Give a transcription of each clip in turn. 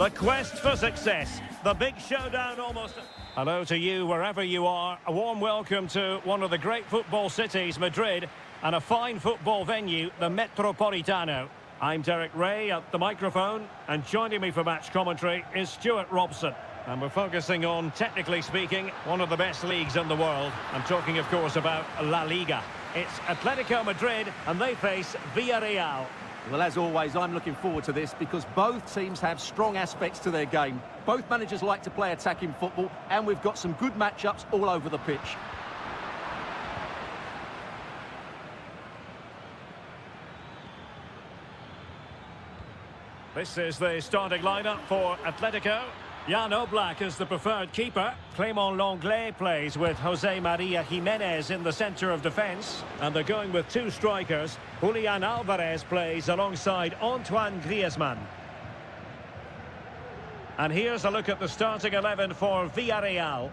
The quest for success. The big showdown almost. Hello to you wherever you are. A warm welcome to one of the great football cities, Madrid, and a fine football venue, the Metropolitano. I'm Derek Ray at the microphone, and joining me for match commentary is Stuart Robson. And we're focusing on, technically speaking, one of the best leagues in the world. I'm talking, of course, about La Liga. It's Atletico Madrid, and they face Villarreal. Well, as always, I'm looking forward to this because both teams have strong aspects to their game. Both managers like to play attacking football, and we've got some good matchups all over the pitch. This is the starting lineup for Atletico. Jan Oblak is the preferred keeper. Clément Lenglet plays with Jose Maria Jimenez in the centre of defence. And they're going with two strikers. Julian Alvarez plays alongside Antoine Griezmann. And here's a look at the starting 11 for Villarreal.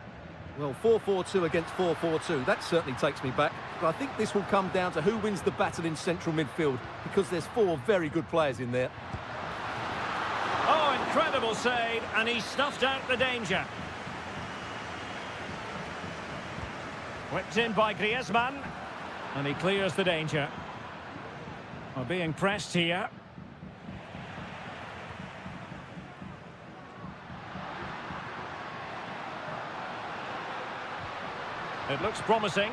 Well, 4-4-2 against 4-4-2, that certainly takes me back. But I think this will come down to who wins the battle in central midfield, because there's four very good players in there. Oh, incredible save, and he snuffed out the danger. Whipped in by Griezmann, and he clears the danger. We're being pressed here. It looks promising.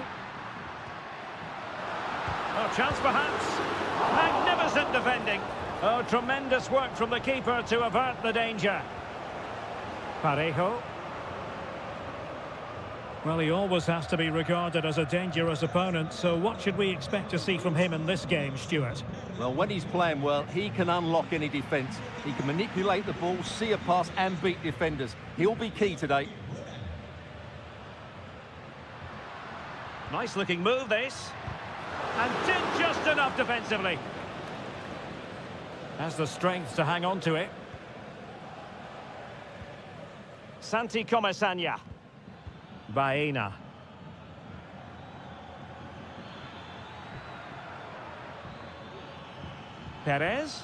Oh, chance perhaps. Magnificent defending. Oh, tremendous work from the keeper to avert the danger. Parejo. Well, he always has to be regarded as a dangerous opponent, so what should we expect to see from him in this game, Stuart? Well, when he's playing well, he can unlock any defence. He can manipulate the ball, see a pass and beat defenders. He'll be key today. Nice looking move, this. And did just enough defensively. Has the strength to hang on to it. Santi Comesaña. Baena. Perez.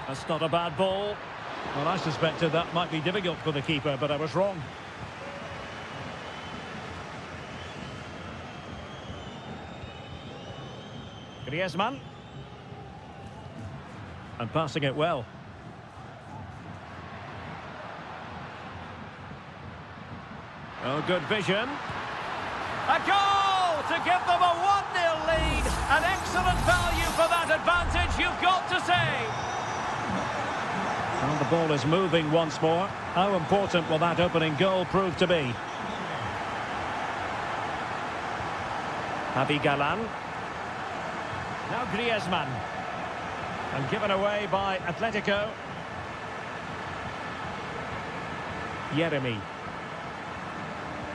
That's not a bad ball. Well, I suspected that might be difficult for the keeper, but I was wrong. Griezmann. And passing it well. Oh, good vision. A goal to give them a 1-0 lead. An excellent value for that advantage, you've got to say. And the ball is moving once more. How important will that opening goal prove to be? Javi Galán. Now Griezmann. And given away by Atletico. Yeremy.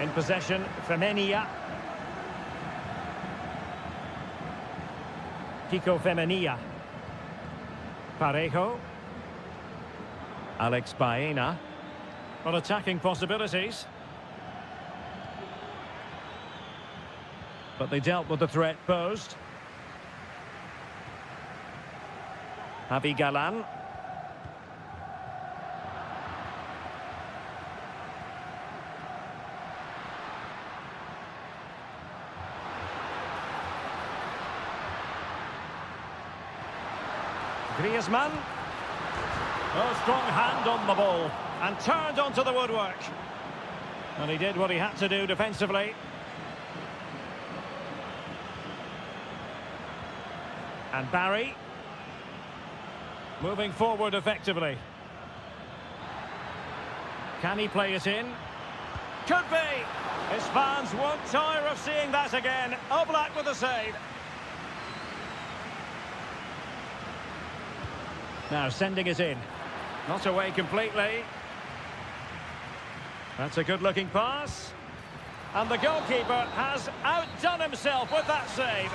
In possession, Femenia. Kiko Femenia. Parejo. Alex Baena. Well, attacking possibilities. But they dealt with the threat posed. Javi Galán. Griezmann. Oh, strong hand on the ball. And turned onto the woodwork. And he did what he had to do defensively. And Barry. Moving forward effectively. Can he play it in? Could be! His fans won't tire of seeing that again. Oblak with the save. Now sending it in. Not away completely. That's a good-looking pass. And the goalkeeper has outdone himself with that save.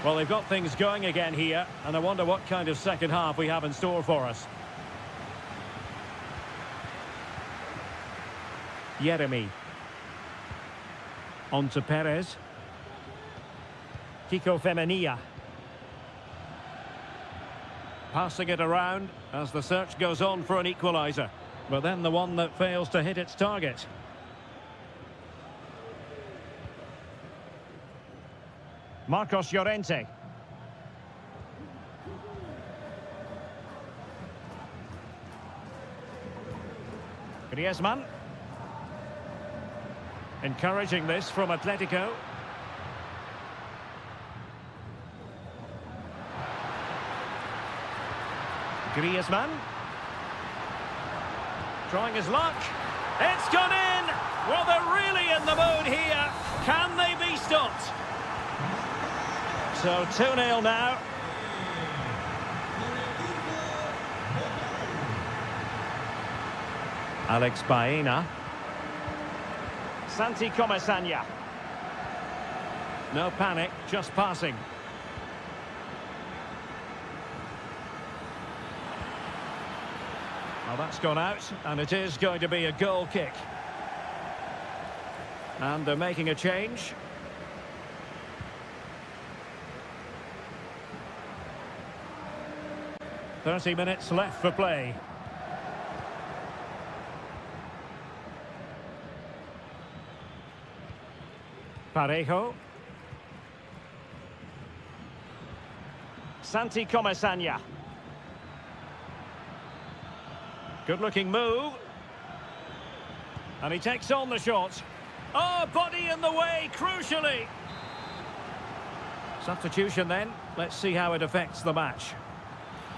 Well, they've got things going again here, and I wonder what kind of second half we have in store for us. Jeremy. On to Perez. Kiko Femenia. Passing it around as the search goes on for an equaliser. But then the one that fails to hit its target. Marcos Llorente. Griezmann. Encouraging this from Atletico. Griezmann. Trying his luck. It's gone in! Well, they're really in the mood here. Can they be stopped? So 2-0 now. Alex Baena. Santi Comesaña. No panic, just passing. Well, that's gone out, and it is going to be a goal kick. And they're making a change. "30 minutes left for play." Parejo. Santi Comesaña. Good-looking move. And he takes on the shot. Oh, body in the way, crucially. Substitution then. Let's see how it affects the match.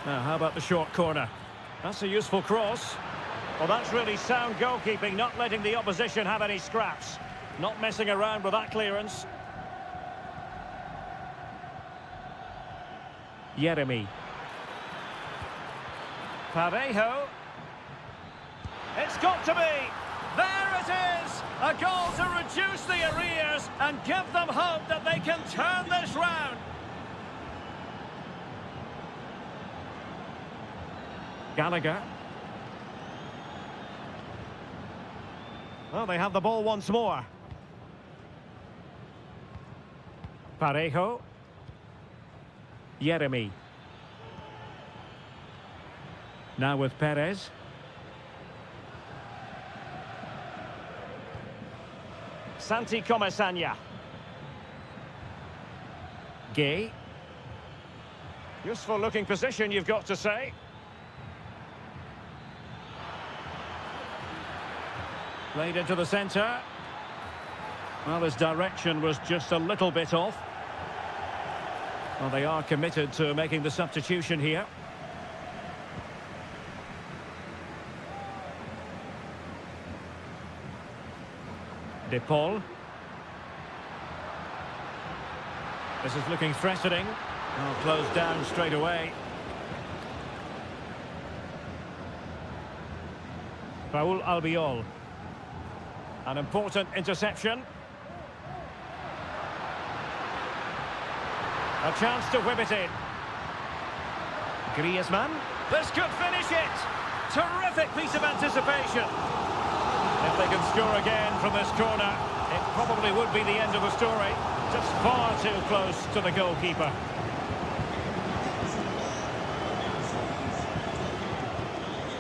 Now, how about the short corner? That's a useful cross. Well, that's really sound goalkeeping, not letting the opposition have any scraps. Not messing around with that clearance. Jeremy. Parejo. It's got to be. There it is. A goal to reduce the arrears and give them hope that they can turn this round. Gallagher. Well, they have the ball once more. Parejo. Jeremy. Now with Perez. Santi Comesaña. Gay. Useful looking position, you've got to say. Played into the centre. Well, his direction was just a little bit off. Well, they are committed to making the substitution here. De Paul. This is looking threatening. Well, closed down straight away. Raúl Albiol. An important interception. A chance to whip it in. Griezmann. This could finish it. Terrific piece of anticipation. If they can score again from this corner, it probably would be the end of the story. Just far too close to the goalkeeper.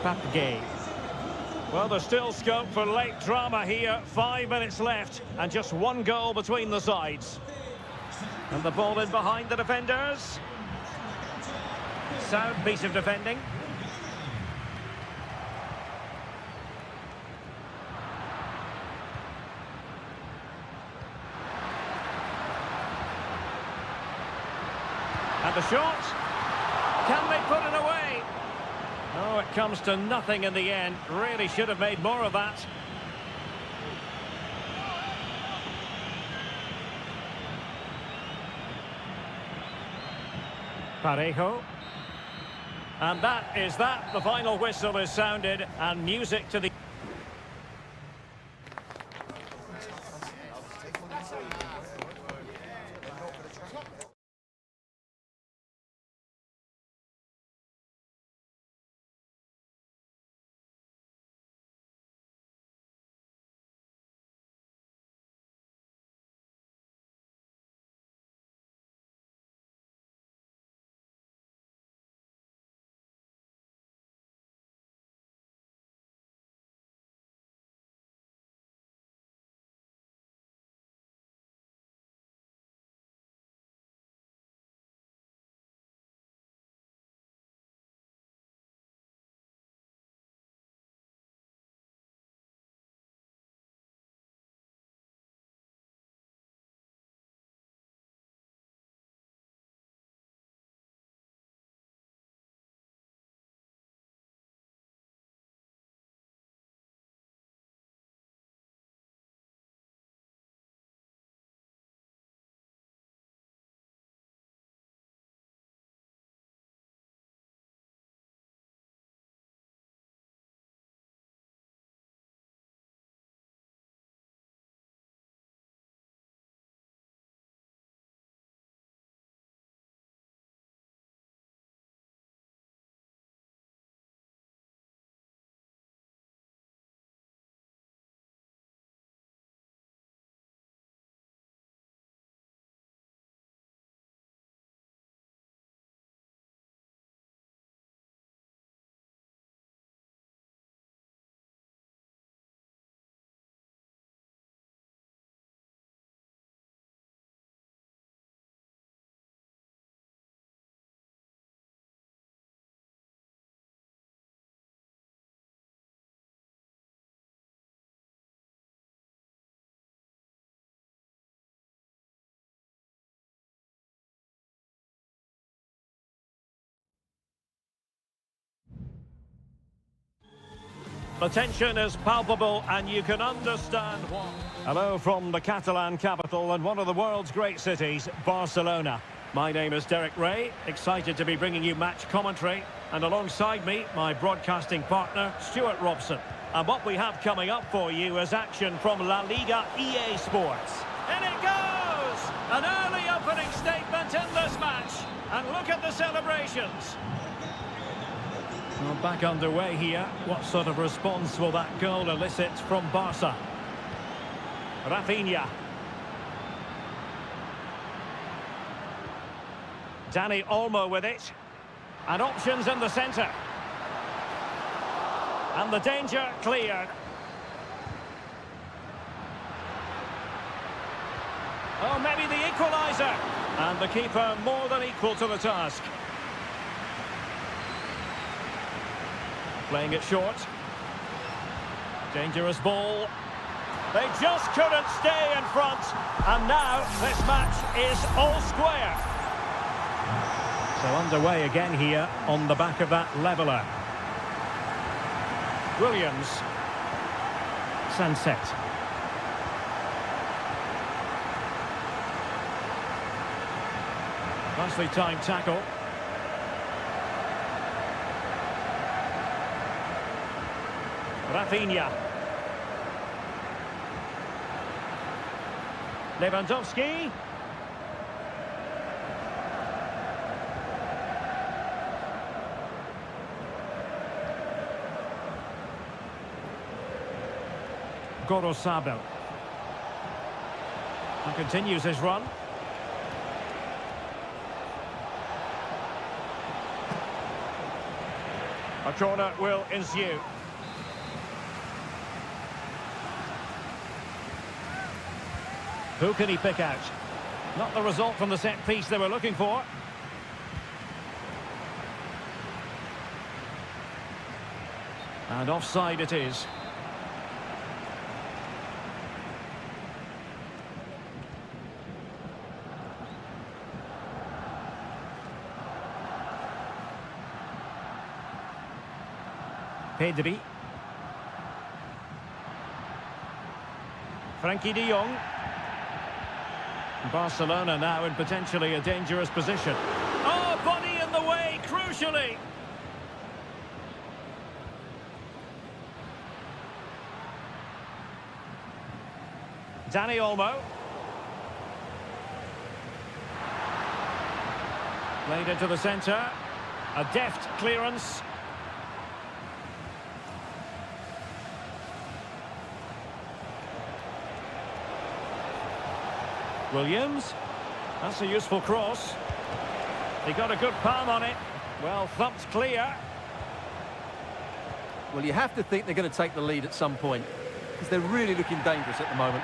Pape. Well, there's still scope for late drama here. 5 minutes left and just one goal between the sides. And the ball in behind the defenders. Sound piece of defending. And the shot. Can they put it away? Oh, it comes to nothing in the end. Really should have made more of that. Parejo. And that is that. The final whistle is sounded and music to the... The tension is palpable and you can understand why. Hello from the Catalan capital and one of the world's great cities, Barcelona. My name is Derek Ray, excited to be bringing you match commentary. And alongside me, my broadcasting partner, Stuart Robson. And what we have coming up for you is action from La Liga EA Sports. In it goes! An early opening statement in this match. And look at the celebrations. Well, back underway here. What sort of response will that goal elicit from Barca? Rafinha. Dani Olmo with it. And options in the centre. And the danger cleared. Oh, maybe the equaliser. And the keeper more than equal to the task. Playing it short. Dangerous ball. They just couldn't stay in front. And now this match is all square. So underway again here on the back of that leveller. Williams. Sunset. Nicely timed tackle. Rafinha. Lewandowski. Gorosabel. And continues his run. A corner will ensue. Who can he pick out? Not the result from the set piece they were looking for. And offside it is. Pedri. Frankie de Jong. Barcelona now in potentially a dangerous position. Oh, body in the way, crucially. Dani Olmo. Played into the centre. A deft clearance. Williams. That's a useful cross. He got a good palm on it. Well, thumped clear. Well, you have to think they're going to take the lead at some point, because they're really looking dangerous at the moment.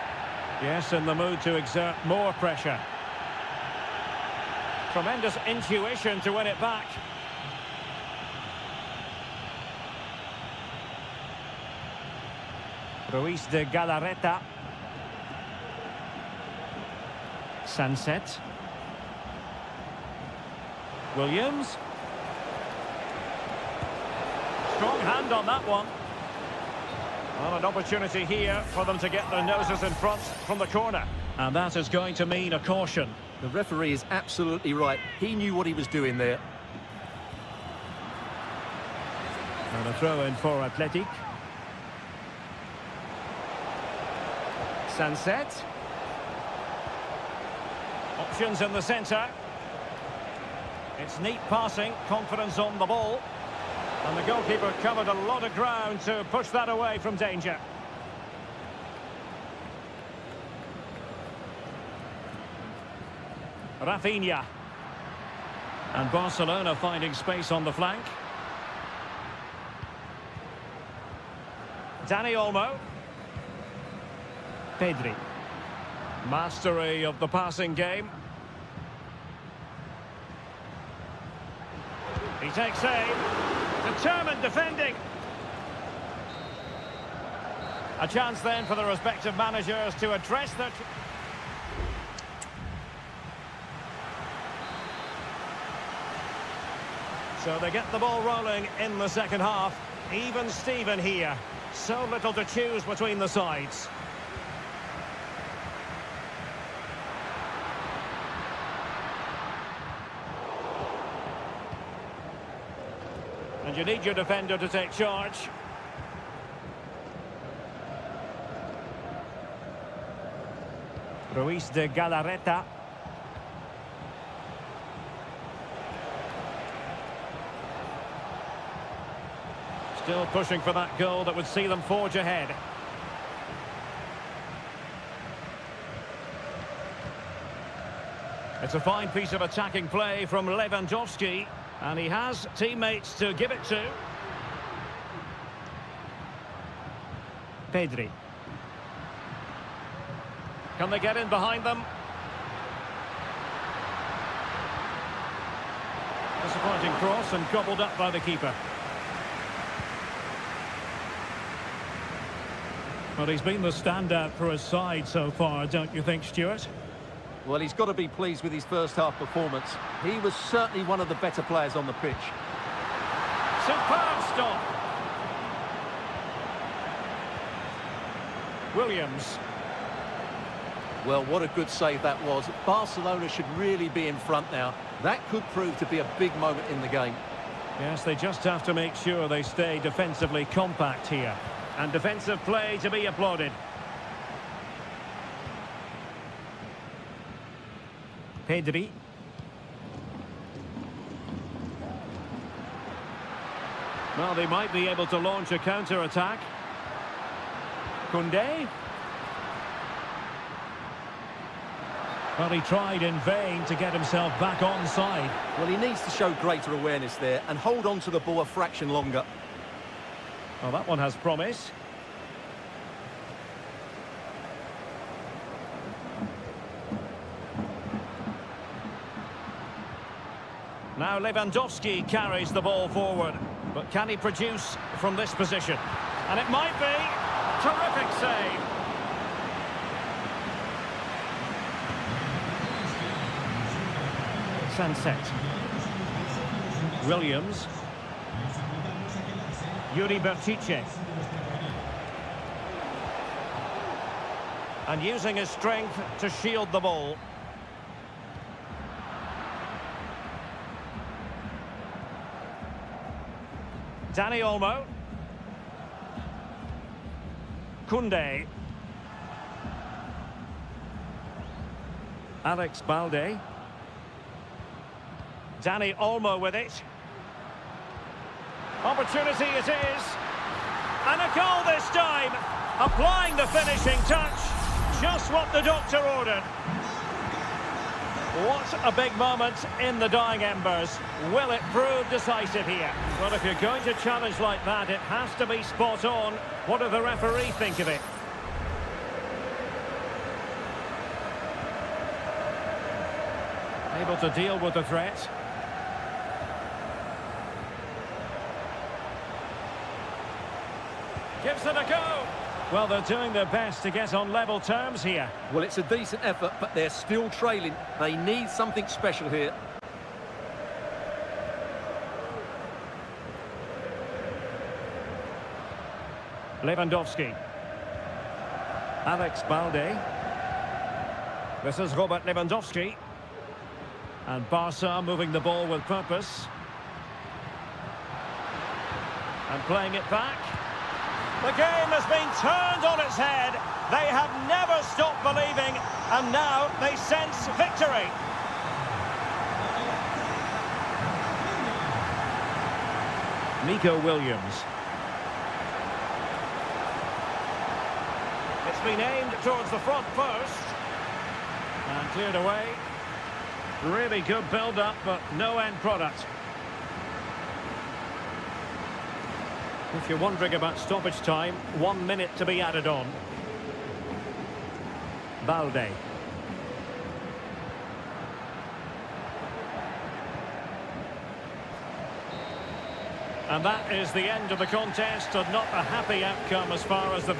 Yes, in the mood to exert more pressure. Tremendous intuition to win it back. Ruiz de Galarreta. Sunset. Williams. Strong hand on that one. Well, an opportunity here for them to get their noses in front from the corner. And that is going to mean a caution. The referee is absolutely right. He knew what he was doing there. And a throw in for Athletic. Sunset. Options in the centre. It's neat passing, confidence on the ball. And the goalkeeper covered a lot of ground to push that away from danger. Rafinha. And Barcelona finding space on the flank. Dani Olmo. Pedri. Mastery of the passing game. He takes aim. Determined defending. A chance then for the respective managers to address their... So they get the ball rolling in the second half. Even Steven here. So little to choose between the sides. And you need your defender to take charge. Ruiz de Galarreta. Still pushing for that goal that would see them forge ahead. It's a fine piece of attacking play from Lewandowski, and he has teammates to give it to. Pedri. Can they get in behind them? Disappointing cross and gobbled up by the keeper. Well, he's been the standout for his side so far, don't you think, Stuart? Well, he's got to be pleased with his first half performance. He was certainly one of the better players on the pitch. Superb stop. Williams. Well, what a good save that was. Barcelona should really be in front now. That could prove to be a big moment in the game. Yes, they just have to make sure they stay defensively compact here. And defensive play to be applauded. Pedri. Well, they might be able to launch a counter-attack. Koundé. Well, he tried in vain to get himself back onside. Well, he needs to show greater awareness there and hold on to the ball a fraction longer. Well, that one has promise. Now Lewandowski carries the ball forward. But can he produce from this position? And it might be. Terrific save. Sunset. Williams. Yuri Bertice. And using his strength to shield the ball. Dani Olmo. Koundé. Alex Balde. Dani Olmo with it. Opportunity it is. And a goal this time. Applying the finishing touch. Just what the doctor ordered. What a big moment in the dying embers. Will it prove decisive here? Well, if you're going to challenge like that, it has to be spot on. What do the referee think of it? Able to deal with the threat. Gives it a go. Well, they're doing their best to get on level terms here. Well, it's a decent effort, but they're still trailing. They need something special here. Lewandowski. Alex Balde. This is Robert Lewandowski. And Barca moving the ball with purpose. And playing it back. The game has been turned on its head. They have never stopped believing, and now they sense victory. Nico Williams. It's been aimed towards the front post. And cleared away. Really good build-up, but no end product. If you're wondering about stoppage time, 1 minute to be added on. Balde. And that is the end of the contest, and not a happy outcome as far as the...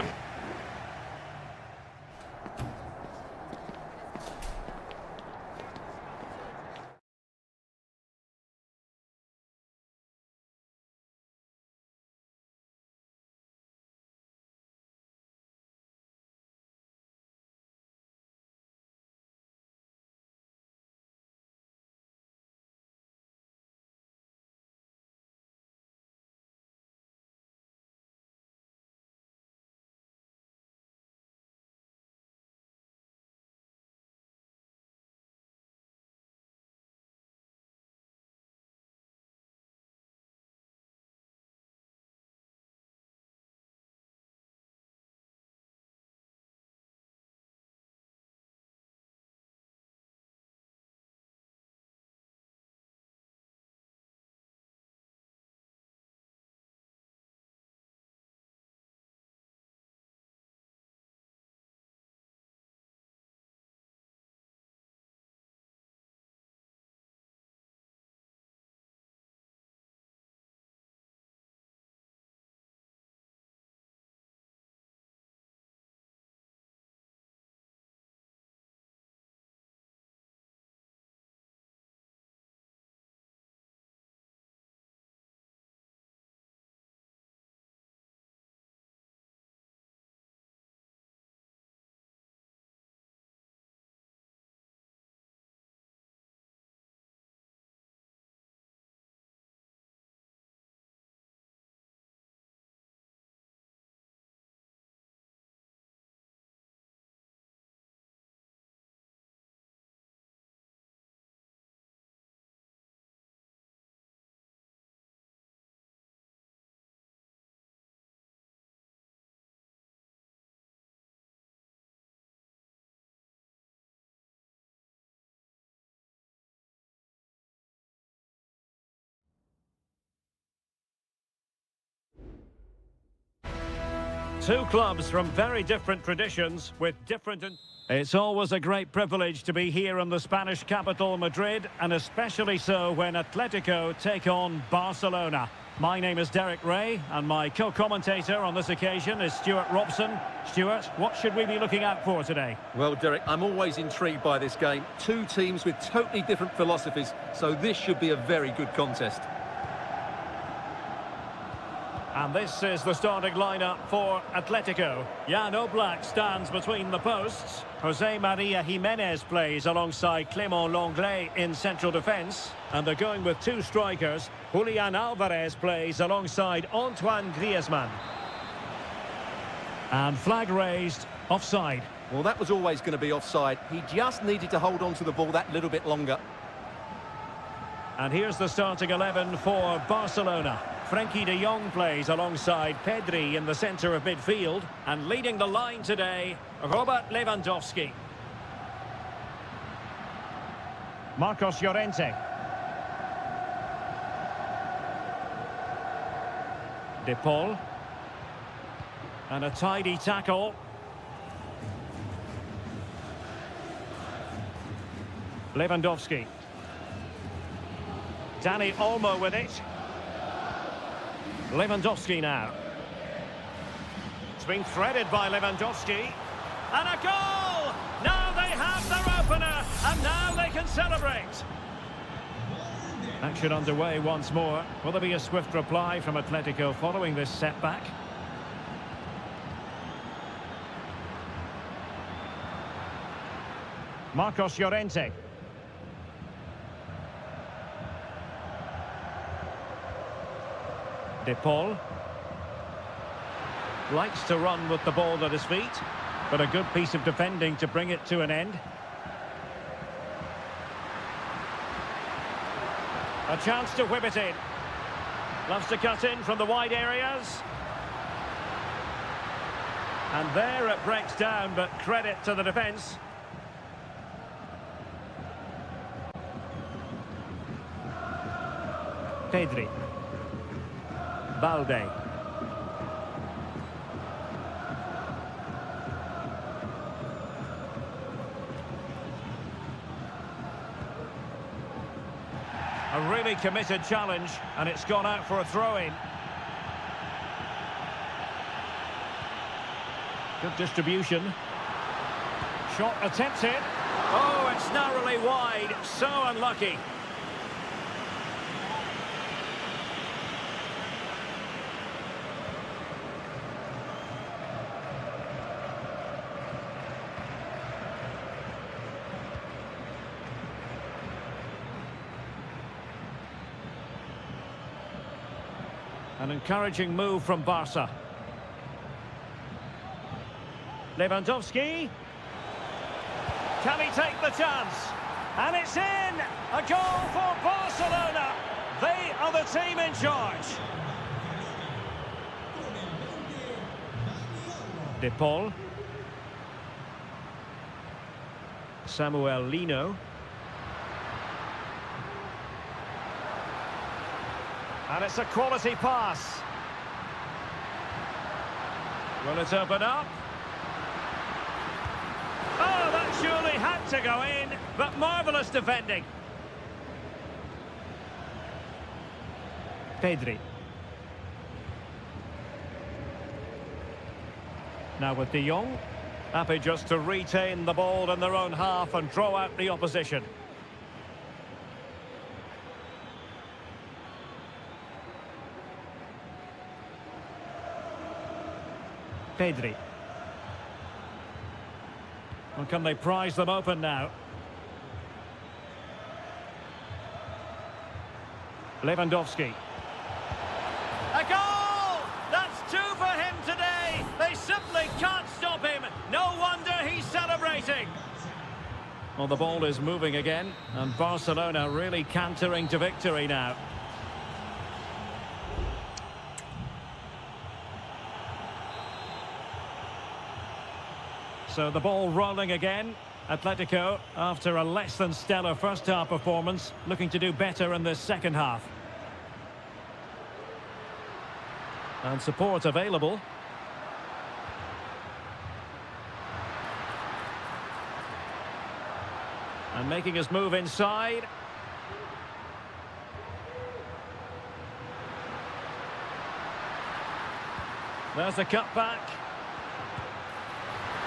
Two clubs from very different traditions with different... It's always a great privilege to be here in the Spanish capital, Madrid, and especially so when Atletico take on Barcelona. My name is Derek Ray, and my co-commentator on this occasion is Stuart Robson. Stuart, what should we be looking out for today? Well, Derek, I'm always intrigued by this game. Two teams with totally different philosophies, so this should be a very good contest. And this is the starting lineup for Atletico. Jan Oblak stands between the posts. Jose Maria Jimenez plays alongside Clément Lenglet in central defence. And they're going with two strikers. Julian Alvarez plays alongside Antoine Griezmann. And flag raised, offside. Well, that was always going to be offside. He just needed to hold on to the ball that little bit longer. And here's the starting 11 for Barcelona. Frenkie de Jong plays alongside Pedri in the centre of midfield. And leading the line today, Robert Lewandowski. Marcos Llorente. De Paul. And a tidy tackle. Lewandowski. Dani Olmo with it. Lewandowski now. It's been threaded by Lewandowski. And a goal! Now they have their opener, and now they can celebrate. Action underway once more. Will there be a swift reply from Atletico following this setback? Marcos Llorente. De Paul likes to run with the ball at his feet, but a good piece of defending to bring it to an end. A chance to whip it in. Loves to cut in from the wide areas. And there it breaks down, but credit to the defence. Pedri. Balde. A really committed challenge, and it's gone out for a throw-in. Good distribution. Shot attempted. Oh, it's narrowly wide. So unlucky. An encouraging move from Barca. Lewandowski. Can he take the chance? And it's in! A goal for Barcelona! They are the team in charge. De Paul. Samuel Lino. And it's a quality pass. Will it open up? Oh, that surely had to go in, but marvellous defending. Pedri. Now with de Jong. Happy just to retain the ball in their own half and draw out the opposition. Pedri. Well, can they prize them open now? Lewandowski. A goal! That's two for him today! They simply can't stop him! No wonder he's celebrating! Well, the ball is moving again, and Barcelona really cantering to victory now. So the ball rolling again. Atletico, after a less than stellar first half performance, looking to do better in this second half. And support available. And making his move inside. There's the cutback.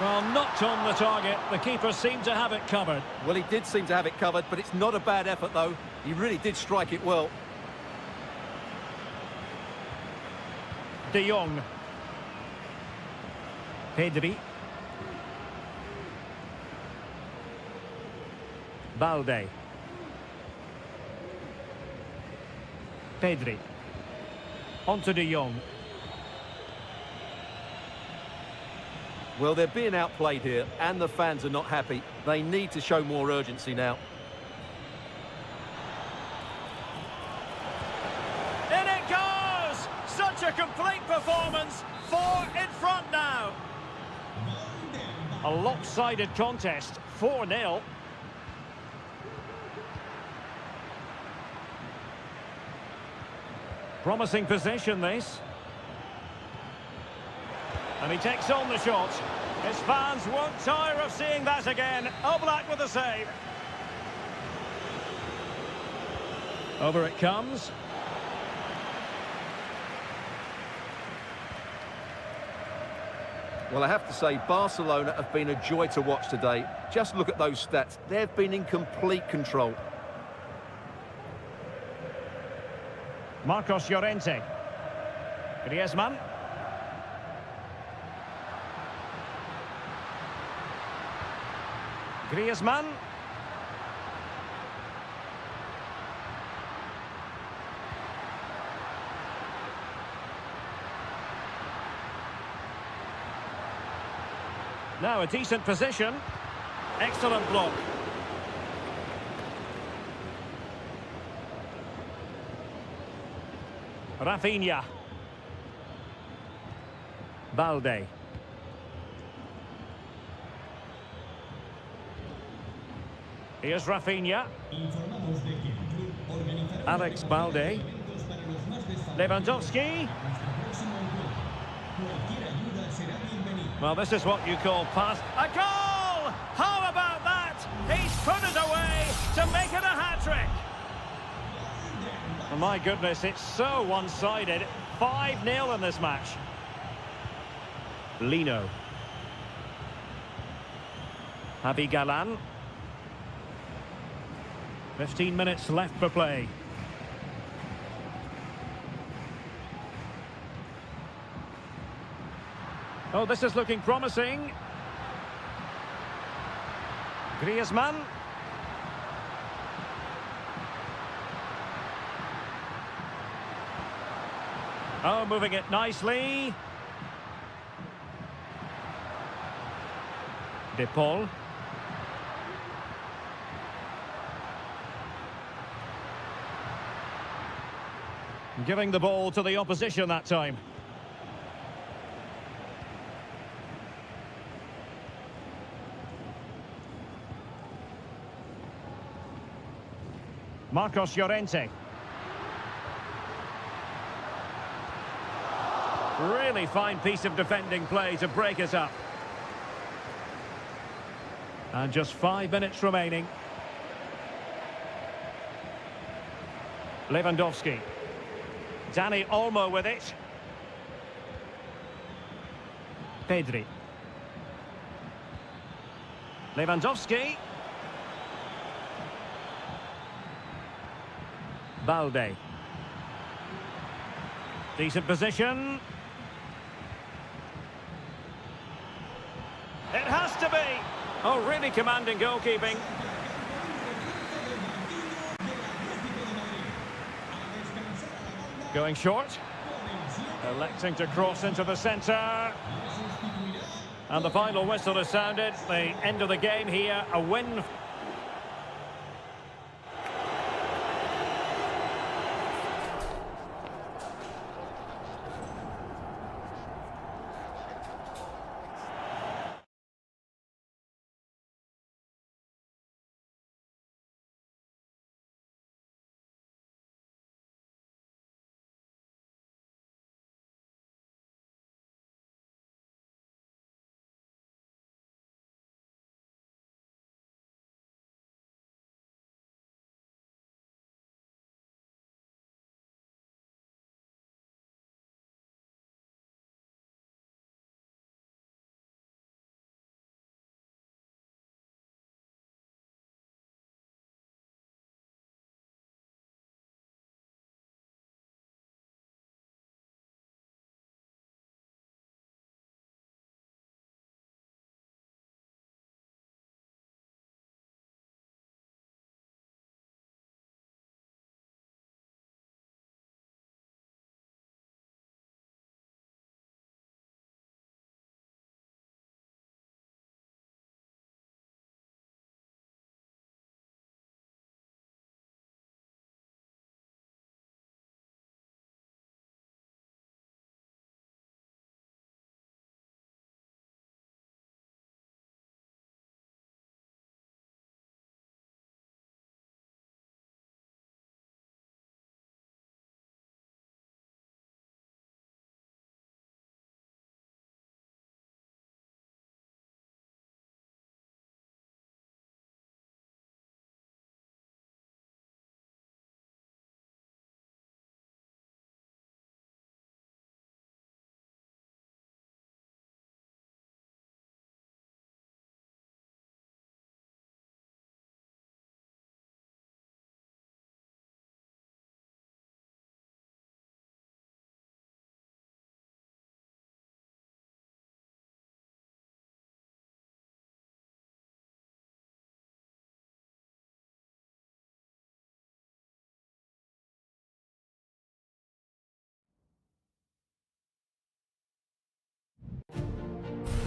Well, not on the target. The keeper seemed to have it covered. Well, he did seem to have it covered, but it's not a bad effort, though. He really did strike it well. De Jong. Pedri. Balde. Pedri. On to De Jong. Well, they're being outplayed here, and the fans are not happy. They need to show more urgency now. In it goes! Such a complete performance. 4 in front now. A lopsided contest. 4-0. Promising position, this. And he takes on the shot. His fans won't tire of seeing that again. Oblak with a save. Over it comes. Well, I have to say, Barcelona have been a joy to watch today. Just look at those stats. They've been in complete control. Marcos Llorente. Griezmann. Griezmann. Now a decent position. Excellent block. Rafinha. Balde. Here's Rafinha. Alex Balde. Lewandowski. Well, this is what you call pass. A goal! How about that? He's put it away to make it a hat-trick. Oh, my goodness, it's so one-sided. 5-0 in this match. Lino. Javi Galan. 15 minutes left for play. Oh, this is looking promising. Griezmann. Oh, moving it nicely. De Paul. Giving the ball to the opposition that time. Marcos Llorente. Really fine piece of defending play to break us up. And just 5 minutes remaining. Lewandowski. Dani Olmo with it. Pedri. Lewandowski. Balde. Decent position. It has to be. Oh, really commanding goalkeeping. Going short. Electing to cross into the centre. And the final whistle has sounded. The end of the game here. A win.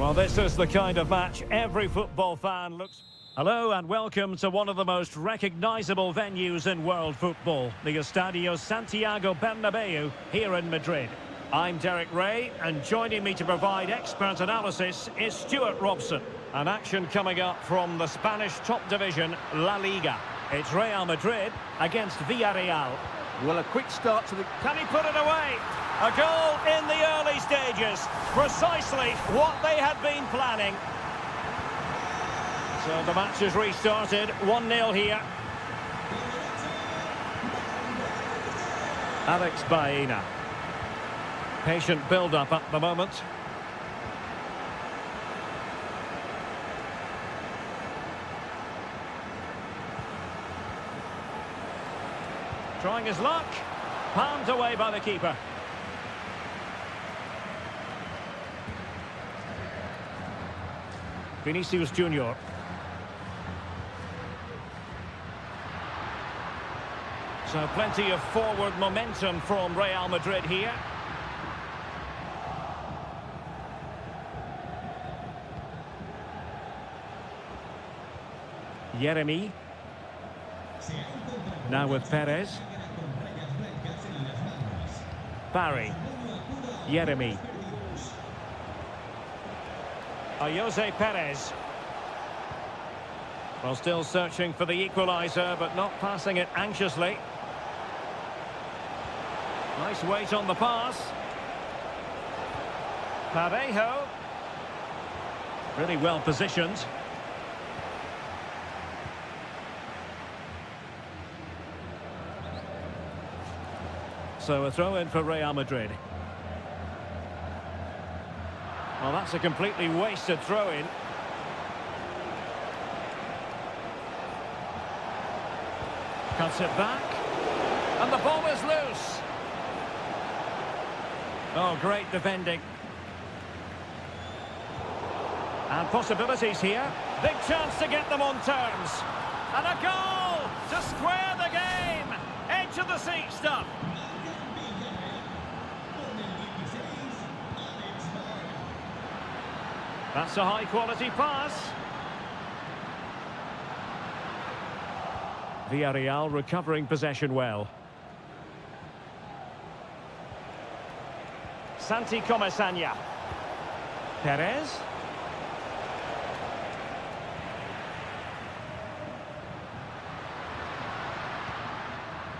Well, this is the kind of match every football fan looks... Hello and welcome to one of the most recognisable venues in world football, the Estadio Santiago Bernabeu here in Madrid. I'm Derek Ray, and joining me to provide expert analysis is Stuart Robson. An action coming up from the Spanish top division, La Liga. It's Real Madrid against Villarreal. Well, a quick start to the... Can he put it away? A goal in the early stages. Precisely what they had been planning. So the match is restarted. 1-0 here. Alex Baena. Patient build-up at the moment. Trying his luck. Palmed away by the keeper. Vinicius Junior. So plenty of forward momentum from Real Madrid here. Yeremy. Now with Perez. Barry. Yeremy. Jose Perez. Well, still searching for the equaliser, but not passing it anxiously. Nice weight on the pass. Parejo. Really well positioned. So a throw in for Real Madrid. Well, that's a completely wasted throw-in. Cuts it back. And the ball is loose. Oh, great defending. And possibilities here. Big chance to get them on terms. And a goal to square the game. Edge of the seat stuff. That's a high-quality pass. Villarreal recovering possession well. Santi Comesaña. Perez.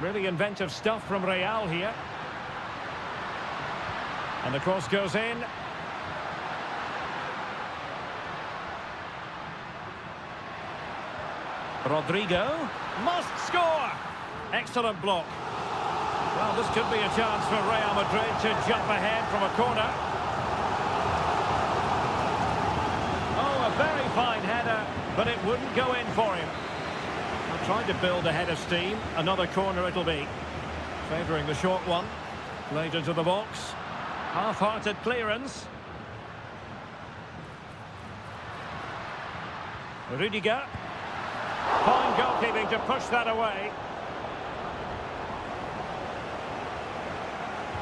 Really inventive stuff from Real here. And the cross goes in. Rodrigo must score. Excellent block. Well, this could be a chance for Real Madrid to jump ahead from a corner. Oh, a very fine header, but it wouldn't go in for him. I'm trying to build a head of steam. Another corner it'll be. Favouring the short one. Played into the box. Half-hearted clearance. Rudiger. Fine goalkeeping to push that away.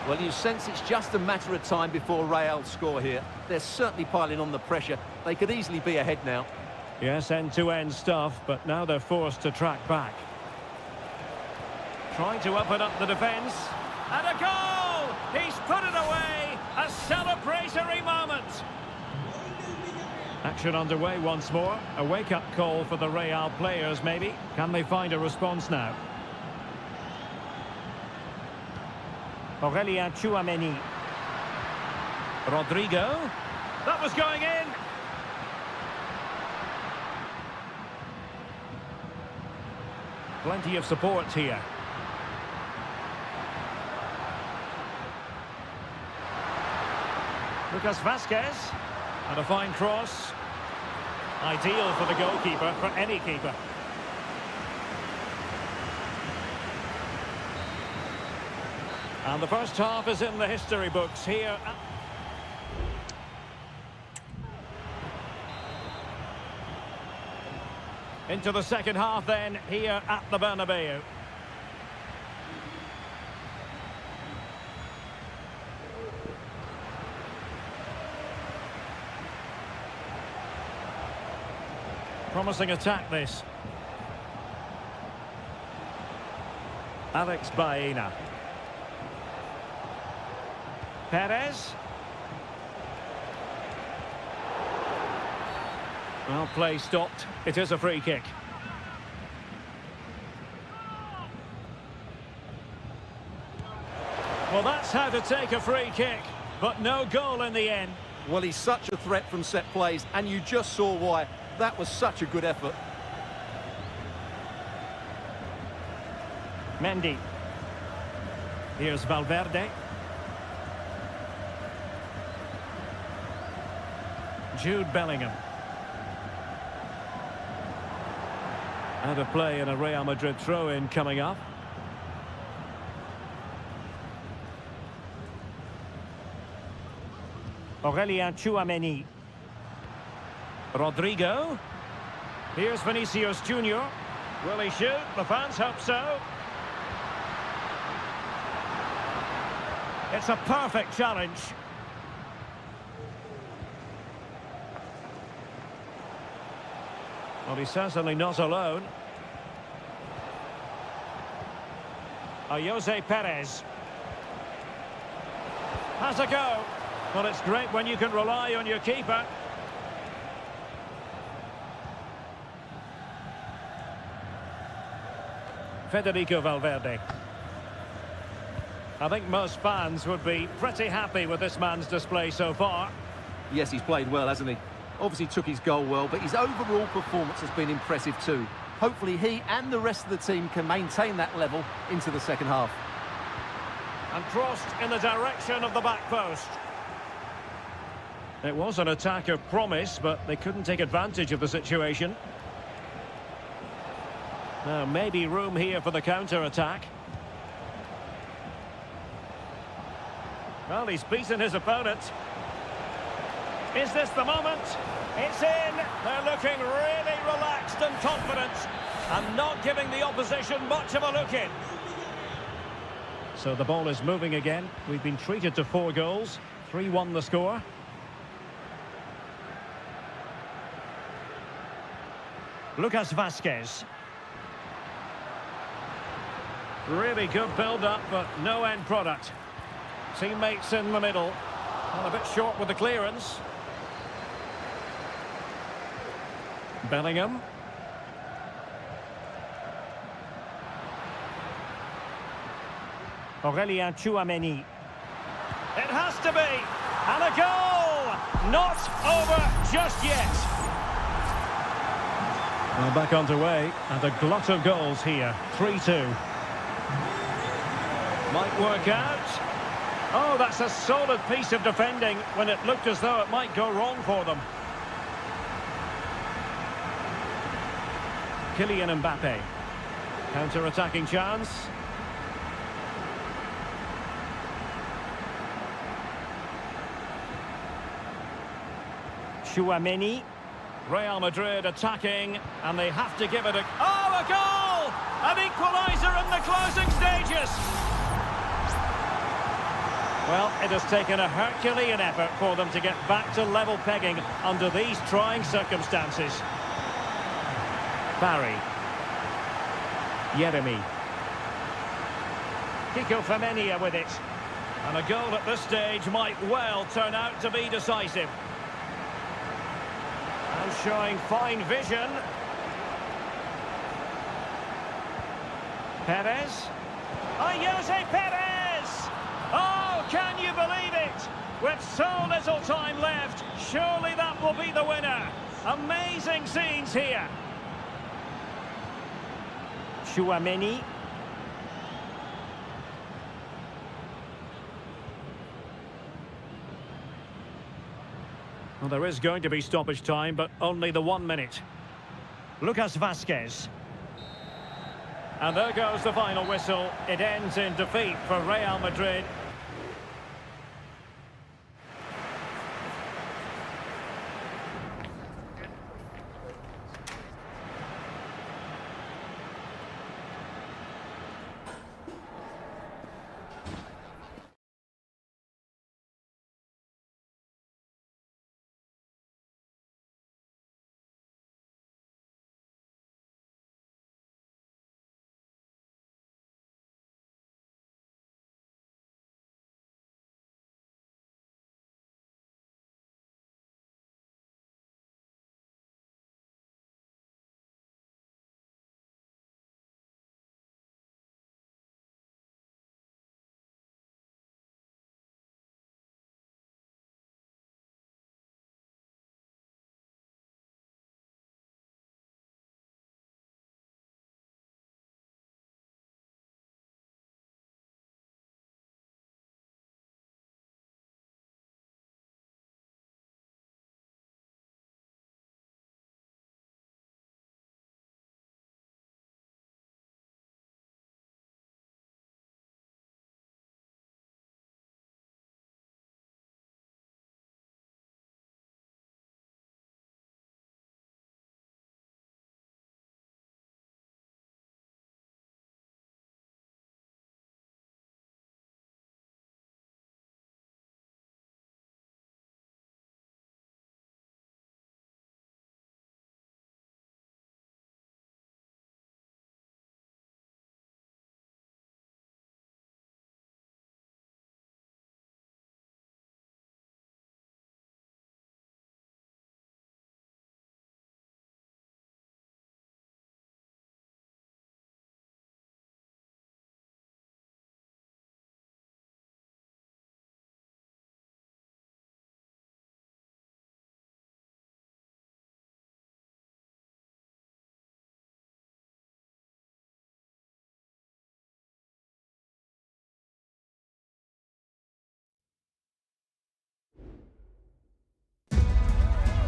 Well, you sense it's just a matter of time before Real score here. They're certainly piling on the pressure. They could easily be ahead now. Yes, end-to-end stuff, but now they're forced to track back. Trying to open up the defence. And a goal! He's put it away! A celebratory moment! Action underway once more. A wake-up call for the Real players, maybe. Can they find a response now? Aurelien Tchouameni. Rodrigo. That was going in. Plenty of support here. Lucas Vazquez. And a fine cross. Ideal for the goalkeeper, for any keeper. And the first half is in the history books here. Into the second half then, here at the Bernabeu. Promising attack, this. Alex Baena. Perez. Well, play stopped. It is a free kick. Well, that's how to take a free kick, but no goal in the end. Well, he's such a threat from set plays, and you just saw why. That was such a good effort. Mendy. Here's Valverde. Jude Bellingham. Out of play and a Real Madrid throw-in coming up. Aurelien Tchouameni. Rodrigo. Here's Vinicius Junior. Will he shoot? The fans hope so. It's a perfect challenge. Well, he's certainly not alone. Jose Perez. Has a go. Well, it's great when you can rely on your keeper. Federico Valverde. I think most fans would be pretty happy with this man's display so far. Yes, he's played well, hasn't he? Obviously took his goal well, but his overall performance has been impressive too. Hopefully he and the rest of the team can maintain that level into the second half. And crossed in the direction of the back post. It was an attack of promise, but they couldn't take advantage of the situation. Now, maybe room here for the counter-attack. Well, he's beaten his opponent. Is this the moment? It's in. They're looking really relaxed and confident and not giving the opposition much of a look in. So the ball is moving again. We've been treated to 4 goals. 3-1 the score. Lucas Vazquez. Really good build-up, but no end product. Teammates in the middle. And a bit short with the clearance. Bellingham. Aurelien Tchouameni. It has to be. And a goal! Not over just yet. Well, back underway, and a glut of goals here. 3-2. Might work out. Oh, that's a solid piece of defending when it looked as though it might go wrong for them. Kylian Mbappe. Counter-attacking chance. Tchouameni. Real Madrid attacking, and they have to give it a... Oh, a goal! An equaliser in the closing stages! Well, it has taken a Herculean effort for them to get back to level pegging under these trying circumstances. Barry. Yeremy. Kiko Femenia with it. And a goal at this stage might well turn out to be decisive. And showing fine vision. Perez. Oh, Jose Perez! Oh, can you believe it? With so little time left, surely that will be the winner. Amazing scenes here. Tchouameni. Well, there is going to be stoppage time, but only the 1 minute. Lucas Vazquez. And there goes the final whistle. It ends in defeat for Real Madrid.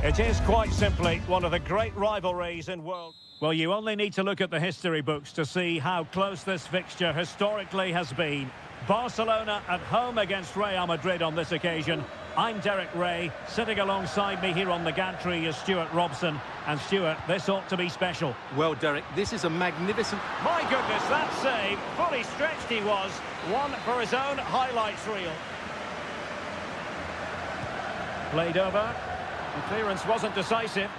It is quite simply one of the great rivalries in world. Well, you only need to look at the history books to see how close this fixture historically has been. Barcelona at home against Real Madrid on this occasion. I'm Derek Ray. Sitting alongside me here on the gantry is Stuart Robson. And Stuart, this ought to be special. Well, Derek, this is a magnificent... My goodness, that save. Fully stretched he was. One for his own highlights reel. Played over. The clearance wasn't decisive.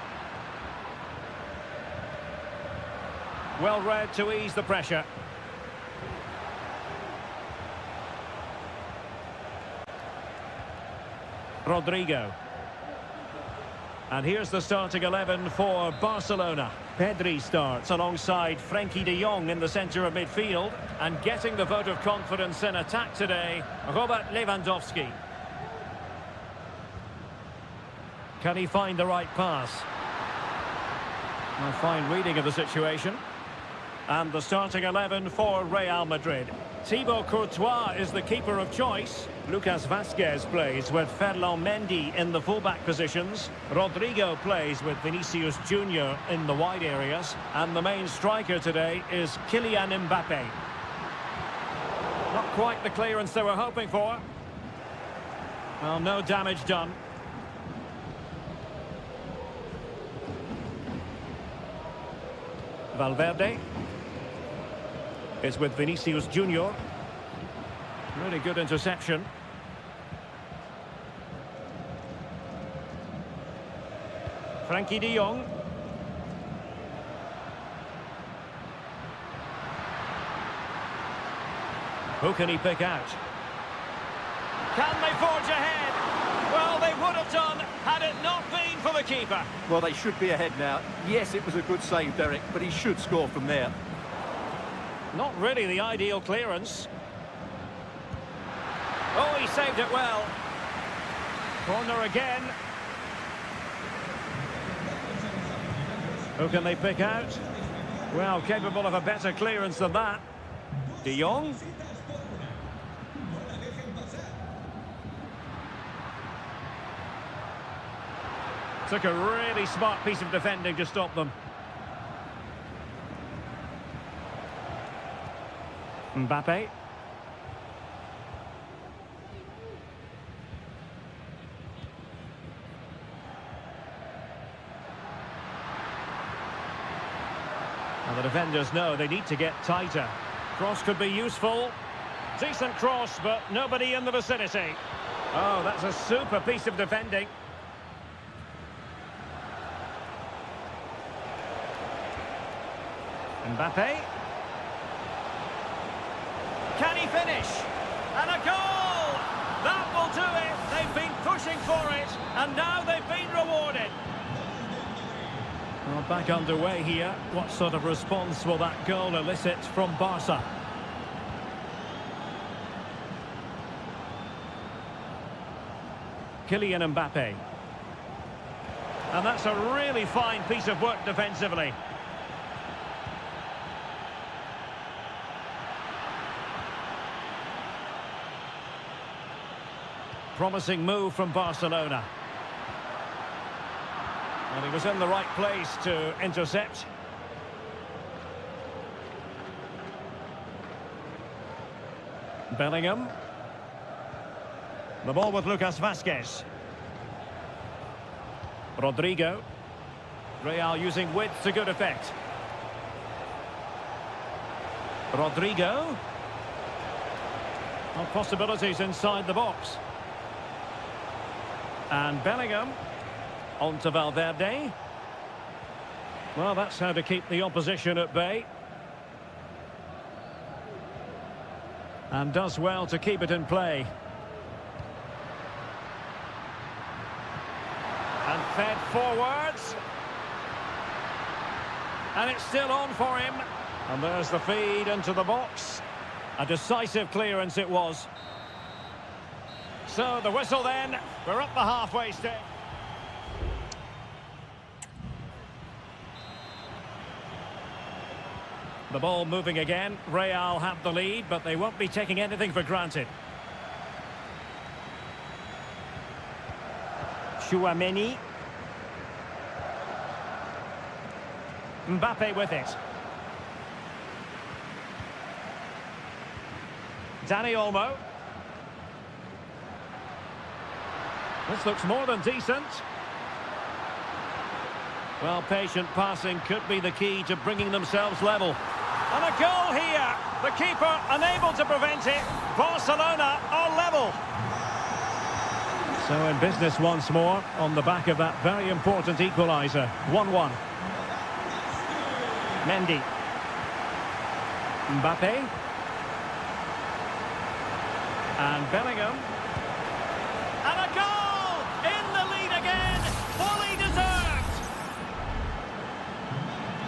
Well read to ease the pressure. Rodrigo. And here's the starting 11 for Barcelona. Pedri starts alongside Frenkie de Jong in the centre of midfield. And getting the vote of confidence in attack today, Robert Lewandowski. Can he find the right pass? A fine reading of the situation. And the starting 11 for Real Madrid. Thibaut Courtois is the keeper of choice. Lucas Vazquez plays with Ferland Mendy in the fullback positions. Rodrigo plays with Vinicius Junior in the wide areas. And the main striker today is Kylian Mbappe. Not quite the clearance they were hoping for. Well, no damage done. Valverde is with Vinicius Junior. Really good interception. Frenkie de Jong. Who can he pick out? Can they forge ahead? Well, they would have done had it not been for the keeper. Well, they should be ahead now. Yes, it was a good save, Derek, but he should score from there. Not really the ideal clearance. Oh, he saved it well. Corner again. Who can they pick out? Well, capable of a better clearance than that. De Jong. Took a really smart piece of defending to stop them. Mbappe. And the defenders know they need to get tighter. Cross could be useful. Decent cross, but nobody in the vicinity. Oh, that's a super piece of defending. Mbappe. Can he finish? And a goal! That will do it. They've been pushing for it, and now they've been rewarded. Well, back underway here. What sort of response will that goal elicit from Barca? Kylian Mbappe. And that's a really fine piece of work defensively. Promising move from Barcelona. And he was in the right place to intercept. Bellingham. The ball with Lucas Vazquez. Rodrigo. Real using width to good effect. Rodrigo. Well, possibilities inside the box. And Bellingham. On to Valverde. Well, that's how to keep the opposition at bay. And does well to keep it in play. And fed forwards. And it's still on for him. And there's the feed into the box. A decisive clearance it was. So the whistle then. We're up the halfway stage. The ball moving again. Real have the lead, but they won't be taking anything for granted. Chouameni. Mbappe with it. Dani Olmo. This looks more than decent. Well, patient passing could be the key to bringing themselves level. And a goal here. The keeper unable to prevent it. Barcelona are level. So in business once more on the back of that very important equaliser. 1-1. Mendy. Mbappe. And Bellingham. And a goal! In the lead again! Fully deserved!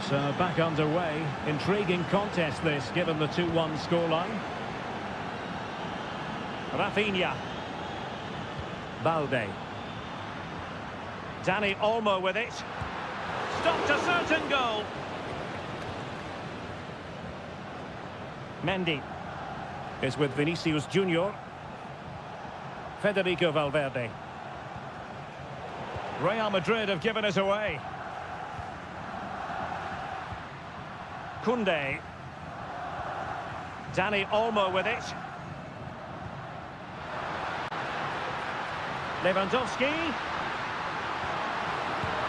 So back underway. Intriguing contest this, given the 2-1 scoreline. Rafinha. Balde. Dani Olmo with it. Stopped a certain goal. Mendy is with Vinicius Junior. Federico Valverde. Real Madrid have given us away. Koundé. Dani Olmo with it. Lewandowski.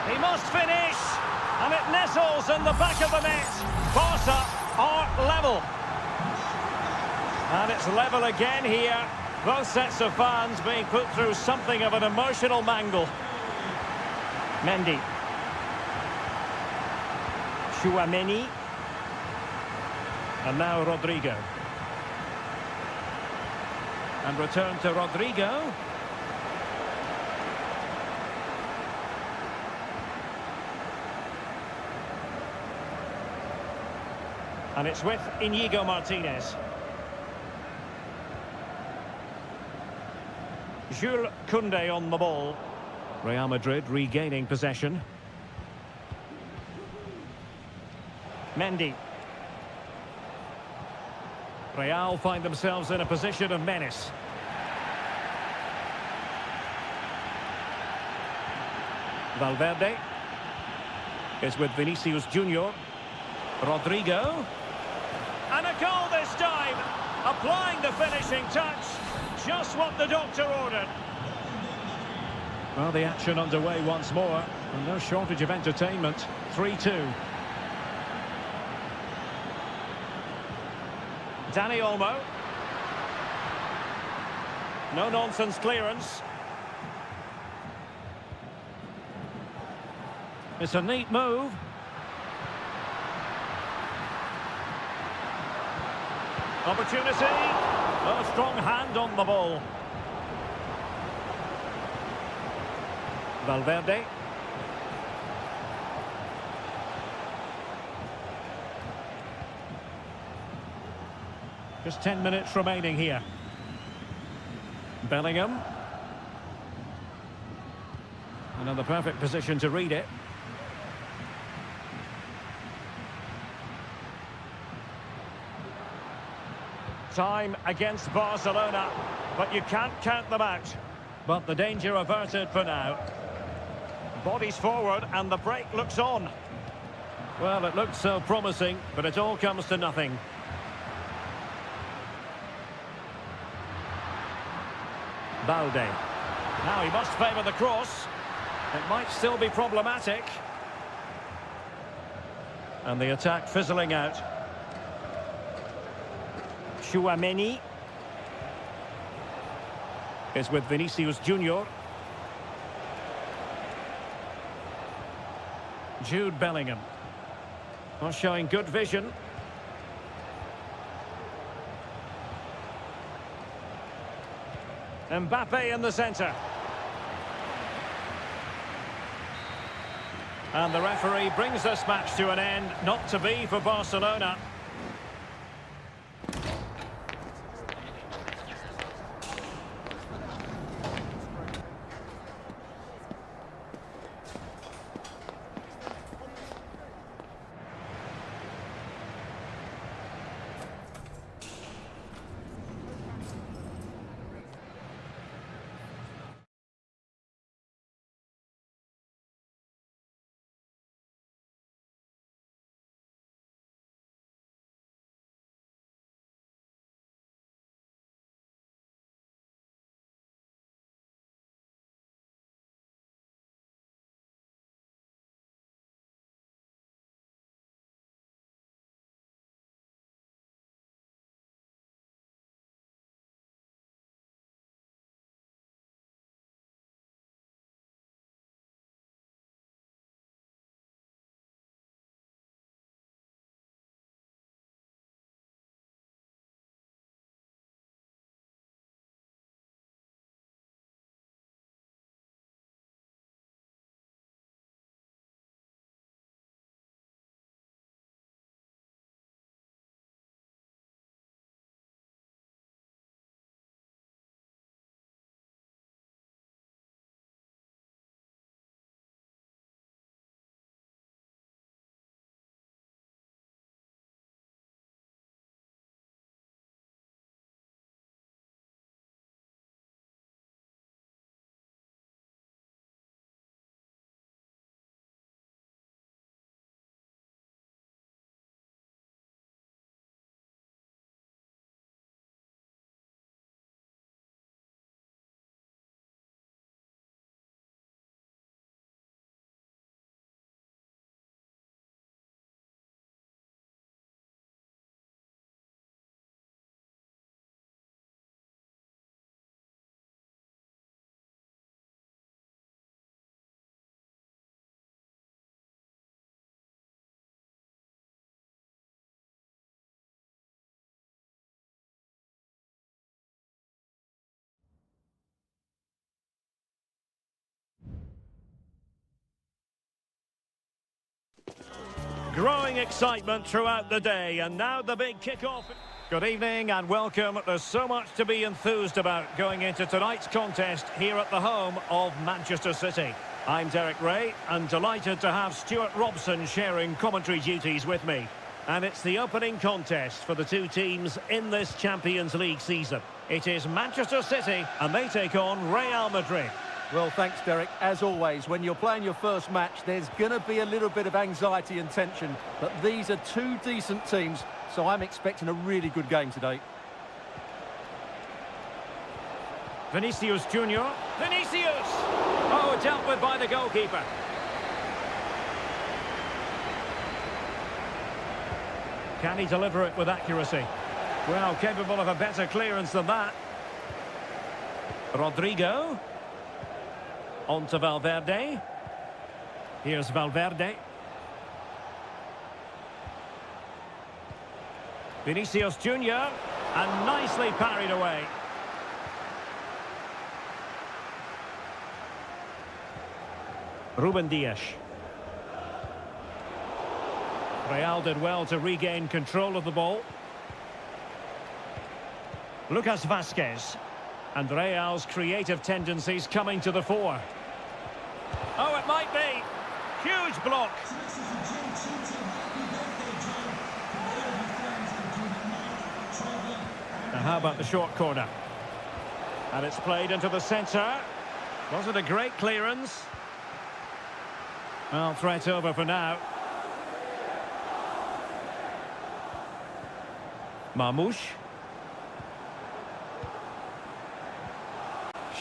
He must finish. And it nestles in the back of the net. Barca are level. And it's level again here. Both sets of fans being put through something of an emotional mangle. Mendy. Tchouaméni. And now Rodrigo. And return to Rodrigo. And it's with Íñigo Martínez. Jules Koundé on the ball. Real Madrid regaining possession. Mendy. Real find themselves in a position of menace. Valverde is with Vinicius Junior. Rodrigo. And a goal this time. Applying the finishing touch. Just what the doctor ordered. Well, the action underway once more. And no shortage of entertainment. 3-2. Dani Olmo. No-nonsense clearance. It's a neat move. Opportunity. Oh, strong hand on the ball. Valverde. Just 10 minutes remaining here. Bellingham. Another perfect position to read it. Time against Barcelona, but you can't count them out. But the danger averted for now. Bodies forward and the break looks on. Well, it looked so promising, but it all comes to nothing. Balde. Now he must favour the cross. It might still be problematic. And the attack fizzling out. Tchouaméni is with Vinicius Junior. Jude Bellingham. Well, showing good vision. Mbappe in the centre. And the referee brings this match to an end. Not to be for Barcelona. Growing excitement throughout the day, and now the big kick-off. Good evening and welcome. There's so much to be enthused about going into tonight's contest here at the home of Manchester City. I'm Derek Ray, and delighted to have Stuart Robson sharing commentary duties with me. And it's the opening contest for the two teams in this Champions League season. It is Manchester City, and they take on Real Madrid. Well, thanks, Derek. As always, when you're playing your first match, there's going to be a little bit of anxiety and tension. But these are two decent teams, so I'm expecting a really good game today. Vinicius Junior. Vinicius! Oh, dealt with by the goalkeeper. Can he deliver it with accuracy? Well, capable of a better clearance than that. Rodrigo. On to Valverde. Here's Valverde. Vinicius Junior. And nicely parried away. Ruben Dias. Real did well to regain control of the ball. Lucas Vazquez. And Real's creative tendencies coming to the fore. Oh, it might be. Huge block. Now, how about the short corner? And it's played into the centre. Was it a great clearance? Well, threat over for now. Marmoush.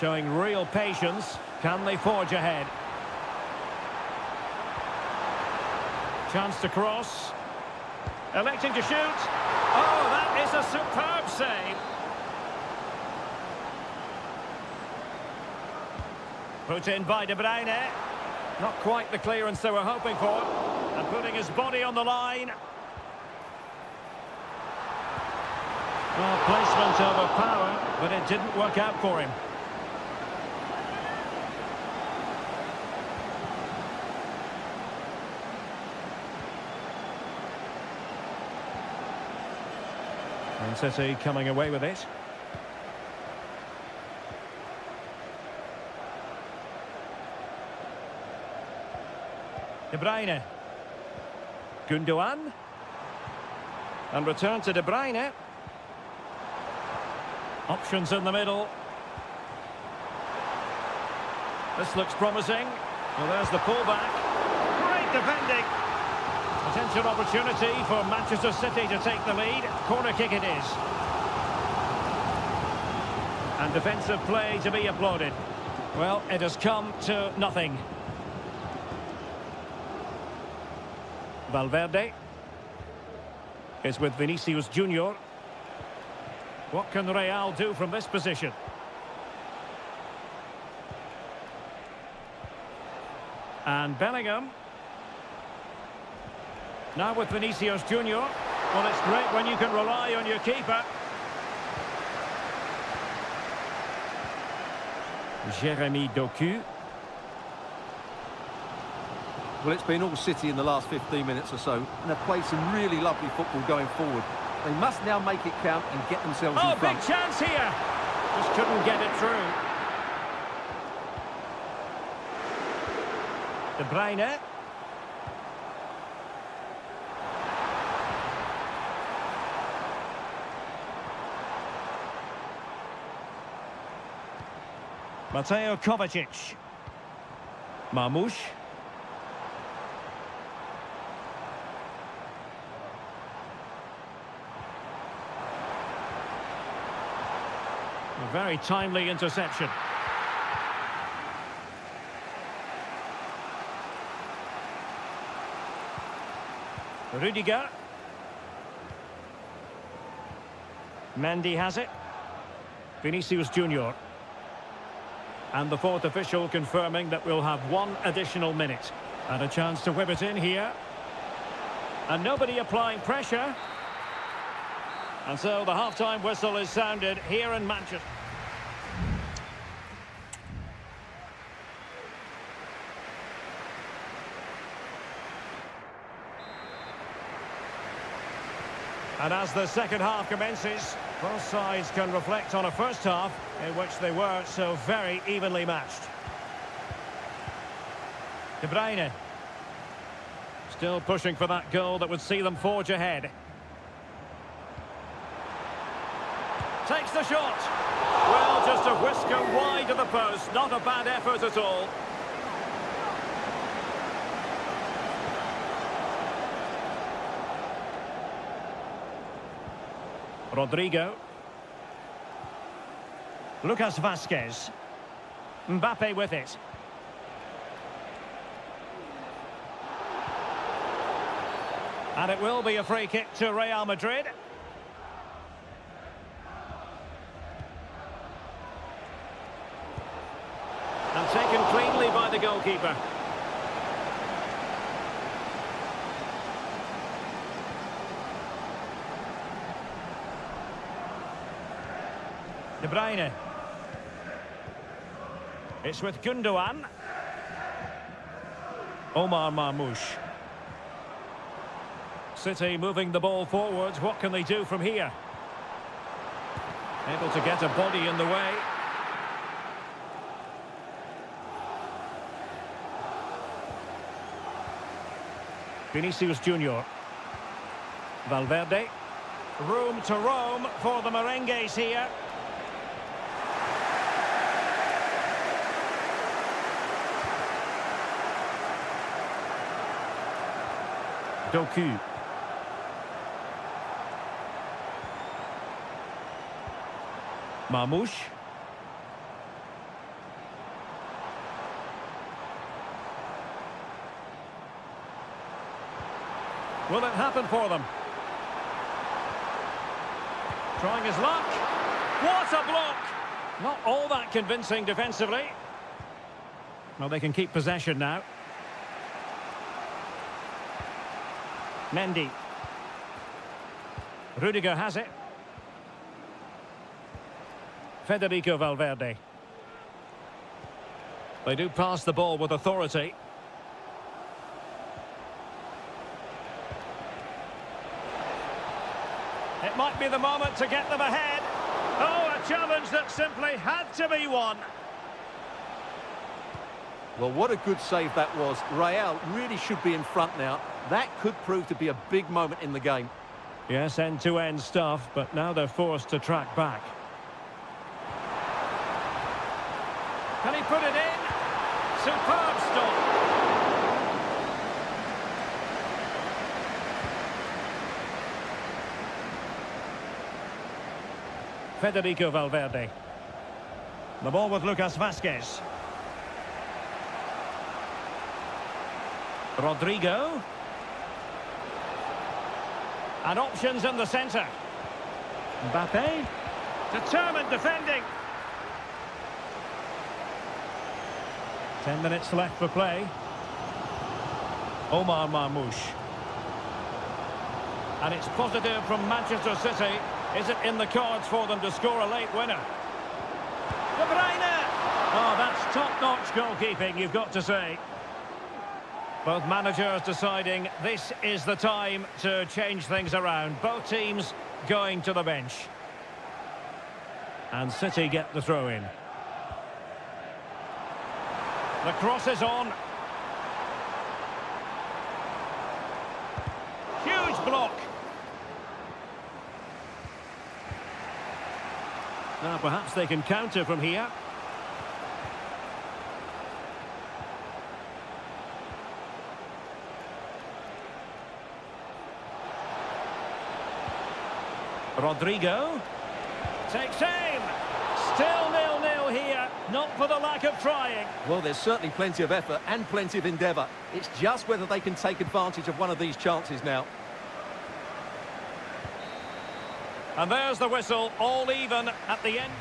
Showing real patience. Can they forge ahead? Chance to cross. Electing to shoot. Oh, that is a superb save. Put in by De Bruyne. Not quite the clearance they were hoping for. And putting his body on the line. Well, placement over power, but it didn't work out for him. And City coming away with it. De Bruyne. Gundogan. And return to De Bruyne. Options in the middle. This looks promising. Well, there's the pullback. Great defending. Potential opportunity for Manchester City to take the lead. Corner kick it is. And defensive play to be applauded. Well, it has come to nothing. Valverde is with Vinicius Junior. What can Real do from this position? And Bellingham. Now with Vinicius Junior. Well, it's great when you can rely on your keeper. Jeremy Doku. Well, it's been all City in the last 15 minutes or so, and they've played some really lovely football going forward. They must now make it count and get themselves in front. Oh, big chance here. Just couldn't get it through. De Bruyne. Mateo Kovacic. Marmoush. A very timely interception. Rudiger. Mendy has it. Vinicius Junior. And the fourth official confirming that we'll have one additional minute. And a chance to whip it in here. And nobody applying pressure. And so the half-time whistle is sounded here in Manchester. And as the second half commences, both sides can reflect on a first half in which they were so very evenly matched. De Bruyne. Still pushing for that goal that would see them forge ahead. Takes the shot. Well, just a whisker wide of the post. Not a bad effort at all. Rodrigo. Lucas Vazquez. Mbappe with it. And it will be a free kick to Real Madrid. And taken cleanly by the goalkeeper. De Bruyne. It's with Gundogan. Omar Marmoush. City moving the ball forwards. What can they do from here? Able to get a body in the way. Vinicius Junior. Valverde. Room to roam for the merengues here. Doku. Marmoush. Will it happen for them? Trying his luck. What a block! Not all that convincing defensively. Well, they can keep possession now. Mendy. Rudiger has it. Federico Valverde. They do pass the ball with authority. It might be the moment to get them ahead. Oh, a challenge that simply had to be won. Well, what a good save that was. Real really should be in front now. That could prove to be a big moment in the game. Yes, end-to-end stuff, but now they're forced to track back. Can he put it in? Superb stop. Federico Valverde. The ball with Lucas Vazquez. Rodrigo. And options in the centre. Mbappe. Determined defending. 10 minutes left for play. Omar Marmoush. And it's positive from Manchester City. Is it in the cards for them to score a late winner? De Bruyne! Oh, that's top-notch goalkeeping, you've got to say. Both managers deciding this is the time to change things around. Both teams going to the bench. And City get the throw in. The cross is on. Huge block. Now perhaps they can counter from here. Rodrigo takes aim. Still 0-0 here, not for the lack of trying. Well, there's certainly plenty of effort and plenty of endeavour. It's just whether they can take advantage of one of these chances now. And there's the whistle, all even at the end.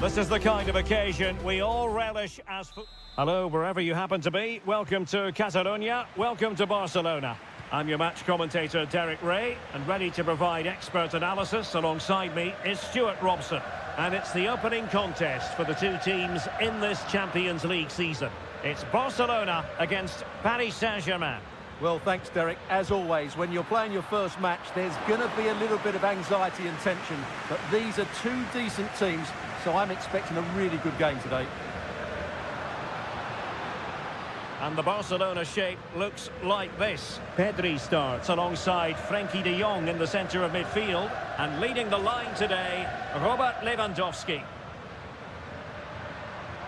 This is the kind of occasion we all relish as... Hello, wherever you happen to be. Welcome to Catalonia. Welcome to Barcelona. I'm your match commentator, Derek Ray, and ready to provide expert analysis alongside me is Stuart Robson. And it's the opening contest for the two teams in this Champions League season. It's Barcelona against Paris Saint-Germain. Well, thanks, Derek. As always, when you're playing your first match, there's going to be a little bit of anxiety and tension. But these are two decent teams, so I'm expecting a really good game today. And the Barcelona shape looks like this. Pedri starts alongside Frenkie de Jong in the centre of midfield. And leading the line today, Robert Lewandowski.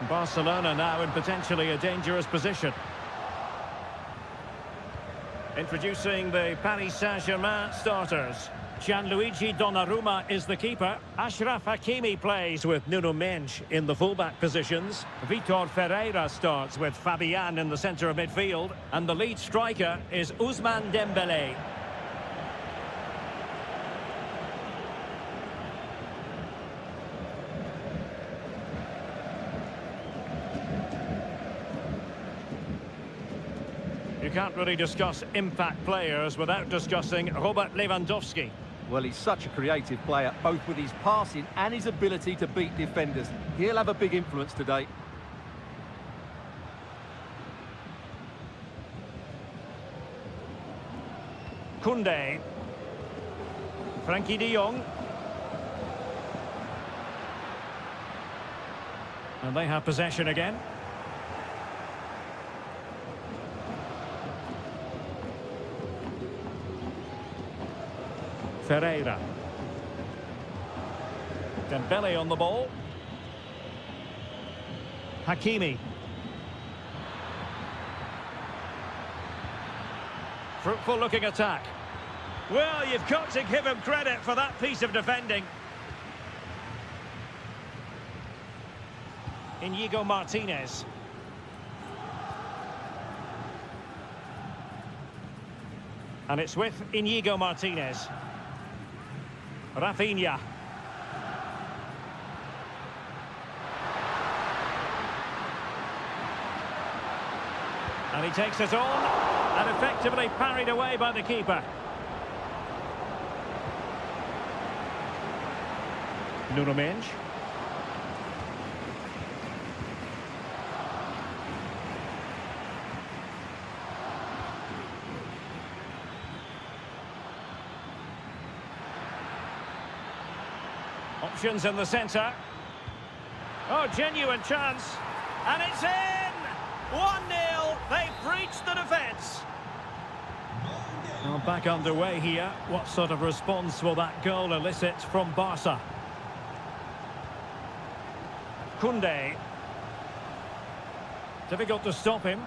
Barcelona now in potentially a dangerous position. Introducing the Paris Saint-Germain starters. Gianluigi Donnarumma is the keeper. Achraf Hakimi plays with Nuno Mendes in the fullback positions. Vitor Ferreira starts with Fabian in the centre of midfield. And the lead striker is Ousmane Dembélé. You can't really discuss impact players without discussing Robert Lewandowski. Well, he's such a creative player, both with his passing and his ability to beat defenders. He'll have a big influence today. Koundé. Frenkie de Jong. And they have possession again. Ferreira. Dembele on the ball. Hakimi. Fruitful looking attack. Well, you've got to give him credit for that piece of defending. Inigo Martinez. And it's with Inigo Martinez. Rafinha. And he takes it on and effectively parried away by the keeper. Nuno Mendes. Options in the centre. Oh, genuine chance. And it's in! 1-0. They've breached the defence. Well, back underway here. What sort of response will that goal elicit from Barca? Koundé. Difficult to stop him.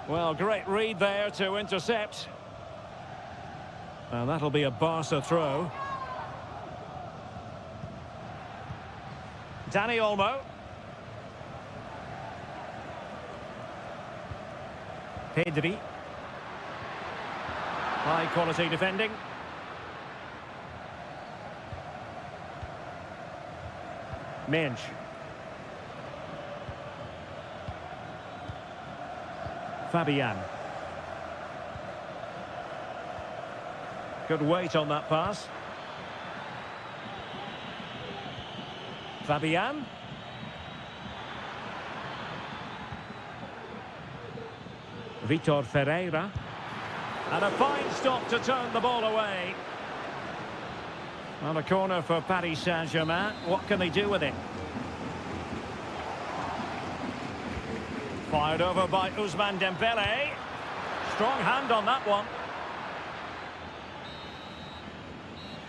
Well, great read there to intercept. And that'll be a Barca throw. Dani Olmo. Pedri. High quality defending. Mendes. Fabian. Good weight on that pass. Fabian. Vitor Ferreira. And a fine stop to turn the ball away. On a corner for Paris Saint-Germain. What can they do with it? Fired over by Ousmane Dembélé. Strong hand on that one.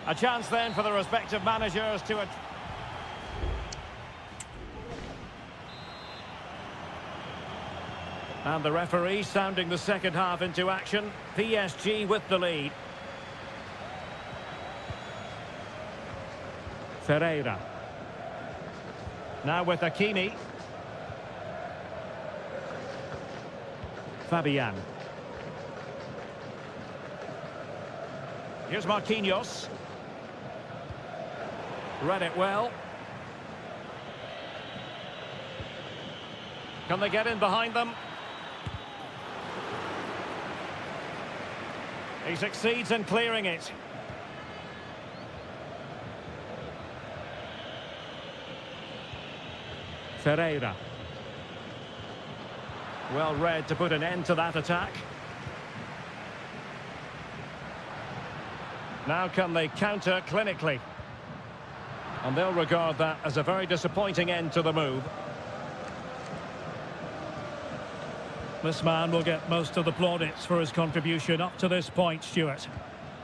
A chance then for the respective managers to... And the referee sounding the second half into action. PSG with the lead. Ferreira. Now with Hakimi. Fabian. Here's Marquinhos. Read it well. Can they get in behind them? He succeeds in clearing it. Seria. Well read to put an end to that attack. Now can they counter clinically? And they'll regard that as a very disappointing end to the move. This man will get most of the plaudits for his contribution up to this point, Stuart.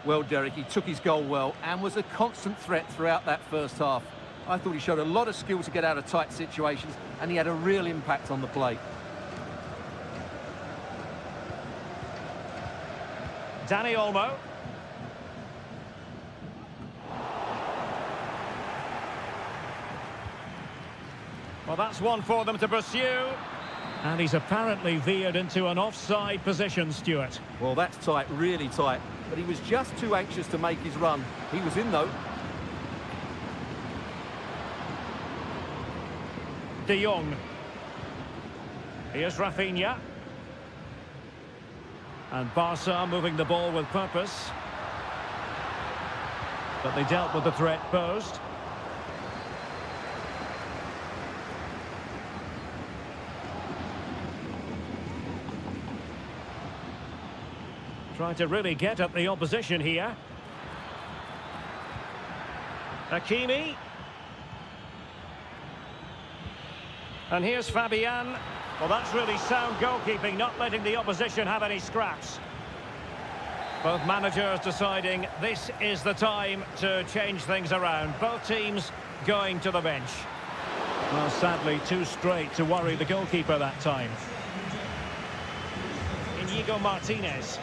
Well, Derek, he took his goal well and was a constant threat throughout that first half. I thought he showed a lot of skill to get out of tight situations, and he had a real impact on the play. Danny Olmo. Well, that's one for them to pursue. And he's apparently veered into an offside position, Stuart. Well, that's tight, really tight. But he was just too anxious to make his run. He was in, though. De Jong. Here's Rafinha. And Barca moving the ball with purpose. But they dealt with the threat posed. Trying to really get at the opposition here. Hakimi. And here's Fabian. Well, that's really sound goalkeeping, not letting the opposition have any scraps. Both managers deciding this is the time to change things around. Both teams going to the bench. Well, sadly, too straight to worry the goalkeeper that time. Inigo Martinez.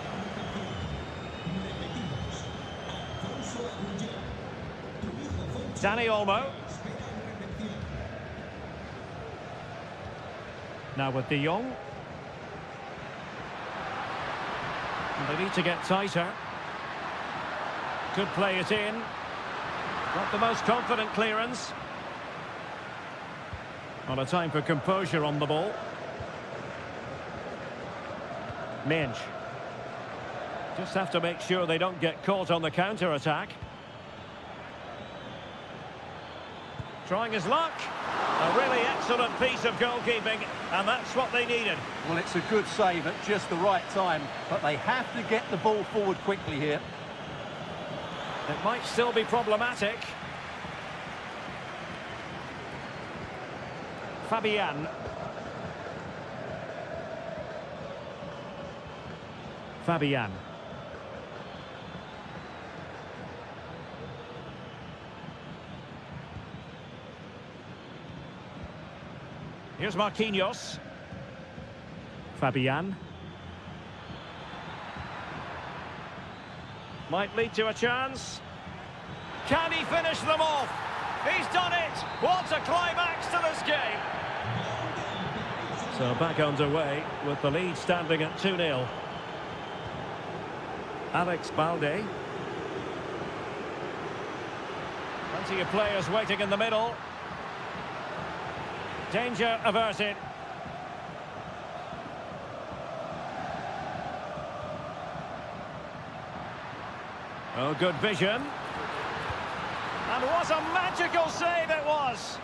Danny Olmo. Now with De Jong. And they need to get tighter. Could play it in. Not the most confident clearance. On a time for composure on the ball. Minge. Just have to make sure they don't get caught on the counter-attack. Trying his luck. A really excellent piece of goalkeeping, and that's what they needed. Well, it's a good save at just the right time, but they have to get the ball forward quickly here. It might still be problematic. Fabian. Fabian. Here's Marquinhos. Fabian. Might lead to a chance. Can he finish them off? He's done it! What a climax to this game! So back underway with the lead standing at 2-0. Alex Balde. Plenty of players waiting in the middle. Danger averted. Oh, good vision. And what a magical save it was!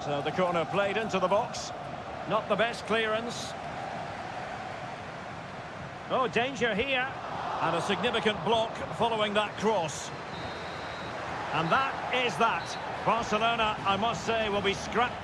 So the corner played into the box. Not the best clearance. Oh, danger here. And a significant block following that cross. And that is that. Barcelona, I must say, will be scrapped.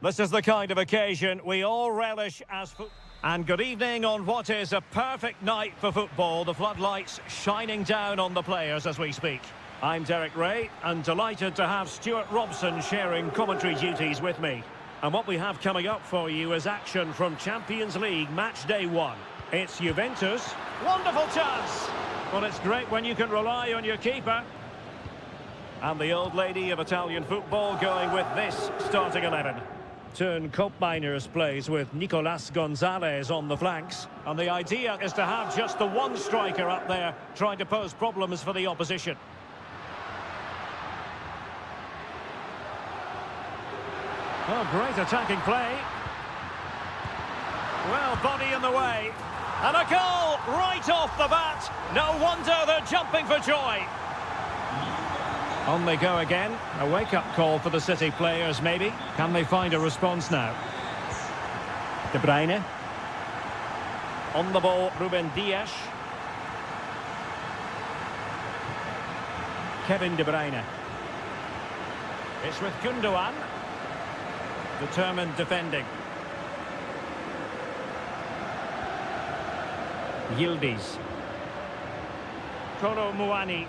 This is the kind of occasion we all relish as And good evening on what is a perfect night for football. The floodlights shining down on the players as we speak. I'm Derek Ray and delighted to have Stuart Robson sharing commentary duties with me. And what we have coming up for you is action from Champions League match day 1. It's Juventus. Wonderful chance! Well, it's great when you can rely on your keeper. And the old lady of Italian football going with this starting 11. Turn Koopmeiners plays with Nicolas Gonzalez on the flanks. And the idea is to have just the one striker up there trying to pose problems for the opposition. Oh, great attacking play. Well, body in the way. And a goal right off the bat. No wonder they're jumping for joy. On they go again. A wake-up call for the City players, maybe. Can they find a response now? De Bruyne. On the ball, Ruben Dias. Kevin De Bruyne. It's with Gundogan. Determined defending. Yildiz. Kolo Muani.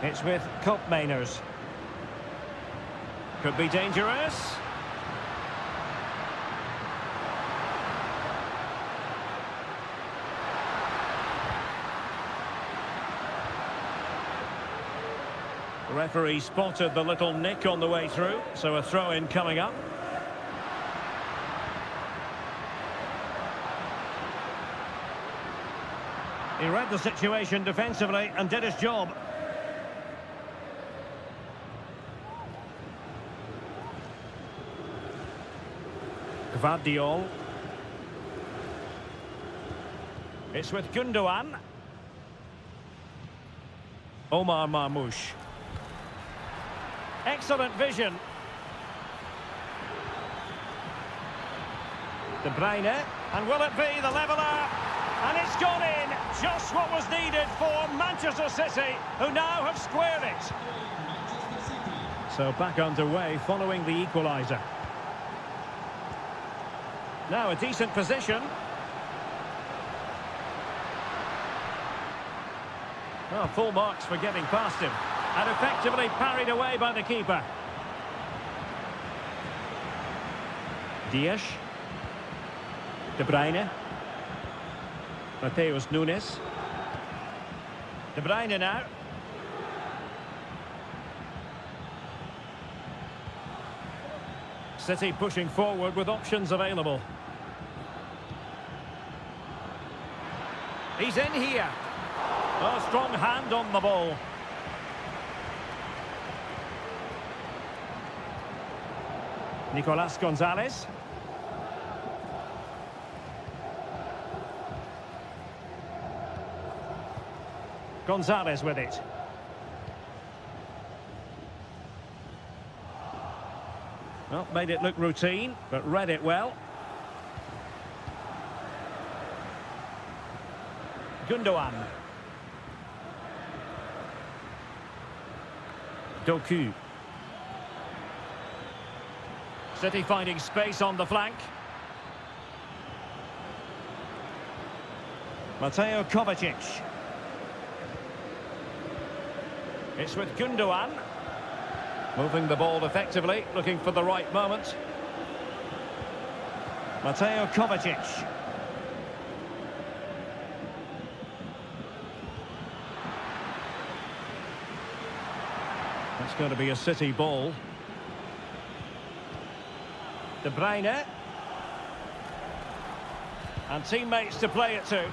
It's with Koopmeiners. Could be dangerous. The referee spotted the little nick on the way through, so a throw-in coming up. He read the situation defensively and did his job. Gvardiol. It's with Gundogan. Omar Marmoush. Excellent vision. De Bruyne. And will it be the leveller? And it's gone in. Just what was needed for Manchester City, who now have squared it. So back underway following the equaliser. Now a decent position. Well, full marks for getting past him. And effectively parried away by the keeper. Dias. De Bruyne. Mateus Nunes. De Bruyne now. City pushing forward with options available. He's in here. Oh, strong hand on the ball. Nicolas Gonzalez. Gonzalez with it. Well, made it look routine, but read it well. Gundogan. Doku. City finding space on the flank. Mateo Kovacic. It's with Gundogan. Moving the ball effectively, looking for the right moment. Mateo Kovacic. That's going to be a City ball. De Bruyne. And teammates to play it to.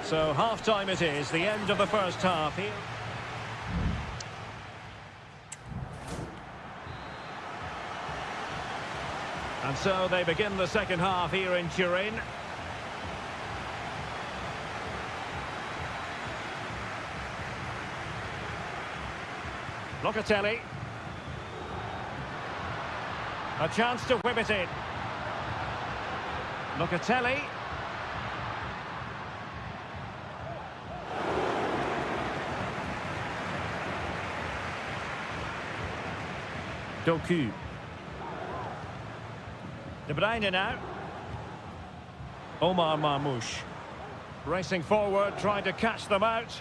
So half-time it is, the end of the first half here. And so they begin the second half here in Turin. Locatelli. A chance to whip it in. Locatelli. Doku. De Bruyne now. Omar Marmoush. Racing forward, trying to catch them out.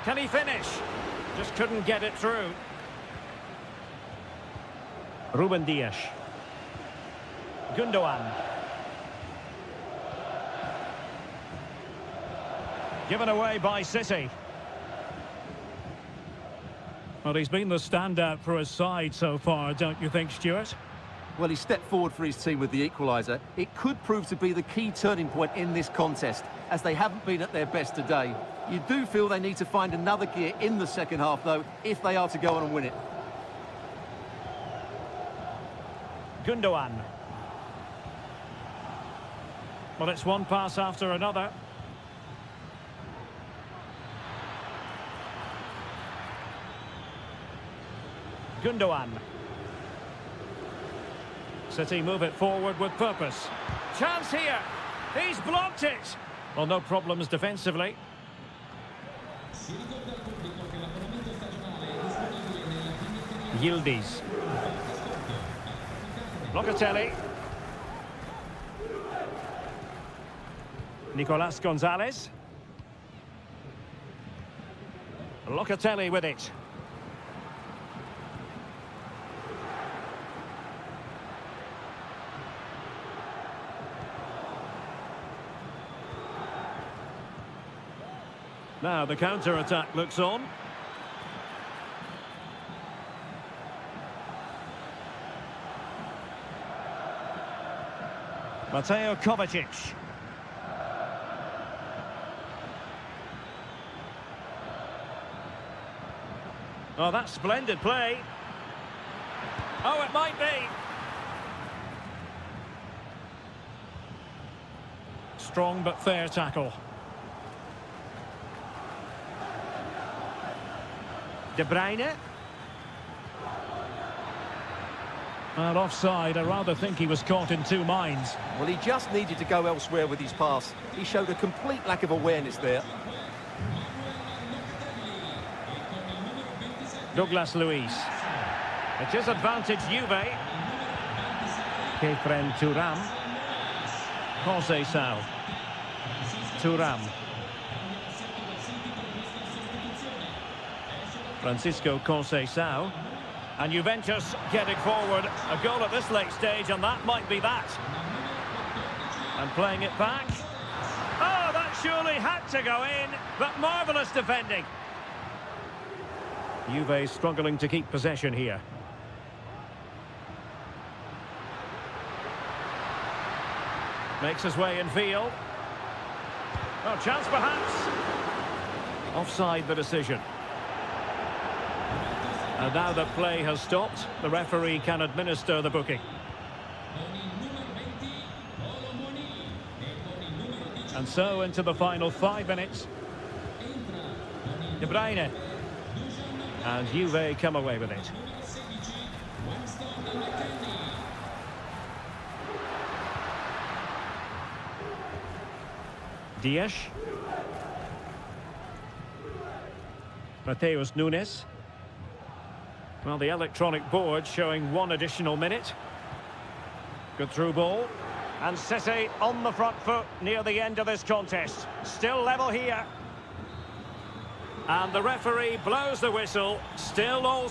Can he finish? Just couldn't get it through. Ruben Dias. Gundogan. Given away by City. Well, he's been the standout for his side so far, don't you think, Stuart? Well, he stepped forward for his team with the equaliser. It could prove to be the key turning point in this contest, as they haven't been at their best today. You do feel they need to find another gear in the second half, though, if they are to go on and win it. Gundogan. Well, it's one pass after another. Gundogan. City move it forward with purpose. Chance here. He's blocked it. Well, no problems defensively. Yildiz. Locatelli. Nicolas Gonzalez. Locatelli with it. Now the counter-attack looks on. Mateo Kovacic. Oh, that's splendid play. Oh, it might be. Strong but fair tackle. De Bruyne. Well, offside. I rather think he was caught in two minds. Well, he just needed to go elsewhere with his pass. He showed a complete lack of awareness there. Douglas Luiz. It is advantage Juve. Kefren Thuram. Conceição. Thuram. Francisco Conceição. And Juventus getting forward. A goal at this late stage, and that might be that. And playing it back. Oh, that surely had to go in, but marvellous defending. Juve struggling to keep possession here. Makes his way in field. Oh, chance perhaps. Offside the decision. And now that play has stopped, the referee can administer the booking. And so into the final 5 minutes. De Bruyne. And Juve come away with it. Dias. Mateus Nunes. Well, the electronic board showing 1 additional minute. Good through ball. And City on the front foot near the end of this contest. Still level here. And the referee blows the whistle. Still all...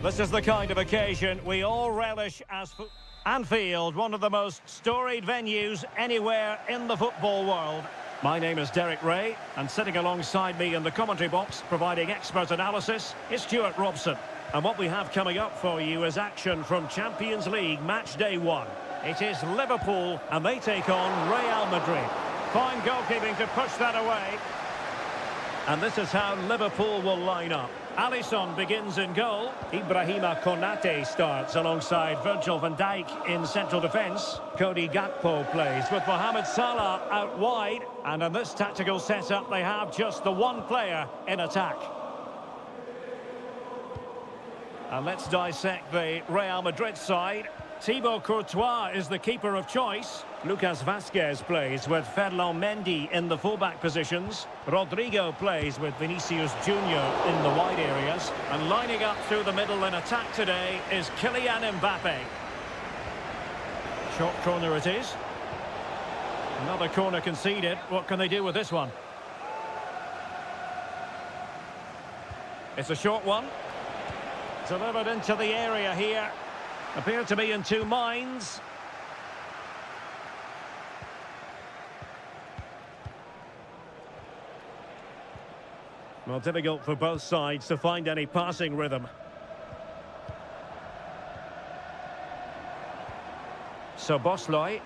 This is the kind of occasion we all relish as Anfield, one of the most storied venues anywhere in the football world. My name is Derek Ray, and sitting alongside me in the commentary box, providing expert analysis, is Stuart Robson. And what we have coming up for you is action from Champions League match day 1. It is Liverpool, and they take on Real Madrid. Fine goalkeeping to push that away. And this is how Liverpool will line up. Alisson begins in goal. Ibrahima Konate starts alongside Virgil van Dijk in central defence. Cody Gakpo plays with Mohamed Salah out wide. And in this tactical setup, they have just the one player in attack. And let's dissect the Real Madrid side. Thibaut Courtois is the keeper of choice. Lucas Vazquez plays with Ferland Mendy in the fullback positions. Rodrigo plays with Vinicius Junior in the wide areas. And lining up through the middle in attack today is Kylian Mbappe. Short corner it is. Another corner conceded. What can they do with this one? It's a short one. Delivered into the area here. Appear to be in two minds. Well, difficult for both sides to find any passing rhythm. So Bosley.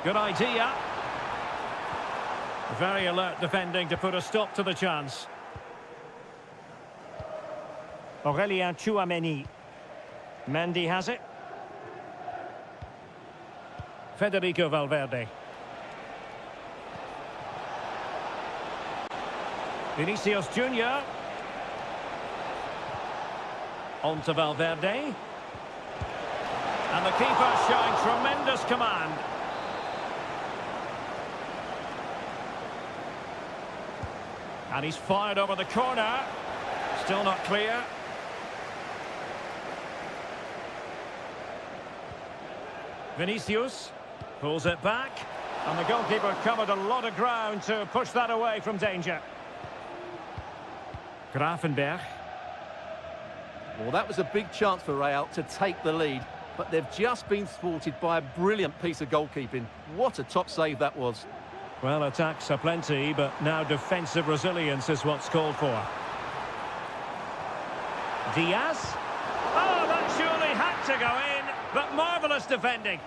Good idea. Very alert defending to put a stop to the chance. Aurélien Tchouameni. Mendy has it. Federico Valverde. Vinicius Junior. On to Valverde. And the keeper showing tremendous command. And he's fired over the corner. Still not clear. Vinicius pulls it back, and the goalkeeper covered a lot of ground to push that away from danger. Gravenberch. Well, that was a big chance for Real to take the lead, but they've just been thwarted by a brilliant piece of goalkeeping. What a top save that was. Well, attacks are plenty, but now defensive resilience is what's called for. Diaz. Oh, that surely had to go in. But marvellous defending.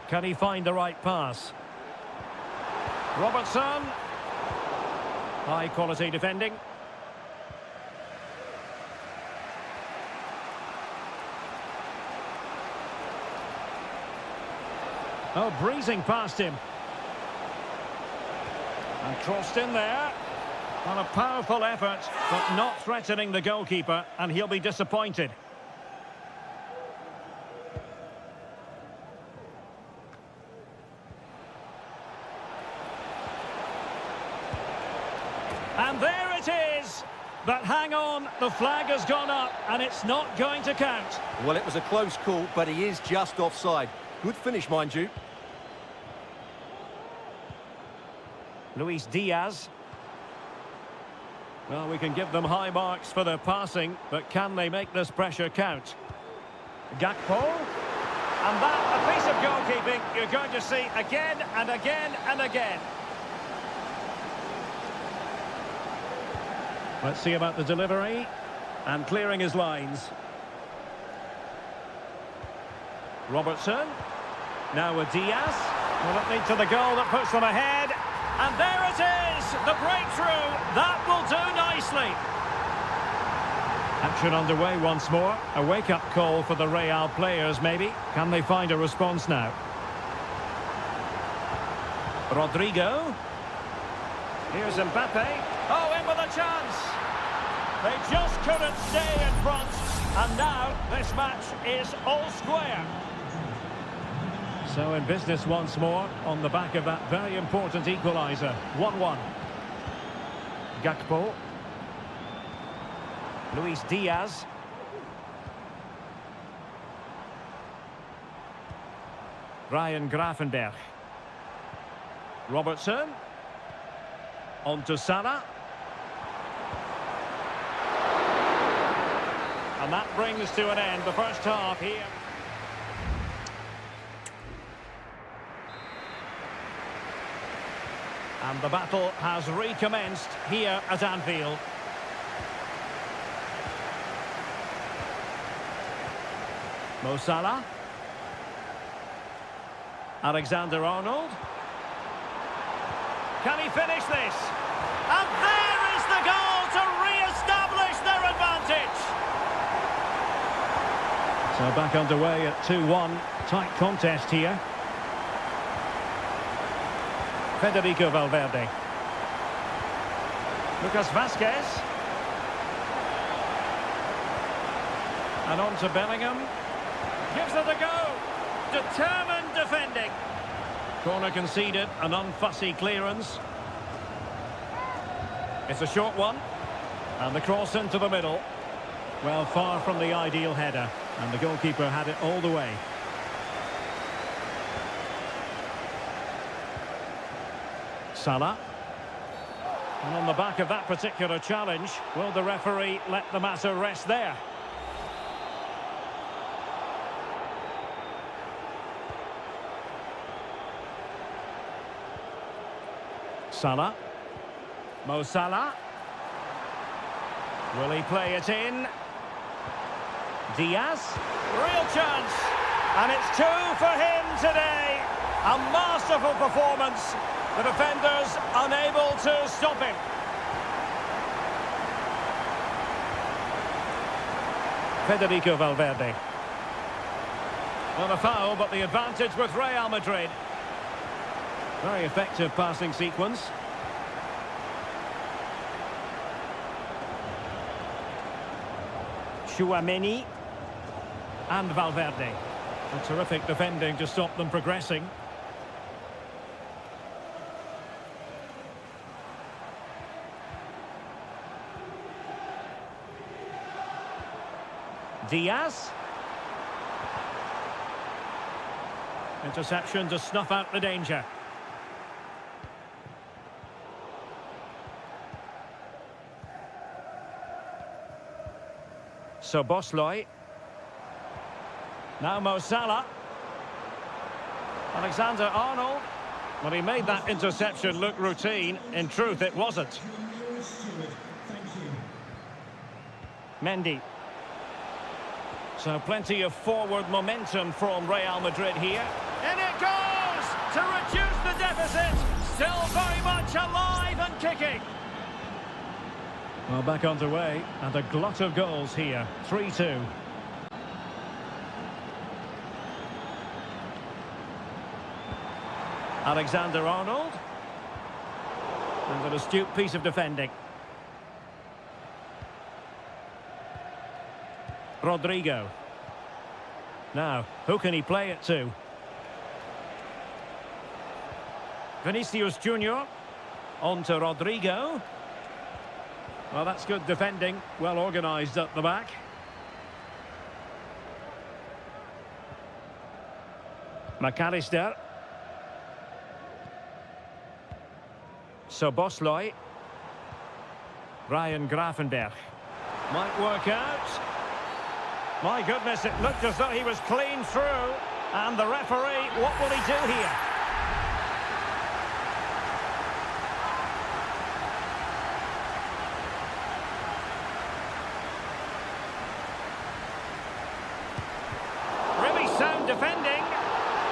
Can he find the right pass? Robertson. High quality defending. Oh, breezing past him. And crossed in there. On a powerful effort, but not threatening the goalkeeper, and he'll be disappointed. And there it is! But hang on, the flag has gone up, and it's not going to count. Well, it was a close call, but he is just offside. Good finish, mind you. Luis Diaz. Well, we can give them high marks for their passing, but can they make this pressure count? Gakpo. And that, a piece of goalkeeping you're going to see again and again and again. Let's see about the delivery. And clearing his lines. Robertson. Now with Diaz. Will it lead to the goal that puts them ahead? And there it is, the breakthrough. That will do nicely. Action underway once more. A wake-up call for the Real players, maybe. Can they find a response now? Rodrigo. Here's Mbappe. Oh, in with a chance. They just couldn't stay in front. And now this match is all square. So in business once more on the back of that very important equaliser. 1-1. Gakpo. Luis Diaz. Ryan Gravenberch. Robertson. On to Salah. And that brings to an end the first half here. And the battle has recommenced here at Anfield. Mo Salah. Alexander-Arnold. Can he finish this? And there is the goal to re-establish their advantage. So back underway at 2-1. Tight contest here. Federico Valverde. Lucas Vazquez. And on to Bellingham. Gives it a go. Determined defending. Corner conceded, an unfussy clearance. It's a short one. And the cross into the middle. Well, far from the ideal header. And the goalkeeper had it all the way. Salah. And on the back of that particular challenge, will the referee let the matter rest there? Salah. Mo Salah. Will he play it in? Diaz. Real chance. And it's 2 for him today. A masterful performance. The defenders unable to stop him. Federico Valverde. Well, a foul, but the advantage with Real Madrid. Very effective passing sequence. Chouameni and Valverde. A terrific defending to stop them progressing. Diaz. Interception to snuff out the danger. Szoboszlai. Now Mo Salah. Alexander-Arnold. Well, he made that interception look routine. In truth, it wasn't. Mendy. So plenty of forward momentum from Real Madrid here. In it goes to reduce the deficit. Still very much alive and kicking. Well, back underway, and a glut of goals here. 3-2. Alexander-Arnold. And an astute piece of defending. Rodrigo. Now, who can he play it to? Vinicius Junior. On to Rodrigo. Well, that's good defending. Well organised at the back. McAllister. Szoboszlai. Ryan Gravenberch. Might work out. My goodness, it looked as though he was clean through. And the referee, what will he do here? Really sound defending.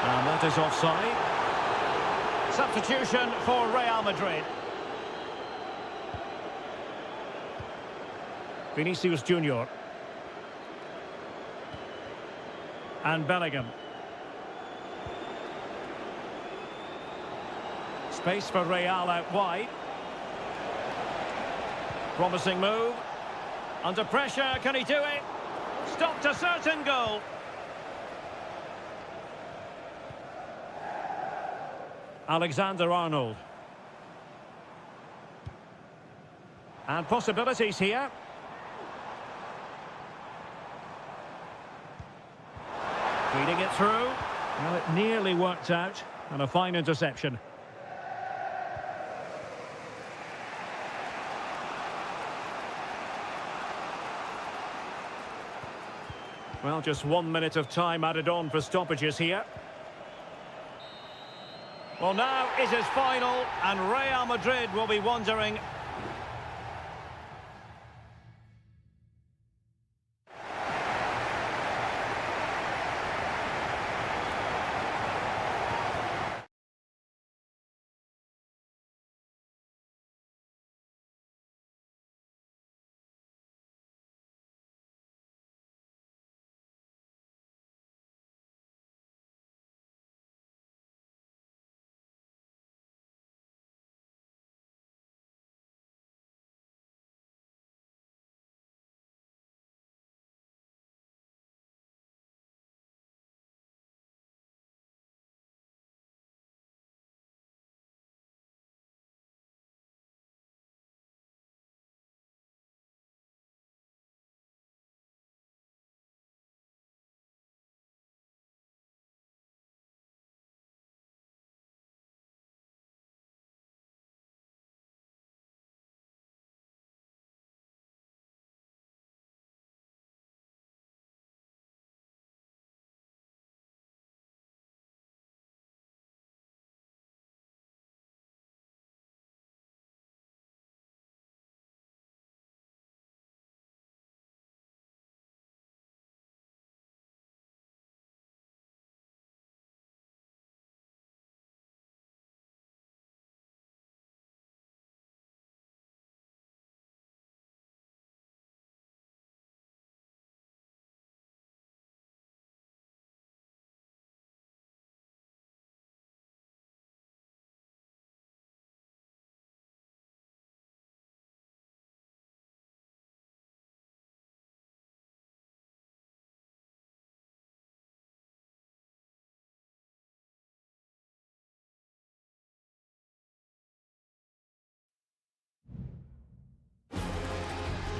And that is offside. Substitution for Real Madrid. Vinicius Junior. And Bellingham. Space for Real out wide. Promising move. Under pressure, can he do it? Stopped a certain goal. Alexander-Arnold. And possibilities here. Feeding it through. Well, it nearly worked out. And a fine interception. Well, just 1 minute of time added on for stoppages here. Well, now it is final, and Real Madrid will be wondering...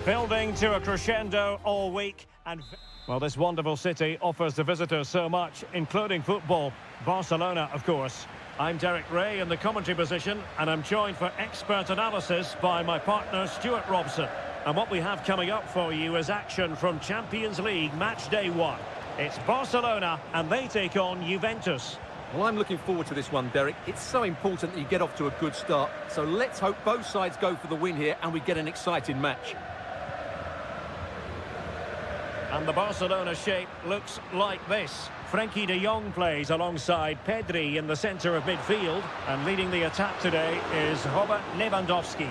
Building to a crescendo all week, and well, this wonderful city offers the visitors so much, including football. Barcelona, of course. I'm Derek Ray in the commentary position, and I'm joined for expert analysis by my partner Stuart Robson. And what we have coming up for you is action from Champions League match day 1. It's Barcelona, and they take on Juventus. Well, I'm looking forward to this one, Derek. It's so important that you get off to a good start. So let's hope both sides go for the win here and we get an exciting match. And the Barcelona shape looks like this. Frenkie de Jong plays alongside Pedri in the centre of midfield. And leading the attack today is Robert Lewandowski.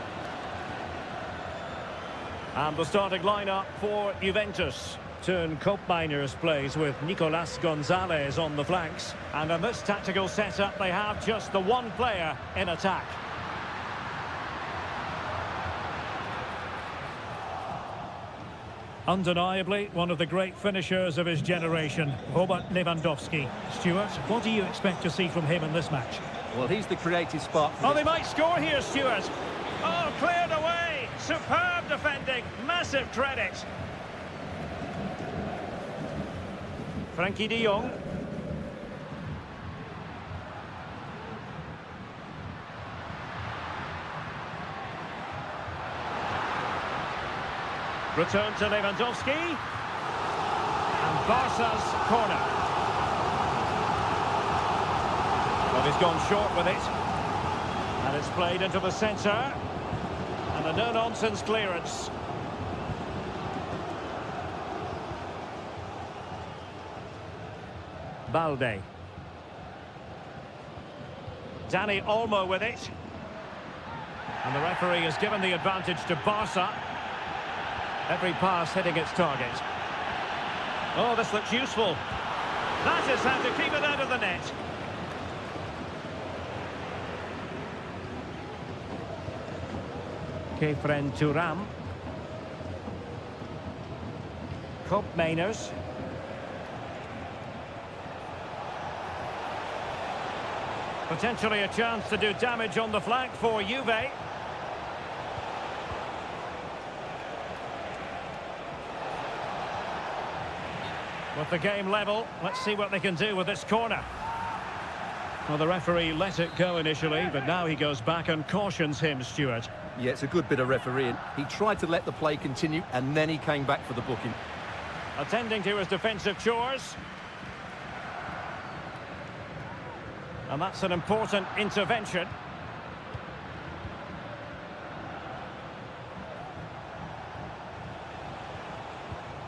And the starting lineup for Juventus. Turn Koopmeiners plays with Nicolas Gonzalez on the flanks. And in this tactical setup, they have just the one player in attack. Undeniably, one of the great finishers of his generation, Robert Lewandowski. Stuart, what do you expect to see from him in this match? Well, he's the creative spark. Oh, they might score here, Stuart. Oh, cleared away. Superb defending. Massive credit. Frenkie de Jong. Return to Lewandowski. And Barca's corner. Well, he's gone short with it. And it's played into the centre. And a no-nonsense clearance. Balde. Dani Olmo with it. And the referee has given the advantage to Barca. Every pass hitting its target. Oh, this looks useful. That is how to keep it out of the net. Kefren Thuram. Koopmeiners. Potentially a chance to do damage on the flank for Juve. With the game level, let's see what they can do with this corner. Well, the referee let it go initially, but now he goes back and cautions him, Stuart. Yeah, it's a good bit of refereeing. He tried to let the play continue, and then he came back for the booking. attending to his defensive chores. And that's an important intervention.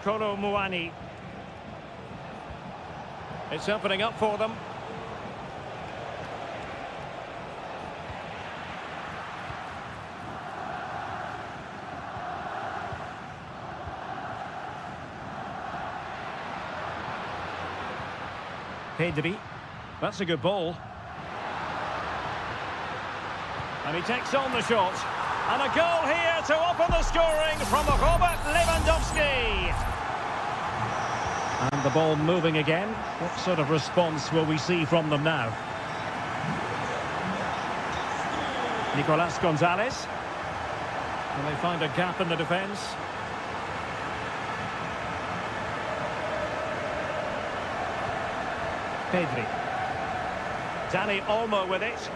Kolo Muani. It's opening up for them. Pedri. That's a good ball. And he takes on the shot. And a goal here to open the scoring from Robert Lewandowski. And the ball moving again. What sort of response will we see from them now? Nicolas Gonzalez. Will they find a gap in the defence? Pedri. Dani Olmo with it.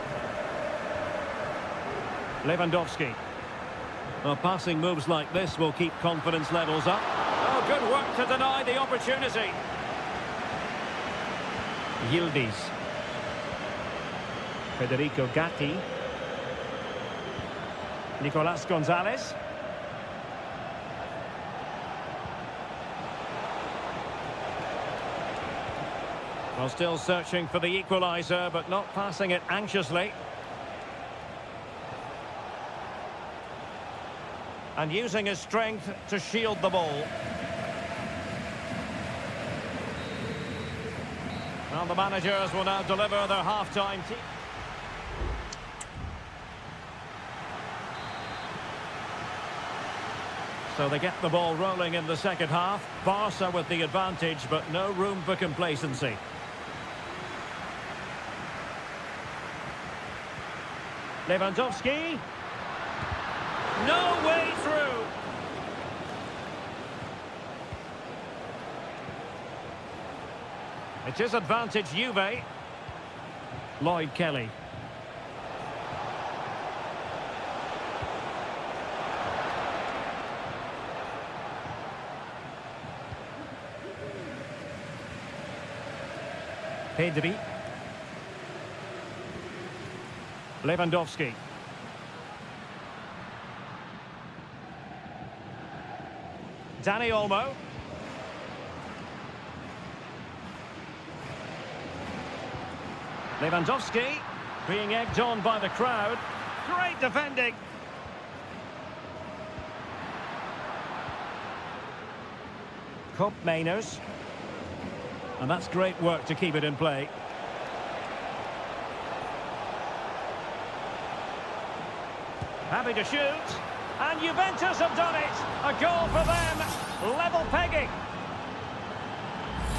Lewandowski. Well, passing moves like this will keep confidence levels up. Oh, good work to deny the opportunity. Yildiz. Federico Gatti. Nicolas Gonzalez. Well, still searching for the equaliser, but not passing it anxiously. And using his strength to shield the ball. Well, the managers will now deliver their half-time team. So they get the ball rolling in the second half. Barca with the advantage, but no room for complacency. Lewandowski. No way through. It is advantage Juve. Lloyd Kelly. Pedri. Lewandowski. Dani Olmo. Lewandowski being egged on by the crowd. Great defending. Kopp Mainers. And that's great work to keep it in play. Happy to shoot. And Juventus have done it. A goal for them. Level pegging.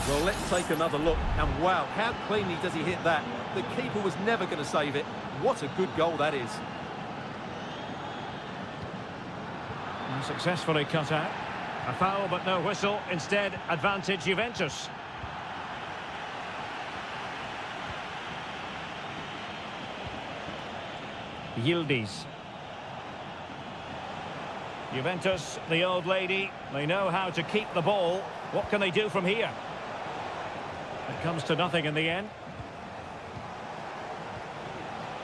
Well, let's take another look. And wow, how cleanly does he hit that? The keeper was never going to save it. What a good goal that is. And successfully cut out. A foul but no whistle. Instead, advantage Juventus. Yildiz. Juventus, the old lady, they know how to keep the ball. What can they do from here? It comes to nothing in the end.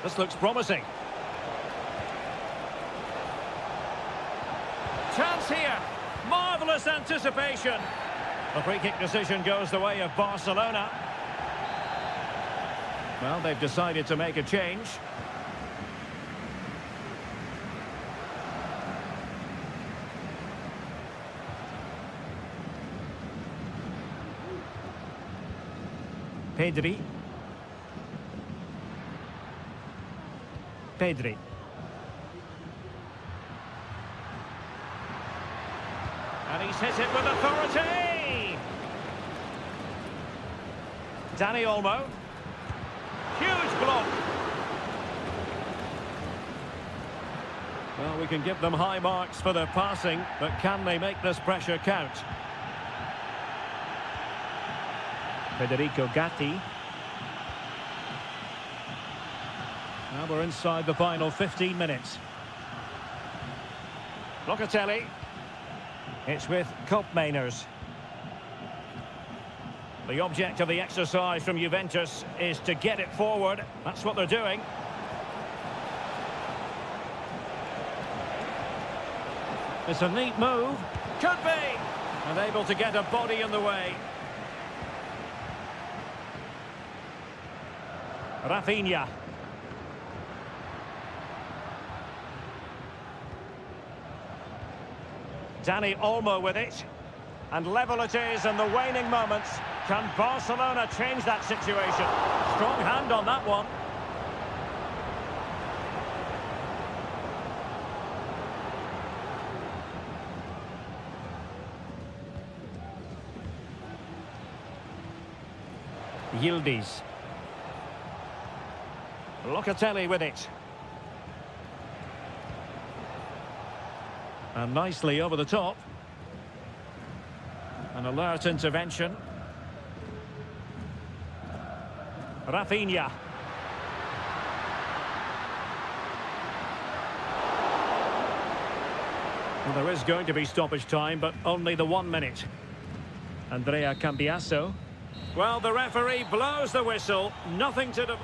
This looks promising. Chance here. Marvellous anticipation. The free kick decision goes the way of Barcelona. Well, they've decided to make a change. Pedri. Pedri. And he's hit it with authority. Dani Olmo. Huge block. Well, we can give them high marks for their passing, but can they make this pressure count? Federico Gatti. Now we're inside the final 15 minutes. Locatelli. It's with Kopp Mainers. The object of the exercise from Juventus is to get it forward. That's what they're doing. It's a neat move. Could be! And able to get a body in the way. Rafinha. Dani Olmo with it. And level it is in the waning moments. Can Barcelona change that situation? Strong hand on that one. Yildiz. Locatelli with it. And nicely over the top. An alert intervention. Rafinha. Well, there is going to be stoppage time, but only the 1 minute. Andrea Cambiasso. Well, the referee blows the whistle. Nothing to do.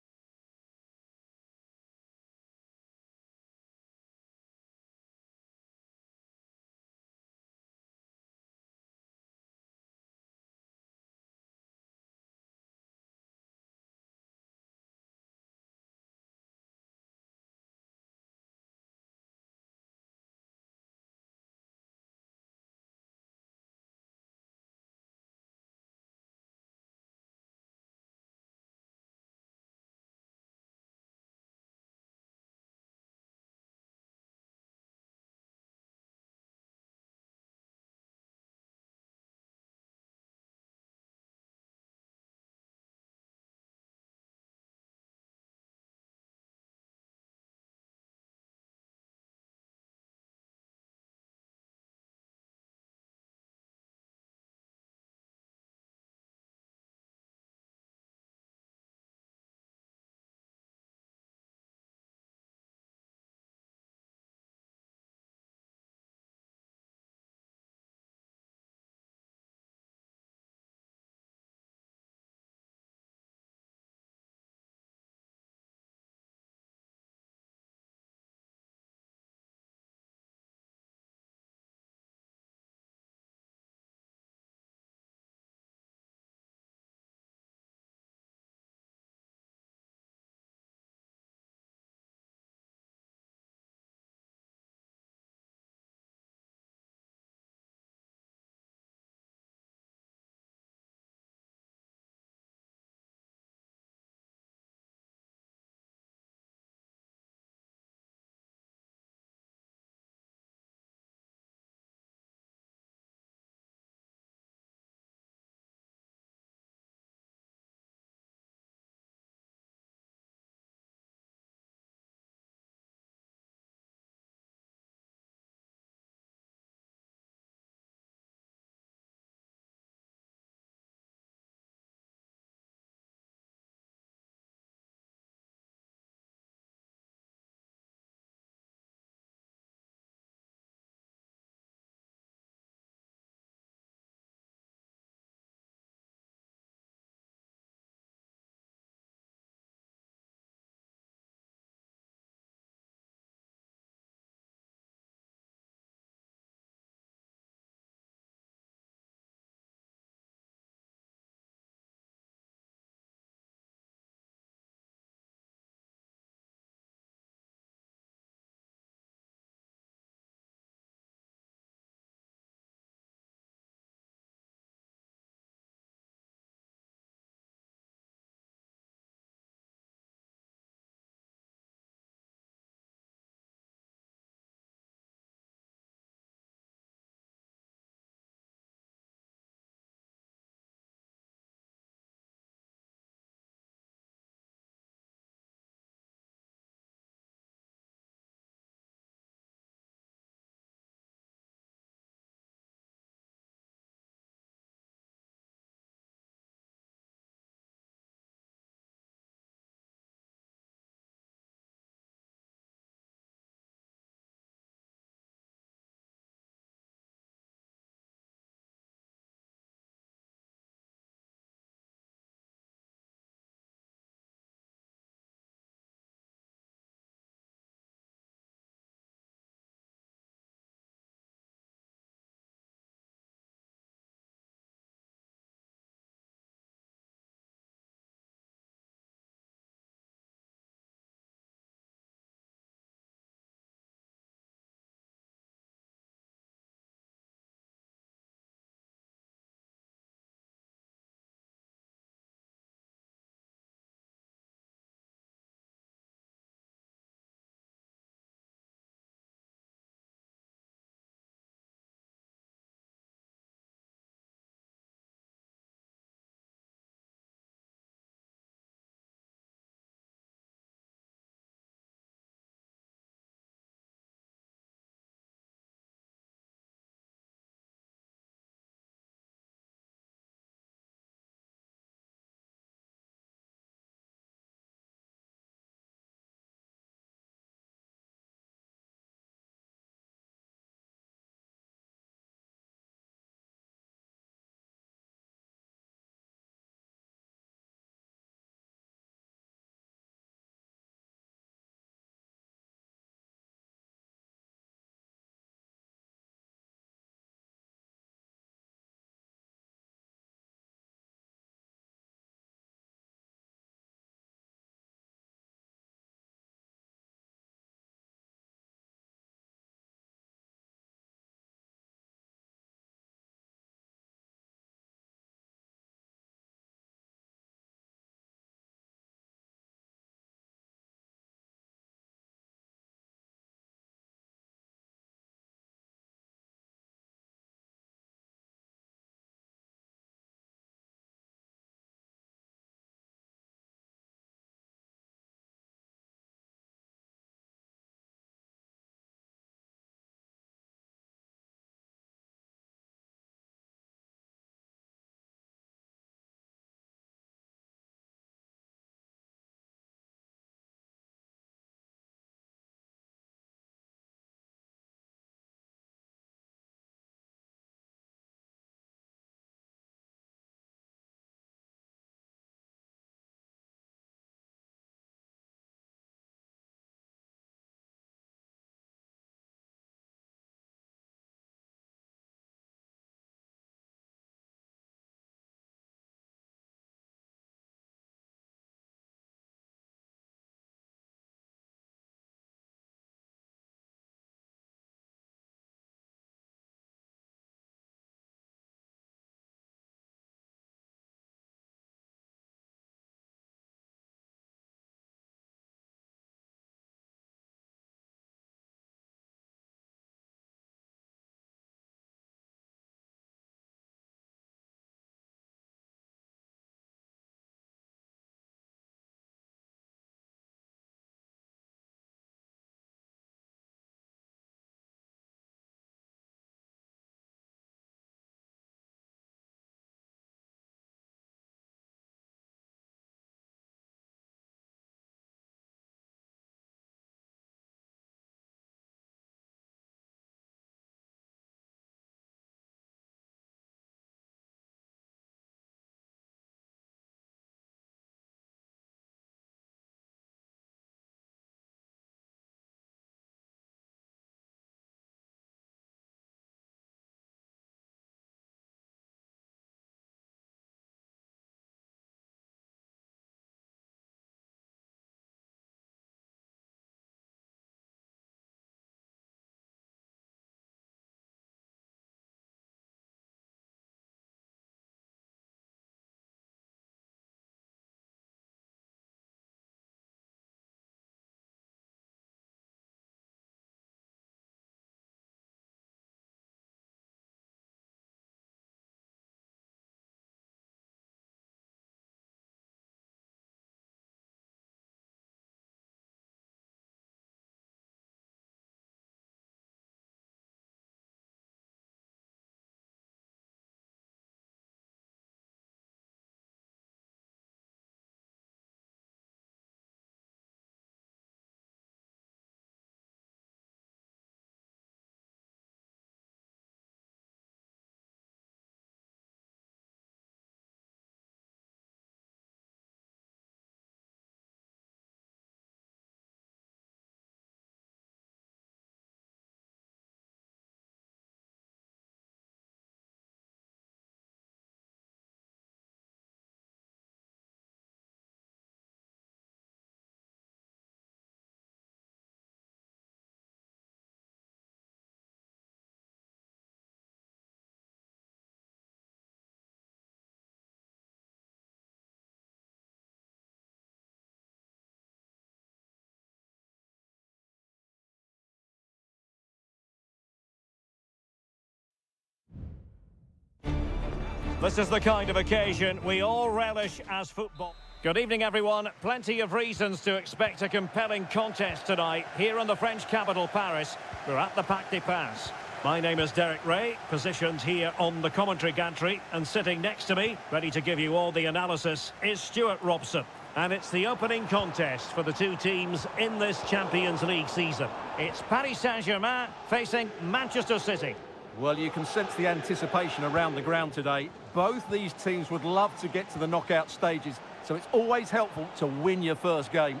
This is the kind of occasion we all relish as football. Good evening, everyone. Plenty of reasons to expect a compelling contest tonight here in the French capital, Paris. We're at the Parc des Princes. My name is Derek Ray, positioned here on the commentary gantry, and sitting next to me, ready to give you all the analysis, is Stuart Robson. And it's the opening contest for the two teams in this Champions League season. It's Paris Saint-Germain facing Manchester City. Well, you can sense the anticipation around the ground today. Both these teams would love to get to the knockout stages, so it's always helpful to win your first game.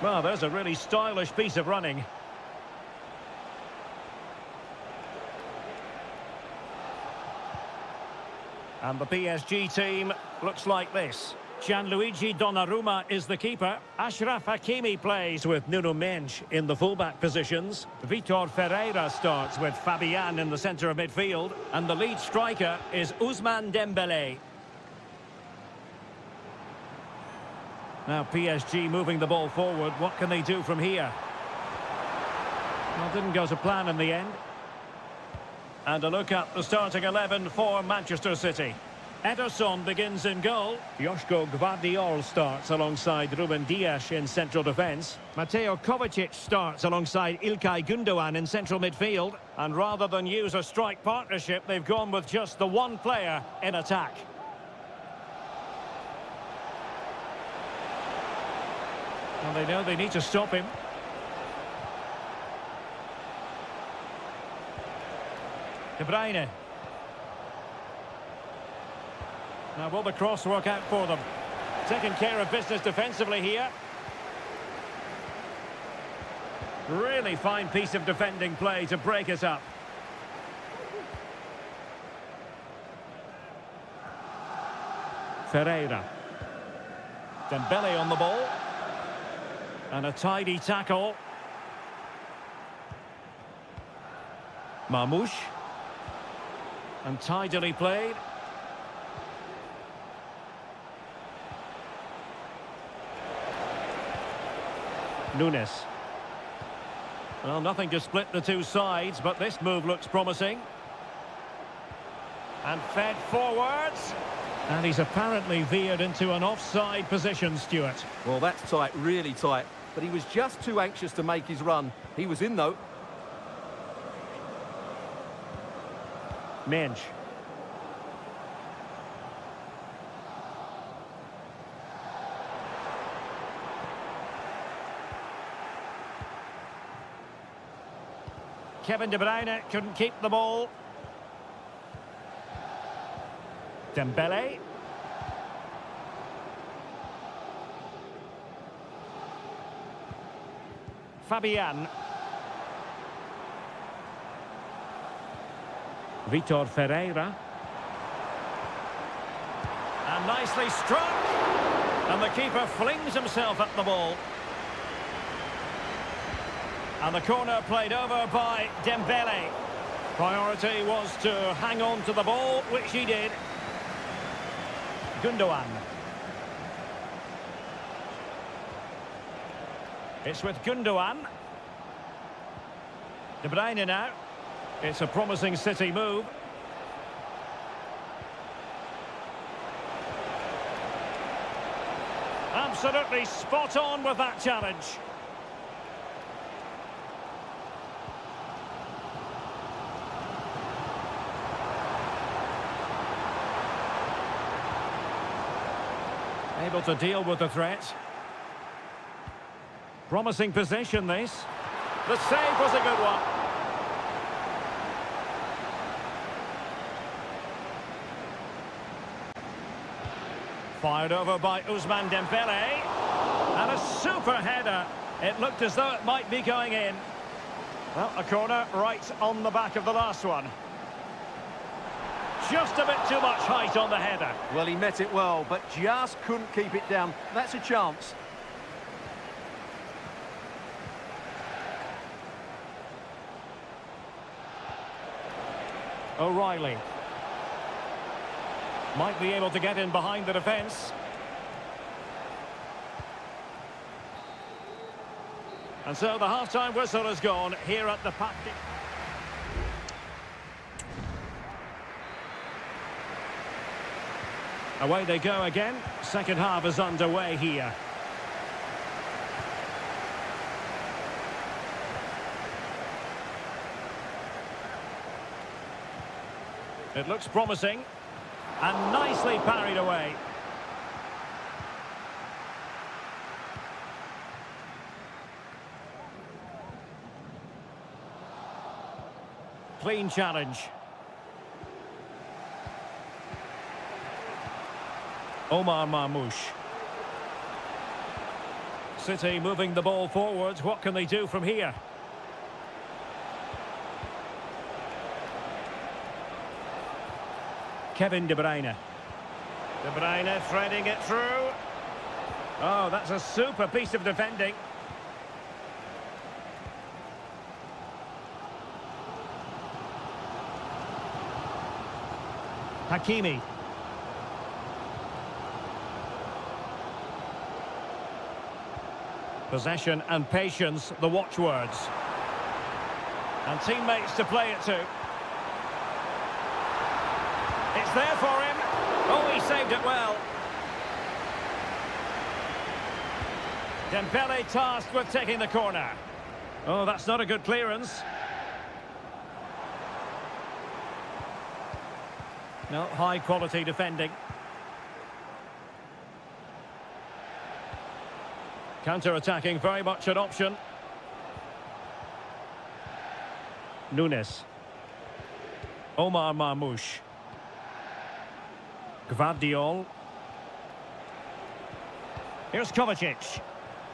Well, there's a really stylish piece of running. And the PSG team looks like this. Gianluigi Donnarumma is the keeper. Achraf Hakimi plays with Nuno Mendes in the fullback positions. Vitor Ferreira starts with Fabian in the centre of midfield. And the lead striker is Ousmane Dembélé. Now PSG moving the ball forward. What can they do from here? Well, didn't go to plan in the end. And a look at the starting 11 for Manchester City. Ederson begins in goal. Joško Gvardiol starts alongside Ruben Dias in central defence. Mateo Kovacic starts alongside Ilkay Gundogan in central midfield. And rather than use a strike partnership, they've gone with just the one player in attack. Well, they know they need to stop him. De Bruyne. Now, will the cross work out for them? Taking care of business defensively here. Really fine piece of defending play to break it up. Ferreira. Dembele on the ball. And a tidy tackle. Marmoush. And tidily played. Nunes. Well, nothing to split the two sides, but this move looks promising. And fed forwards. And he's apparently veered into an offside position, Stuart. Well, that's tight, really tight. But he was just too anxious to make his run. He was in, though. Mendes. Kevin De Bruyne couldn't keep the ball. Dembele. Fabian. Vitor Ferreira. And nicely struck. And the keeper flings himself at the ball. And the corner played over by Dembele. Priority was to hang on to the ball, which he did. Gundogan. It's with Gundogan. De Bruyne now. It's a promising City move. Absolutely spot on with that challenge. Able to deal with the threat. Promising possession, this. The save was a good one. Fired over by Ousmane Dembele. And a super header. It looked as though it might be going in. Well, a corner right on the back of the last one. Just a bit too much height on the header. Well, he met it well, but just couldn't keep it down. That's a chance. O'Reilly. Might be able to get in behind the defence. And so the half-time whistle has gone here at the Parc des Princes. Away they go again. Second half is underway here. It looks promising. And nicely parried away. Clean challenge. Omar Marmoush. City moving the ball forwards. What can they do from here? Kevin De Bruyne. De Bruyne threading it through. Oh, that's a super piece of defending. Hakimi. Possession and patience, the watchwords. And teammates to play it to. It's there for him. Oh, he saved it well. Dembele tasked with taking the corner. Oh, that's not a good clearance. No, high-quality defending. Counter-attacking, very much an option. Nunes. Omar Marmoush. Gvardiol. Here's Kovacic.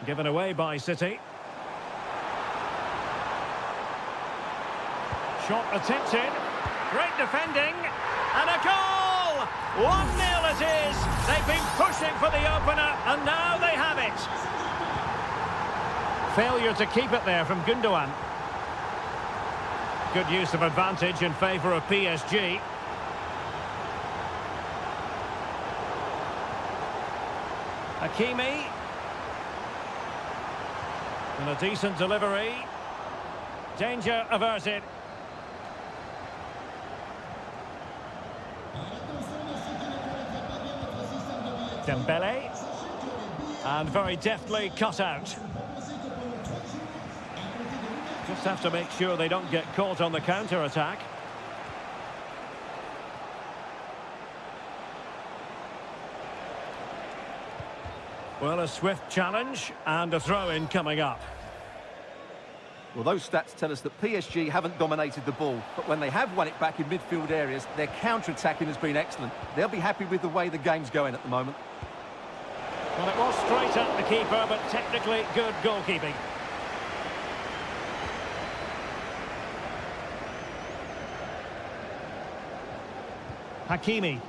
Given away by City. Shot attempted. Great defending. And a goal! 1-0 it is. They've been pushing for the opener, and now they have it. Failure to keep it there from Gundogan. Good use of advantage in favour of PSG. Hakimi. And a decent delivery. Danger averted. Dembele. And very deftly cut out. Just have to make sure they don't get caught on the counter-attack. Well, a swift challenge and a throw-in coming up. Well, those stats tell us that PSG haven't dominated the ball, but when they have won it back in midfield areas, their counter-attacking has been excellent. They'll be happy with the way the game's going at the moment. Well, it was straight at the keeper, but technically good goalkeeping. Hakimi.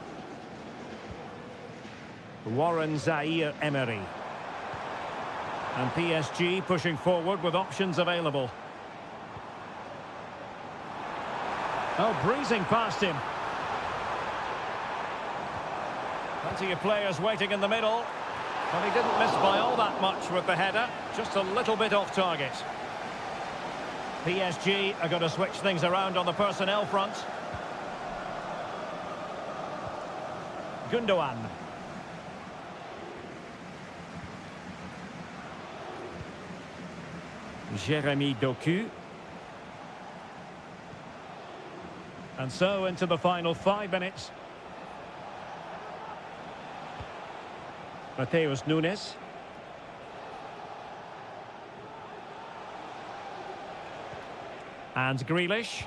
Warren Zaire-Emery. And PSG pushing forward with options available. Oh, breezing past him. Plenty of players waiting in the middle. But he didn't miss by all that much with the header. Just a little bit off target. PSG are going to switch things around on the personnel front. Gundogan. Jeremy Doku. And so into the final 5 minutes. Mateus Nunes. And Grealish.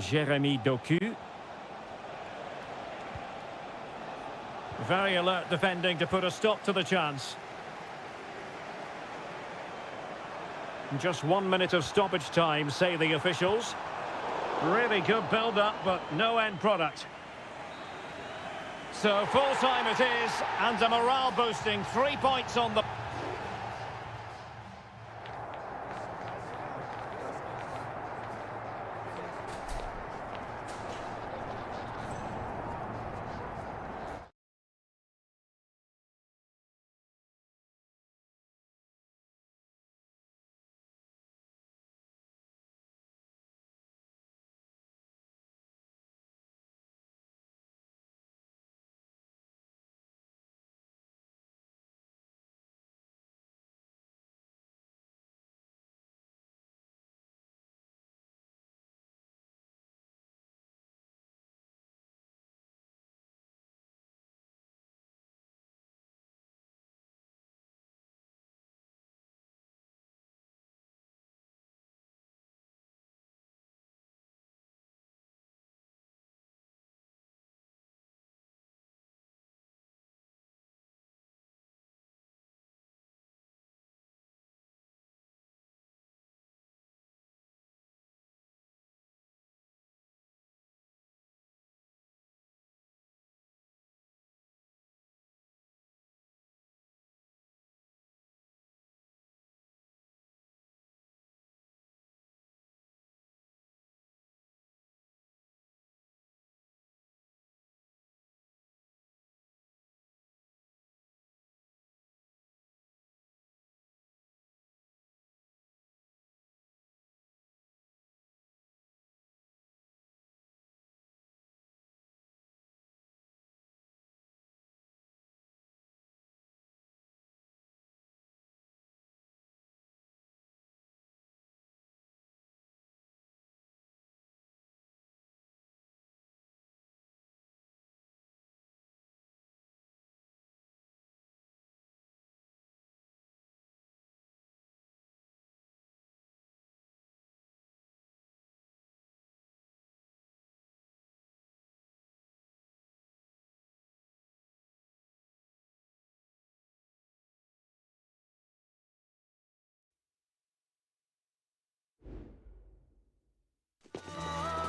Jeremy Doku. Very alert defending to put a stop to the chance. Just 1 minute of stoppage time, say the officials. Really good build-up, but no end product. So full-time it is, and a morale-boosting 3 points on the...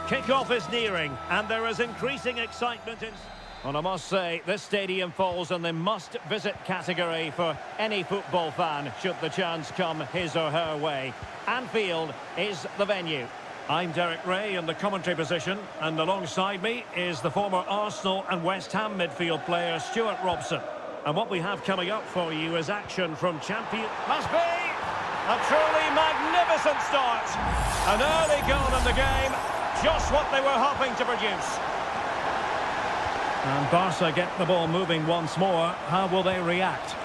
Kick-off is nearing, and there is increasing excitement in... Well, I must say, this stadium falls in the must-visit category for any football fan, should the chance come his or her way. Anfield is the venue. I'm Derek Ray in the commentary position, and alongside me is the former Arsenal and West Ham midfield player Stuart Robson. And what we have coming up for you is action from champion... Must be a truly magnificent start. An early goal in the game, just what they were hoping to produce. And Barca get the ball moving once more. How will they react?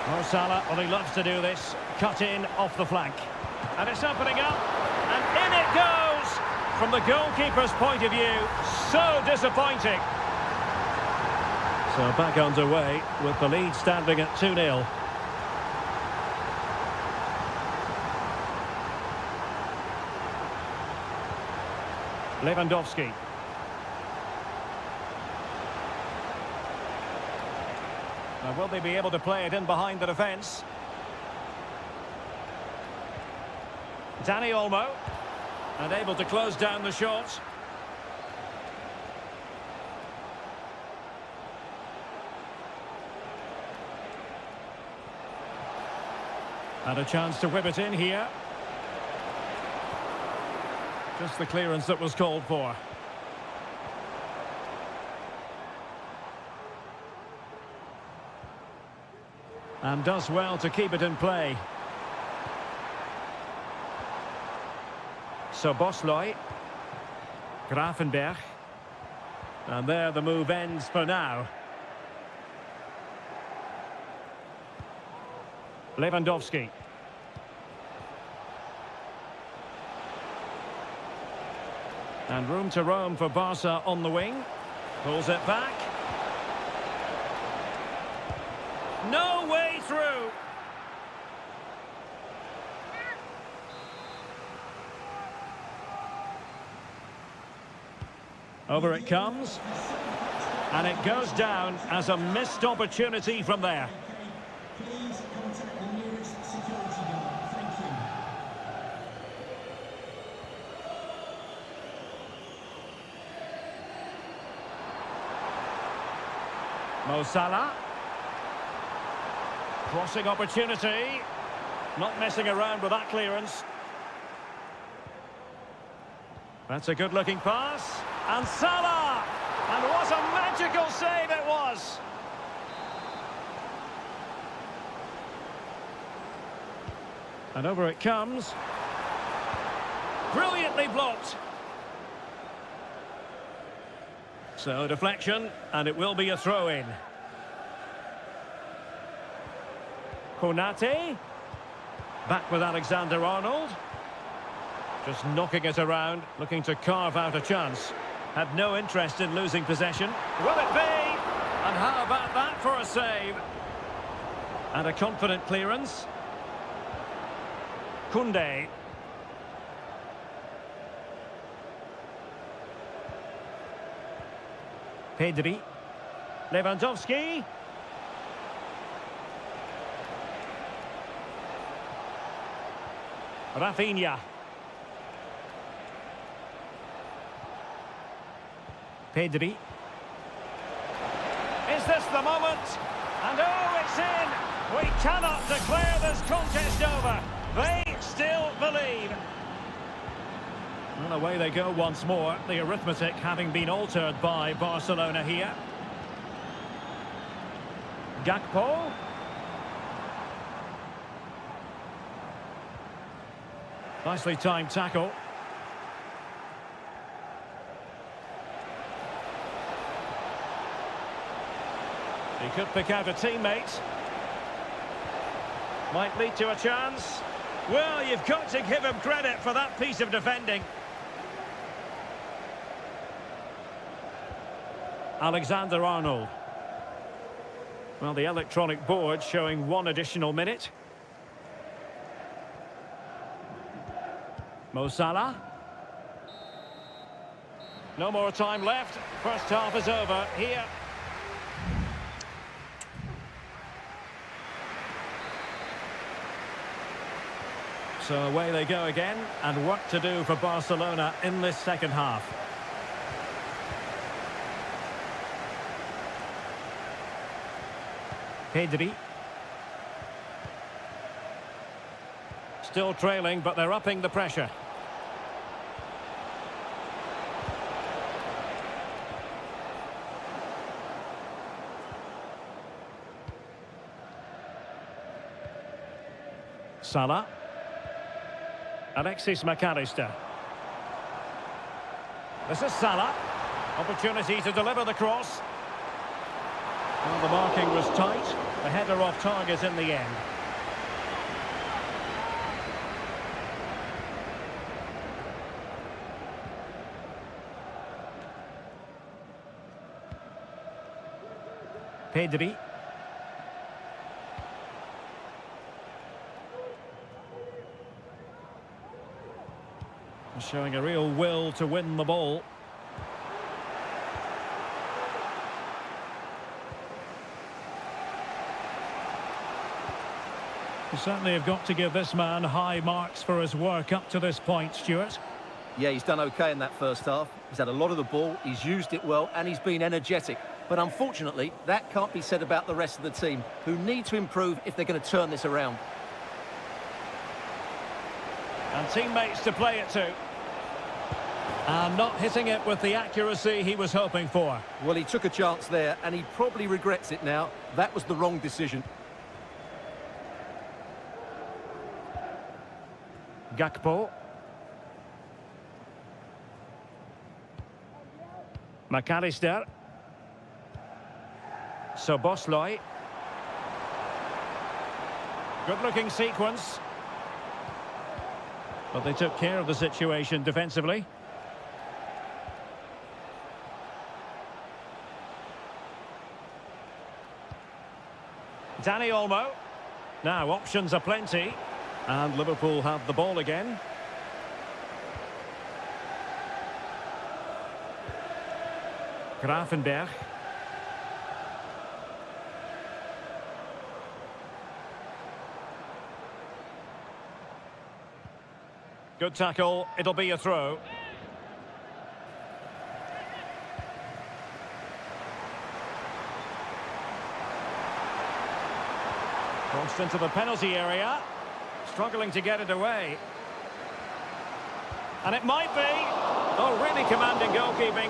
Mo Salah, well, he loves to do this. Cut in off the flank. And it's opening up. And in it goes! From the goalkeeper's point of view, so disappointing. So back underway with the lead standing at 2-0. Lewandowski. Now, will they be able to play it in behind the defence? Dani Olmo. And able to close down the shot. And a chance to whip it in here. Just the clearance that was called for. And does well to keep it in play. So Bosloy. Grafenberg. And there the move ends for now. Lewandowski. And room to roam for Barca on the wing. Pulls it back. No way through. Over it comes. And it goes down as a missed opportunity from there. Please contact the nearest security guard. Thank you. Mo Salah. Crossing opportunity. Not messing around with that clearance. That's a good-looking pass. And Salah! And what a magical save it was! And over it comes. Brilliantly blocked. So deflection, and it will be a throw-in. Konate. Back with Alexander-Arnold. Just knocking it around, looking to carve out a chance. Had no interest in losing possession. Will it be? And how about that for a save? And a confident clearance. Koundé. Pedri. Lewandowski. Rafinha. Pedri. Is this the moment? And oh, it's in! We cannot declare this contest over. They still believe. Well, away they go once more. The arithmetic having been altered by Barcelona here. Gakpo. Nicely timed tackle. He could pick out a teammate. Might lead to a chance. Well, you've got to give him credit for that piece of defending. Alexander-Arnold. Well, the electronic board showing one additional minute. Mo Salah. No more time left. First half is over here. So away they go again, and work to do for Barcelona in this second half. Pedri. Still trailing, but they're upping the pressure. Salah. Alexis McAllister. This is Salah. Opportunity to deliver the cross. Well, the marking was tight. The header off target in the end. Pedri. Showing a real will to win the ball. You certainly have got to give this man high marks for his work up to this point, Stuart. Yeah, he's done okay in that first half. He's had a lot of the ball, he's used it well, and he's been energetic. But unfortunately, that can't be said about the rest of the team, who need to improve if they're going to turn this around. And teammates to play it to. And not hitting it with the accuracy he was hoping for. Well, he took a chance there, and he probably regrets it now. That was the wrong decision. Gakpo. McAllister. Soboslai. Good-looking sequence. But they took care of the situation defensively. Dani Olmo. Now, options are plenty. And Liverpool have the ball again. Grafenberg. Good tackle. It'll be a throw. Crossed into the penalty area. Struggling to get it away. And it might be. Oh, really commanding goalkeeping.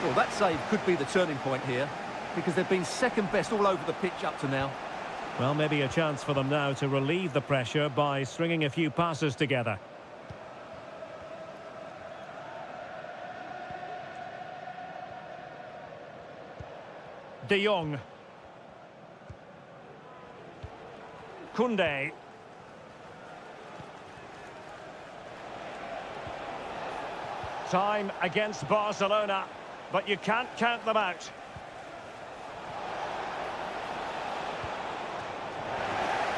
Well, that save could be the turning point here, because they've been second best all over the pitch up to now. Well, maybe a chance for them now to relieve the pressure by stringing a few passes together. De Jong. Koundé. Time against Barcelona, but you can't count them out.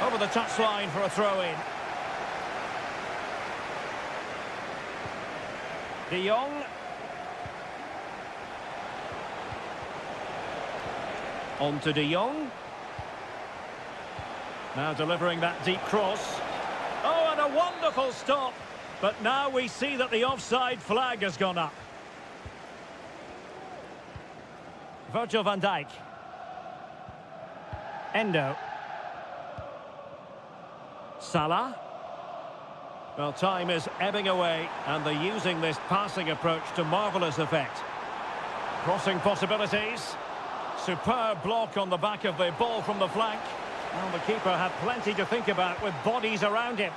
Over the touchline for a throw-in. De Jong. On to De Jong. Now delivering that deep cross. Oh, and a wonderful stop. But now we see that the offside flag has gone up. Virgil van Dijk. Endo. Salah. Well, time is ebbing away, and they're using this passing approach to marvellous effect. Crossing possibilities. Superb block on the back of the ball from the flank. Well, the keeper had plenty to think about with bodies around him.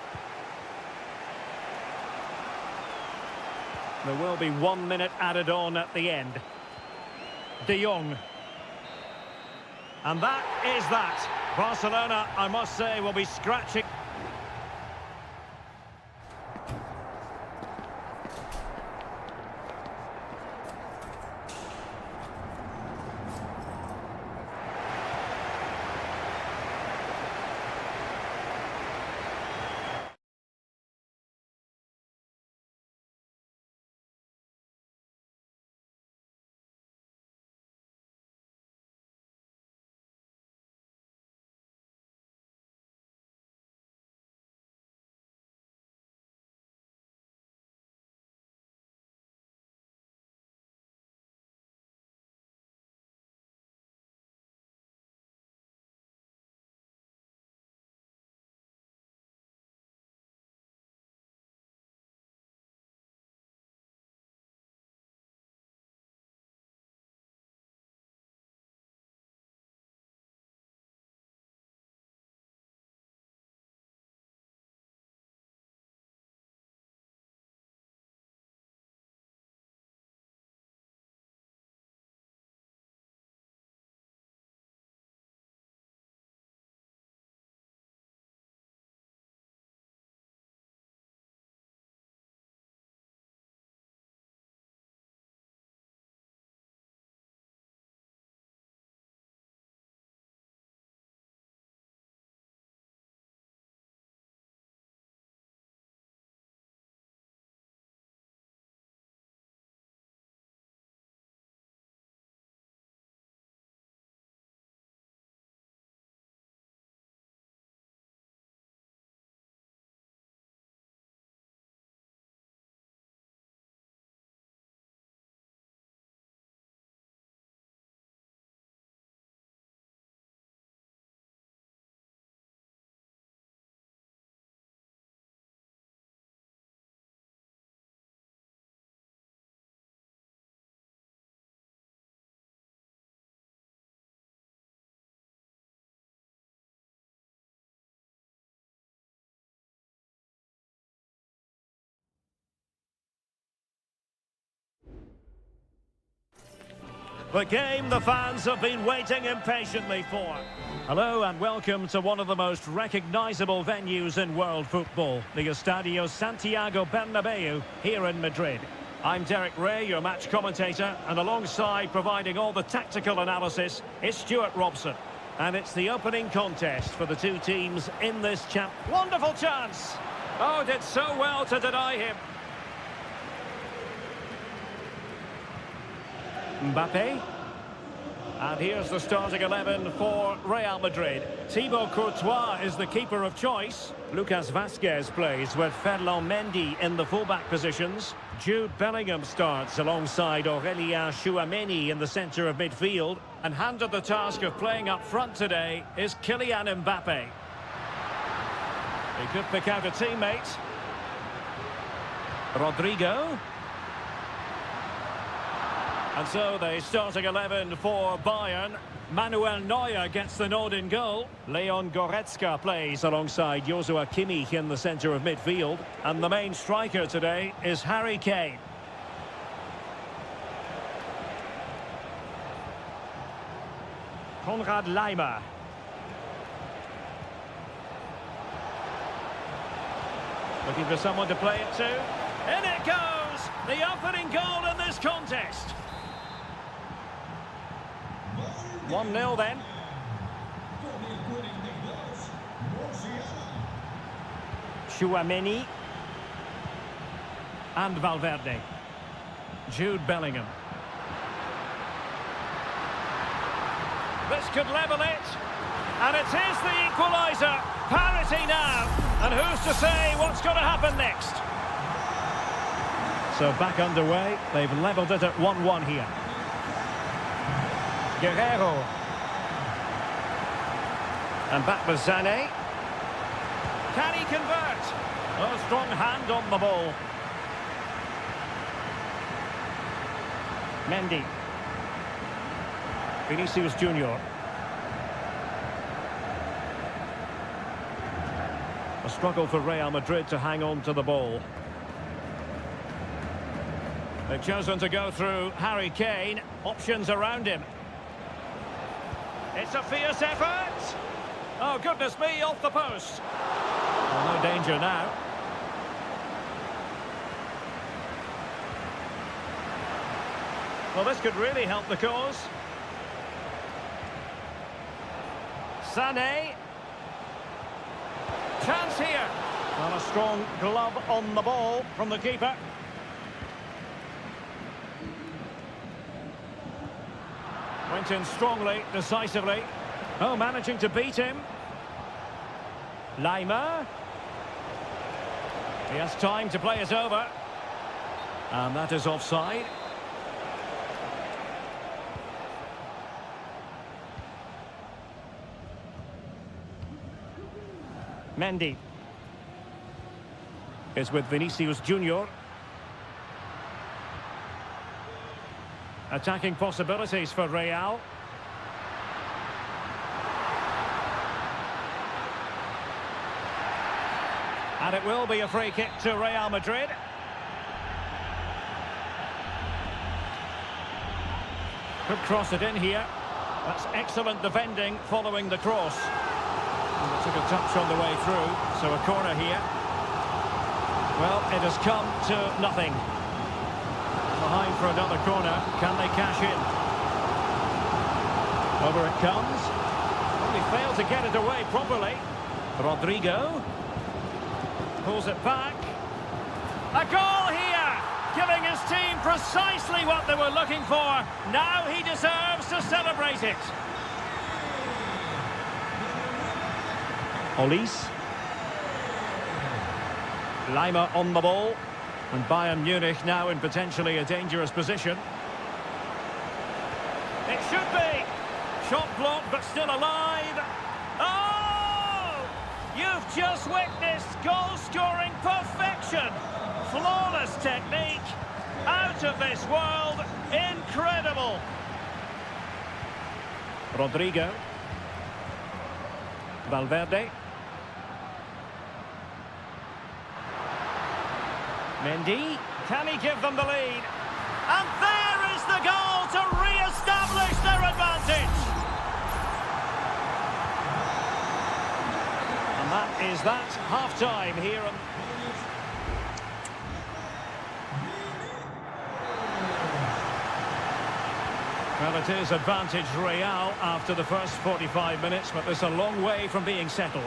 There will be 1 minute added on at the end. De Jong. And that is that. Barcelona, I must say, will be scratching. The game the fans have been waiting impatiently for. Hello and welcome to one of the most recognisable venues in world football, the Estadio Santiago Bernabeu here in Madrid. I'm Derek Ray, your match commentator, and alongside providing all the tactical analysis is Stuart Robson. And it's the opening contest for the two teams in this Wonderful chance! Oh, did so well to deny him. Mbappe. And here's the starting 11 for Real Madrid. Thibaut Courtois is the keeper of choice. Lucas Vazquez plays with Ferland Mendy in the fullback positions. Jude Bellingham starts alongside Aurélien Tchouameni in the centre of midfield. And handed the task of playing up front today is Kylian Mbappe. He could pick out a teammate. Rodrigo. And so the starting 11 for Bayern. Manuel Neuer gets the nod in goal. Leon Goretzka plays alongside Joshua Kimmich in the centre of midfield. And the main striker today is Harry Kane. Konrad Laimer. Looking for someone to play it to. In it goes! The opening goal in this contest. 1-0 then. Tchouameni. And Valverde. Jude Bellingham. This could level it. And it is the equaliser. Parity now. And who's to say what's going to happen next? So back underway. They've levelled it at 1-1 here. Guerrero. And back with Sané. Can he convert? Oh, strong hand on the ball. Mendy. Vinicius Junior. A struggle for Real Madrid to hang on to the ball. They've chosen to go through Harry Kane. Options around him. It's a fierce effort. Oh, goodness me, off the post. Well, no danger now. Well, this could really help the cause. Sané. Chance here. Well, a strong glove on the ball from the keeper. Went in strongly, decisively. Oh, managing to beat him. Laimer. He has time to play it over. And that is offside. Mendy is with Vinicius Junior. Attacking possibilities for Real. And it will be a free kick to Real Madrid. Could cross it in here. That's excellent defending following the cross. And it took a touch on the way through, so a corner here. Well, it has come to nothing. Behind for another corner. Can they cash in? Over it comes. Well, he failed to get it away properly. Rodrigo pulls it back. A goal here, giving his team precisely what they were looking for. Now he deserves to celebrate it. Olise. Laimer on the ball. And Bayern Munich now in potentially a dangerous position. It should be. Shot blocked, but still alive. Oh! You've just witnessed goal-scoring perfection. Flawless technique. Out of this world. Incredible. Rodrigo. Valverde. Mendy, can he give them the lead? And there is the a goal to re-establish their advantage. And that is that half-time here. Well, it is advantage Real after the first 45 minutes, but there's a long way from being settled.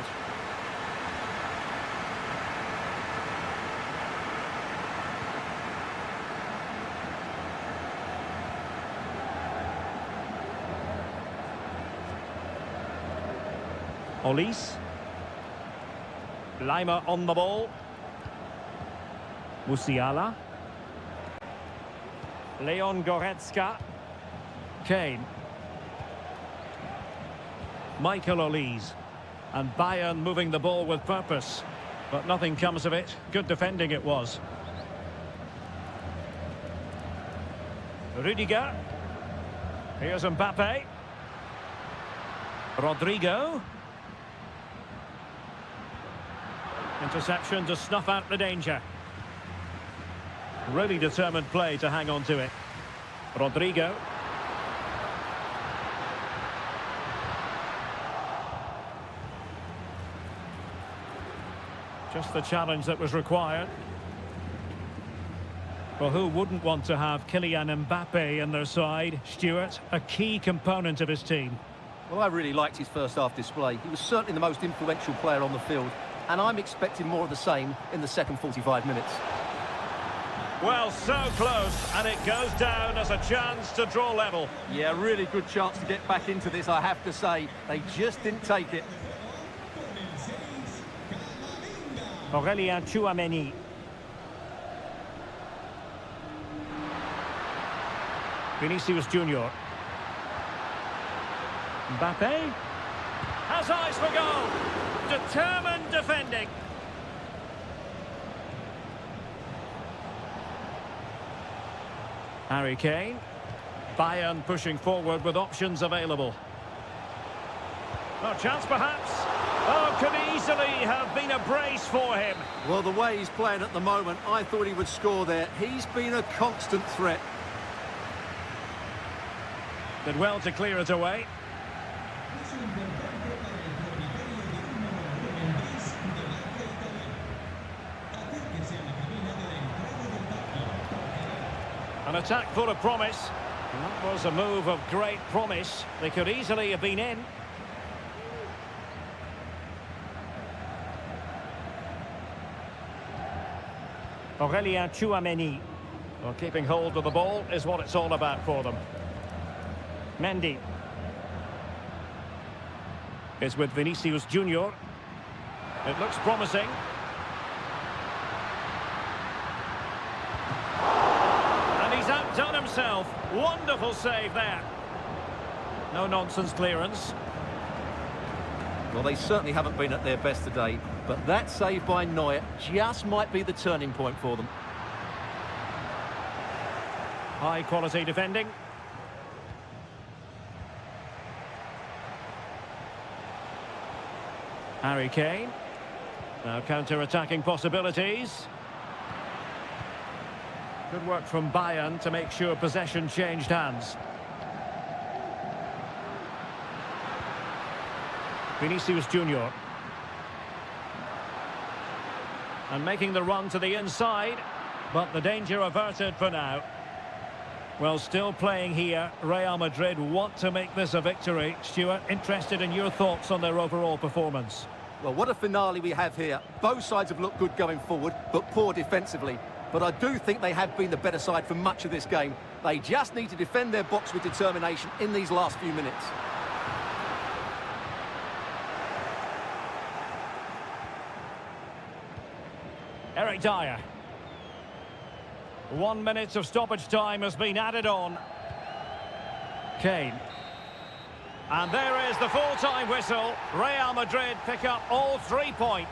Olis. Lima on the ball. Musiala. Leon Goretzka. Kane. Michael Olise. And Bayern moving the ball with purpose. But nothing comes of it. Good defending it was. Rudiger. Here's Mbappe. Rodrigo. Interception to snuff out the danger. Really determined play to hang on to it. Rodrigo. Just the challenge that was required. Well, who wouldn't want to have Kylian Mbappe in their side? Stuart, a key component of his team. Well, I really liked his first half display. He was certainly the most influential player on the field, and I'm expecting more of the same in the second 45 minutes. Well, so close, and it goes down as a chance to draw level. Yeah, really good chance to get back into this, I have to say. They just didn't take it. Aurélien Tchouameni. Vinicius Junior. Mbappe has eyes for goal. Determined defending. Harry Kane. Bayern pushing forward with options available. No chance perhaps. Oh, could easily have been a brace for him. Well, the way he's playing at the moment, I thought he would score there. He's been a constant threat. Did well to clear it away. An attack full of promise. That was a move of great promise. They could easily have been in. Aurélien Tchouameni. Well, keeping hold of the ball is what it's all about for them. Mendy. Is with Vinicius Junior. It looks promising. And he's outdone himself. Wonderful save there. No nonsense clearance. Well, they certainly haven't been at their best today, but that save by Neuer just might be the turning point for them. High quality defending. Harry Kane. Now counter-attacking possibilities. Good work from Bayern to make sure possession changed hands. Vinicius Junior. And making the run to the inside, but the danger averted for now. Well, still playing here, Real Madrid want to make this a victory. Stuart, interested in your thoughts on their overall performance. Well, what a finale we have here. Both sides have looked good going forward, but poor defensively. But I do think they have been the better side for much of this game. They just need to defend their box with determination in these last few minutes. Eric Dyer. 1 minute of stoppage time has been added on. Kane. And there is the full-time whistle. Real Madrid pick up all 3 points.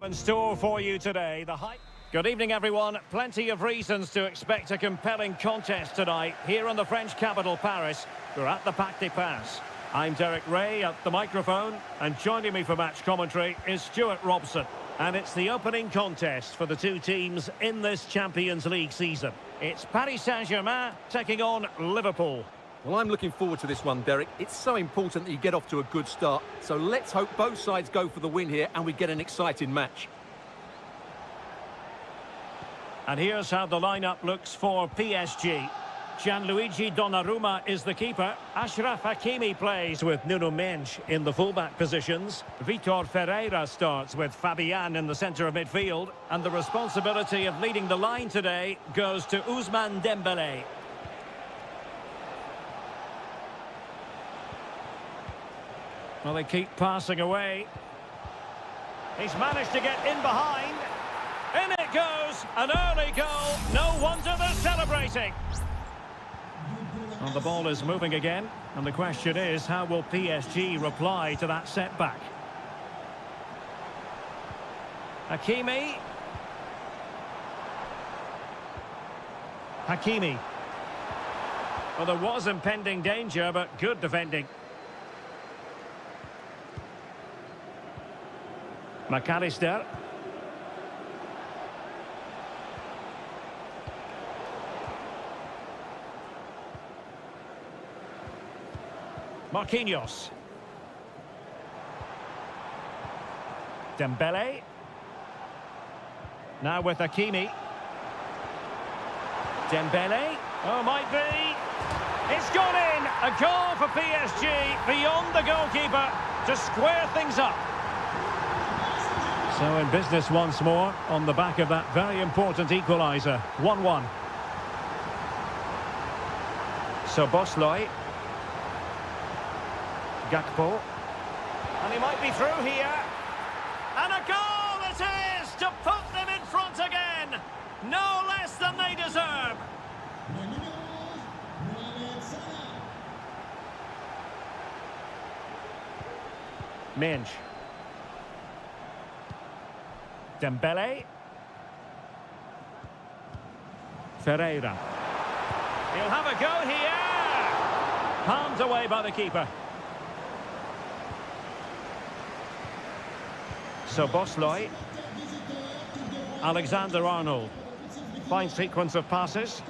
In store for you today, the hype. Good evening, everyone. Plenty of reasons to expect a compelling contest tonight here in the French capital, Paris. We're at the Parc des Princes. I'm Derek Ray at the microphone, and joining me for match commentary is Stuart Robson. And it's the opening contest for the two teams in this Champions League season. It's Paris Saint-Germain taking on Liverpool. Well, I'm looking forward to this one, Derek. It's so important that you get off to a good start. So let's hope both sides go for the win here and we get an exciting match. And here's how the lineup looks for PSG. Gianluigi Donnarumma is the keeper. Achraf Hakimi plays with Nuno Mendes in the fullback positions. Vitor Ferreira starts with Fabian in the centre of midfield. And the responsibility of leading the line today goes to Ousmane Dembélé. Well, they keep passing away. He's managed to get in behind. In it goes, an early goal. No wonder they're celebrating. Well, the ball is moving again, and the question is, how will PSG reply to that setback? Hakimi. Well, there was impending danger, but good defending. McAllister. Marquinhos. Dembélé. Now with Hakimi. Dembélé. Oh, might be. It's gone in. A goal for PSG beyond the goalkeeper to square things up. So in business once more on the back of that very important equaliser. 1-1. So Bosley. Gakpo. And he might be through here. And a goal it is to put them in front again. No less than they deserve. Mendes. Dembélé. Ferreira. He'll have a go here. Palmed away by the keeper. So Bosley. Alexander-Arnold. Fine sequence of passes.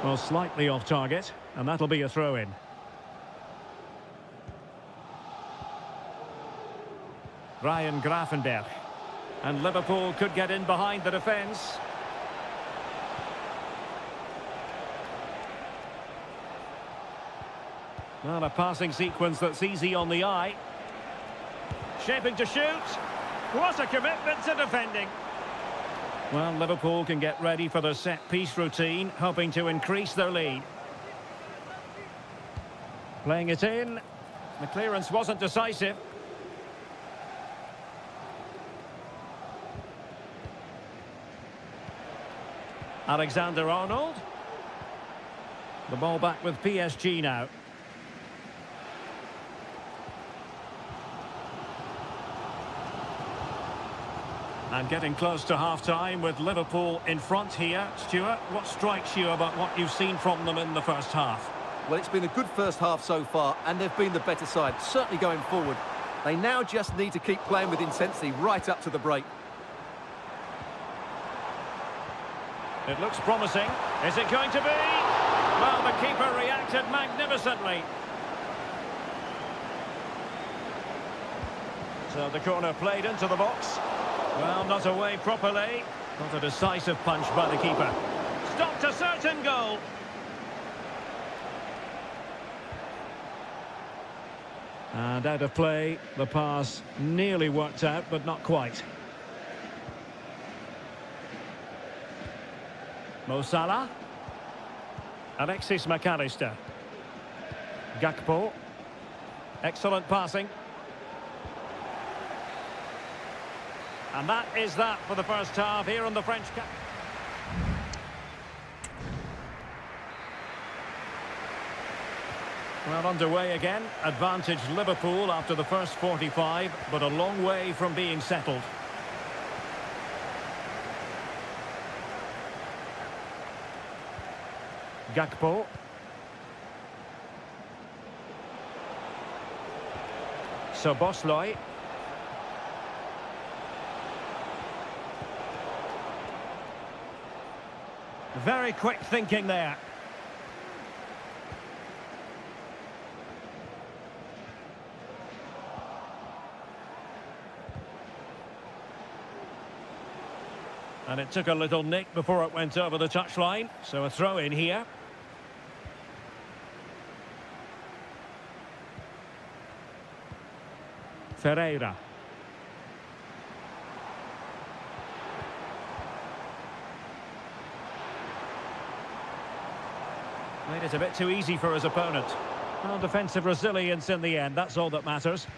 Well, slightly off target, and that'll be a throw-in. Ryan Gravenberch. And Liverpool could get in behind the defence. Well, a passing sequence that's easy on the eye. Shaping to shoot. What a commitment to defending. Well, Liverpool can get ready for their set-piece routine, hoping to increase their lead. Playing it in. The clearance wasn't decisive. Alexander-Arnold. The ball back with PSG now. And getting close to half-time with Liverpool in front here. Stuart, what strikes you about what you've seen from them in the first half? Well, it's been a good first half so far, and they've been the better side, certainly going forward. They now just need to keep playing with intensity right up to the break. It looks promising. Is it going to be? Well, the keeper reacted magnificently. So the corner played into the box. Well, not away properly. Not a decisive punch by the keeper. Stopped a certain goal. And out of play, the pass nearly worked out, but not quite. Mo Salah. Alexis McAllister. Gakpo. Excellent passing. And that is that for the first half here on the French cap. Well, underway again. Advantage Liverpool after the first 45, but a long way from being settled. Gakpo. Szoboszlai. Very quick thinking there. And it took a little nick before it went over the touchline, so a throw in here. Ferreira. Made it a bit too easy for his opponent. Well, defensive resilience in the end, that's all that matters.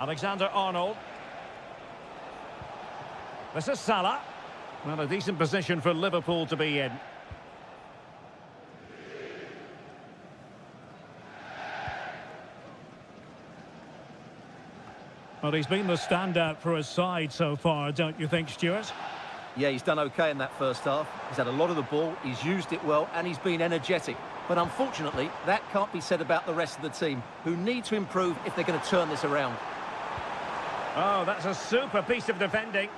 Alexander-Arnold. This is Salah. Well, a decent position for Liverpool to be in. Well, he's been the standout for his side so far, don't you think, Stuart? Yeah, he's done okay in that first half. He's had a lot of the ball, he's used it well, and he's been energetic. But unfortunately, that can't be said about the rest of the team, who need to improve if they're going to turn this around. Oh, that's a super piece of defending.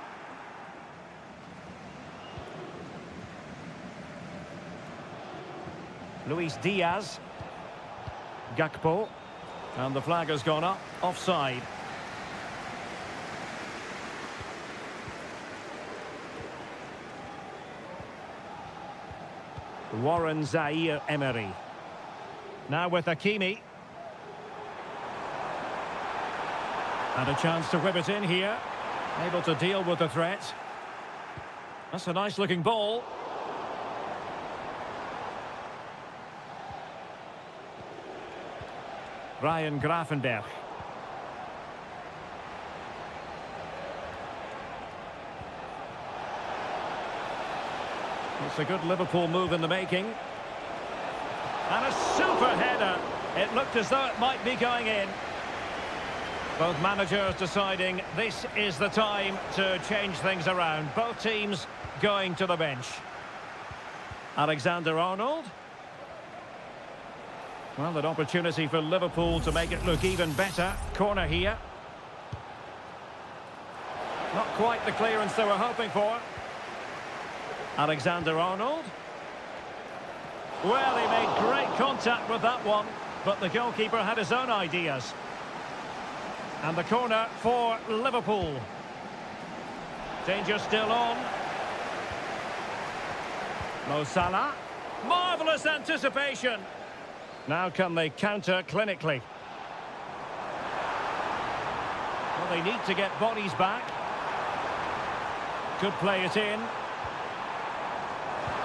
Luis Diaz. Gakpo. And the flag has gone up. Offside. Warren Zaire-Emery. Now with Hakimi. And a chance to whip it in here. Able to deal with the threat. That's a nice-looking ball. Ryan Gravenberch. It's a good Liverpool move in the making. And a super header. It looked as though it might be going in. Both managers deciding this is the time to change things around. Both teams going to the bench. Alexander-Arnold. Well, an opportunity for Liverpool to make it look even better. Corner here. Not quite the clearance they were hoping for. Alexander-Arnold. Well, he made great contact with that one, but the goalkeeper had his own ideas. And the corner for Liverpool. Danger still on. Mo Salah. Marvellous anticipation. Now can they counter clinically? Well, they need to get bodies back. Could play it in.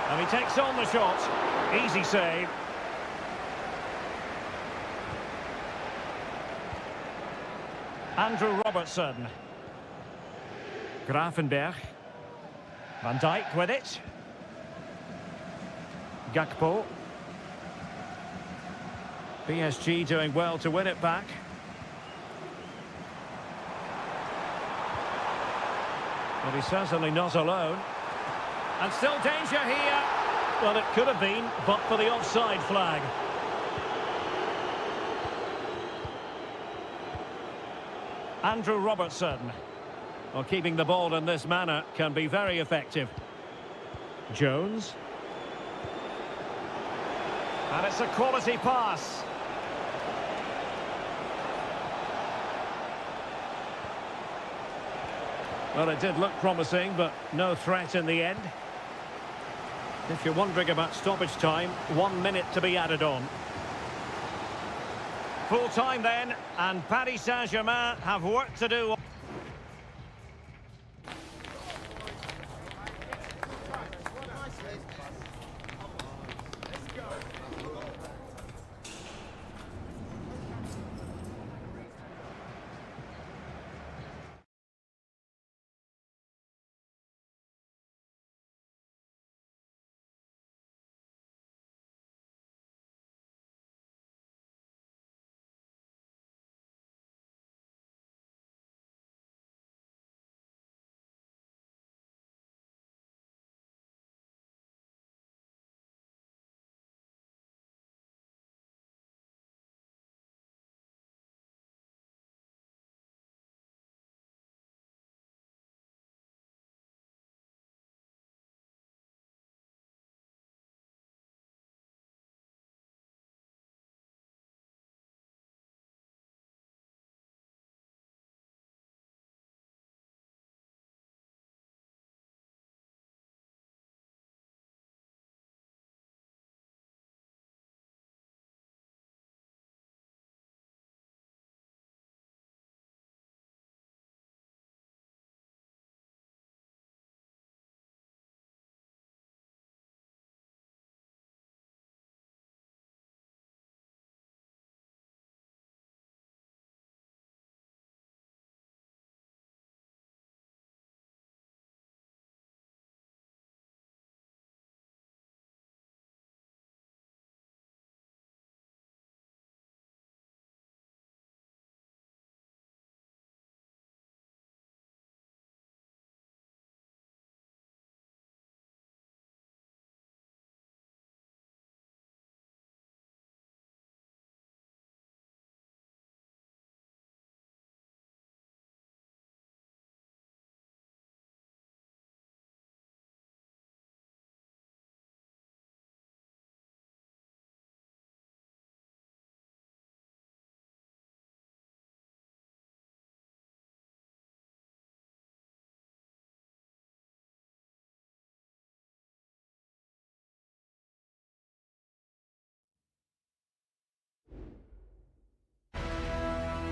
And he takes on the shot. Easy save. Andrew Robertson. Gravenberch. Van Dijk with it. Gakpo. PSG doing well to win it back. But he's certainly not alone. And still danger here. Well, it could have been, but for the offside flag. Andrew Robertson. Well, keeping the ball in this manner can be very effective. Jones. And it's a quality pass. Well, it did look promising, but no threat in the end. If you're wondering about stoppage time, 1 minute to be added on. Full time then, and Paris Saint-Germain have work to do.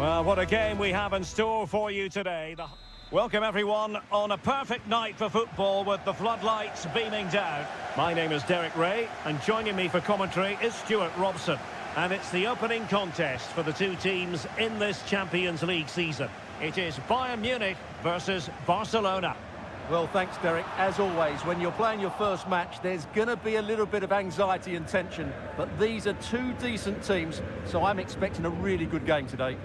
Well, what a game we have in store for you today. Welcome everyone on a perfect night for football with the floodlights beaming down. My name is Derek Ray and joining me for commentary is Stuart Robson. And it's the opening contest for the two teams in this Champions League season. It is Bayern Munich versus Barcelona. Well, thanks, Derek. As always, when you're playing your first match, there's going to be a little bit of anxiety and tension. But these are two decent teams, so I'm expecting a really good game today.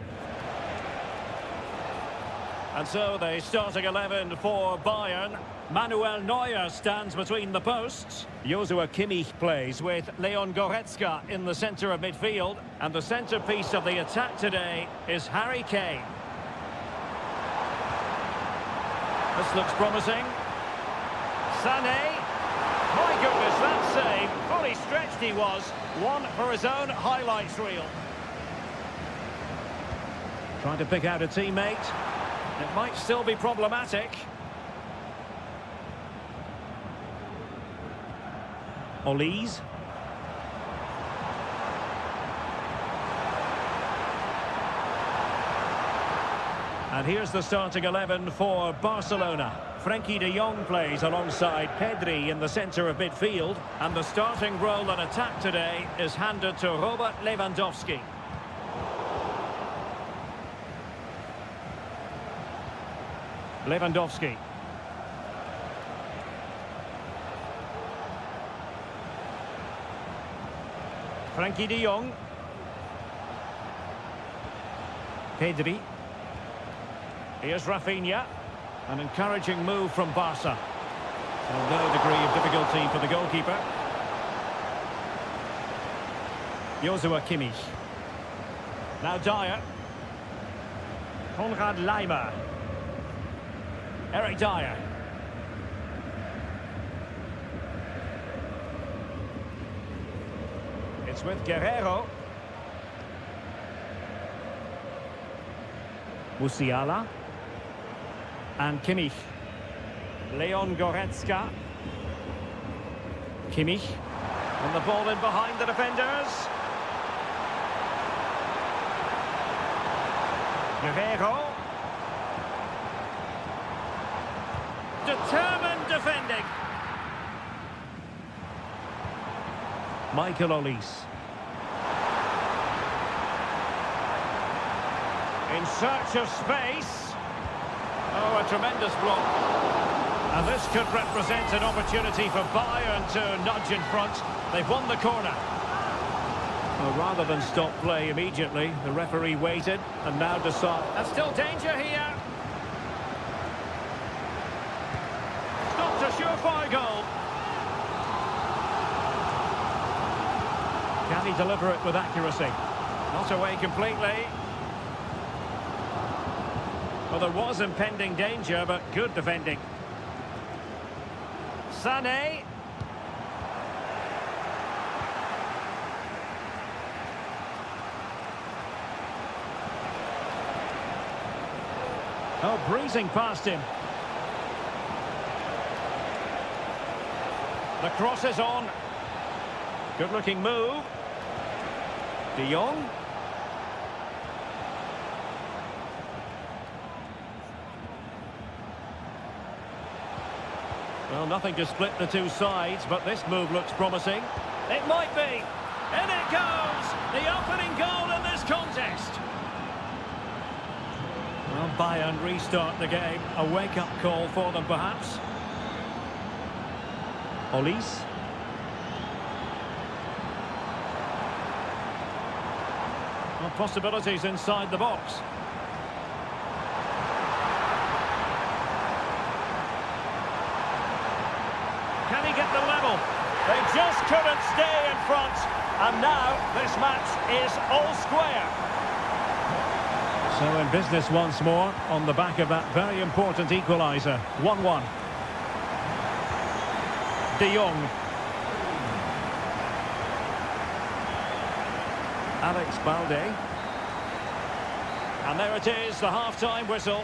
And so the starting 11 for Bayern. Manuel Neuer stands between the posts. Joshua Kimmich plays with Leon Goretzka in the centre of midfield. And the centrepiece of the attack today is Harry Kane. This looks promising. Sané. My goodness, that save. Fully stretched he was. One for his own highlights reel. Trying to pick out a teammate. It might still be problematic. Olise. And here's the starting 11 for Barcelona. Frenkie de Jong plays alongside Pedri in the centre of midfield. And the starting role in attack today is handed to Robert Lewandowski. Lewandowski. Frenkie de Jong. Pedri. Here's Rafinha. An encouraging move from Barca. And no degree of difficulty for the goalkeeper. Joshua Kimmich. Now Dyer. Konrad Laimer. Eric Dyer. It's with Guerrero. Musiala. And Kimmich. Leon Goretzka. Kimmich. And the ball in behind the defenders. Guerrero. Determined defending. Michael Olise. In search of space. Oh, a tremendous block. And this could represent an opportunity for Bayern to nudge in front. They've won the corner. Well, rather than stop play immediately, the referee waited and now decides. There's still danger here. Not a surefire goal. Can he deliver it with accuracy? Not away completely. Well, there was impending danger, but good defending. Sané. Oh, breezing past him. The cross is on. Good-looking move. De Jong. Well, nothing to split the two sides, but this move looks promising. It might be. In it goes! The opening goal in this contest. Well, Bayern restart the game. A wake-up call for them, perhaps. Olise. Well, possibilities inside the box. Can he get the level? They just couldn't stay in front. And now this match is all square. So in business once more on the back of that very important equaliser. 1-1. De Jong. Alex Balde. And there it is, the half-time whistle.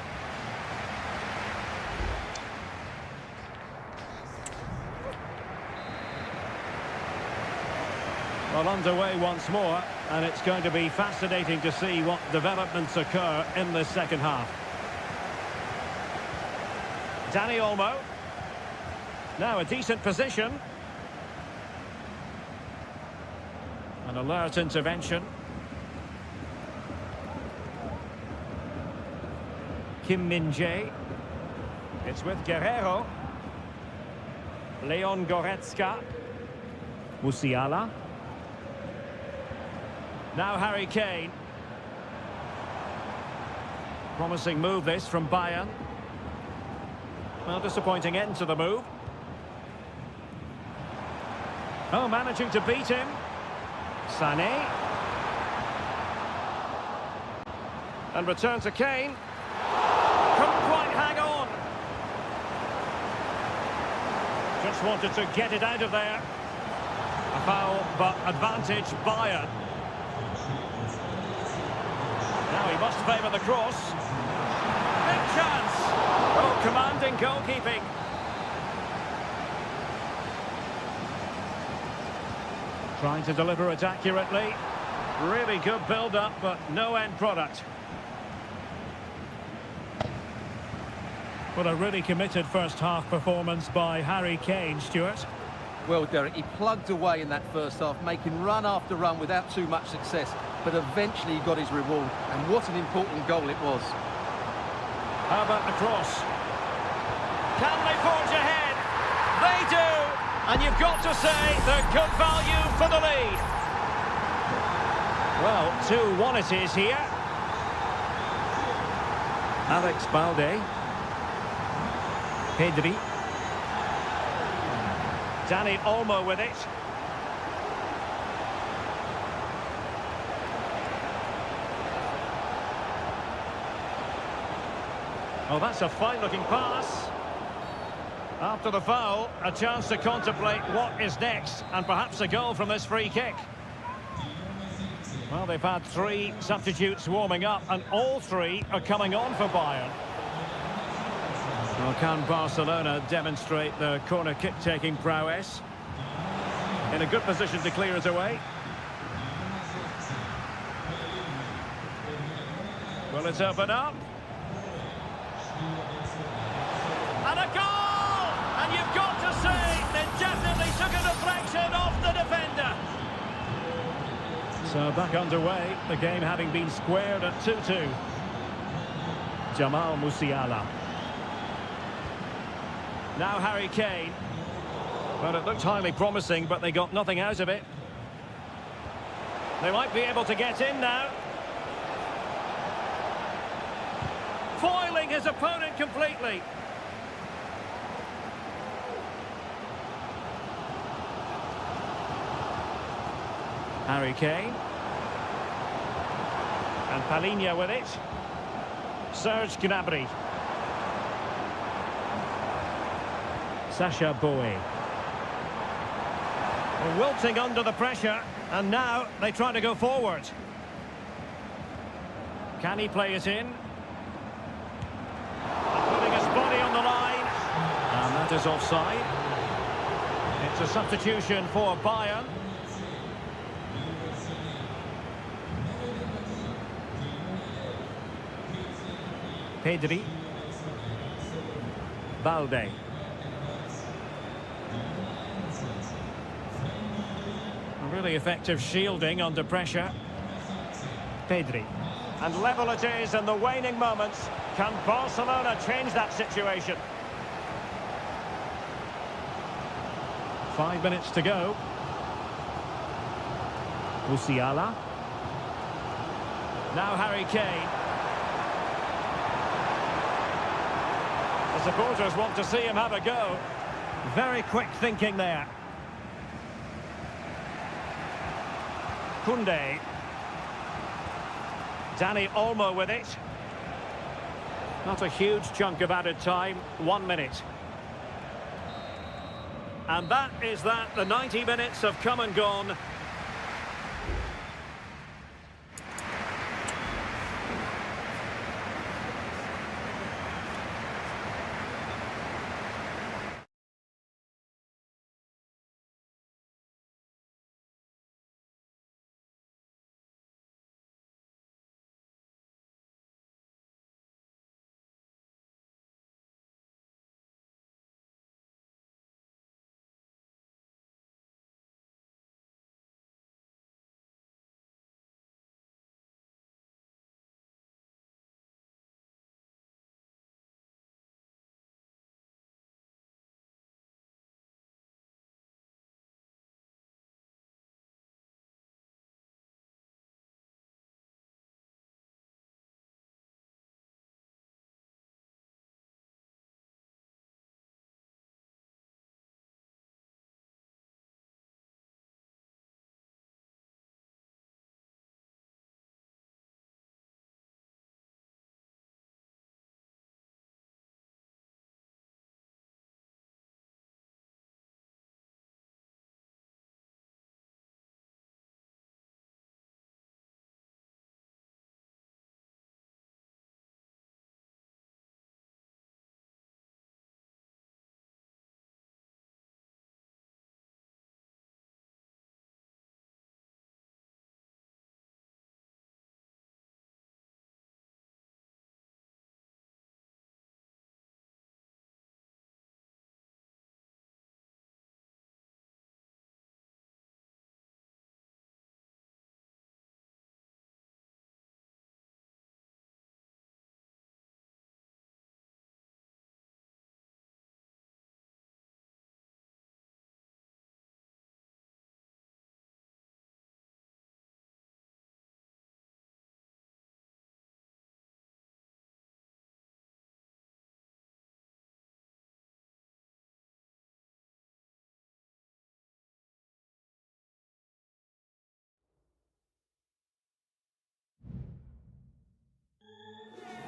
Well, underway once more, and it's going to be fascinating to see what developments occur in this second half. Dani Olmo. Now a decent position. An alert intervention. Kim Min-jae. It's with Guerrero. Leon Goretzka. Musiala. Now Harry Kane. Promising move this from Bayern. Well, disappointing end to the move. Oh, managing to beat him. Sané. And return to Kane. Couldn't quite hang on. Just wanted to get it out of there. A foul, but advantage Bayern. Now he must favour the cross. Big chance. Oh, commanding goalkeeping. Trying to deliver it accurately. Really good build-up, but no end product. Well, a really committed first-half performance by Harry Kane, Stuart. Well, Derek, he plugged away in that first half, making run after run without too much success. But eventually he got his reward, and what an important goal it was. How about the cross? Can they forge ahead? They do! And you've got to say they're good value for the lead. Well, 2-1 it is here. Alex Balde. Pedri. Dani Olmo with it. Oh, that's a fine-looking pass. After the foul, a chance to contemplate what is next, and perhaps a goal from this free kick. Well, they've had 3 substitutes warming up, and all 3 are coming on for Bayern. Well, can Barcelona demonstrate their corner kick-taking prowess? In a good position to clear it away. Will it open up? And a goal! And you've got to say they definitely took a deflection off the defender. So back underway, the game having been squared at 2-2. Jamal Musiala. Now Harry Kane. Well, it looked highly promising, but they got nothing out of it. They might be able to get in now. Foiling his opponent completely. Harry Kane. And Palhinha with it. Serge Gnabry. Sacha Boey. Well, wilting under the pressure, and now they try to go forward. Can he play it in? Putting his body on the line. And that is offside. It's a substitution for Bayern. Pedri. Balde. Really effective shielding under pressure. Pedri. And level it is in the waning moments. Can Barcelona change that situation? 5 minutes to go. Musiala. Now Harry Kane. The supporters want to see him have a go. Very quick thinking there. Koundé. Dani Olmo with it. Not a huge chunk of added time, 1 minute. And that is that. The 90 minutes have come and gone.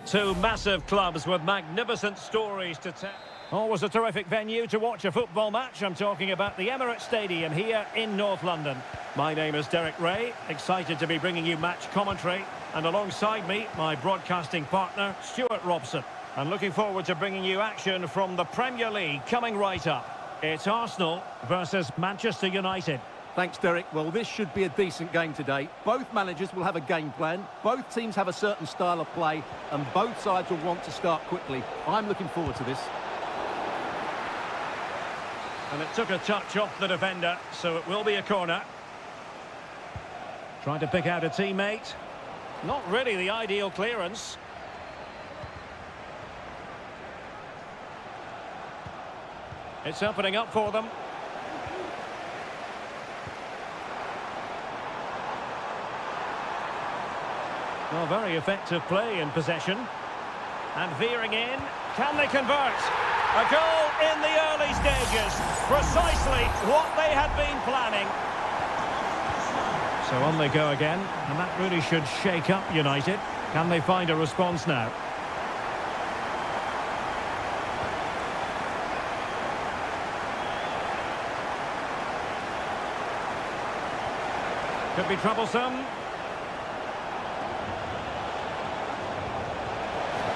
Two massive clubs with magnificent stories to tell. Always a terrific venue to watch a football match. I'm talking about the Emirates Stadium here in North London. My name is Derek Ray, excited to be bringing you match commentary. And alongside me, my broadcasting partner, Stuart Robson. And looking forward to bringing you action from the Premier League coming right up. It's Arsenal versus Manchester United. Thanks, Derek. Well, this should be a decent game today. Both managers will have a game plan. Both teams have a certain style of play. And both sides will want to start quickly. I'm looking forward to this. And it took a touch off the defender, so it will be a corner. Trying to pick out a teammate. Not really the ideal clearance. It's opening up for them. Well, very effective play in possession. And veering in. Can they convert? A goal in the early stages. Precisely what they had been planning. So on they go again. And that really should shake up United. Can they find a response now? Could be troublesome.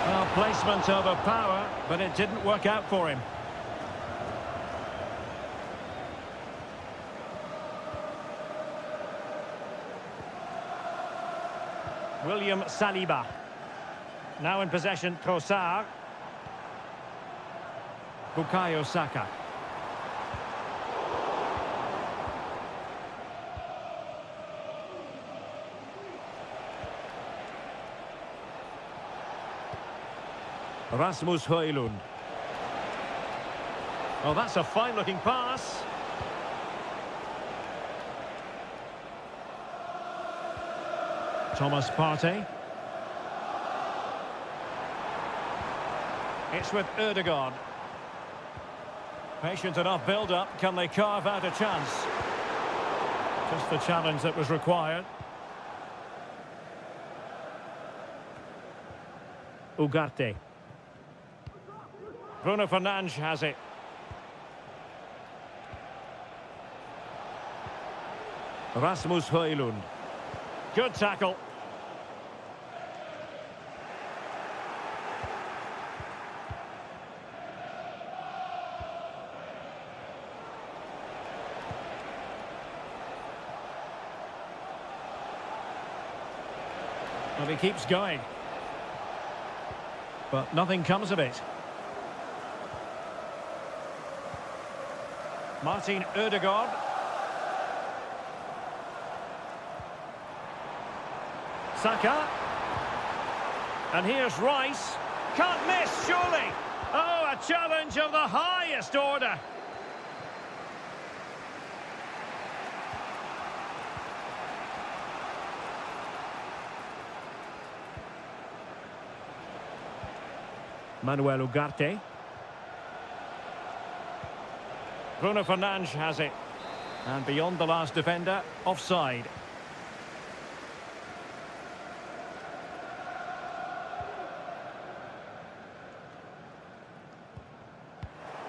Well, placement over power, but it didn't work out for him. William Saliba. Now in possession, Trossard. Bukayo Saka. Rasmus Højlund. Oh, that's a fine-looking pass. Thomas Partey. It's with Ødegaard. Patient enough build-up. Can they carve out a chance? Just the challenge that was required. Ugarte. Bruno Fernandes has it. Rasmus Højlund. Good tackle. Well, he keeps going. But nothing comes of it. Martin Ødegaard. Saka. And here's Rice. Can't miss, surely. Oh, a challenge of the highest order. Manuel Ugarte. Bruno Fernandes has it. And beyond the last defender, offside.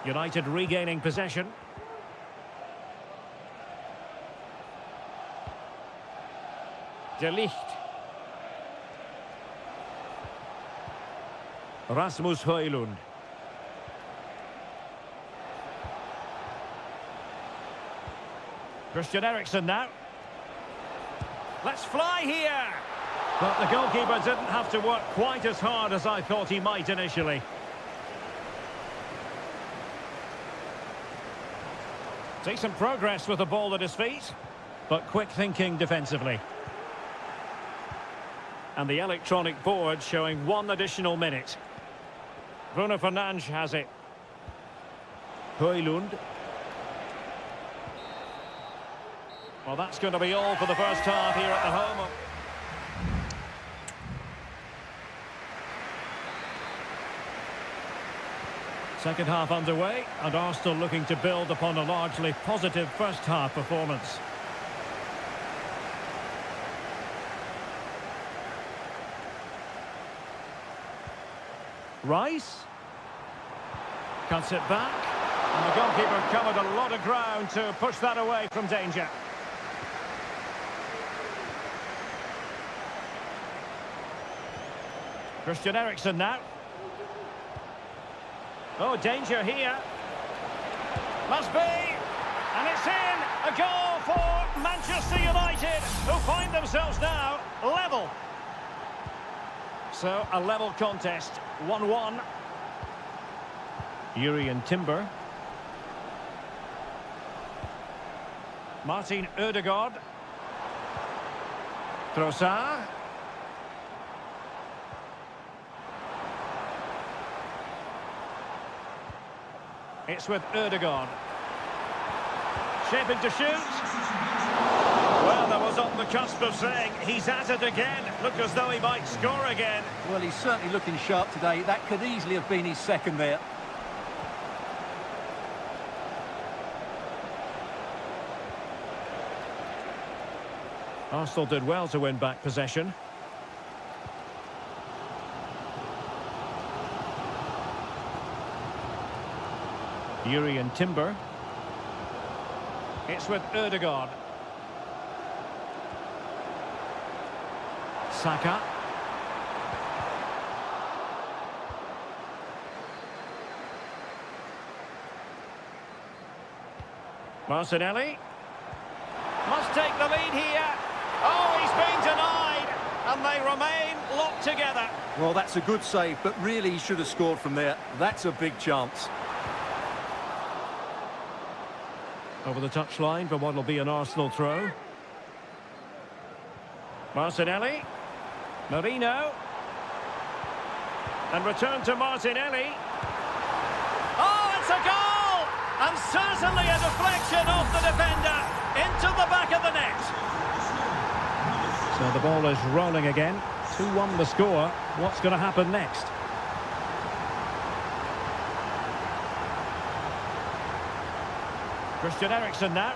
United regaining possession. De Ligt. Rasmus Højlund. Christian Eriksen now. Let's fly here! But the goalkeeper didn't have to work quite as hard as I thought he might initially. Decent progress with the ball at his feet, but quick thinking defensively. And the electronic board showing 1 additional minute. Bruno Fernandes has it. Højlund. Well, that's going to be all for the first half here at the home. Second half underway, and Arsenal looking to build upon a largely positive first half performance. Rice. Cuts it back. And the goalkeeper covered a lot of ground to push that away from danger. Christian Eriksen now. Oh, danger here. Must be. And it's in. A goal for Manchester United, who find themselves now level. So, a level contest. 1-1. Yuri and Timber. Martin Ødegaard. Trossard. It's with Ødegaard. Shaping to shoot. Well, that was on the cusp of saying he's at it again. Look as though he might score again. Well, he's certainly looking sharp today. That could easily have been his second there. Arsenal did well to win back possession. Yuri and Timber. It's with Ødegaard. Saka. Martinelli. Must take the lead here. Oh, he's been denied. And they remain locked together. Well, that's a good save, but really he should have scored from there. That's a big chance. Over the touchline for what will be an Arsenal throw. Martinelli. Marino. And return to Martinelli. Oh, it's a goal! And certainly a deflection off the defender into the back of the net. So the ball is rolling again. 2-1 the score. What's going to happen next? Christian Eriksen now.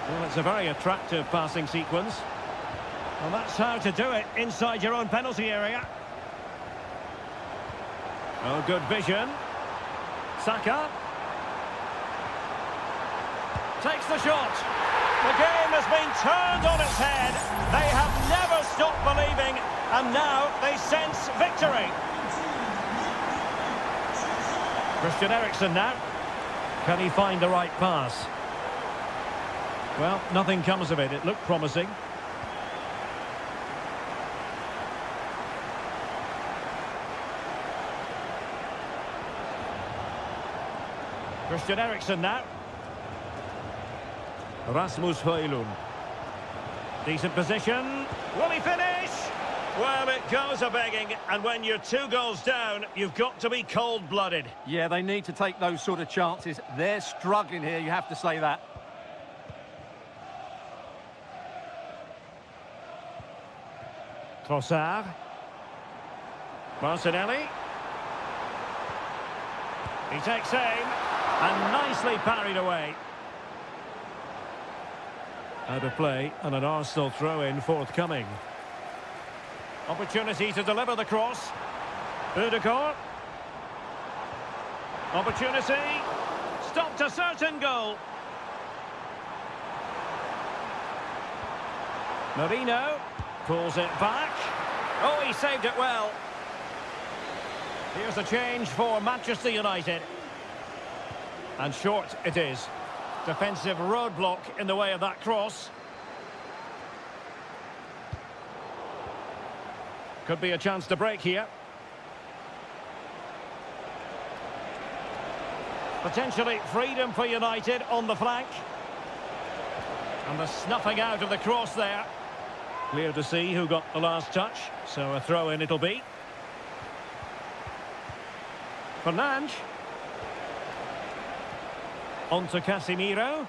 Well, it's a very attractive passing sequence. Well, that's how to do it inside your own penalty area. Oh, good vision. Saka. Takes the shot. The game has been turned on its head. They have never stopped believing, and now they sense victory. Christian Eriksen now. Can he find the right pass? Well, nothing comes of it. It looked promising. Christian Eriksen now. Rasmus Højlund. Decent position. Will he finish? Well, it goes a-begging, and when you're 2 goals down, you've got to be cold-blooded. Yeah, they need to take those sort of chances. They're struggling here, you have to say that. Trossard. Martinelli. He takes aim, and nicely parried away. Out of play, and an Arsenal throw-in forthcoming. Opportunity to deliver the cross. Ødegaard. Opportunity. Stopped a certain goal. Marino pulls it back. Oh, he saved it well. Here's a change for Manchester United. And short it is. Defensive roadblock in the way of that cross. Could be a chance to break here. Potentially freedom for United on the flank. And the snuffing out of the cross there. Clear to see who got the last touch. So a throw-in it'll be. Fernandes. On to Casemiro.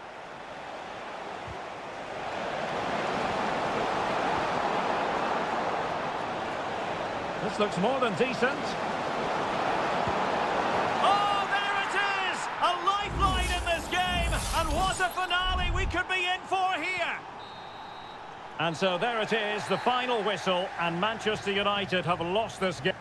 This looks more than decent. Oh, there it is! A lifeline in this game! And what a finale we could be in for here! And so there it is, the final whistle, and Manchester United have lost this game.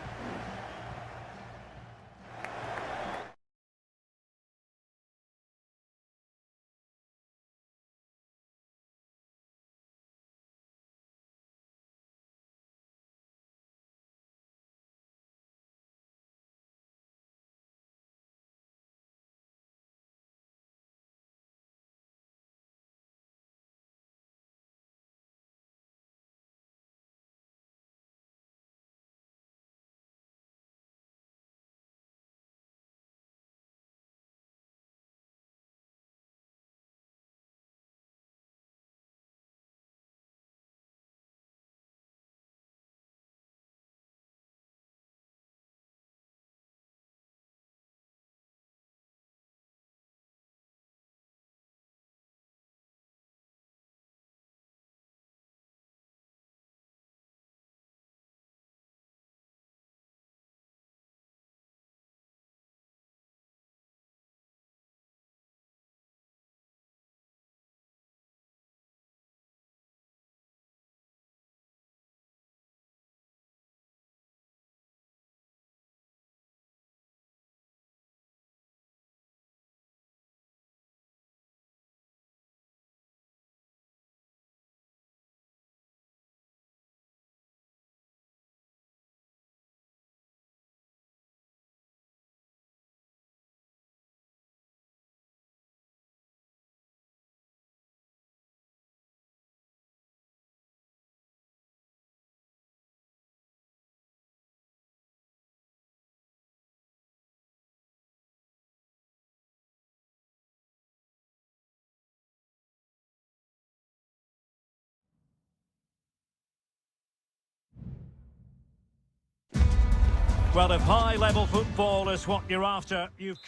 Well, if high-level football is what you're after, you've...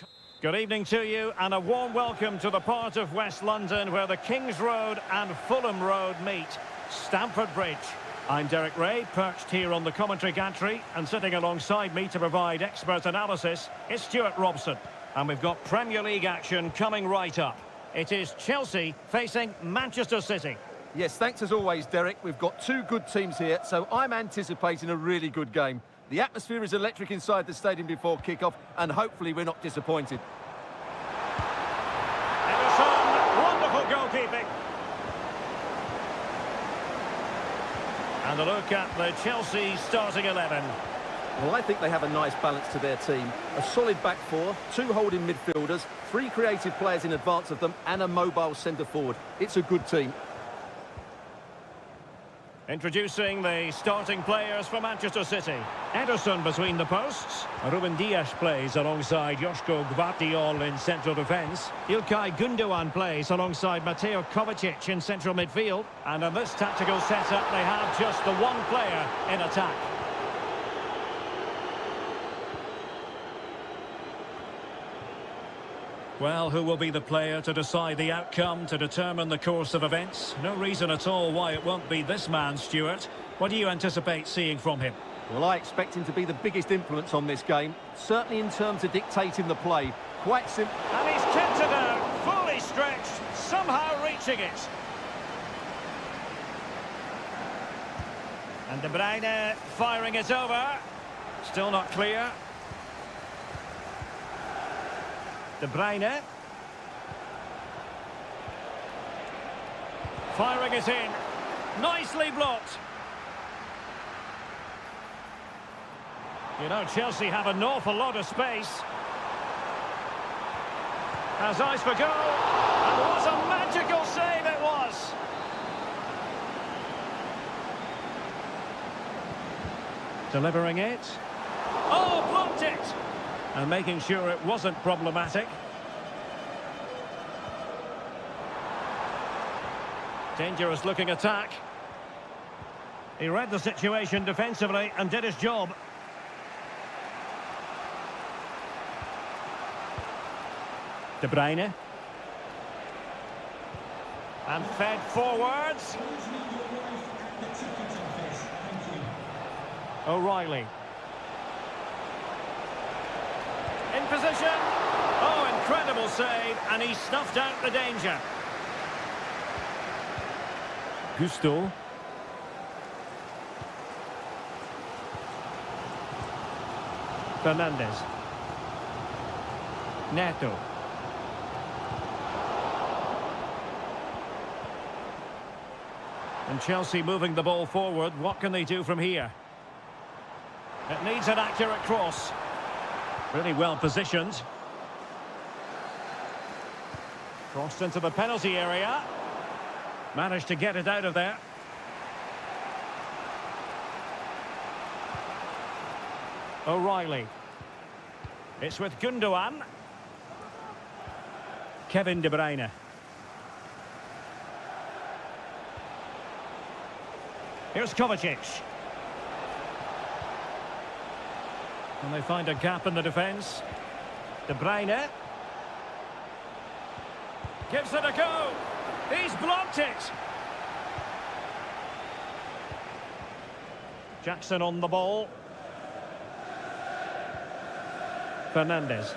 Good evening to you, and a warm welcome to the part of West London where the King's Road and Fulham Road meet, Stamford Bridge. I'm Derek Ray, perched here on the commentary gantry, and sitting alongside me to provide expert analysis is Stuart Robson. And we've got Premier League action coming right up. It is Chelsea facing Manchester City. Yes, thanks as always, Derek. We've got two good teams here, so I'm anticipating a really good game. The atmosphere is electric inside the stadium before kick-off, and hopefully we're not disappointed. Ederson, wonderful goalkeeping. And a look at the Chelsea starting 11. Well, I think they have a nice balance to their team. A solid back four, two holding midfielders, three creative players in advance of them, and a mobile centre-forward. It's a good team. Introducing the starting players for Manchester City. Ederson between the posts. Ruben Dias plays alongside Joško Gvardiol in central defence. İlkay Gündoğan plays alongside Mateo Kovacic in central midfield. And in this tactical setup, they have just the one player in attack. Well, who will be the player to decide the outcome, to determine the course of events? No reason at all why it won't be this man, Stuart. What do you anticipate seeing from him? Well, I expect him to be the biggest influence on this game, certainly in terms of dictating the play. Quite simple. And he's kept it out, fully stretched, somehow reaching it. And De Bruyne firing it over. Still not clear. De Bruyne. Firing it in. Nicely blocked. You know, Chelsea have an awful lot of space. Has eyes for goal. And what a magical save it was. Delivering it. Oh, blocked it. And making sure it wasn't problematic. Dangerous looking attack. He read the situation defensively and did his job. De Bruyne. And fed forwards. O'Reilly. In position. Oh, incredible save, and he snuffed out the danger. Gusto. Fernandes. Neto. And Chelsea moving the ball forward. What can they do from here? It needs an accurate cross. Really well positioned. Crossed into the penalty area. Managed to get it out of there. O'Reilly. It's with Gundogan. Kevin De Bruyne. Here's Kovacic. And they find a gap in the defence. De Bruyne. Gives it a go. He's blocked it. Jackson on the ball. Fernandes.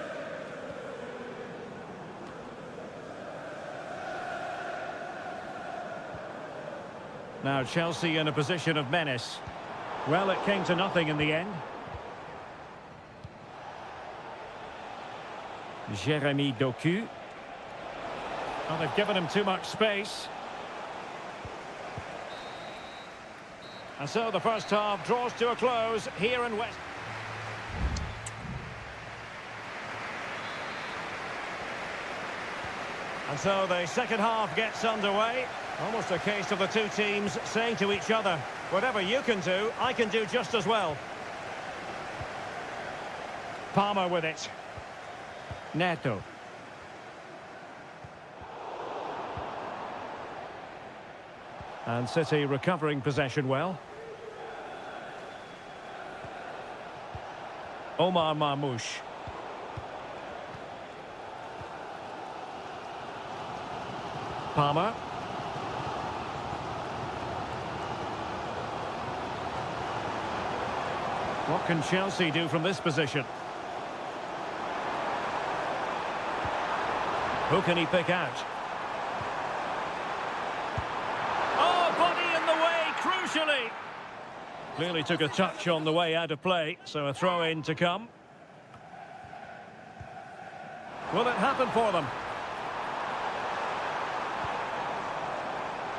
Now Chelsea in a position of menace. Well, it came to nothing in the end. Jeremy Doku. Oh, they've given him too much space. And so the first half draws to a close here in West. And so the second half gets underway. Almost a case of the two teams saying to each other, whatever you can do, I can do just as well. Palmer with it. Neto. And City recovering possession well. Omar Marmoush. Palmer. What can Chelsea do from this position? Who can he pick out? Oh, body in the way, crucially. Clearly took a touch on the way out of play, so a throw-in to come. Will it happen for them?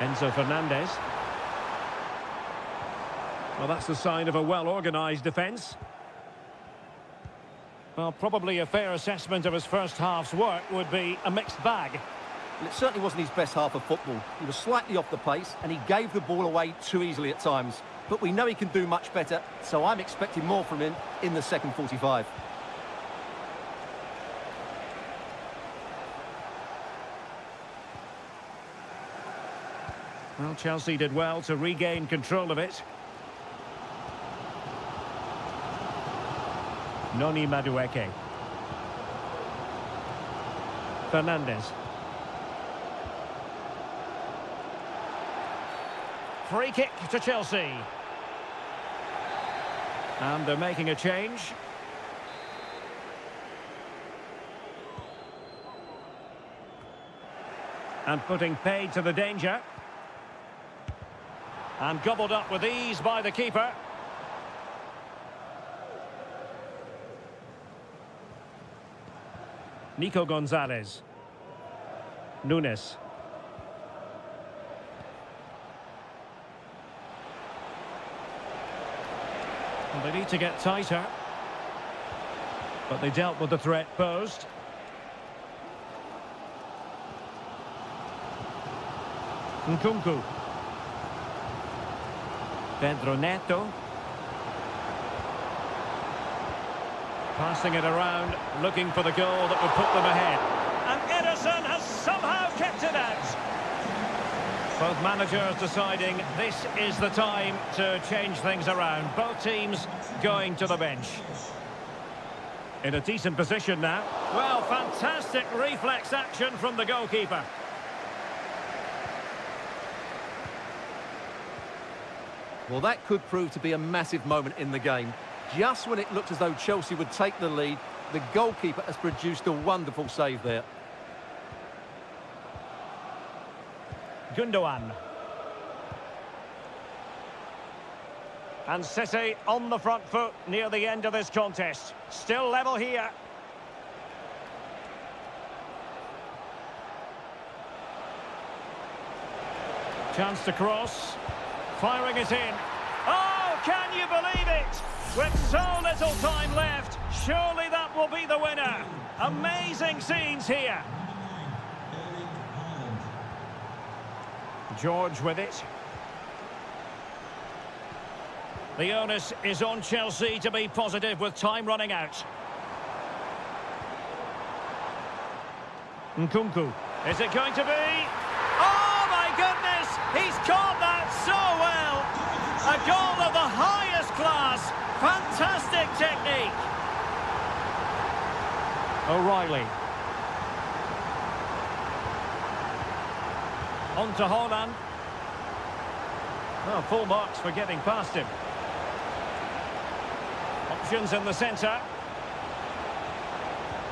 Enzo Fernandez. Well, that's the sign of a well-organised defence. Well, probably a fair assessment of his first half's work would be a mixed bag. Well, it certainly wasn't his best half of football. He was slightly off the pace and he gave the ball away too easily at times. But we know he can do much better, so I'm expecting more from him in the second 45. Well, Chelsea did well to regain control of it. Noni Madueke. Fernandes. Free kick to Chelsea. And they're making a change. And putting paid to the danger. And gobbled up with ease by the keeper. Nico Gonzalez. Nunes. Well, they need to get tighter. But they dealt with the threat posed. Nkunku. Pedro Neto. Passing it around, looking for the goal that would put them ahead. And Ederson has somehow kept it out. Both managers deciding this is the time to change things around. Both teams going to the bench. In a decent position now. Well, fantastic reflex action from the goalkeeper. Well, that could prove to be a massive moment in the game. Just when it looked as though Chelsea would take the lead, the goalkeeper has produced a wonderful save there. Gundogan. And City on the front foot near the end of this contest. Still level here. Chance to cross. Firing it in. Oh, can you believe it? With so little time left, surely that will be the winner. Amazing scenes here. George with it. The onus is on Chelsea to be positive with time running out. Nkunku. Is it going to be? Oh my goodness! He's caught that so well! A goal of the highest class. Fantastic technique. O'Reilly. On to Haaland. Oh, full marks for getting past him. Options in the centre.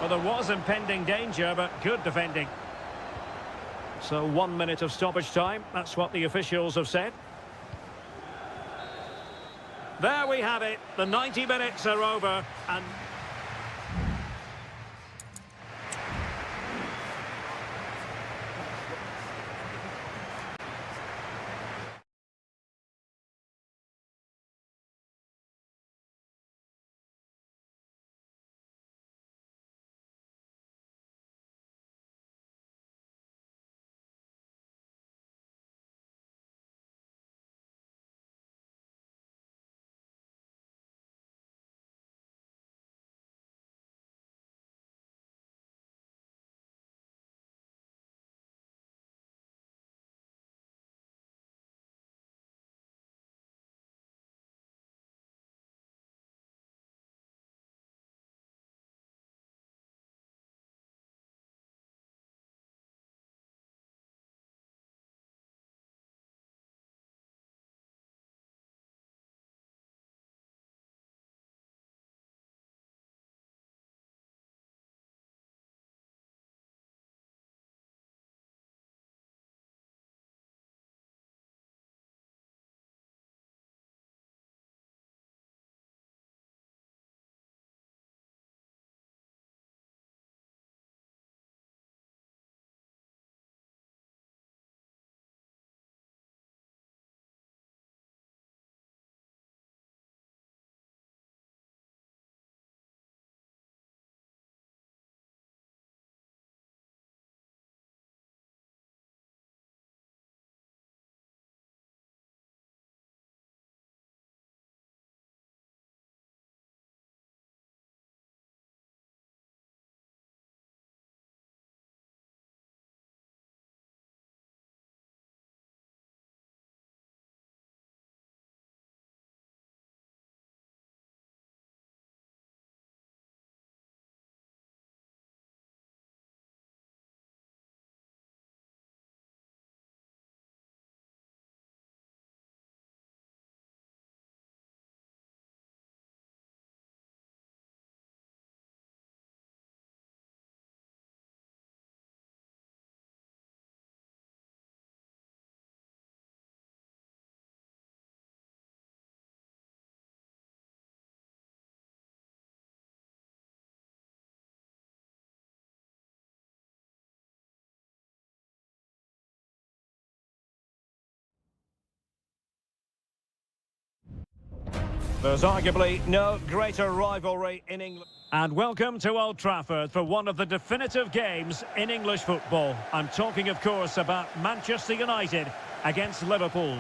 Well, there was impending danger, but good defending. So 1 minute of stoppage time. That's what the officials have said. There we have it. The 90 minutes are over, and there's arguably no greater rivalry in England. And welcome to Old Trafford for one of the definitive games in English football. I'm talking, of course, about Manchester United against Liverpool.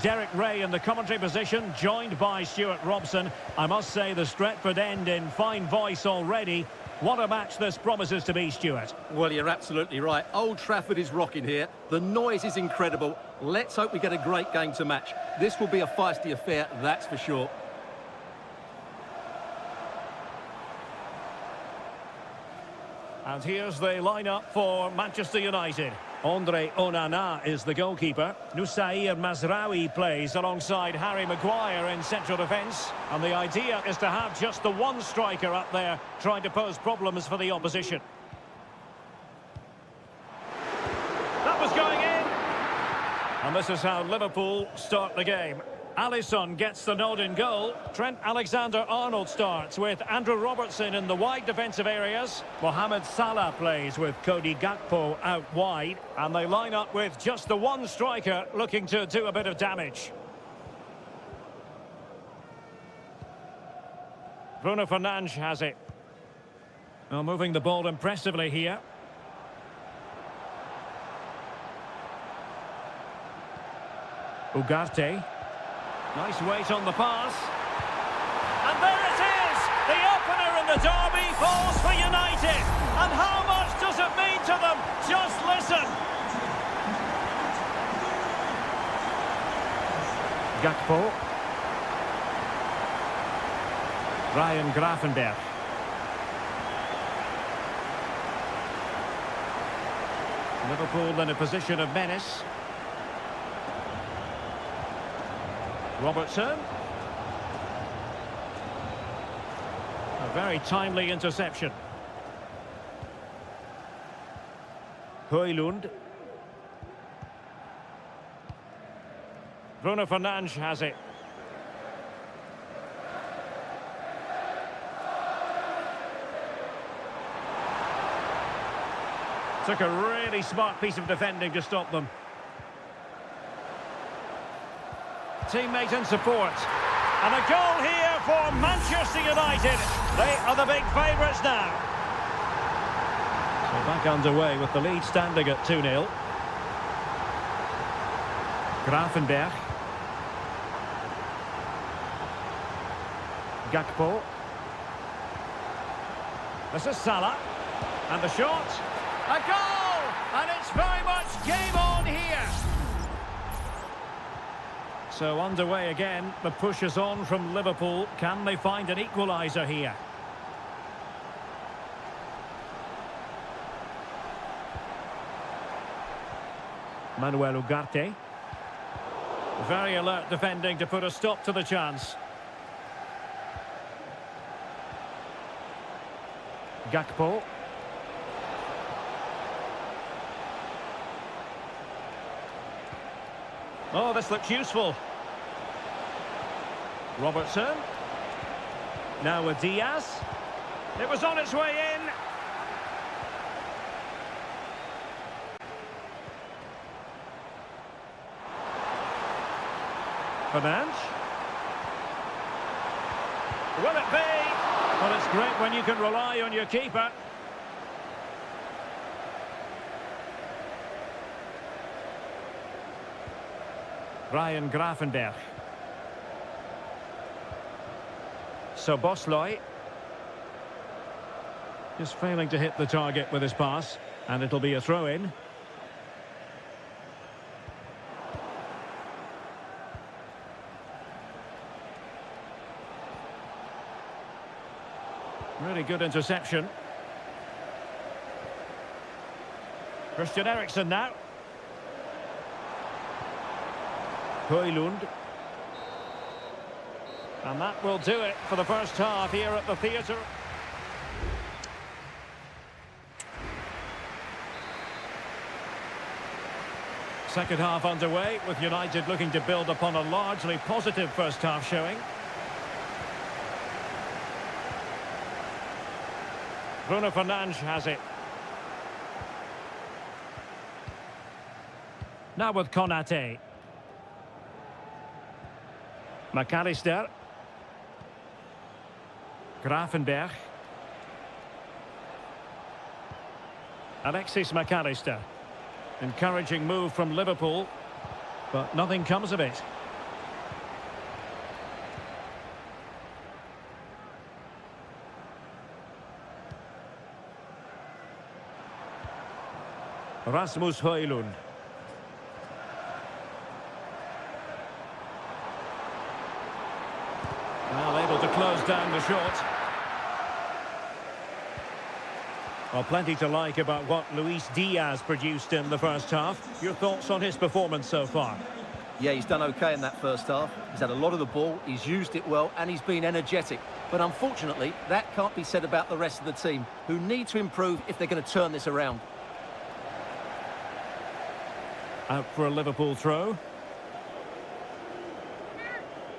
Derek Ray in the commentary position, joined by Stuart Robson. I must say the Stretford end in fine voice already. What a match this promises to be, Stuart. Well, you're absolutely right. Old Trafford is rocking here. The noise is incredible. Let's hope we get a great game to match. This will be a feisty affair, that's for sure. And here's the lineup for Manchester United. Andre Onana is the goalkeeper. Nusair Mazraoui plays alongside Harry Maguire in central defence. And the idea is to have just the one striker up there trying to pose problems for the opposition. That was going in. And this is how Liverpool start the game. Alisson gets the nod in goal. Trent Alexander-Arnold starts with Andrew Robertson in the wide defensive areas. Mohamed Salah plays with Cody Gakpo out wide. And they line up with just the one striker looking to do a bit of damage. Bruno Fernandes has it. Well, moving the ball impressively here. Ugarte. Nice weight on the pass. And there it is! The opener in the derby falls for United. And how much does it mean to them? Just listen. Gakpo. Ryan Gravenberch. Liverpool in a position of menace. Robertson. A very timely interception. Højlund. Bruno Fernandes has it. Took a really smart piece of defending to stop them. Teammate and support. And a goal here for Manchester United. They are the big favourites now. So back underway with the lead standing at 2-0. Gravenberch. Gakpo. This is Salah. And the shot. A goal! And it's very much game on here. So underway again, the push is on from Liverpool. Can they find an equaliser here? Manuel Ugarte. Very alert defending to put a stop to the chance. Gakpo. Oh, this looks useful. Robertson. Now with Diaz. It was on its way in. Fernandes. Will it be? Well, it's great when you can rely on your keeper. Ryan Gravenberch. Szoboszlai. Just failing to hit the target with his pass. And it'll be a throw-in. Really good interception. Christian Eriksen now. Højlund. And that will do it for the first half here at the theatre. Second half underway with United looking to build upon a largely positive first half showing. Bruno Fernandes has it. Now with Konate. McAllister. Gravenberch. Alexis McAllister. Encouraging move from Liverpool, but nothing comes of it. Rasmus Højlund. Now able to close down the shot. Well, plenty to like about what Luis Diaz produced in the first half. Your thoughts on his performance so far? Yeah, he's done okay in that first half. He's had a lot of the ball, he's used it well, and he's been energetic. But unfortunately, that can't be said about the rest of the team, who need to improve if they're going to turn this around. Out for a Liverpool throw.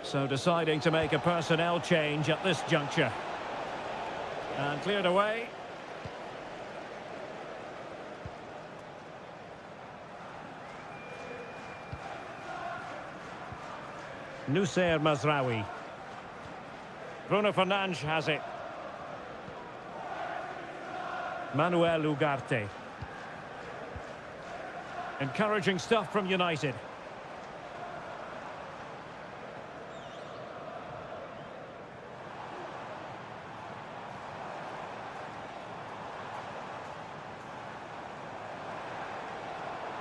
So deciding to make a personnel change at this juncture. And cleared away. Nusayr Mazraoui. Bruno Fernandes has it. Manuel Ugarte. Encouraging stuff from United.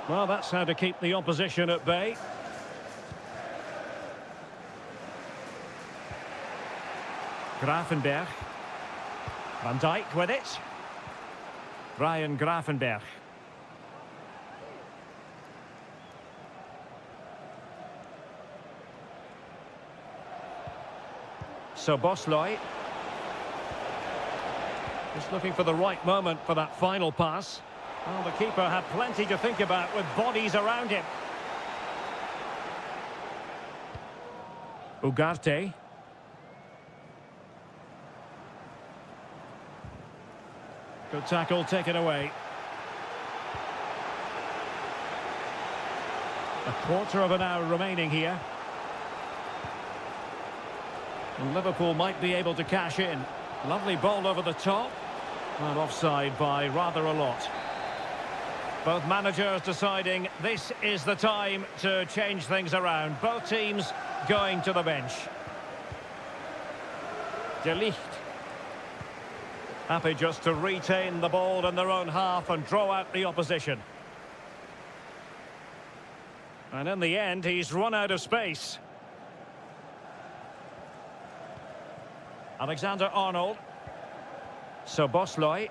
Well, that's how to keep the opposition at bay. Gravenberch. Van Dijk with it. Ryan Gravenberch. So Bosley. Just looking for the right moment for that final pass. Well, the keeper had plenty to think about with bodies around him. Ugarte. Good tackle taken away. A quarter of an hour remaining here. And Liverpool might be able to cash in. Lovely ball over the top. And offside by rather a lot. Both managers deciding this is the time to change things around. Both teams going to the bench. De Ligt. Happy just to retain the ball in their own half and draw out the opposition. And in the end, he's run out of space. Alexander-Arnold. So Bosley.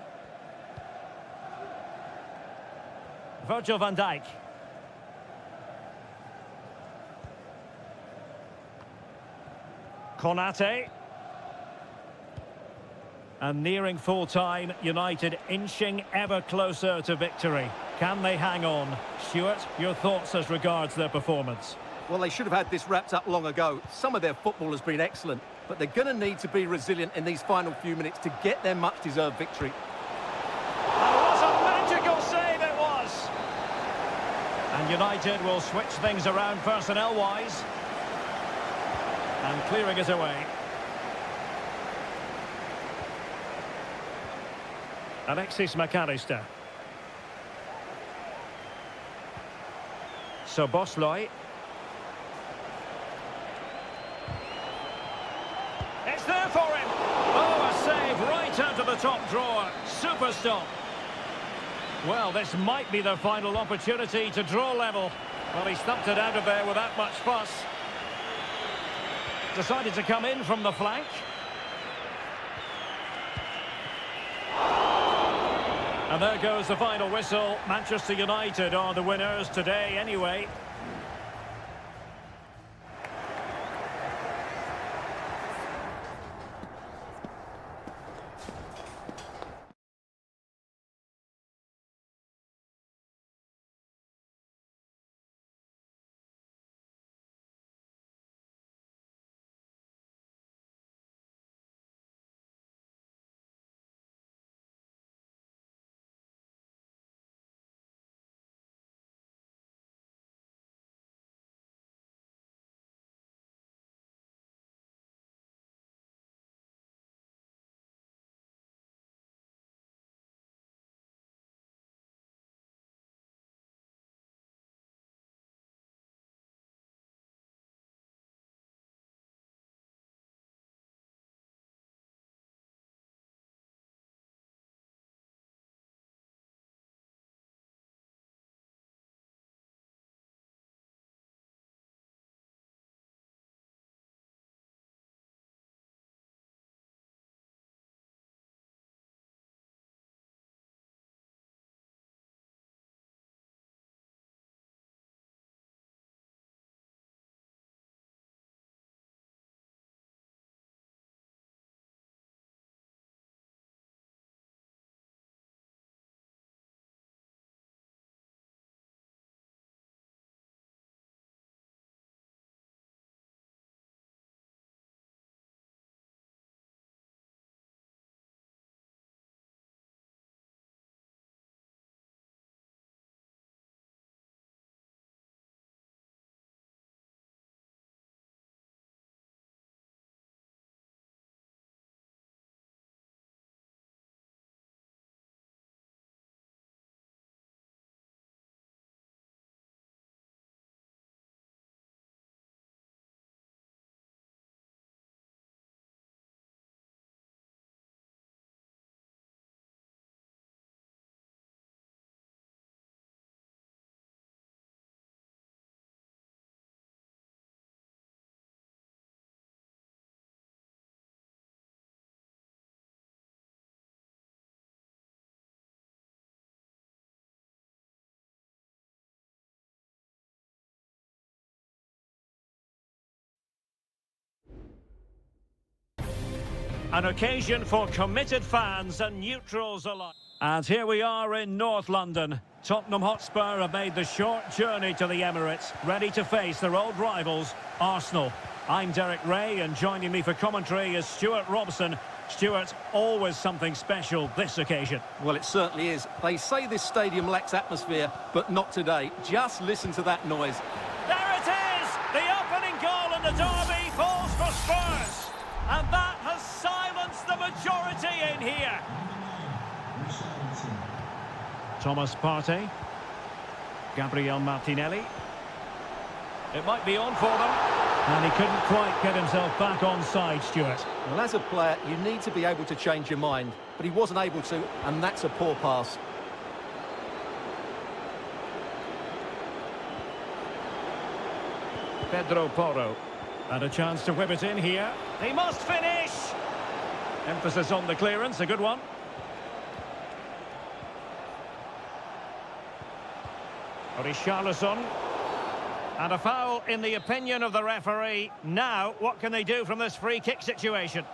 Virgil van Dijk. Konate. And nearing full time, United inching ever closer to victory. Can they hang on? Stuart, your thoughts as regards their performance? Well, they should have had this wrapped up long ago. Some of their football has been excellent, but they're going to need to be resilient in these final few minutes to get their much-deserved victory. And what a magical save it was! And United will switch things around personnel-wise. And clearing it away. Alexis McAllister. So Bosley. It's there for him. Oh, a save right out of the top drawer. Super stop. Well, this might be their final opportunity to draw level. Well, he stumped it out of there without much fuss. Decided to come in from the flank. And there goes the final whistle. Manchester United are the winners today anyway. An occasion for committed fans and neutrals alike. And here we are in North London. Tottenham Hotspur have made the short journey to the Emirates, ready to face their old rivals, Arsenal. I'm Derek Ray, and joining me for commentary is Stuart Robson. Stuart, always something special this occasion. Well, it certainly is. They say this stadium lacks atmosphere, but not today. Just listen to that noise. There it is! The opening goal in the derby falls for Spurs. And that has silenced the majority in here. Thomas Partey. Gabriel Martinelli. It might be on for them. And he couldn't quite get himself back on side, Stuart. Well, as a player, you need to be able to change your mind, but he wasn't able to, and that's a poor pass. Pedro Porro. And a chance to whip it in here. He must finish! Emphasis on the clearance, a good one. Richarlison. And a foul in the opinion of the referee. Now, what can they do from this free kick situation?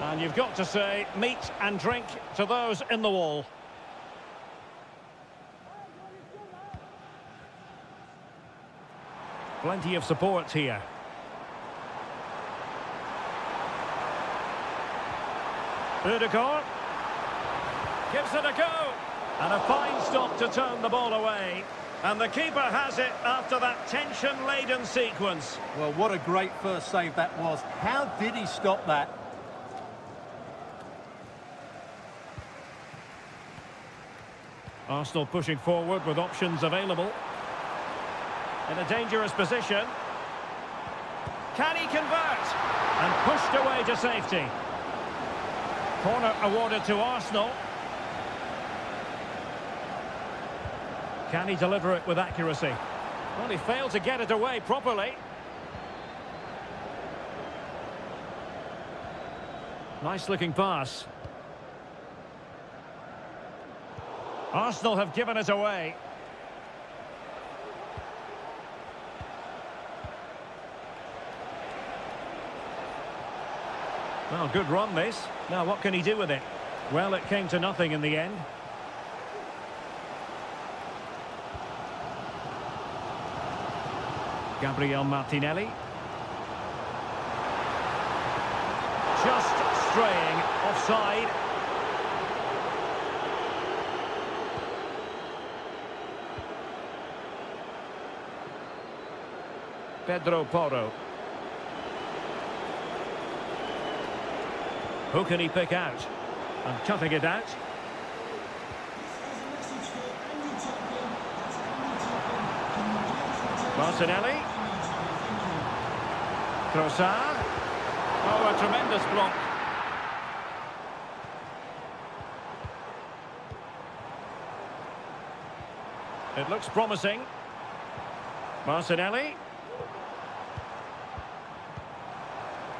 And you've got to say, meat and drink to those in the wall. Plenty of support here. Ødegaard gives it a go. And a fine stop to turn the ball away. And the keeper has it after that tension-laden sequence. Well, what a great first save that was. How did he stop that? Arsenal pushing forward with options available. In a dangerous position. Can he convert? And pushed away to safety. Corner awarded to Arsenal. Can he deliver it with accuracy? Well, he failed to get it away properly. Nice looking pass. Arsenal have given it away. Well, good run this. Now what can he do with it? Well, it came to nothing in the end. Gabriel Martinelli. Just straying offside. Pedro Porro. Who can he pick out? And cutting it out. Martinelli. Trossard. Oh, a tremendous block. It looks promising. Martinelli.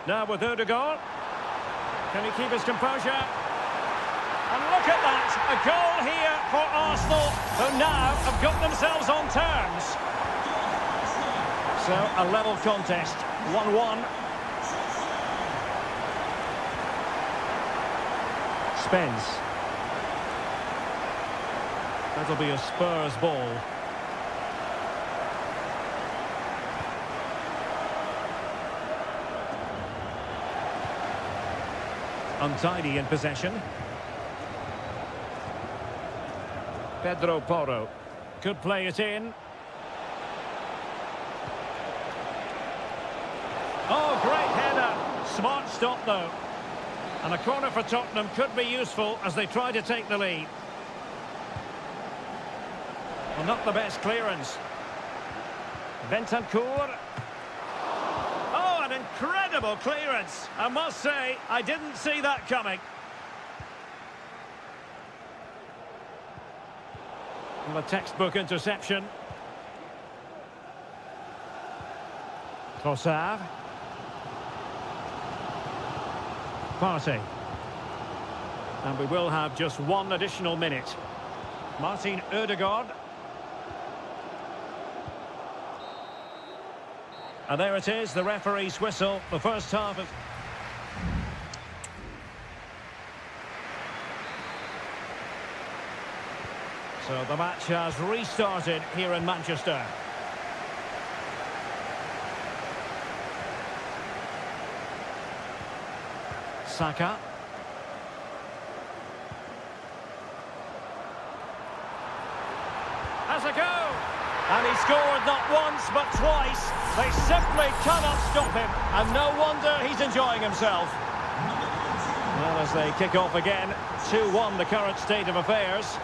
Now with Ødegaard. Can he keep his composure? And look at that! A goal here for Arsenal, who now have got themselves on terms. So, a level contest, 1-1. Spence. That'll be a Spurs ball. Untidy in possession. Pedro Porro could play it in. Oh, great header. Smart stop, though. And a corner for Tottenham could be useful as they try to take the lead. Well, not the best clearance. Bentancur. Oh, an incredible clearance. I must say, I didn't see that coming. Well, a textbook interception. Trossard. Partey. And we will have just one additional minute. Martin Ødegaard. And there it is, the referee's whistle. The first half is... So the match has restarted here in Manchester. Saka. Has a go! And he scored not once but twice. They simply cannot stop him. And no wonder he's enjoying himself. Well, as they kick off again, 2-1 the current state of affairs.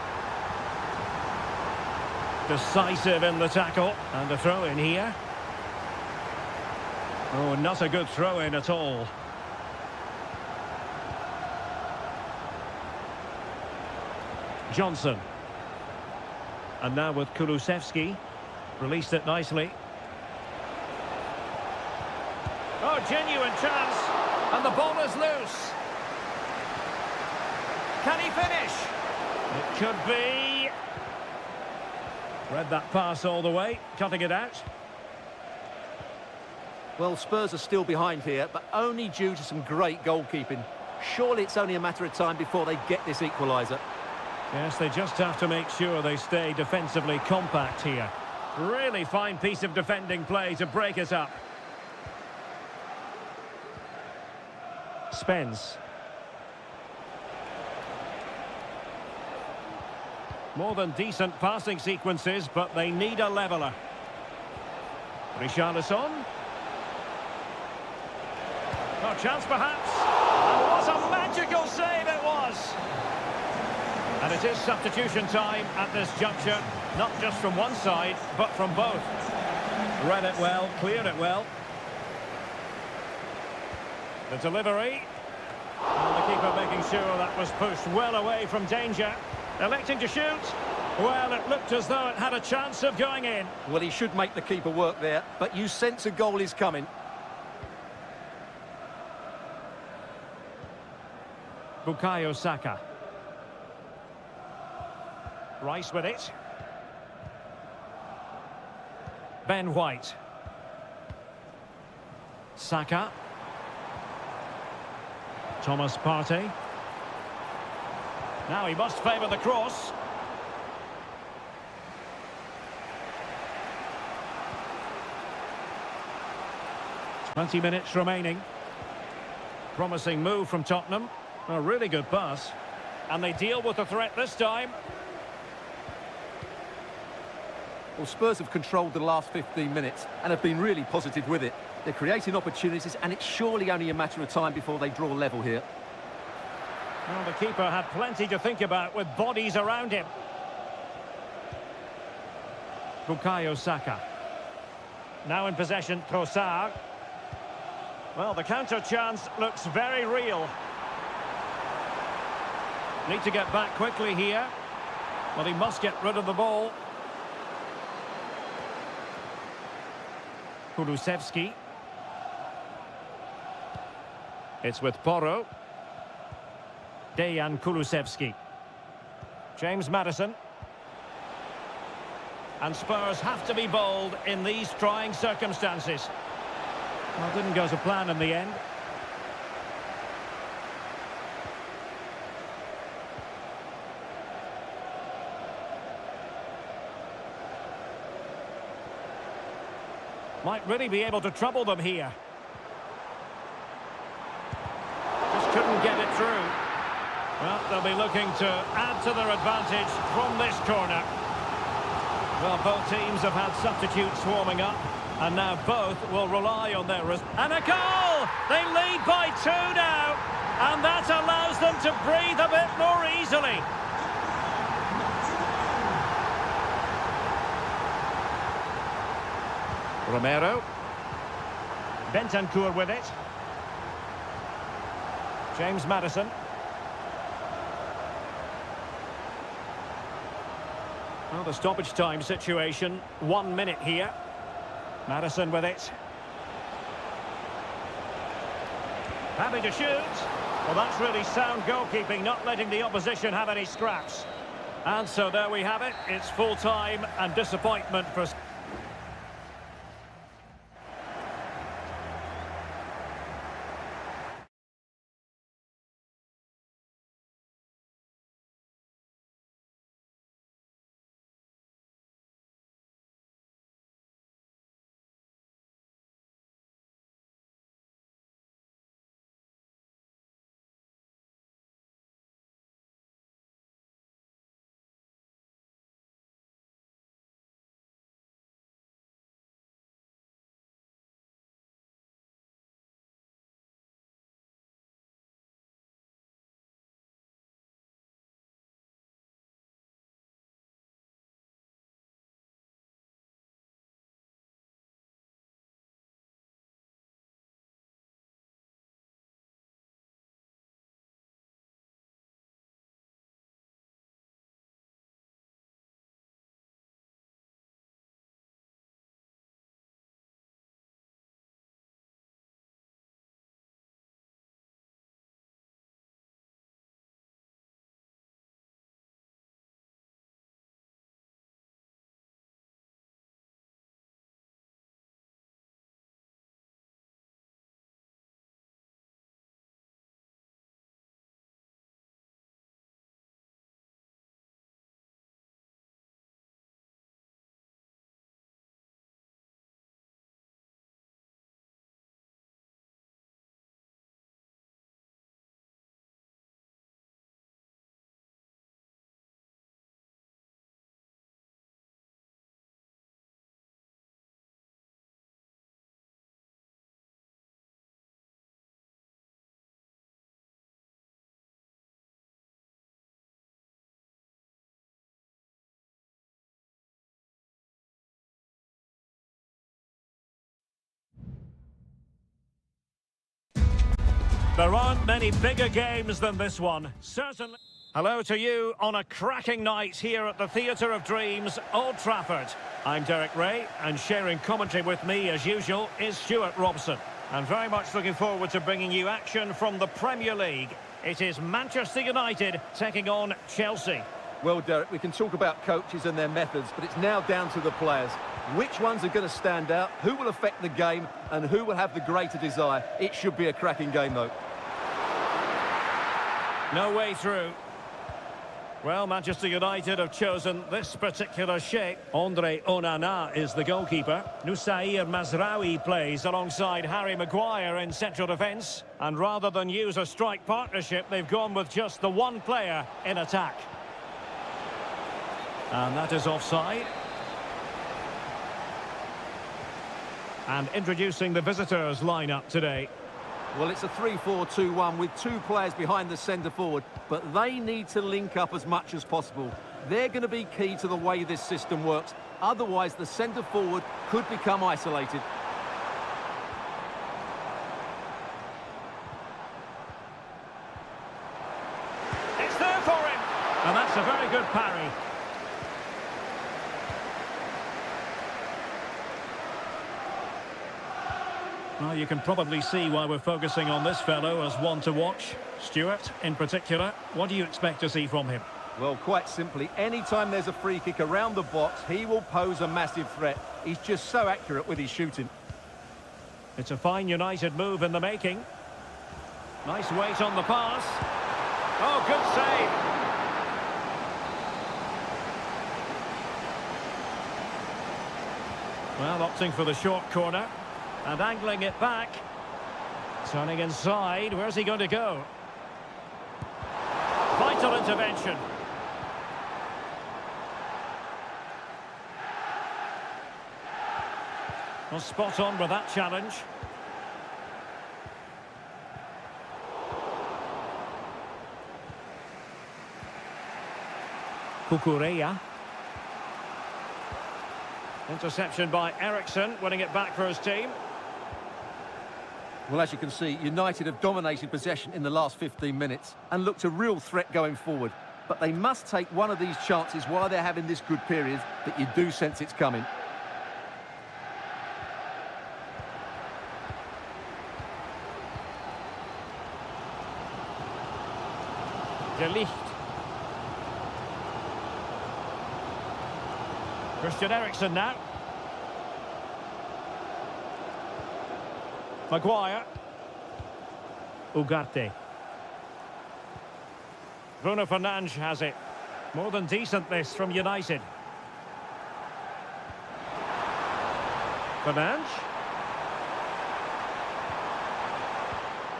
Decisive in the tackle. And the throw-in here. Oh, not a good throw-in at all. Johnson. And now with Kulusevski. Released it nicely. Oh, genuine chance. And the ball is loose. Can he finish? It could be. Read that pass all the way. Cutting it out. Well, Spurs are still behind here, but only due to some great goalkeeping. Surely it's only a matter of time before they get this equaliser. Yes, they just have to make sure they stay defensively compact here. Really fine piece of defending play to break it up. Spence. More than decent passing sequences, but they need a leveller. Richarlison. No chance perhaps. And what a magical save it was! And it is substitution time at this juncture, not just from one side, but from both. Read it well, cleared it well. The delivery. And the keeper making sure that was pushed well away from danger. Electing to shoot. Well, it looked as though it had a chance of going in. Well, he should make the keeper work there, but you sense a goal is coming. Bukayo Saka. Rice with it. Ben White. Saka. Thomas Partey. Now he must favour the cross. "20 minutes remaining. Promising move from Tottenham. A really good pass. And they deal with the threat this time. Well, Spurs have controlled the last 15 minutes and have been really positive with it. They're creating opportunities, and it's surely only a matter of time before they draw level here. Well, the keeper had plenty to think about with bodies around him. Bukayo Saka. Now in possession, Trossard. Well, the counter chance looks very real. Need to get back quickly here. Well, he must get rid of the ball. Kulusevski. It's with Porro. Dejan Kulusevski. James Maddison. And Spurs have to be bold in these trying circumstances. Well, didn't go to plan in the end. Might really be able to trouble them here. Just couldn't get it through. Well, they'll be looking to add to their advantage from this corner. Well, both teams have had substitutes warming up, and now both will rely on their... And a goal! They lead by 2 now, and that allows them to breathe a bit more easily. Romero. Bentancur with it. James Maddison. Well, the stoppage time situation, 1 minute here. Maddison with it. Happy to shoot. Well, that's really sound goalkeeping, not letting the opposition have any scraps. And so there we have it. It's full time and disappointment for... There aren't many bigger games than this one, certainly. Hello to you on a cracking night here at the Theatre of Dreams, Old Trafford. I'm Derek Ray, and sharing commentary with me, as usual, is Stuart Robson. And very much looking forward to bringing you action from the Premier League. It is Manchester United taking on Chelsea. Well, Derek, we can talk about coaches and their methods, but it's now down to the players. Which ones are going to stand out, who will affect the game, and who will have the greater desire? It should be a cracking game, though. No way through. Well, Manchester United have chosen this particular shape. Andre Onana is the goalkeeper. Nusair Mazraoui plays alongside Harry Maguire in central defence. And rather than use a strike partnership, they've gone with just the one player in attack. And that is offside. And introducing the visitors' lineup today. Well, it's a 3-4-2-1 with two players behind the centre forward, but they need to link up as much as possible. They're going to be key to the way this system works. Otherwise, the centre forward could become isolated. It's there for him! And that's a very good parry. Well, you can probably see why we're focusing on this fellow as one to watch. Stuart, in particular, what do you expect to see from him? Well, quite simply, anytime there's a free kick around the box, he will pose a massive threat. He's just so accurate with his shooting. It's a fine United move in the making. Nice weight on the pass. Oh, good save. Well, opting for the short corner. And angling it back. Turning inside. Where's he going to go? Vital intervention. Well, spot on with that challenge. Kukureya. Interception by Eriksson, winning it back for his team. Well, as you can see, United have dominated possession in the last 15 minutes and looked a real threat going forward. But they must take one of these chances while they're having this good period that you do sense it's coming. De Ligt. Christian Eriksen now. Maguire. Ugarte. Bruno Fernandes has it. More than decent this from United. Fernandes.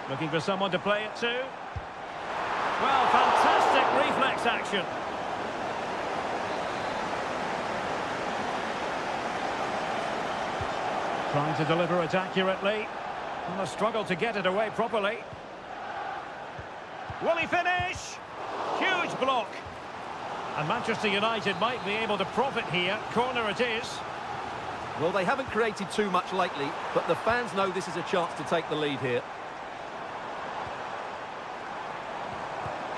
Looking for someone to play it to. Well, fantastic reflex action. Trying to deliver it accurately. And a struggle to get it away properly. Will he finish? Huge block. And Manchester United might be able to profit here. Corner it is. Well, they haven't created too much lately, but the fans know this is a chance to take the lead here.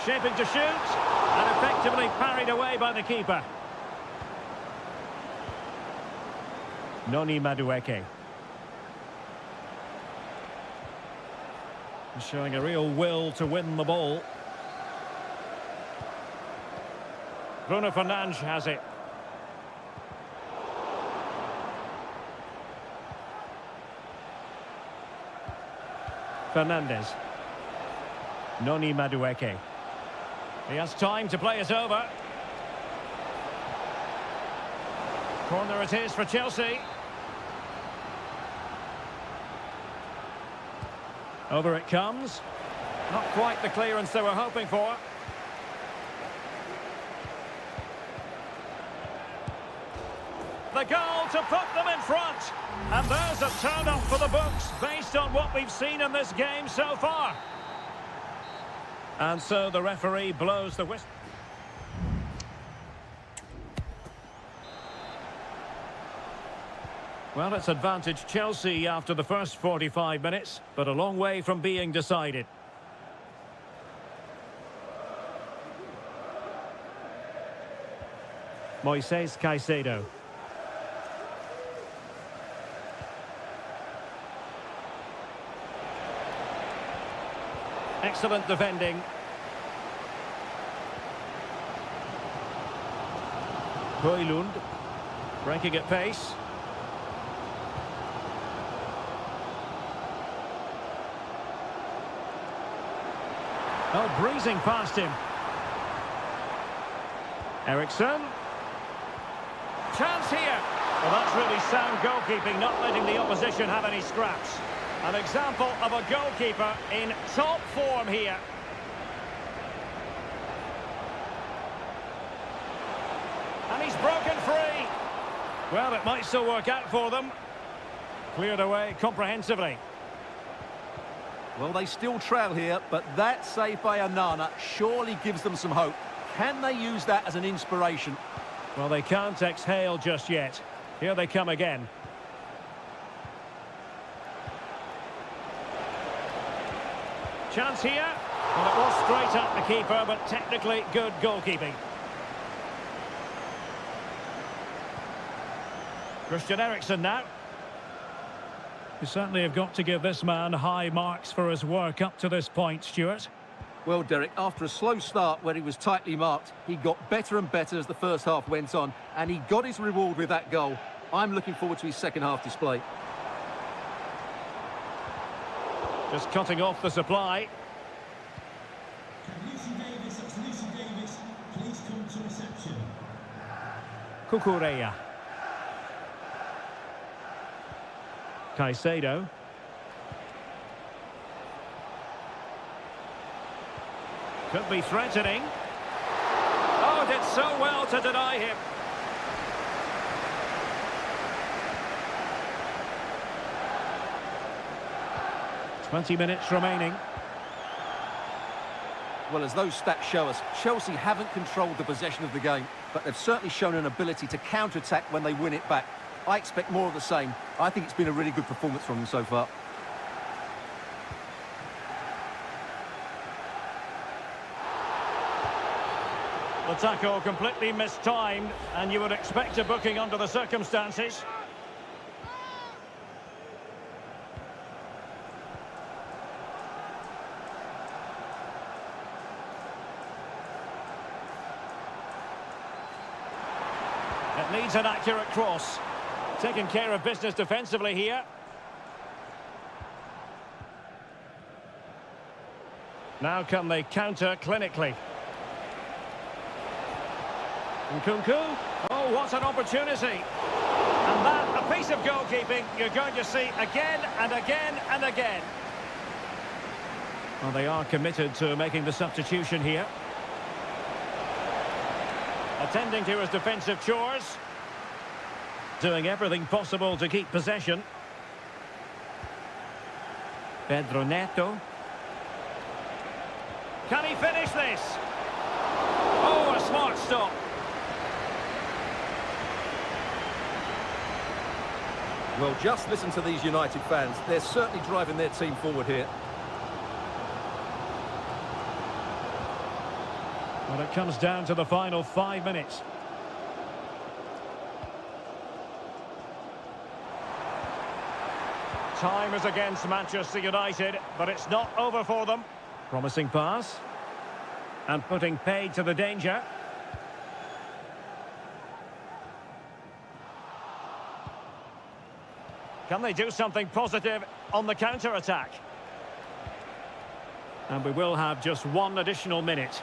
Shaping to shoot. And effectively parried away by the keeper. Noni Madueke. Showing a real will to win the ball. Bruno Fernandes has it. Fernandes. Noni Madueke. He has time to play it over. Corner it is for Chelsea. Over it comes. Not quite the clearance they were hoping for. The goal to put them in front. And there's a turn-up for the books based on what we've seen in this game so far. And so the referee blows the whistle. Well, it's advantage Chelsea after the first 45 minutes, but a long way from being decided. Moises Caicedo. Excellent defending. Højlund breaking at pace. Oh, breezing past him. Eriksson. Chance here. Well, that's really sound goalkeeping, not letting the opposition have any scraps. An example of a goalkeeper in top form here. And he's broken free. Well, it might still work out for them. Cleared away comprehensively. Well, they still trail here, but that save by Onana surely gives them some hope. Can they use that as an inspiration? Well, they can't exhale just yet. Here they come again. Chance here. Well, it was straight at the keeper, but technically good goalkeeping. Christian Eriksen now. You certainly have got to give this man high marks for his work up to this point, Stuart. Well, Derek, after a slow start where he was tightly marked, he got better and better as the first half went on, and he got his reward with that goal. I'm looking forward to his second half display. Just cutting off the supply. Lucy Davis, that's Lucy Davis. Please come to reception. Cucurella. Caicedo. Could be threatening. Oh, did so well to deny him. "20 minutes remaining." Well, as those stats show us, Chelsea haven't controlled the possession of the game, but they've certainly shown an ability to counter-attack when they win it back. I expect more of the same. I think it's been a really good performance from them so far. The tackle completely mistimed, and you would expect a booking under the circumstances. It needs an accurate cross. Taking care of business defensively here. Now can they counter clinically? Nkunku. Oh, what an opportunity. And that, a piece of goalkeeping you're going to see again and again and again. Well, they are committed to making the substitution here. Attending to his defensive chores. Doing everything possible to keep possession. Pedro Neto. Can he finish this? Oh, a smart stop. Well, just listen to these United fans. They're certainly driving their team forward here. Well, it comes down to the final 5 minutes. Time is against Manchester United, but it's not over for them. Promising pass. And putting paid to the danger. Can they do something positive on the counter-attack? And we will have just one additional minute.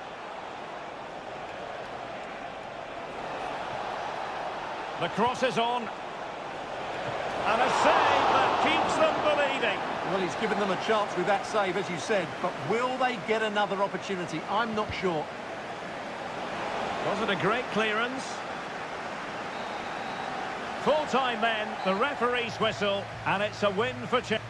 The cross is on. And a save that keeps them believing. Well, he's given them a chance with that save, as you said, but will they get another opportunity? I'm not sure. Was it a great clearance? Full time then, the referee's whistle, and it's a win for Chelsea.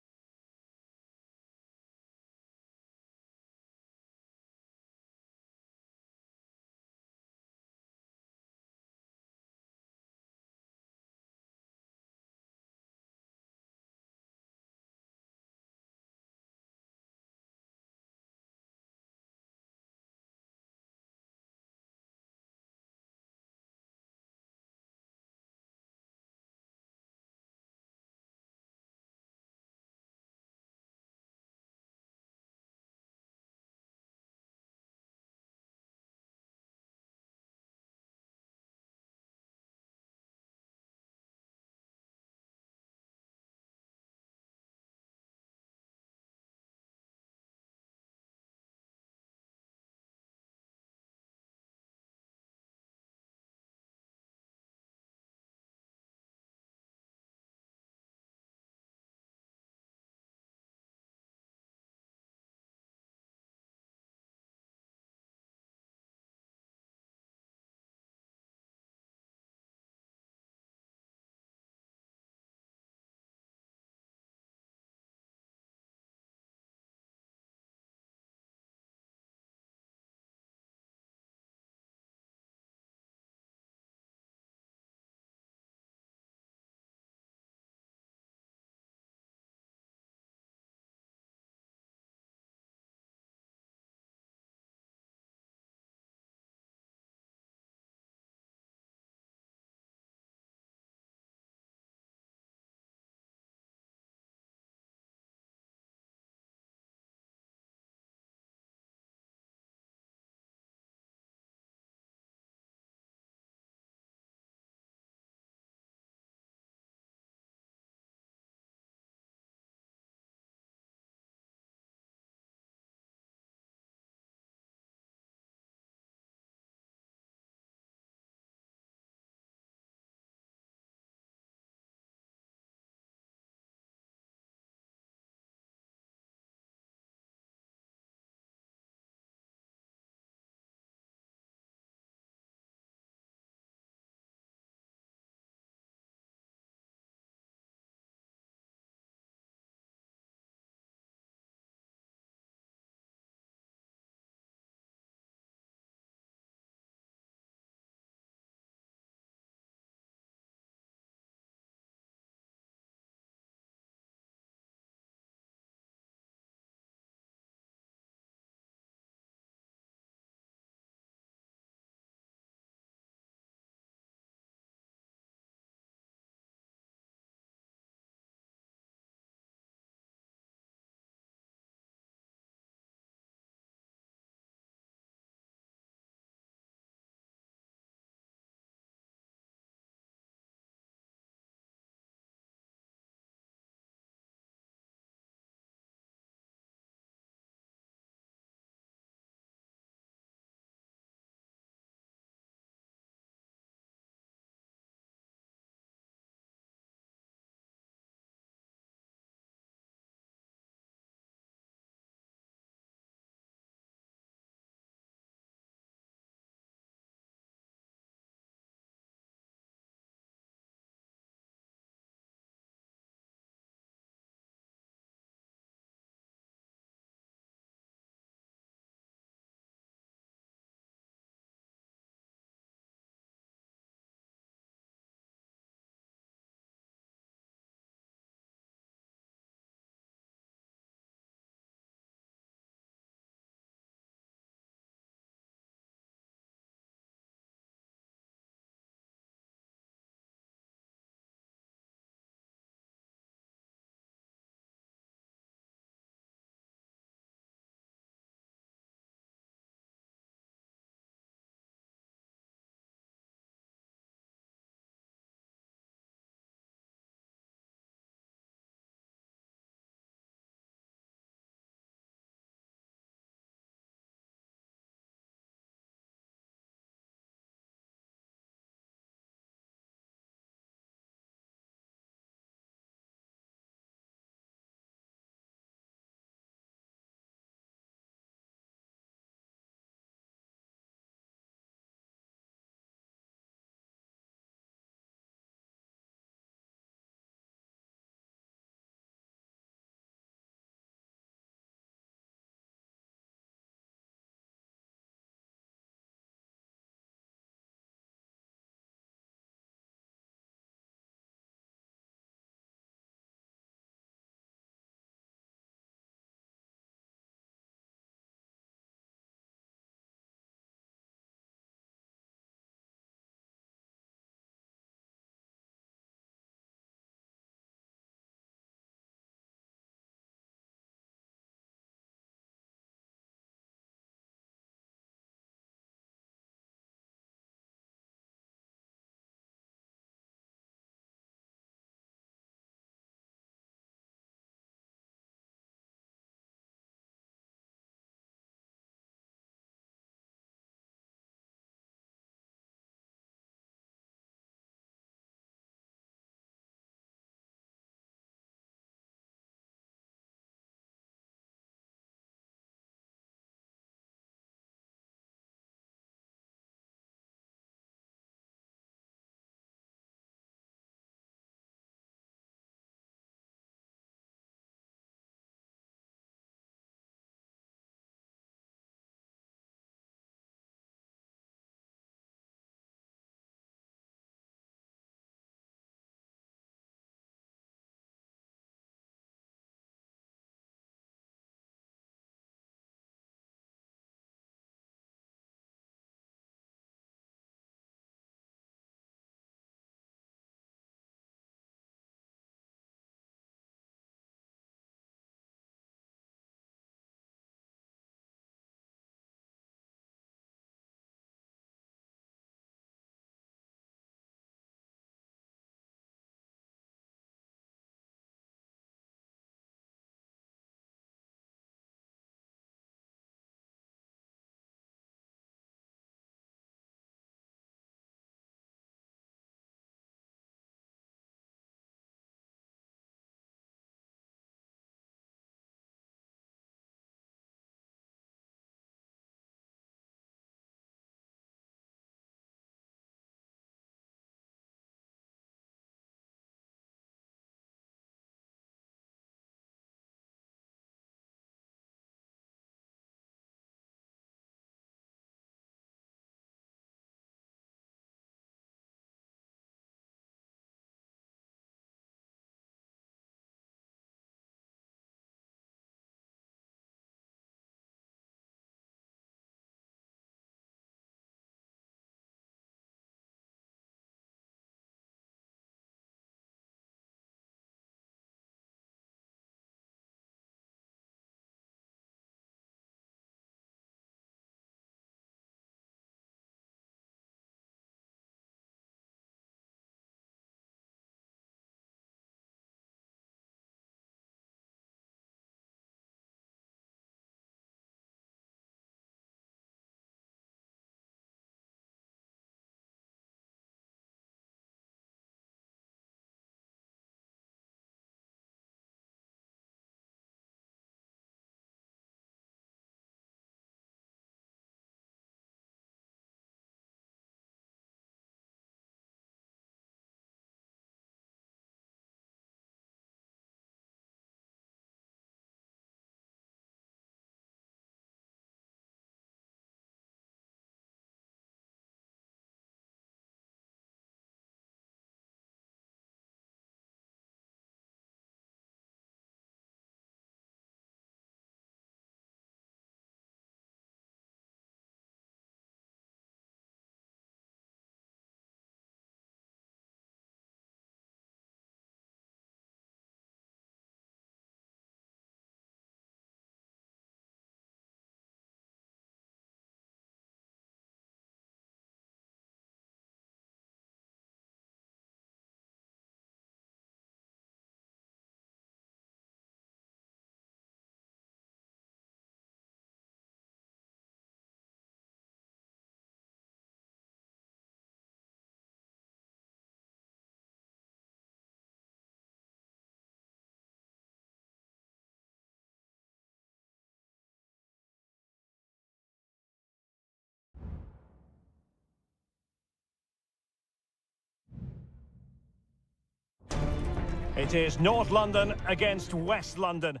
It is North London against West London.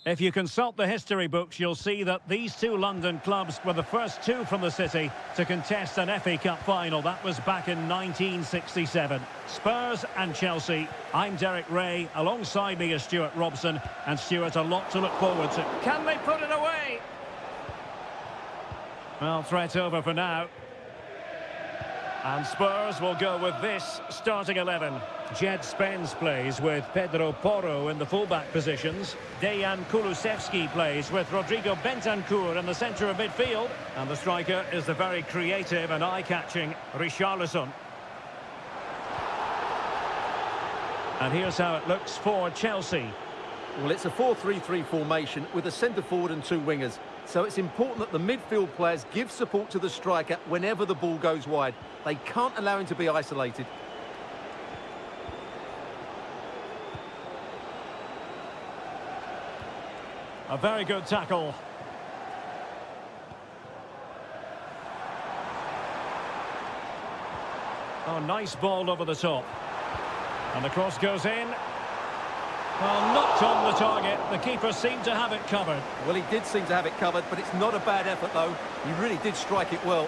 If you consult the history books, you'll see that these two London clubs were the first two from the city to contest an FA Cup final. That was back in 1967. Spurs and Chelsea. I'm Derek Ray. Alongside me is Stuart Robson. And Stuart, a lot to look forward to. Can they put it away? Well, threat over for now. And Spurs will go with this starting 11. Jed Spence plays with Pedro Porro in the fullback positions. Dejan Kulusevski plays with Rodrigo Bentancur in the centre of midfield. And the striker is the very creative and eye-catching Richarlison. And here's how it looks for Chelsea. Well, it's a 4-3-3 formation with a centre forward and two wingers. So it's important that the midfield players give support to the striker whenever the ball goes wide. They can't allow him to be isolated. A very good tackle. Oh, nice ball over the top. And the cross goes in. Well, not on the target. The keeper seemed to have it covered. Well, he did seem to have it covered, but it's not a bad effort, though. He really did strike it well.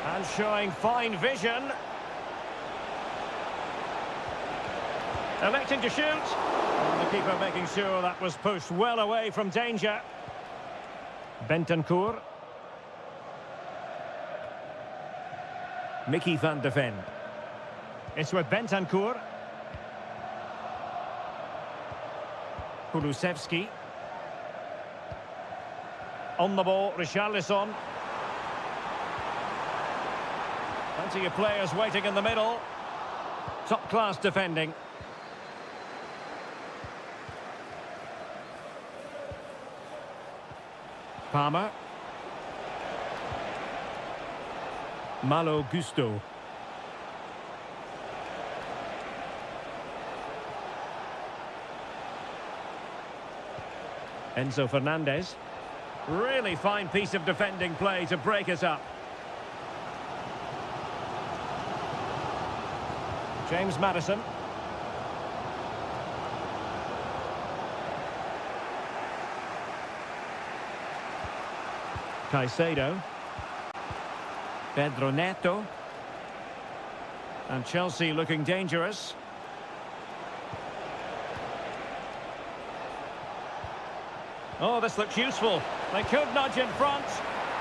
And showing fine vision. Electing to shoot. And the keeper making sure that was pushed well away from danger. Bentancur. Mickey van de Ven. It's with Bentancur. Kulusevski. On the ball, Richarlison. Plenty of players waiting in the middle. Top-class defending. Palmer. Malo Gusto. Enzo Fernandez. Really fine piece of defending play to break us up. James Maddison. Caicedo. Pedro Neto. And Chelsea looking dangerous. Oh, this looks useful. They could nudge in front.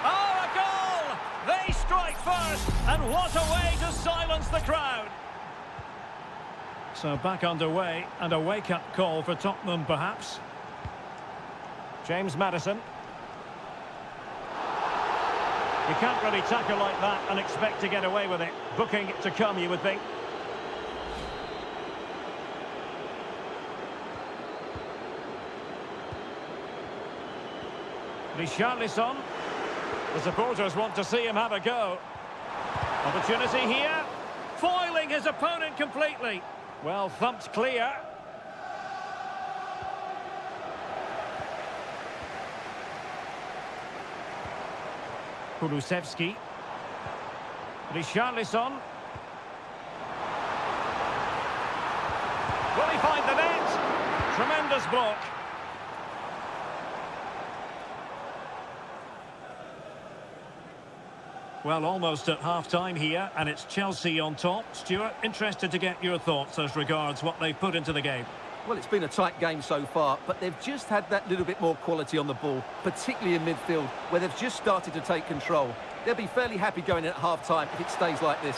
Oh, a goal! They strike first, and what a way to silence the crowd. So back underway, and a wake-up call for Tottenham, perhaps. James Maddison. You can't really tackle like that and expect to get away with it. Booking to come, you would think. Richarlison. The supporters want to see him have a go. Opportunity here. Foiling his opponent completely. Well, thumped clear. Kulusevski. Richarlison. Will he find the net? Tremendous block. Well, almost at half-time here, and it's Chelsea on top. Stuart, interested to get your thoughts as regards what they've put into the game. Well, it's been a tight game so far, but they've just had that little bit more quality on the ball, particularly in midfield, where they've just started to take control. They'll be fairly happy going in at half-time if it stays like this.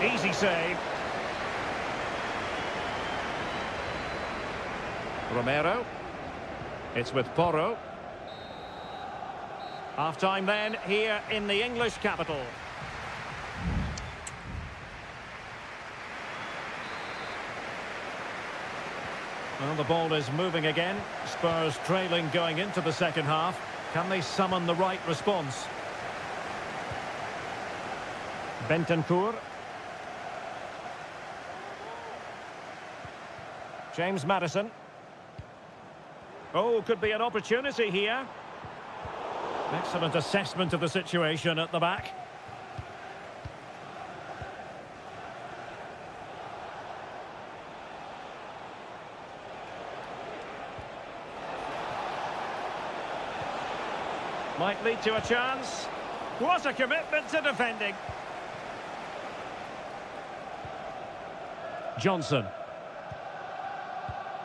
Easy save. Romero. It's with Porro. Half-time then, here in the English capital. Well, the ball is moving again. Spurs trailing going into the second half. Can they summon the right response? Bentancur. James Maddison. Oh, could be an opportunity here. Excellent assessment of the situation at the back. Might lead to a chance. What a commitment to defending. Johnson.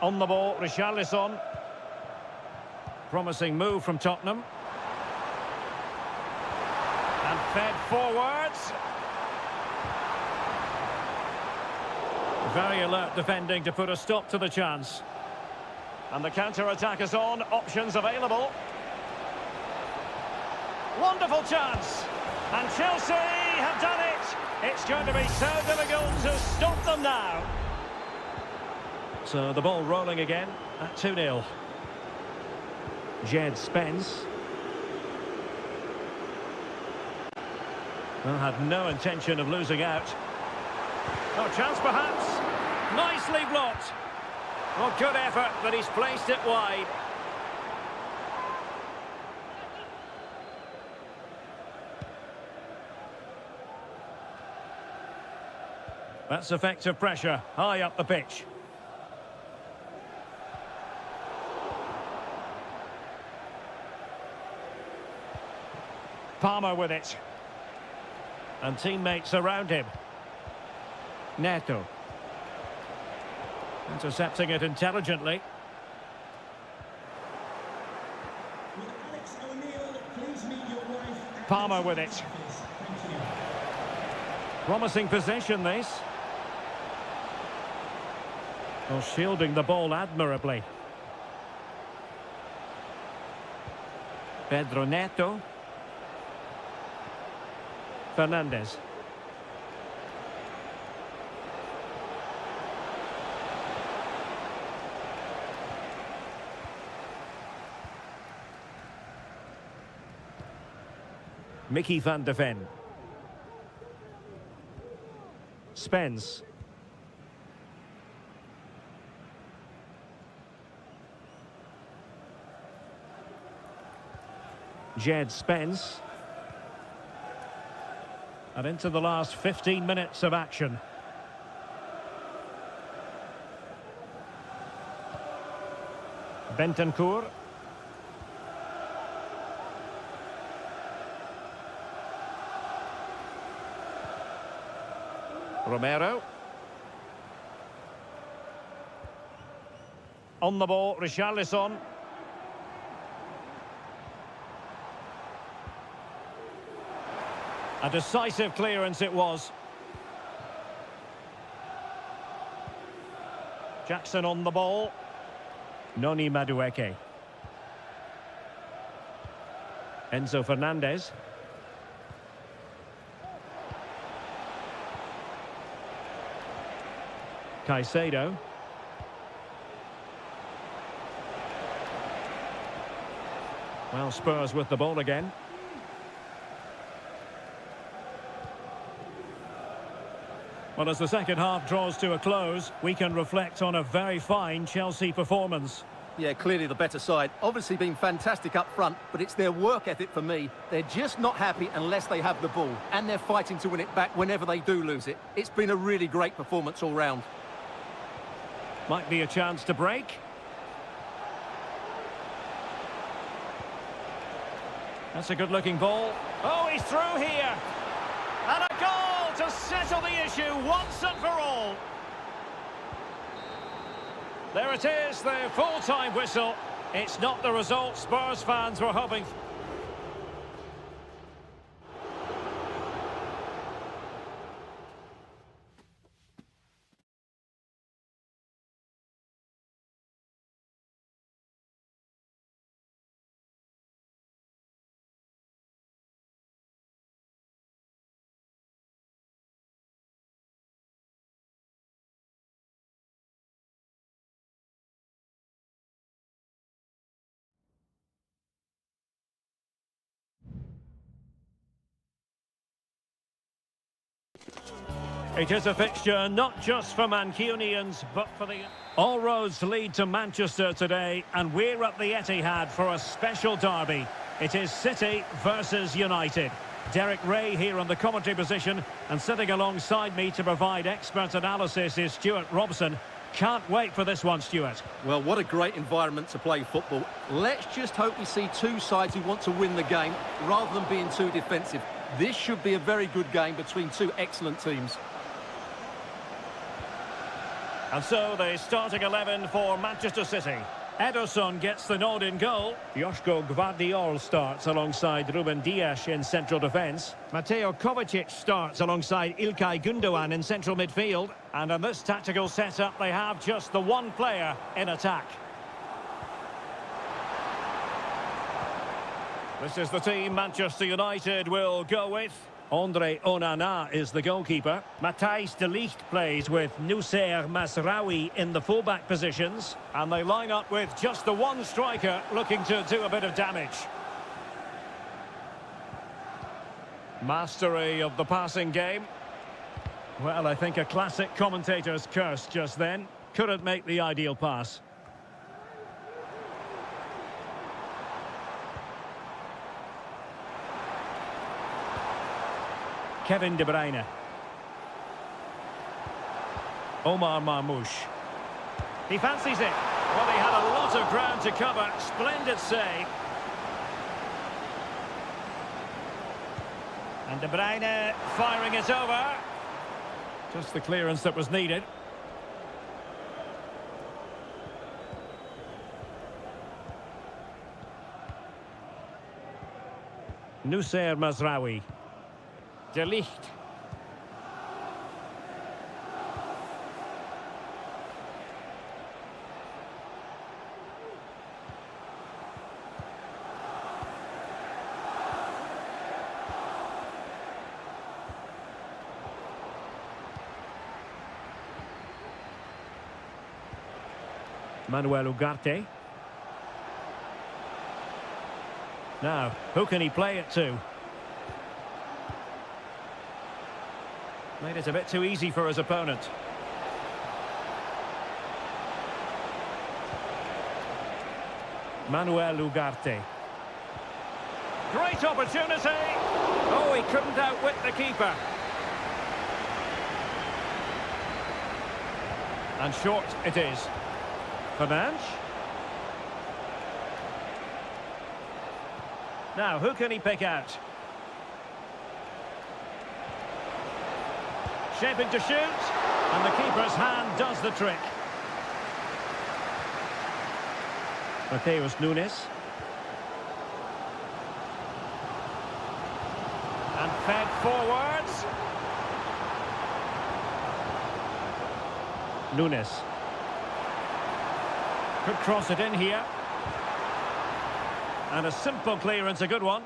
On the ball, Richarlison. Promising move from Tottenham. And fed forwards. Very alert defending to put a stop to the chance. And the counter-attack is on. Options available. Wonderful chance. And Chelsea have done it. It's going to be so difficult to stop them now. So the ball rolling again at 2-0. Jed Spence. Well, had no intention of losing out. Oh, chance perhaps. Nicely blocked. Well, good effort, but he's placed it wide. That's effective pressure, high up the pitch. Palmer with it. And teammates around him. Neto. Intercepting it intelligently. Will Alex O'Neill please meet your wife at Palmer the with it. office? Thank you. Promising possession, this. Well, shielding the ball admirably. Pedro Neto. Fernandez. Mickey van de Ven. Spence. Jed Spence. And into the last 15 minutes of action. Bentancur. Romero. On the ball, Richarlison. A decisive clearance it was. Jackson on the ball. Noni Madueke. Enzo Fernandez. Caicedo. Well, Spurs with the ball again. Well, as the second half draws to a close, we can reflect on a very fine Chelsea performance. Yeah, clearly the better side. Obviously been fantastic up front, but it's their work ethic for me. They're just not happy unless they have the ball, and they're fighting to win it back whenever they do lose it. It's been a really great performance all round. Might be a chance to break. That's a good-looking ball. Oh, he's through here. And a goal to settle the issue once and for all. There it is, the full-time whistle. It's not the result Spurs fans were hoping for. It is a fixture not just for Mancunians, but for the... All roads lead to Manchester today, and we're at the Etihad for a special derby. It is City versus United. Derek Ray here on the commentary position, and sitting alongside me to provide expert analysis is Stuart Robson. Can't wait for this one, Stuart. Well, what a great environment to play football. Let's just hope we see two sides who want to win the game rather than being too defensive. This should be a very good game between two excellent teams. And so the starting 11 for Manchester City. Ederson gets the nod in goal. Joško Gvardiol starts alongside Ruben Dias in central defence. Mateo Kovacic starts alongside Ilkay Gundogan in central midfield. And in this tactical setup, they have just the one player in attack. This is the team Manchester United will go with. Andre Onana is the goalkeeper. Matthijs de Ligt plays with Noussair Mazraoui in the fullback positions. And they line up with just the one striker looking to do a bit of damage. Mastery of the passing game. Well, I think a classic commentator's curse just then. Couldn't make the ideal pass. Kevin De Bruyne. Omar Marmoush. He fancies it. Well, he had a lot of ground to cover. Splendid save. And De Bruyne firing it over. Just the clearance that was needed. Noussair Mazraoui. De Ligt. Manuel Ugarte. Now, who can he play it to? Made it a bit too easy for his opponent. Manuel Ugarte. Great opportunity! Oh, he couldn't outwit the keeper. And short it is. Fernandes. Now, who can he pick out? Shaping to shoot, and the keeper's hand does the trick. Mateus Nunes. And fed forwards. Nunes. Could cross it in here. And a simple clearance, a good one.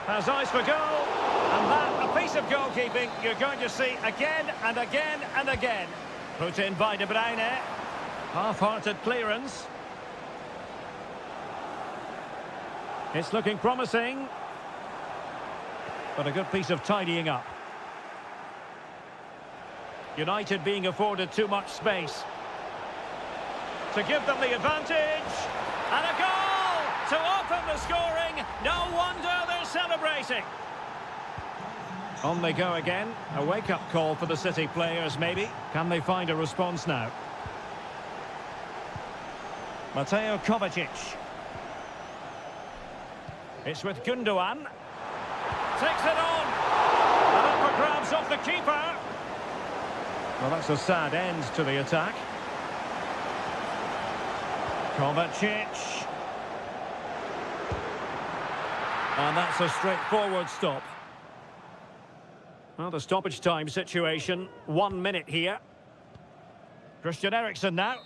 Has eyes for goal, and that, a piece of goalkeeping you're going to see again and again and again. Put in by De Bruyne. Half-hearted clearance. It's looking promising, but a good piece of tidying up. United being afforded too much space to give them the advantage, and a goal to open the scoring. No wonder they're celebrating. On they go again. A wake-up call for the City players, maybe. Can they find a response now? Mateo Kovacic. It's with Gundogan. Takes it on. And up for grabs off the keeper. Well, that's a sad end to the attack. Kovacic. And that's a straightforward stop. Well, the stoppage time situation, 1 minute here. Christian Eriksen now.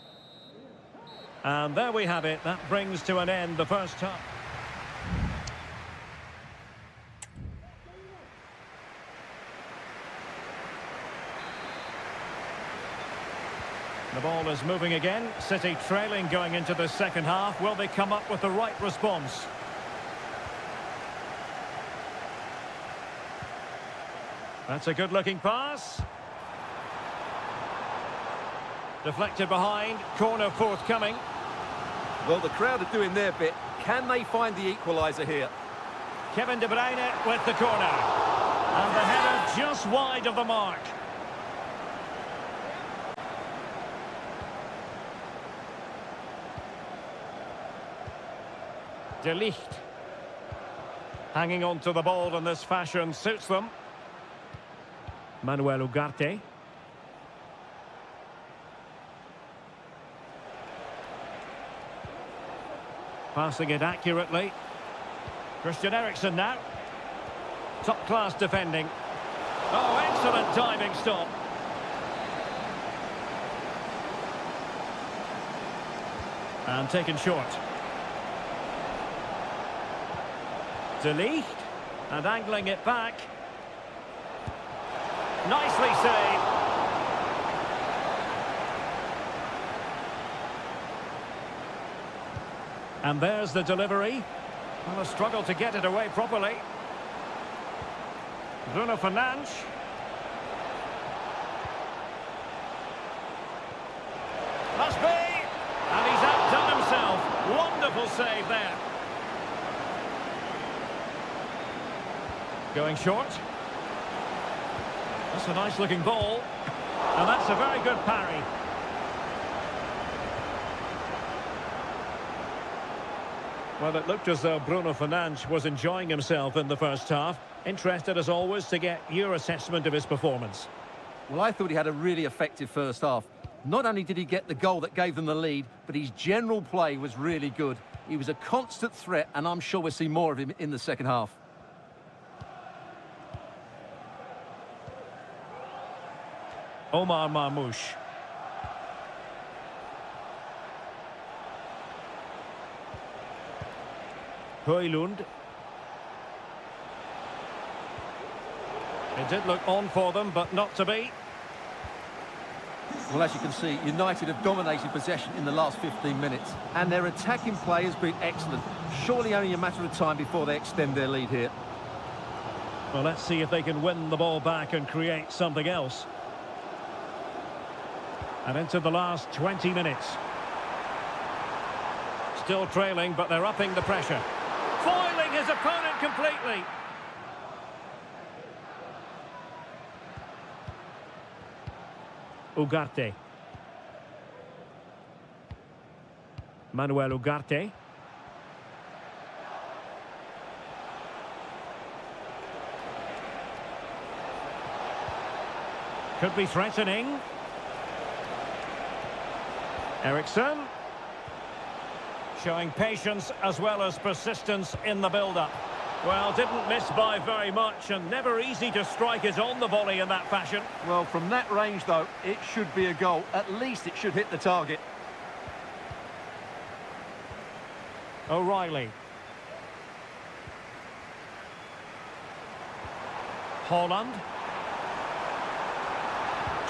And there we have it. That brings to an end the first half. The ball is moving again. City trailing going into the second half. Will they come up with the right response? That's a good-looking pass. Deflected behind, corner forthcoming. Well, the crowd are doing their bit. Can they find the equaliser here? Kevin De Bruyne with the corner. And the header just wide of the mark. De Ligt. Hanging on to the ball in this fashion suits them. Manuel Ugarte. Passing it accurately. Christian Eriksen now. Top-class defending. Oh, excellent diving stop. And taken short. De Ligt. And angling it back. Nicely saved. And there's the delivery. Well, a struggle to get it away properly. Bruno Fernandes. Must be. And he's outdone himself. Wonderful save there. Going short. That's a nice looking ball. And that's a very good parry. Well, it looked as though Bruno Fernandes was enjoying himself in the first half. Interested, as always, to get your assessment of his performance. Well, I thought he had a really effective first half. Not only did he get the goal that gave them the lead, but his general play was really good. He was a constant threat, and I'm sure we'll see more of him in the second half. Omar Marmoush. Højlund. It did look on for them, but not to be. Well, as you can see, United have dominated possession in the last 15 minutes, and their attacking play has been excellent. Surely only a matter of time before they extend their lead here. Well, let's see if they can win the ball back and create something else. And into the last 20 minutes. Still trailing, but they're upping the pressure. Foiling his opponent completely. Ugarte. Manuel Ugarte. Could be threatening. Eriksen. Showing patience as well as persistence in the build-up. Well, didn't miss by very much, and never easy to strike it on the volley in that fashion. Well, from that range, though, it should be a goal. At least it should hit the target. O'Reilly. Haaland.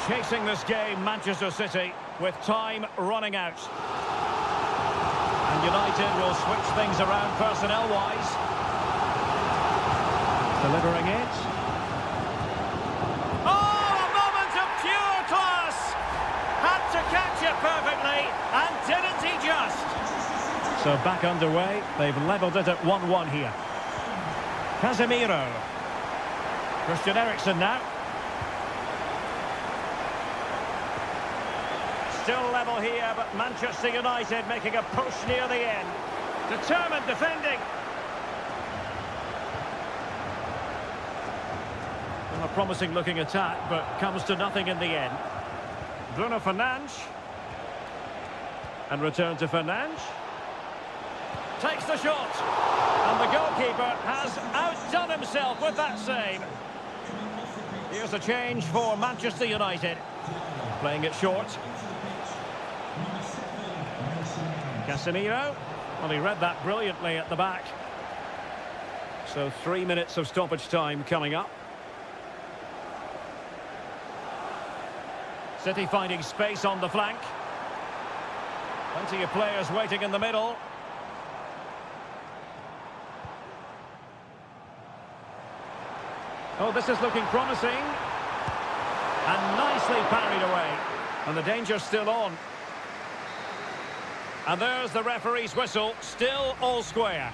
Chasing this game, Manchester City, with time running out. And United will switch things around personnel-wise. Delivering it. Oh, a moment of pure class! Had to catch it perfectly, and didn't he just? So back underway, they've levelled it at 1-1 here. Casemiro. Christian Eriksen now. Still level here, but Manchester United making a push near the end. Determined defending. Well, a promising looking attack, but comes to nothing in the end. Bruno Fernandes. And return to Fernandes. Takes the shot. And the goalkeeper has outdone himself with that save. Here's a change for Manchester United. Playing it short. Casemiro. Well, he read that brilliantly at the back. So 3 minutes of stoppage time coming up. City finding space on the flank. Plenty of players waiting in the middle. Oh, this is looking promising. And nicely parried away. And the danger's still on. And there's the referee's whistle, still all square.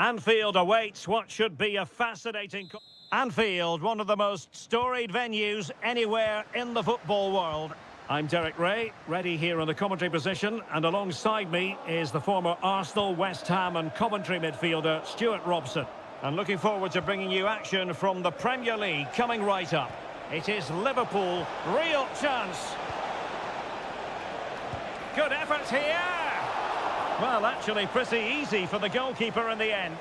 Anfield awaits what should be a fascinating... Anfield, one of the most storied venues anywhere in the football world. I'm Derek Ray, ready here in the commentary position, and alongside me is the former Arsenal, West Ham and Coventry midfielder, Stuart Robson. And looking forward to bringing you action from the Premier League coming right up. It is Liverpool, real chance. Good effort here. Well, actually pretty easy for the goalkeeper in the end.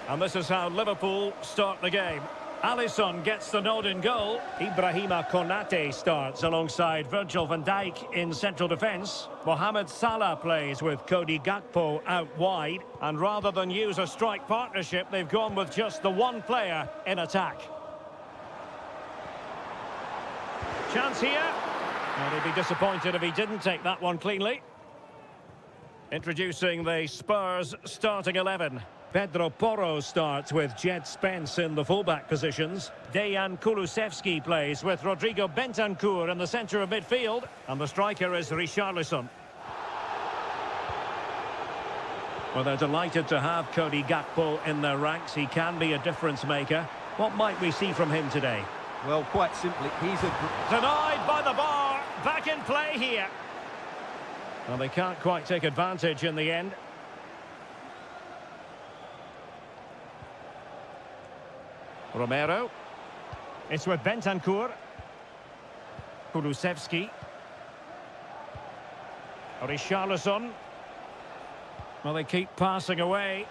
And this is how Liverpool start the game. Alisson gets the nod in goal. Ibrahima Konate starts alongside Virgil van Dijk in central defence. Mohamed Salah plays with Cody Gakpo out wide. And rather than use a strike partnership, they've gone with just the one player in attack. Chance here. And he'd be disappointed if he didn't take that one cleanly. Introducing the Spurs starting 11. Pedro Porro starts with Jed Spence in the fullback positions. Dejan Kulusevski plays with Rodrigo Bentancur in the centre of midfield. And the striker is Richarlison. Well, they're delighted to have Cody Gakpo in their ranks. He can be a difference maker. What might we see from him today? Well, quite simply, he's a... Denied by the bar. Back in play here. Well, they can't quite take advantage in the end. Romero. It's with Bentancur. Kulusevski. Richarlison. Well, they keep passing away.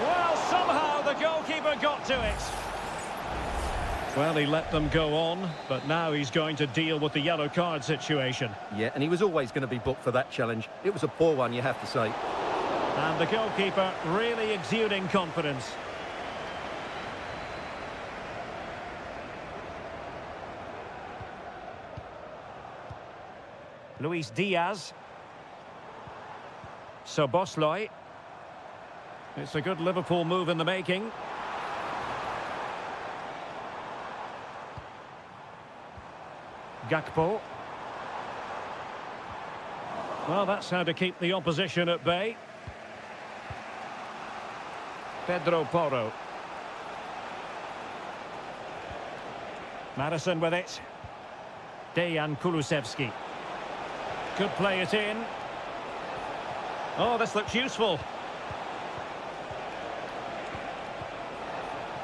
Well, somehow the goalkeeper got to it. Well, he let them go on, but now he's going to deal with the yellow card situation. Yeah, and he was always going to be booked for that challenge. It was a poor one, you have to say. And the goalkeeper really exuding confidence. Luis Diaz. Szoboszlai. It's a good Liverpool move in the making. Gakpo. Well, that's how to keep the opposition at bay. Pedro Porro. Madison with it. Dejan Kulusevski. Could play it in. Oh, this looks useful.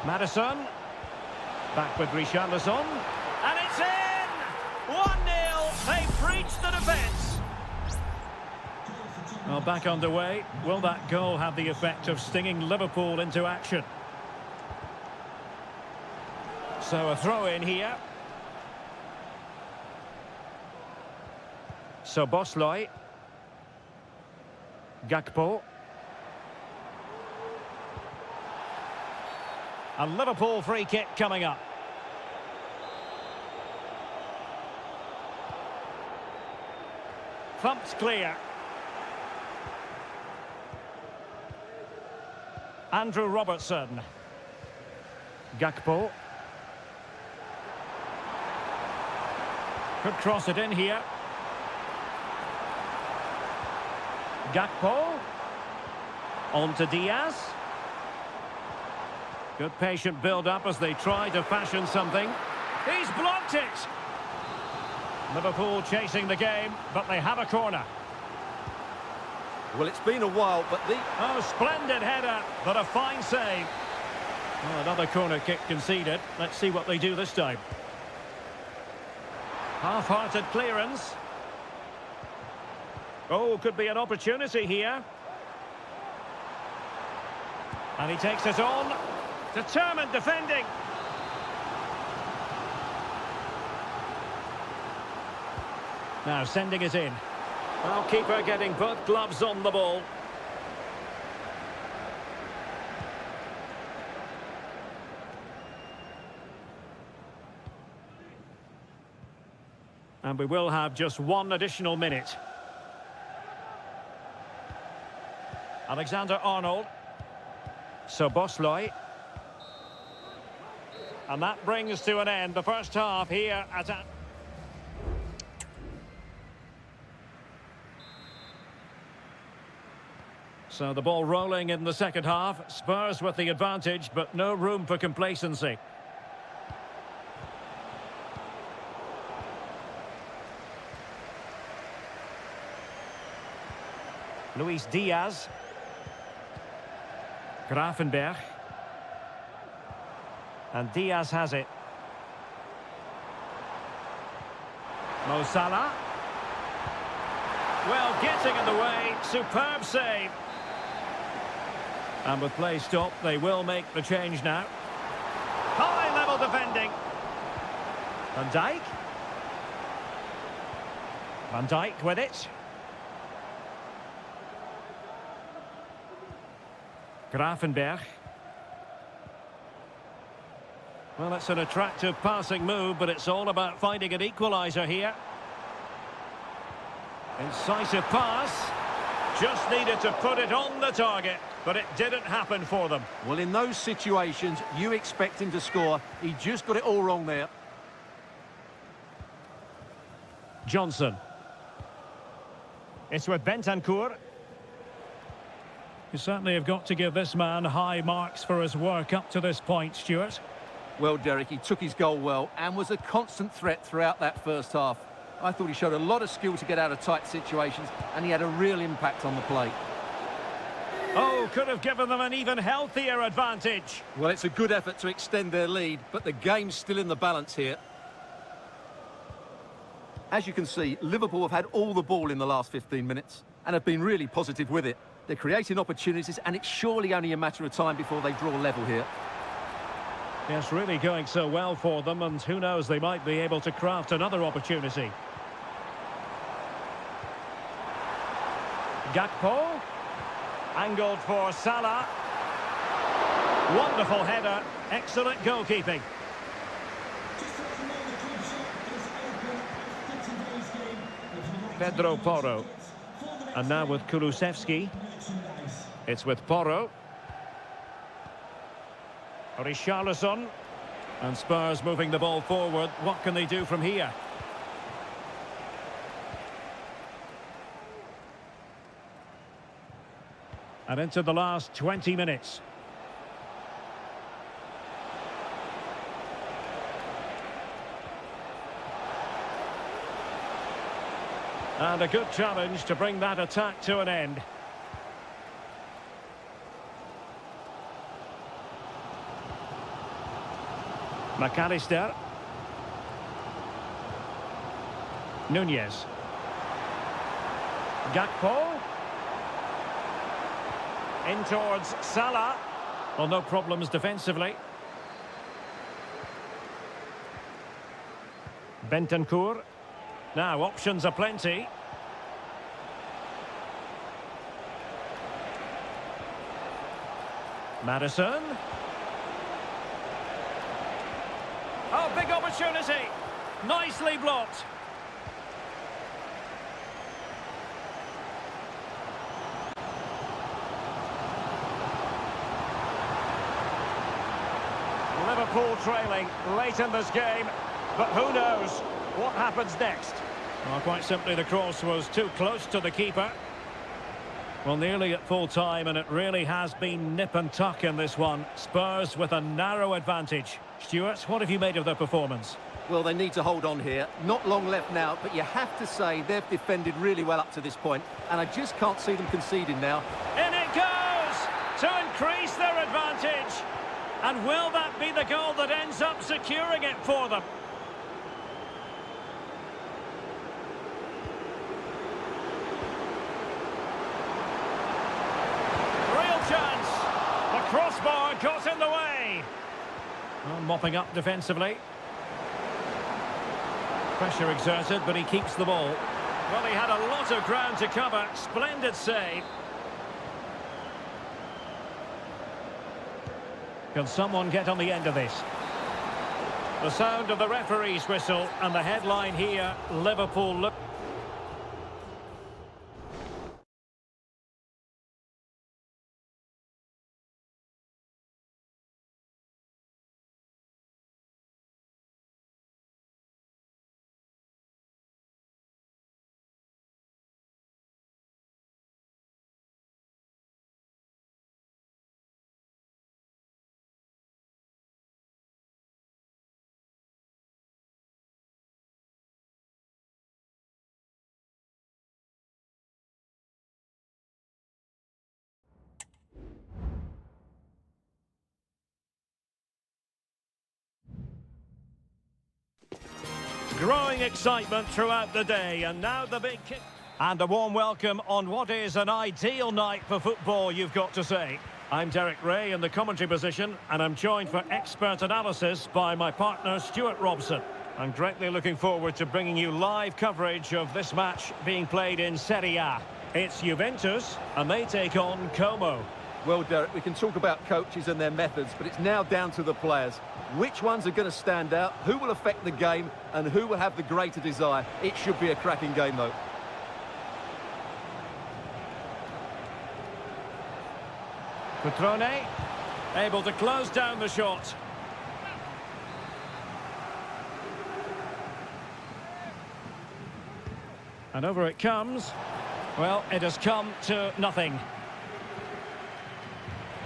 Madison. Back with Richarlison. And it's in! 1-0. They've breached the defence. Well, back underway. Will that goal have the effect of stinging Liverpool into action? So a throw in here. Szoboszlai. Gakpo. A Liverpool free kick coming up. Thumped clear. Andrew Robertson. Gakpo. Could cross it in here. Gakpo. On to Diaz. Good patient build-up as they try to fashion something. He's blocked it! Liverpool chasing the game, but they have a corner. Well, it's been a while, but the... Oh, splendid header, but a fine save. Well, another corner kick conceded. Let's see what they do this time. Half-hearted clearance. Oh, could be an opportunity here. And he takes it on. Determined defending. Now sending it in. Well, keeper getting both gloves on the ball. And we will have just one additional minute. Alexander-Arnold. Szoboszlai. And that brings to an end the first half here at... So the ball rolling in the second half. Spurs with the advantage, but no room for complacency. Luis Diaz. Gravenberch. And Diaz has it. Mo Salah. Well, getting in the way. Superb save. And with play stopped, they will make the change now. High-level defending. Van Dijk. Van Dijk with it. Gravenberch. Well, it's an attractive passing move, but it's all about finding an equaliser here. Incisive pass. Just needed to put it on the target, but it didn't happen for them. Well, in those situations, you expect him to score. He just got it all wrong there. Johnson. It's with Bentancur. You certainly have got to give this man high marks for his work up to this point, Stuart. Well, Derek, he took his goal well and was a constant threat throughout that first half. I thought he showed a lot of skill to get out of tight situations, and he had a real impact on the play. Oh, could have given them an even healthier advantage. Well, it's a good effort to extend their lead, but the game's still in the balance here. As you can see, Liverpool have had all the ball in the last 15 minutes and have been really positive with it. They're creating opportunities, and it's surely only a matter of time before they draw level here. Yes, really going so well for them, and who knows, they might be able to craft another opportunity. Gakpo. Angled for Salah. Wonderful header. Excellent goalkeeping. Pedro Porro. And now with Kulusevski. It's with Porro. Richarlison. And Spurs moving the ball forward. What can they do from here? And into the last 20 minutes. And a good challenge to bring that attack to an end. McAllister. Nunez. Gakpo. In towards Salah. Well, no problems defensively. Bentancur. Now, options are plenty. Madison. Oh, big opportunity. Nicely blocked. Liverpool trailing late in this game, but who knows what happens next? Well, quite simply, the cross was too close to the keeper. Well, nearly at full time, and it really has been nip and tuck in this one. Spurs with a narrow advantage. Stuart, what have you made of their performance? Well, they need to hold on here. Not long left now, but you have to say they've defended really well up to this point, and I just can't see them conceding now. In it goes to increase their advantage. And will that be the goal that ends up securing it for them? Real chance. The crossbar got in the way. Well, mopping up defensively. Pressure exerted, but he keeps the ball. Well, he had a lot of ground to cover. Splendid save. Can someone get on the end of this? The sound of the referee's whistle, and the headline here, Liverpool look. Growing excitement throughout the day, and now the big kick. And a warm welcome on what is an ideal night for football, you've got to say. I'm Derek Ray in the commentary position, and I'm joined for expert analysis by my partner Stuart Robson. I'm greatly looking forward to bringing you live coverage of this match being played in Seria. It's Juventus, and they take on Como. Well, Derek, we can talk about coaches and their methods, but it's now down to the players. Which ones are going to stand out, who will affect the game, and who will have the greater desire? It should be a cracking game, though. Cutrone, able to close down the shot. And over it comes. Well, it has come to nothing.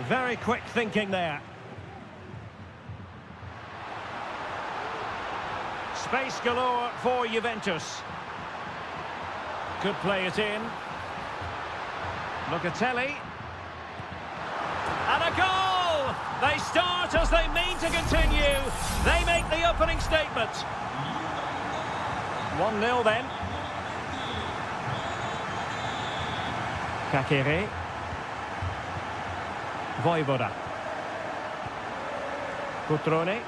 Very quick thinking there. Space galore for Juventus. Could play it in. Locatelli. And a goal! They start as they mean to continue. They make the opening statement. 1-0 then. Kakere. Vojvoda. Cutrone.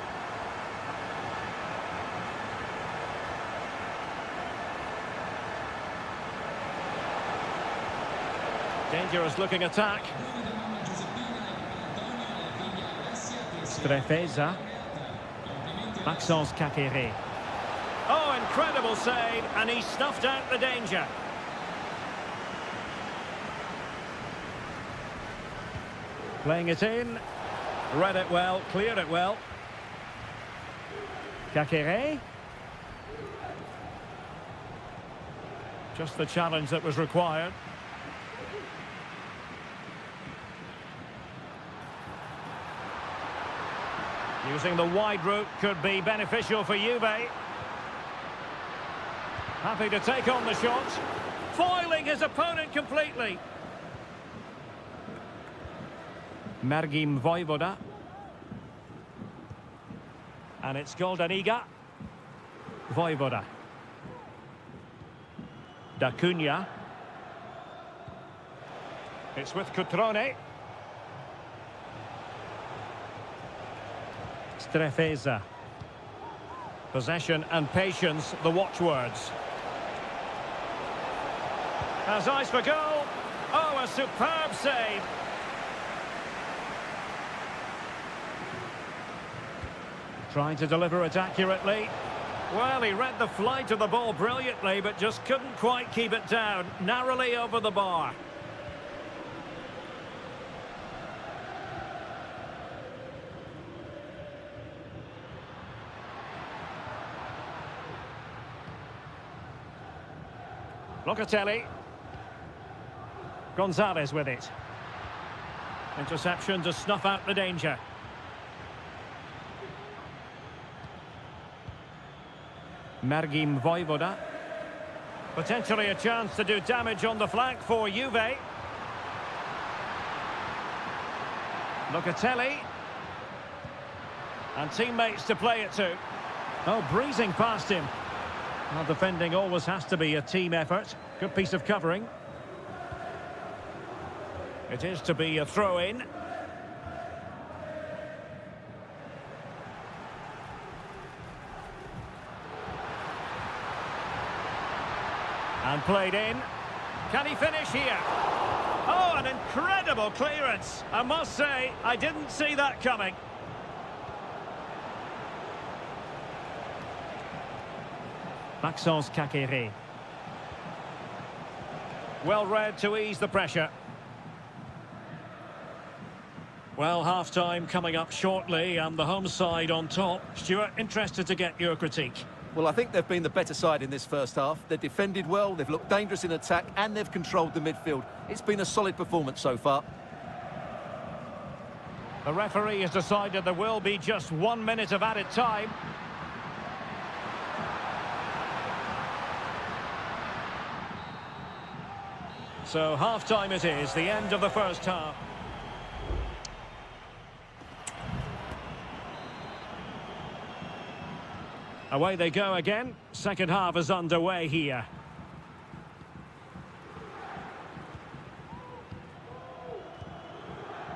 Dangerous looking attack. Strefeza. Maxence Kakere. Oh, incredible save, and he snuffed out the danger. Playing it in. Read it well, cleared it well. Kakere. Just the challenge that was required. Using the wide route could be beneficial for Juve. Happy to take on the shot. Foiling his opponent completely. Mergim Vojvoda. And it's Goldaniga. Vojvoda. Da Cunha. It's with Cutrone. Strefeza. Possession and patience, the watchwords. Has eyes for goal. Oh, a superb save. Trying to deliver it accurately. Well, he read the flight of the ball brilliantly, but just couldn't quite keep it down. Narrowly over the bar. Locatelli. Gonzalez with it. Interception to snuff out the danger. Mergim Vojvoda. Potentially a chance to do damage on the flank for Juve. Locatelli. And teammates to play it to. Oh, breezing past him. Well, defending always has to be a team effort. Good piece of covering. It is to be a throw-in. And played in. Can he finish here? Oh, an incredible clearance. I must say, I didn't see that coming. Maxence Kakere. Well read to ease the pressure. Well, half-time coming up shortly and the home side on top. Stuart, interested to get your critique. Well, I think they've been the better side in this first half. They've defended well, they've looked dangerous in attack, and they've controlled the midfield. It's been a solid performance so far. The referee has decided there will be just 1 minute of added time. So half-time it is, the end of the first half. Away they go again. Second half is underway here.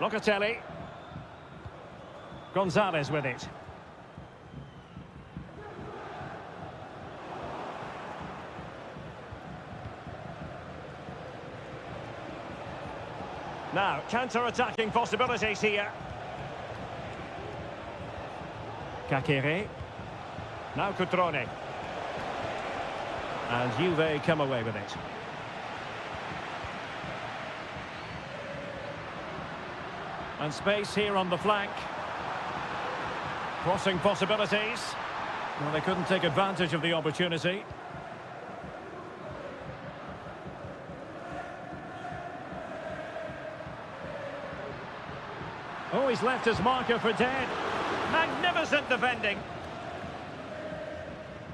Locatelli. Gonzalez with it. Now, counter-attacking possibilities here. Kakere. Now Cutrone. And Juve come away with it. And space here on the flank. Crossing possibilities. Well, they couldn't take advantage of the opportunity. Oh, he's left his marker for dead. Magnificent defending.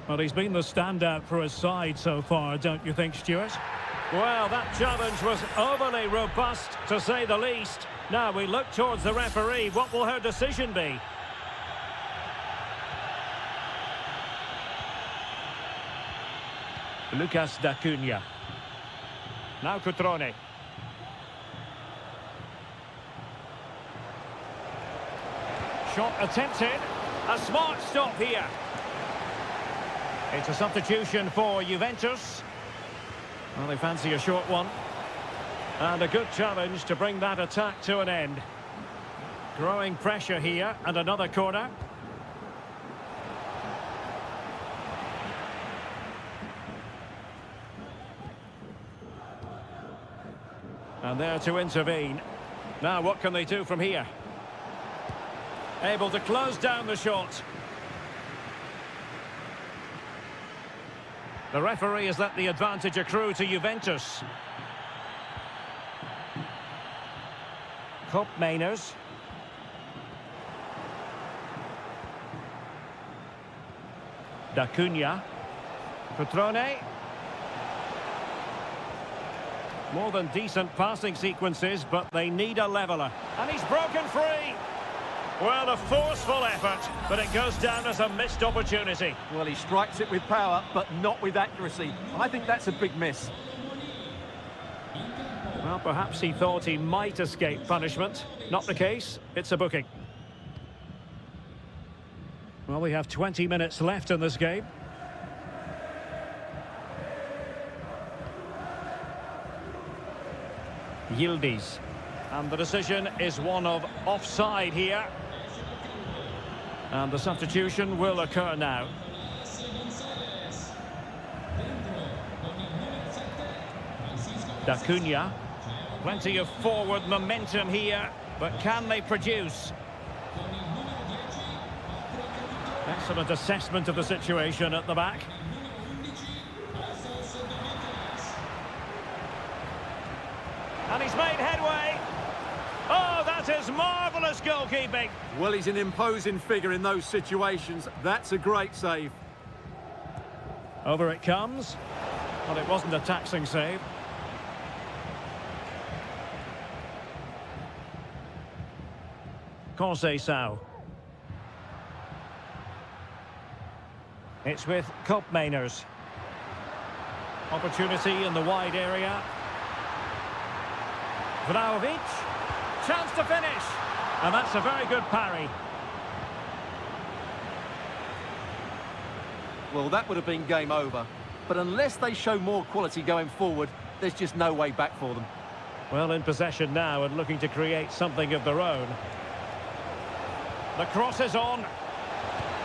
Well, he's been the standout for his side so far, don't you think, Stuart? Well, that challenge was overly robust, to say the least. Now we look towards the referee. What will her decision be? Lucas D'Acunha. Now Cutrone. Shot attempted. A smart stop here. It's a substitution for Juventus. Well, they fancy a short one. And a good challenge to bring that attack to an end. Growing pressure here, and another corner. And there to intervene. Now, what can they do from here? Able to close down the shot. The referee has let the advantage accrue to Juventus. Kopp Mainers. D'Acunha. Cutrone. More than decent passing sequences, but they need a leveller. And he's broken free. Well, a forceful effort, but it goes down as a missed opportunity. Well, he strikes it with power, but not with accuracy. I think that's a big miss. Well, perhaps he thought he might escape punishment. Not the case. It's a booking. Well, we have 20 minutes left in this game. Yildiz. And the decision is one of offside here. And the substitution will occur now. Acuna. Plenty of forward momentum here, but can they produce? Excellent assessment of the situation at the back. And he's made headway. Oh, that is marvellous goalkeeping. Well, he's an imposing figure in those situations. That's a great save. Over it comes. Well, it wasn't a taxing save. Conceição. It's with Koopmeiners. Opportunity in the wide area. Vlahovic. Chance to finish. And that's a very good parry. Well, that would have been game over. But unless they show more quality going forward, there's just no way back for them. Well, in possession now and looking to create something of their own. The cross is on.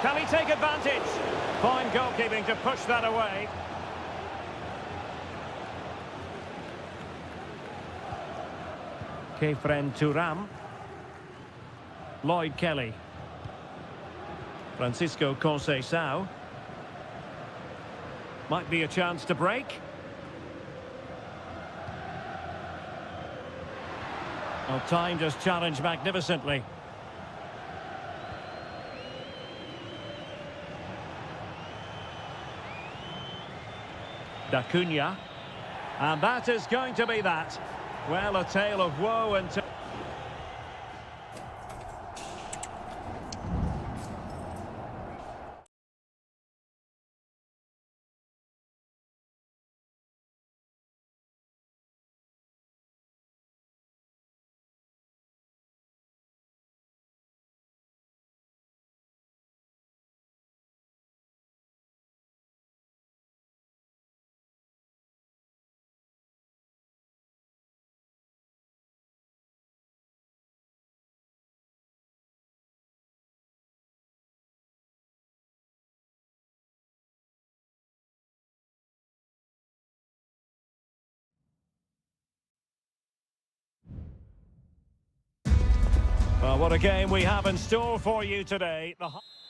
Can he take advantage? Fine goalkeeping to push that away. Kefren Thuram. Lloyd Kelly. Francisco Conceição. Might be a chance to break. Well, timed his challenge magnificently. Acuna. And that is going to be that. Well, a tale of woe and... Well, what a game we have in store for you today.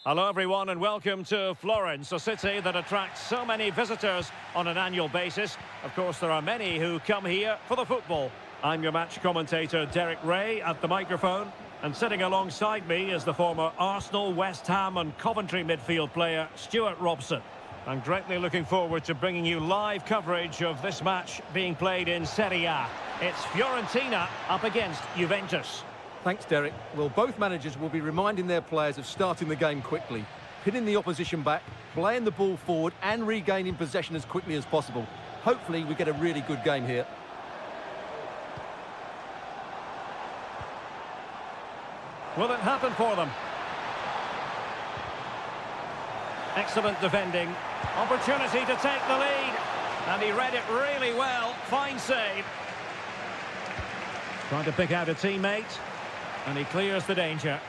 Hello, everyone, and welcome to Florence, a city that attracts so many visitors on an annual basis. Of course, there are many who come here for the football. I'm your match commentator, Derek Ray, at the microphone. And sitting alongside me is the former Arsenal, West Ham and Coventry midfield player, Stuart Robson. I'm greatly looking forward to bringing you live coverage of this match being played in Seria. It's Fiorentina up against Juventus. Thanks, Derek. Well, both managers will be reminding their players of starting the game quickly, pinning the opposition back, playing the ball forward and regaining possession as quickly as possible. Hopefully, we get a really good game here. Will it happen for them? Excellent defending. Opportunity to take the lead. And he read it really well. Fine save. Trying to pick out a teammate. And he clears the danger.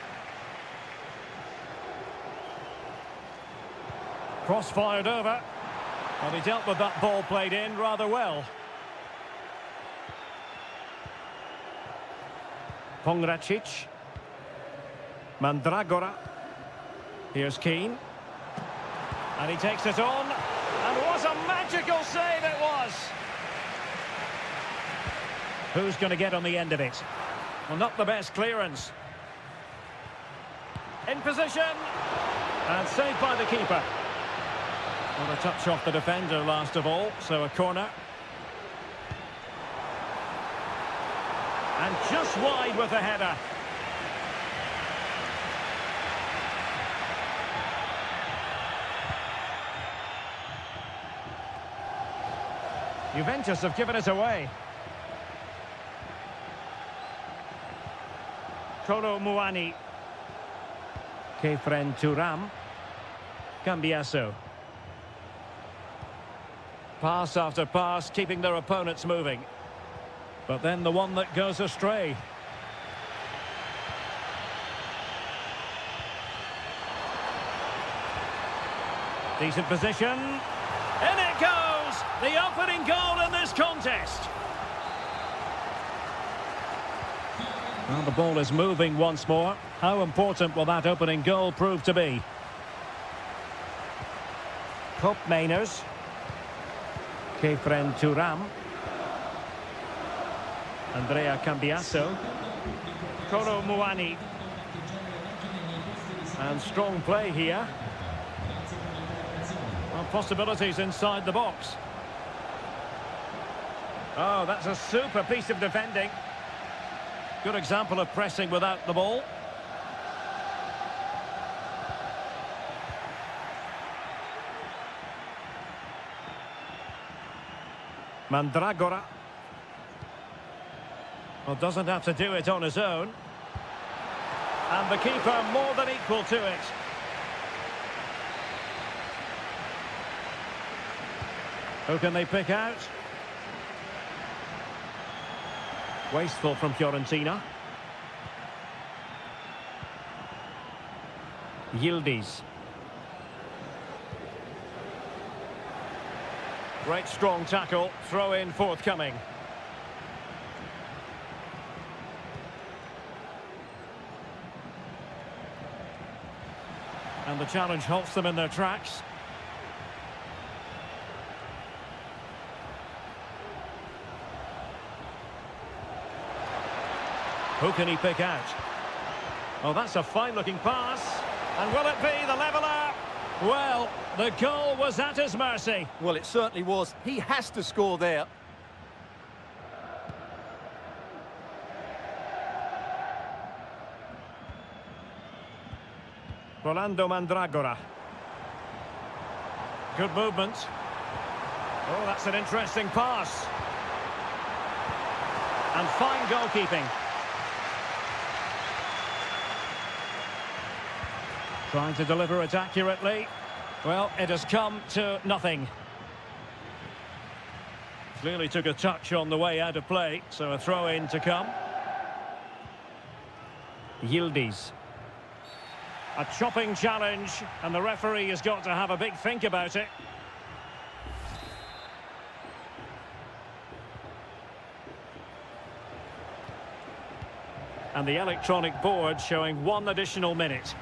Cross fired over. Well, he dealt with that ball played in rather well. Pongracic. Mandragora. Here's Keane. And he takes it on. And what a magical save it was! Who's going to get on the end of it? Well, not the best clearance. In position. And saved by the keeper. Well, a touch off the defender last of all, so a corner. And just wide with the header. Juventus have given it away. Kolo Muani. Kefren Thuram. Cambiasso. Pass after pass, keeping their opponents moving. But then the one that goes astray. Decent position. In it goes! The opening goal in this contest. Well, the ball is moving once more. How important will that opening goal prove to be? Cop Mainers. Kefren Turam. Andrea Cambiasso. Koro Muani. And strong play here. Well, possibilities inside the box. Oh, that's a super piece of defending. Good example of pressing without the ball. Mandragora. Well, doesn't have to do it on his own. And the keeper more than equal to it. Who can they pick out? Wasteful from Fiorentina. Yildiz. Great strong tackle, throw in forthcoming. And the challenge halts them in their tracks. Who can he pick out? Oh, that's a fine-looking pass. And will it be the leveller? Well, the goal was at his mercy. Well, it certainly was. He has to score there. Rolando Mandragora. Good movement. Oh, that's an interesting pass. And fine goalkeeping. Trying to deliver it accurately. Well, it has come to nothing. Clearly took a touch on the way out of play, so a throw-in to come. Yildiz. A chopping challenge, and the referee has got to have a big think about it. And the electronic board showing 1 additional minute.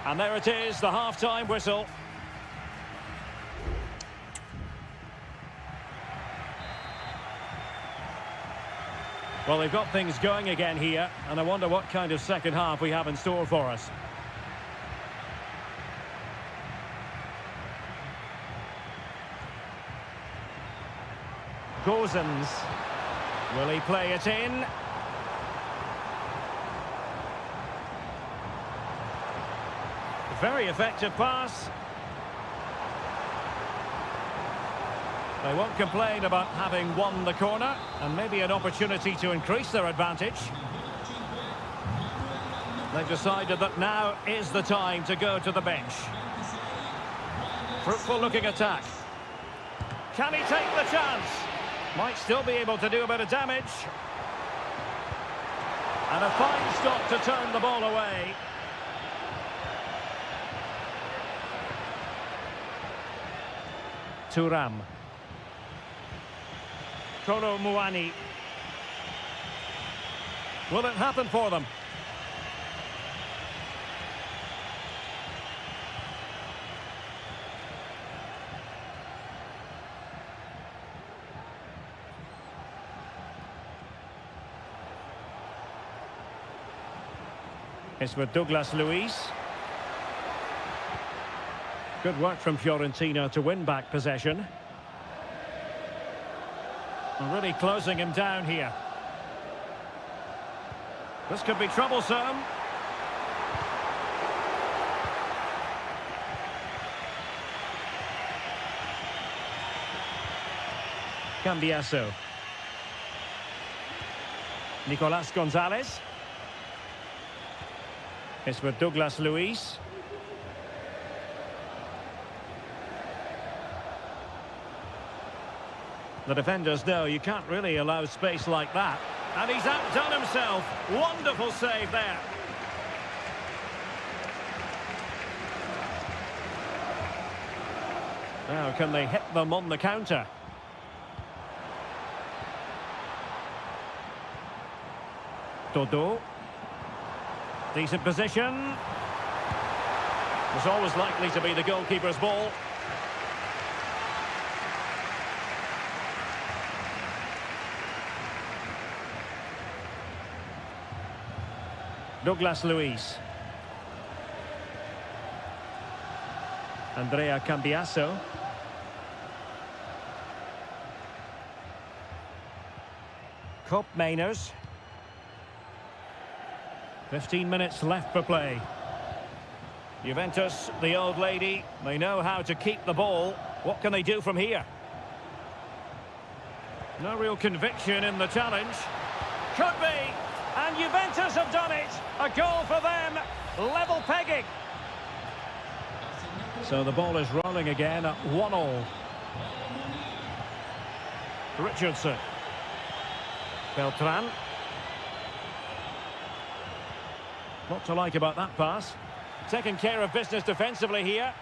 And there it is, the half-time whistle. Well, they've got things going again here, and I wonder what kind of second half we have in store for us. Gozens. Will he play it in? Very effective pass. They won't complain about having won the corner, and maybe an opportunity to increase their advantage. They've decided that now is the time to go to the bench. Fruitful looking attack. Can he take the chance? Might still be able to do a bit of damage. And a fine stop to turn the ball away. Turam. Koro Muani. Will it happen for them? It's with Douglas Luiz. Good work from Fiorentina to win back possession. And really closing him down here. This could be troublesome. Cambiasso. Nicolas Gonzalez. It's with Douglas Luiz. The defenders know you can't really allow space like that. And he's outdone himself. Wonderful save there. Now, can they hit them on the counter? Dodo. Decent position. It's always likely to be the goalkeeper's ball. Douglas Luiz. Andrea Cambiasso. Cup Mainers. 15 minutes left for play. Juventus, the old lady, they know how to keep the ball. What can they do from here? No real conviction in the challenge. Could be. And Juventus have done it. A goal for them. Level pegging. So the ball is rolling again at 1-1. Richardson. Beltran. What to like about that pass. Taking care of business defensively here.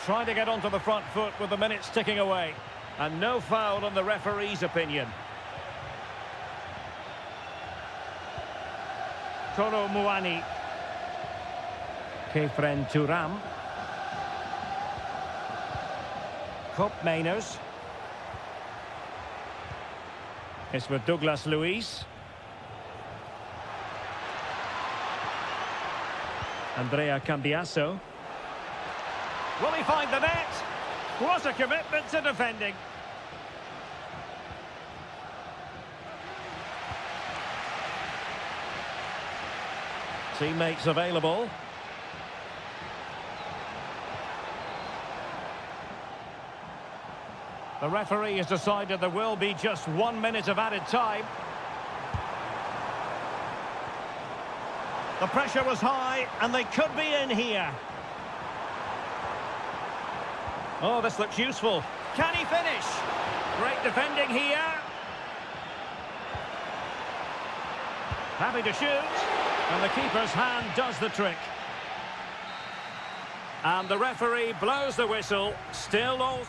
Trying to get onto the front foot with the minutes ticking away. And no foul in the referee's opinion. Koro Muani. Kefren Turam. Cup Mainers. It's with Douglas Luiz. Andrea Cambiasso. Will he find the net? What a commitment to defending. Teammates available. The referee has decided there will be just 1 minute of added time. The pressure was high, and they could be in here. Oh, this looks useful. Can he finish? Great defending here. Happy to shoot. And the keeper's hand does the trick. And the referee blows the whistle. Still all...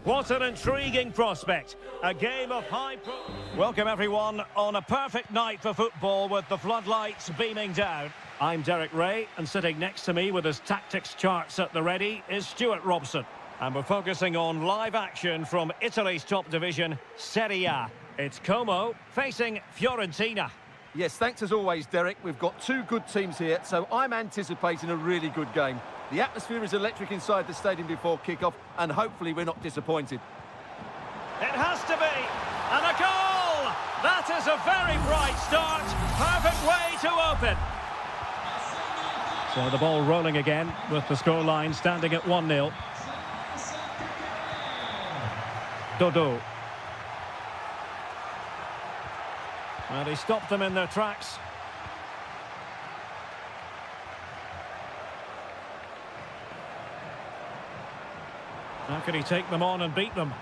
What an intriguing prospect. A game of high... Welcome everyone on a perfect night for football with the floodlights beaming down. I'm Derek Ray, and sitting next to me with his tactics charts at the ready is Stuart Robson. And we're focusing on live action from Italy's top division, Seria. It's Como facing Fiorentina. Yes, thanks as always, Derek. We've got two good teams here, so I'm anticipating a really good game. The atmosphere is electric inside the stadium before kick-off, and hopefully we're not disappointed. It has to be! And a goal! That is a very bright start. Perfect way to open. So the ball rolling again with the scoreline standing at 1-0. Dodo. Well, he stopped them in their tracks. How can he take them on and beat them?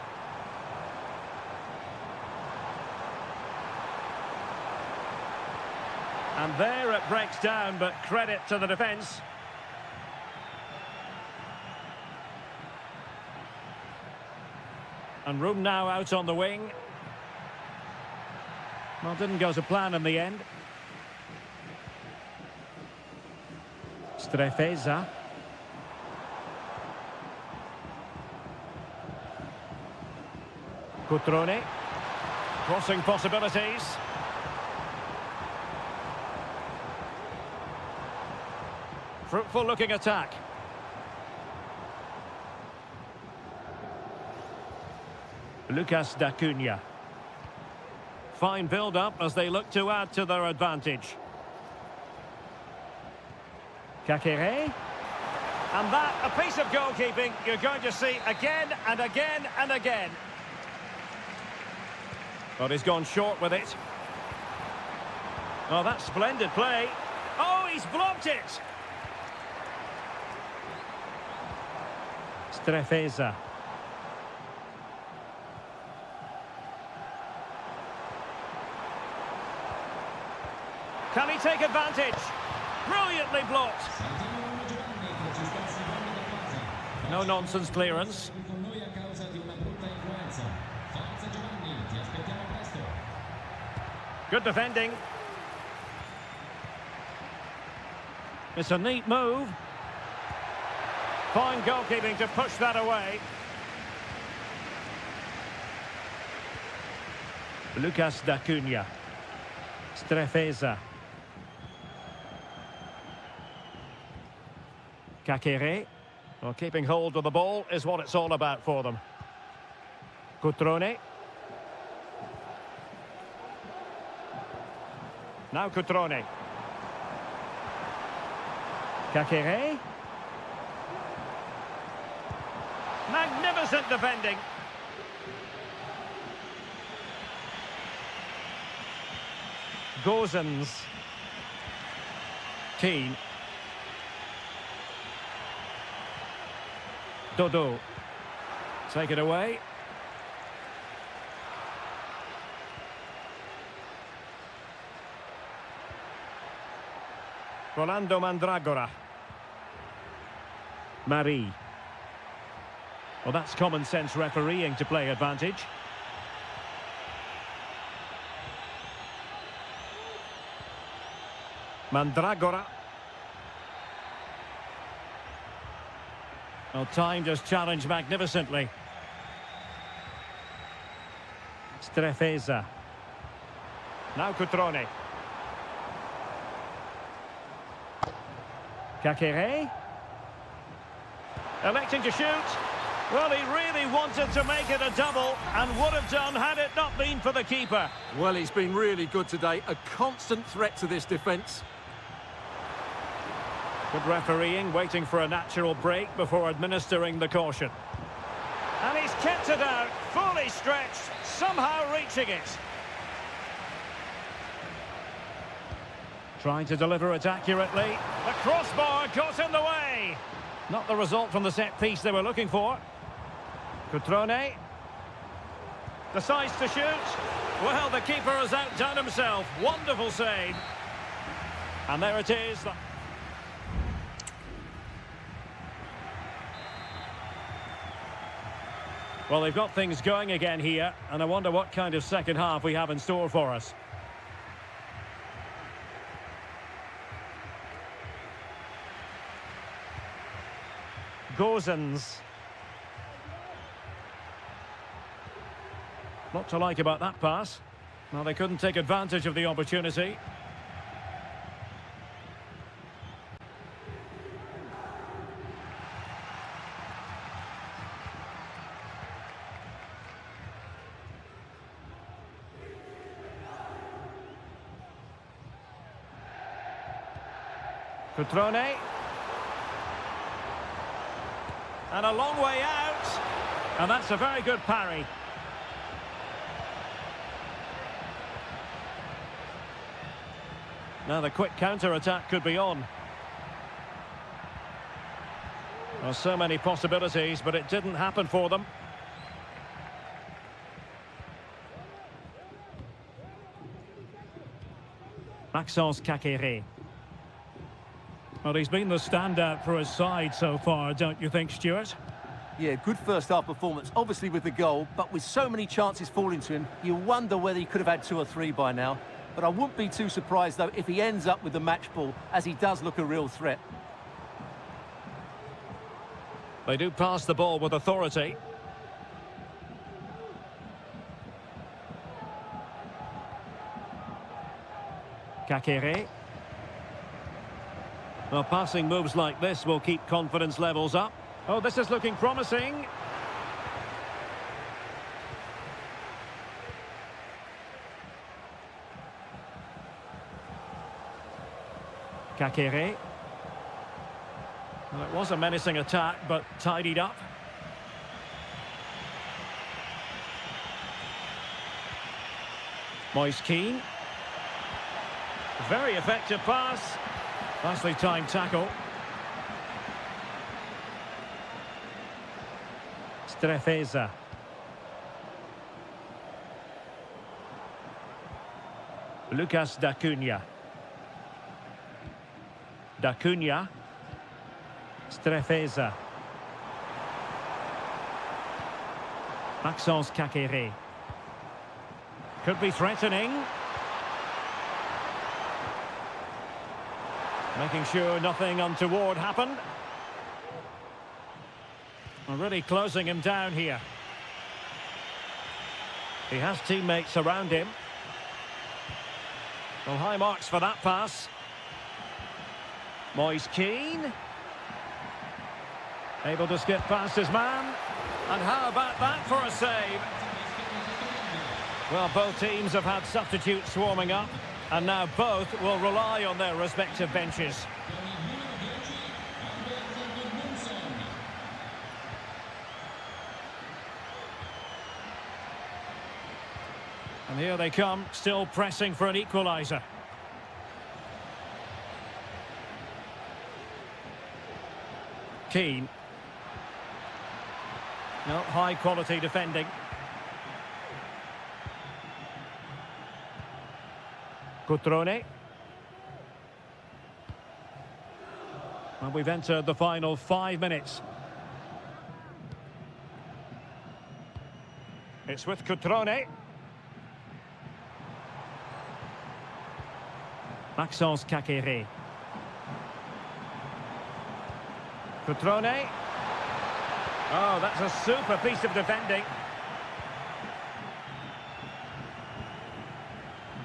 And there it breaks down, but credit to the defence. And room now out on the wing. Well, didn't go to plan in the end. Strefeza. Cutrone. Crossing possibilities. Fruitful looking attack. Lucas D'Acunha. Fine build-up as they look to add to their advantage. Kakere. And that, a piece of goalkeeping you're going to see again and again and again. But he's gone short with it. Oh, that's splendid play. Oh, he's blocked it. Strefeza. Can he take advantage? Brilliantly blocked. No nonsense clearance. Good defending. It's a neat move. Fine goalkeeping to push that away. Lucas D'Acunha. Strefeza. Kakere. Well, keeping hold of the ball is what it's all about for them. Cutrone. Now Cutrone. Kakere. Magnificent defending. Gozens. Keane. Dodo. Take it away. Rolando Mandragora. Marie. Well, that's common sense refereeing to play advantage. Mandragora. Well, time just challenged magnificently. Strefeza. Now Cutrone. Kakere. Electing to shoot. Well, he really wanted to make it a double and would have done had it not been for the keeper. Well, he's been really good today. A constant threat to this defence. Good refereeing, waiting for a natural break before administering the caution. And he's kept it out, fully stretched, somehow reaching it. Trying to deliver it accurately. The crossbar got in the way. Not the result from the set piece they were looking for. Cutrone. Decides to shoot. Well, the keeper has outdone himself. Wonderful save. And there it is. Well, they've got things going again here, and I wonder what kind of second half we have in store for us. Gozens. What to like about that pass? Well, they couldn't take advantage of the opportunity. Cutrone. And a long way out. And that's a very good parry. Now the quick counter-attack could be on. Well, so many possibilities, but it didn't happen for them. Maxence Kakere. Well, he's been the standout for his side so far, don't you think, Stuart? Yeah, good first-half performance, obviously with the goal, but with so many chances falling to him, you wonder whether he could have had 2 or 3 by now. But I wouldn't be too surprised, though, if he ends up with the match ball, as he does look a real threat. They do pass the ball with authority. Kakere. Well, passing moves like this will keep confidence levels up. Oh, this is looking promising. Kakere. Well, it was a menacing attack, but tidied up. Moise Keane. Very effective pass. Nicely timed tackle. Strefeza. Lucas da Cunha. Da Cunha. Strefeza. Maxence Kakere. Could be threatening. Making sure nothing untoward happened. Really closing him down here. He has teammates around him. Well, high marks for that pass. Moise Keane. Able to skip past his man. And how about that for a save? Well, both teams have had substitutes warming up, and now both will rely on their respective benches. And here they come, still pressing for an equaliser. Keane. No, high quality defending. Cutrone. And we've entered the final 5 minutes. It's with Cutrone. Maxence Kakere. Cutrone. Oh, that's a super piece of defending.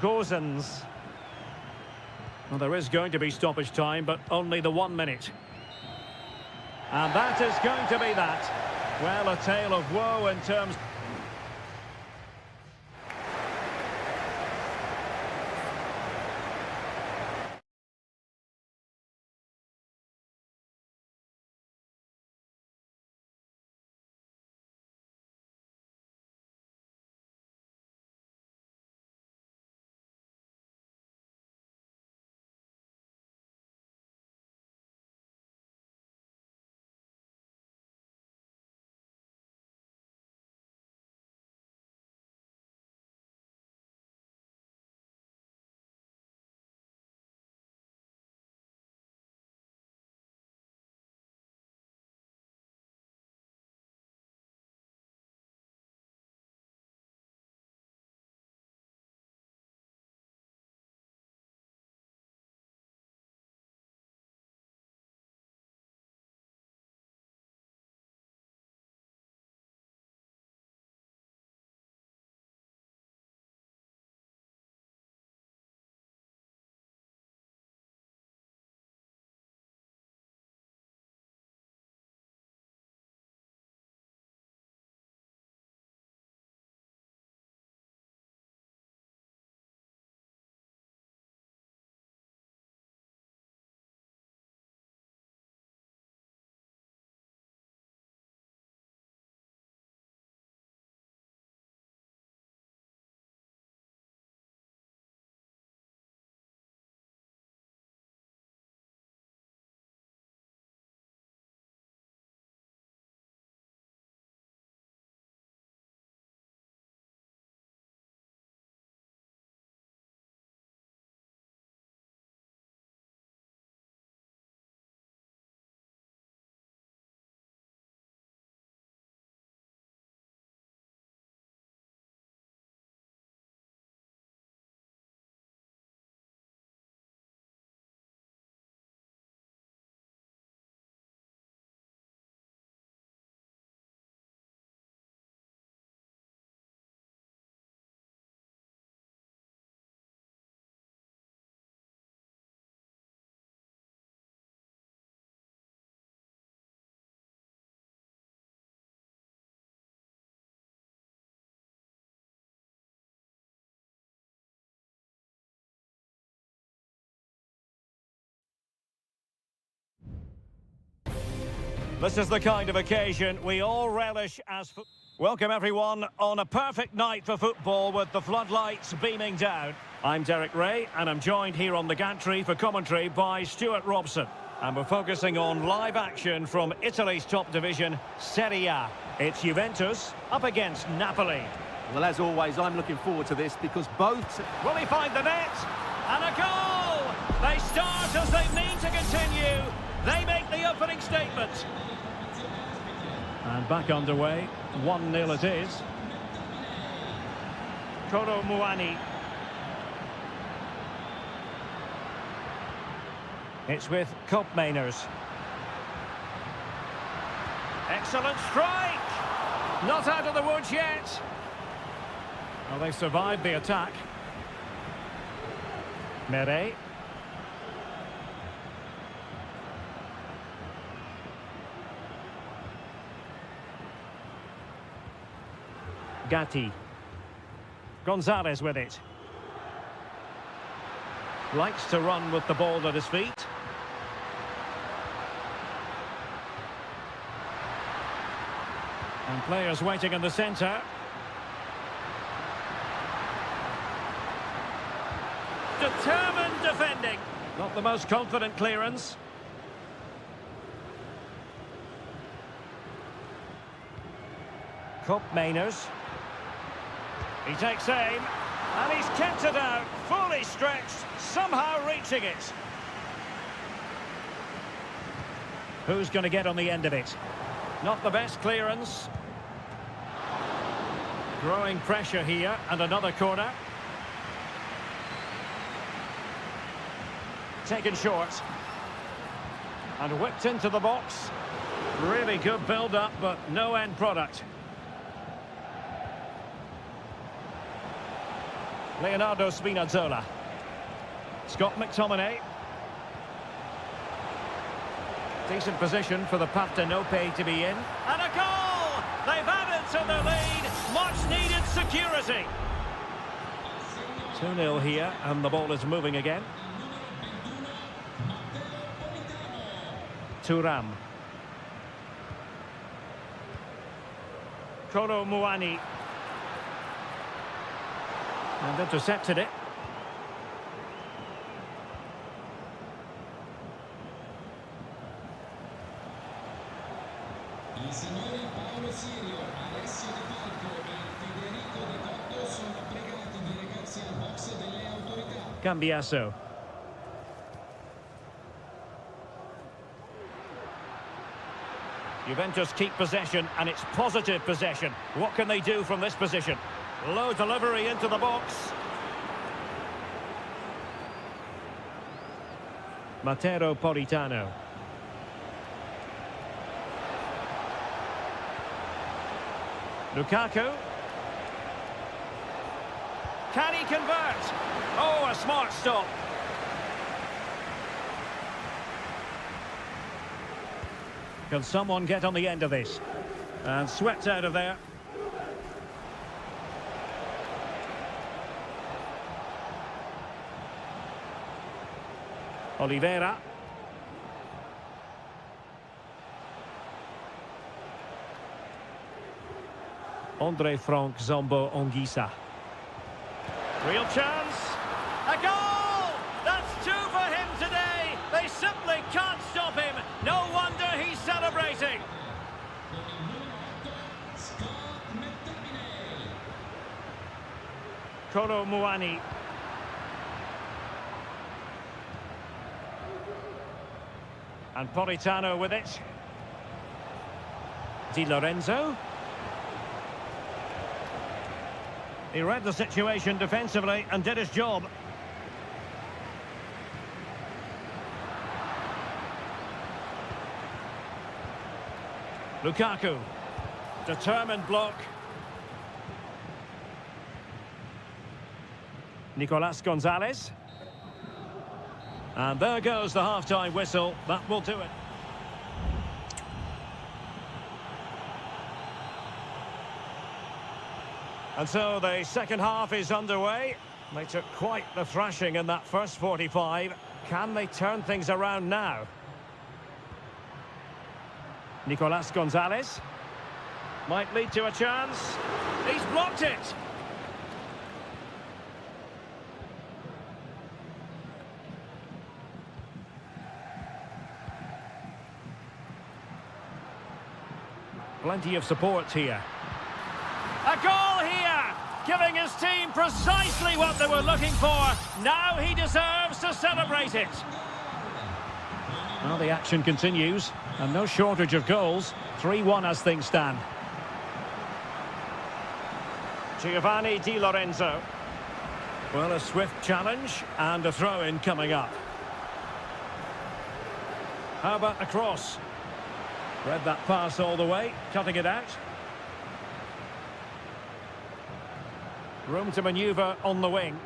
Gozens. Well, there is going to be stoppage time, but only the 1 minute. And that is going to be that. Well, a tale of woe in terms... This is the kind of occasion we all relish as... Welcome everyone on a perfect night for football with the floodlights beaming down. I'm Derek Ray and I'm joined here on the gantry for commentary by Stuart Robson. And we're focusing on live action from Italy's top division, Seria. It's Juventus up against Napoli. Well, as always, I'm looking forward to this because both... Will he find the net? And a goal! They start as they mean to continue. They make the opening statement. And back underway, 1-0 it is. Koro Muani. It's with Koopmeiners. Excellent strike! Not out of the woods yet. Well, they survived the attack. Mere. Gatti. Gonzalez with it. Likes to run with the ball at his feet. And players waiting in the centre. Determined defending. Not the most confident clearance. Koopmeiners. He takes aim, and he's kept it out, fully stretched, somehow reaching it. Who's going to get on the end of it? Not the best clearance. Growing pressure here, and another corner. Taken short. And whipped into the box. Really good build-up, but no end product. Leonardo Spinazzola. Scott McTominay. Decent position for the Partenope to be in. And a goal! They've added to their lead. Much needed security. 2-0 here, and the ball is moving again. Thuram. Koro Muani. And intercepted it. I signori Paolo Sirio, Alessio De Falco e Federico De Cotto sono pregati di recarsi al box delle autorità. Cambiasso. Juventus keep possession, and it's positive possession. What can they do from this position? Low delivery into the box. Matteo Politano. Lukaku. Can he convert? Oh, a smart stop. Can someone get on the end of this? And swept out of there. Oliveira. Andre Frank Zombo Ongisa. Real chance. A goal! That's two for him today. They simply can't stop him. No wonder he's celebrating. Koro Muani. And Politano with it. Di Lorenzo. He read the situation defensively and did his job. Lukaku. Determined block. Nicolas Gonzalez. And there goes the half-time whistle. That will do it. And so the second half is underway. They took quite the thrashing in that first 45. Can they turn things around now? Nicolas Gonzalez. Might lead to a chance. He's blocked it. Plenty of support here. A goal here! Giving his team precisely what they were looking for. Now he deserves to celebrate it. Well, the action continues, and no shortage of goals. 3-1 as things stand. Giovanni Di Lorenzo. Well, a swift challenge and a throw-in coming up. How about a cross? Read that pass all the way, cutting it out. Room to manoeuvre on the wing.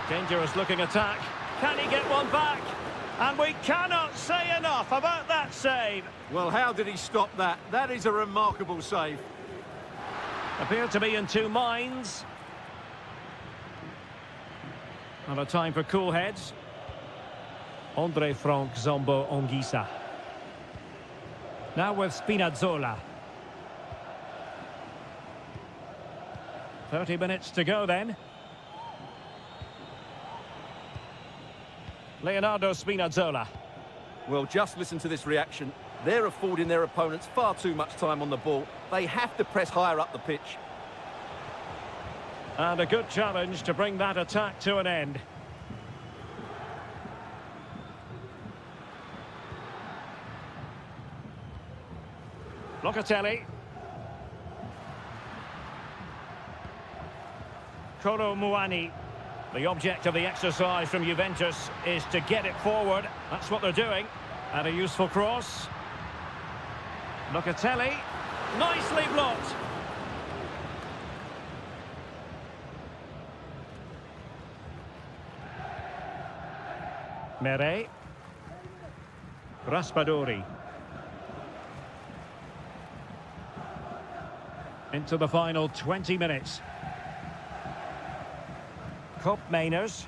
Dangerous looking attack. Can he get one back? And we cannot say enough about that save. Well, how did he stop that? That is a remarkable save. Appeared to be in two minds. And a time for cool heads. Andre Frank Zombo Onguisa. Now with Spinazzola. 30 minutes to go then. Leonardo Spinazzola. Well, just listen to this reaction. They're affording their opponents far too much time on the ball. They have to press higher up the pitch. And a good challenge to bring that attack to an end. Locatelli. Kolo Muani. The object of the exercise from Juventus is to get it forward. That's what they're doing. And a useful cross. Locatelli. Nicely blocked. Mere. Raspadori. Into the final 20 minutes. Cup Mainers.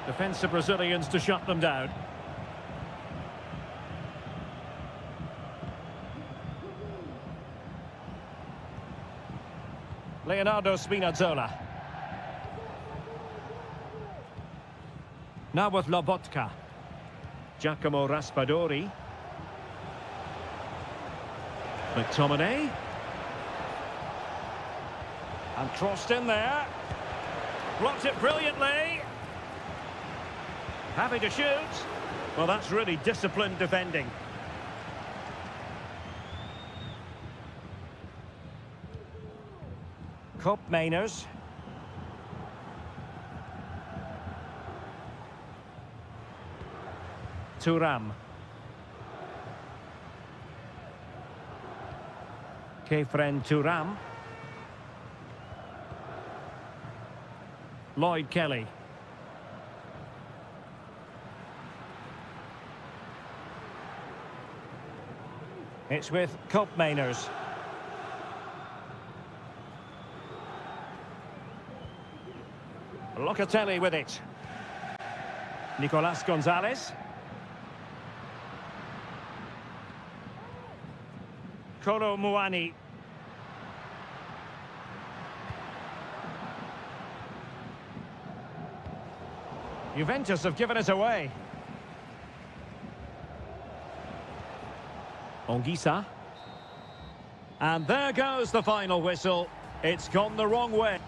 Defensive Brazilians to shut them down. Leonardo Spinazzola. Now with Lobotka. Giacomo Raspadori. McTominay. And crossed in there. Blocked it brilliantly. Happy to shoot. Well, that's really disciplined defending. Cup Mainers. Thuram. Kefren Thuram. Lloyd Kelly. It's with Cup Mainers. Locatelli with it. Nicolas Gonzalez. Kolo Muani. Juventus have given it away. Onguisa. And there goes the final whistle. It's gone the wrong way.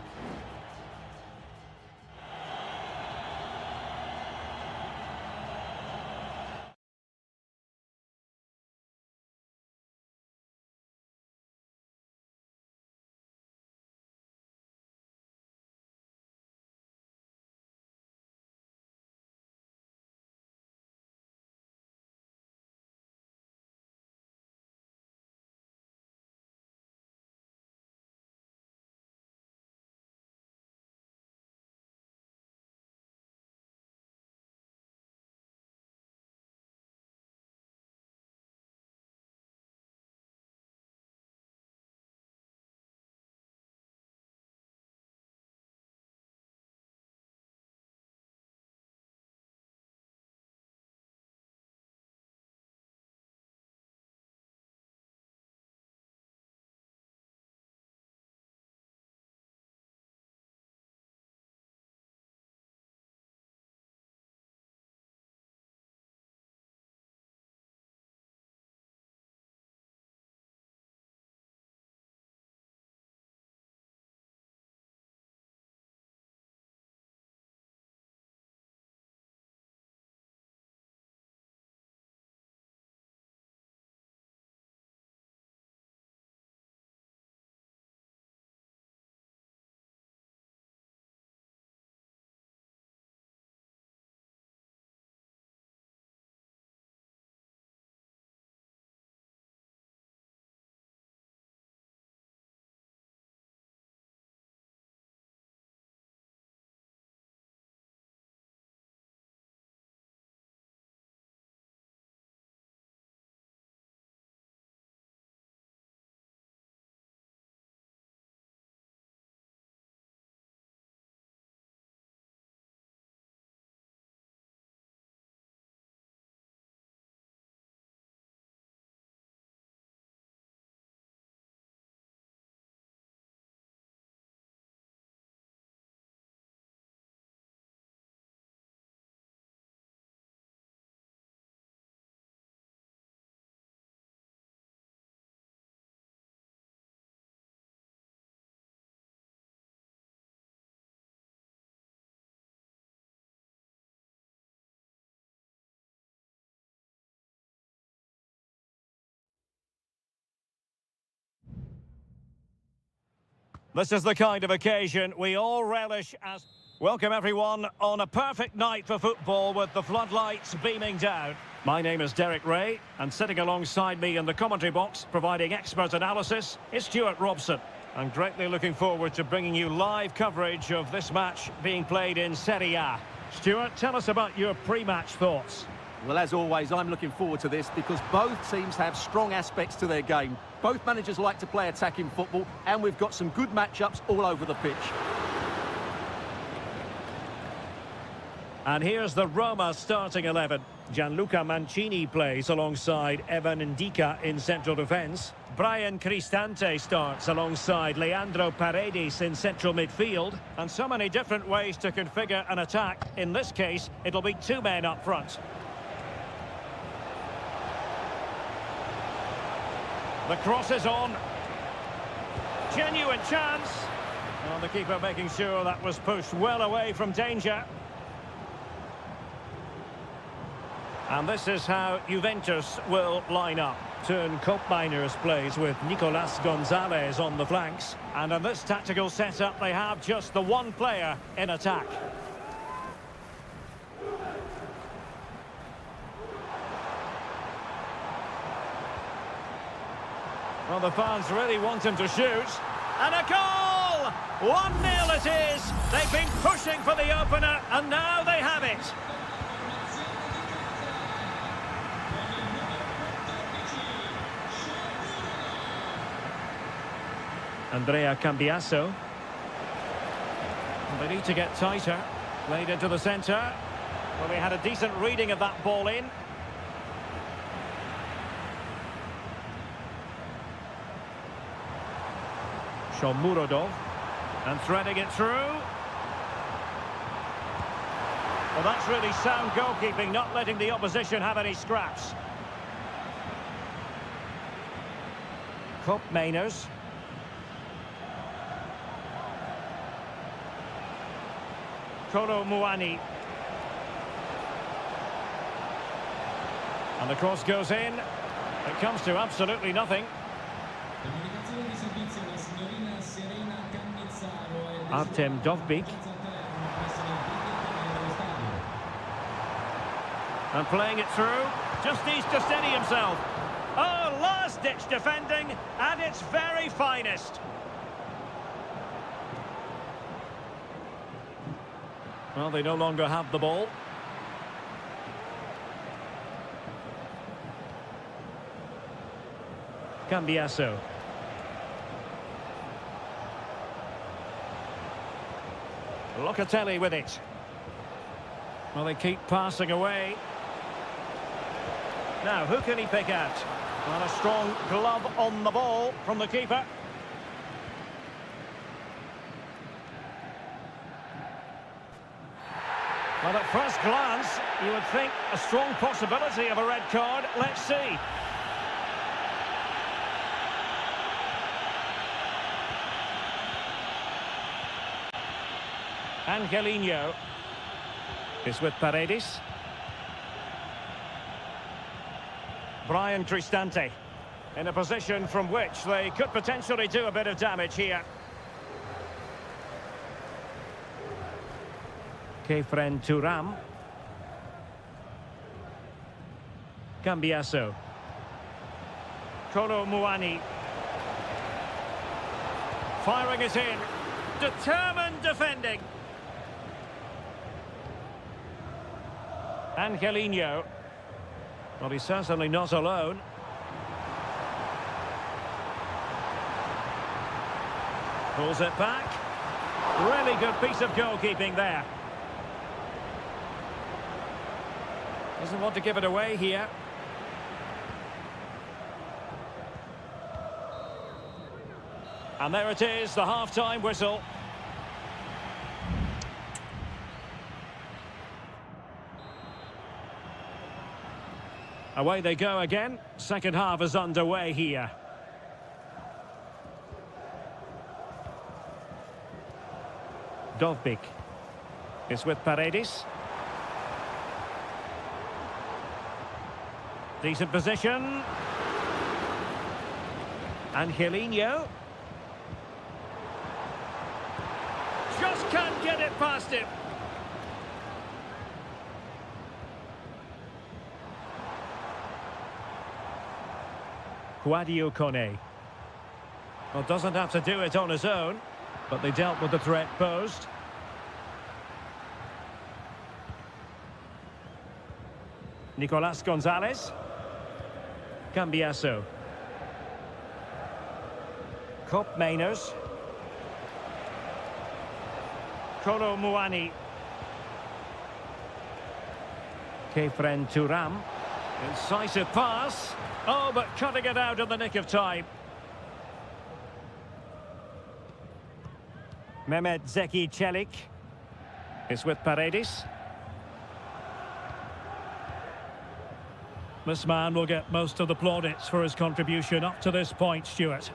This is the kind of occasion we all relish as... Welcome everyone on a perfect night for football with the floodlights beaming down. My name is Derek Ray, and sitting alongside me in the commentary box, providing expert analysis, is Stuart Robson. I'm greatly looking forward to bringing you live coverage of this match being played in Seria. Stuart, tell us about your pre-match thoughts. Well, as always, I'm looking forward to this because both teams have strong aspects to their game. Both managers like to play attacking football, and we've got some good matchups all over the pitch. And here's the Roma starting 11. Gianluca Mancini plays alongside Evan Ndika in central defence. Brian Cristante starts alongside Leandro Paredes in central midfield. And so many different ways to configure an attack. In this case, it'll be two men up front. The cross is on. Genuine chance. Well, the keeper making sure that was pushed well away from danger. And this is how Juventus will line up. Turn Koopmeiners plays with Nicolas Gonzalez on the flanks. And in this tactical setup, they have just the one player in attack. Well, the fans really want him to shoot. And a goal! 1-0 it is. They've been pushing for the opener, and now they have it. Andrea Cambiasso. They need to get tighter. Played into the centre. Well, they had a decent reading of that ball in. Shomurodov. And threading it through. Well, that's really sound goalkeeping, not letting the opposition have any scraps. Koopmeiners. Kolo Muani. And the cross goes in. It comes to absolutely nothing. Artem Dovbyk. And playing it through. Just needs to steady himself. Oh, last-ditch defending at its very finest. Well, they no longer have the ball. Cambiasso. Locatelli with it. Well, they keep passing away. Now, who can he pick out? Well, a strong glove on the ball from the keeper. Well, at first glance, you would think a strong possibility of a red card. Let's see. Angelino is with Paredes. Brian Cristante in a position from which they could potentially do a bit of damage here. Kefren Turam. Cambiasso. Kolo Muani. Firing it in. Determined defending. Angelino. Well, he's certainly not alone. Pulls it back. Really good piece of goalkeeping there. Doesn't want to give it away here. And there it is, the half-time whistle. Away they go again. Second half is underway here. Dovbyk is with Paredes. Decent position. Angelino. just can't get it past him. Sadio Kone. Well, doesn't have to do it on his own, but they dealt with the threat posed. Nicolas Gonzalez. Cambiasso. Cop Mainers. Kolo Muani. Kefren Turam. Incisive pass. Oh, but cutting it out in the nick of time. Mehmet Zeki Çelik is with Paredes. This man will get most of the plaudits for his contribution up to this point, Stuart.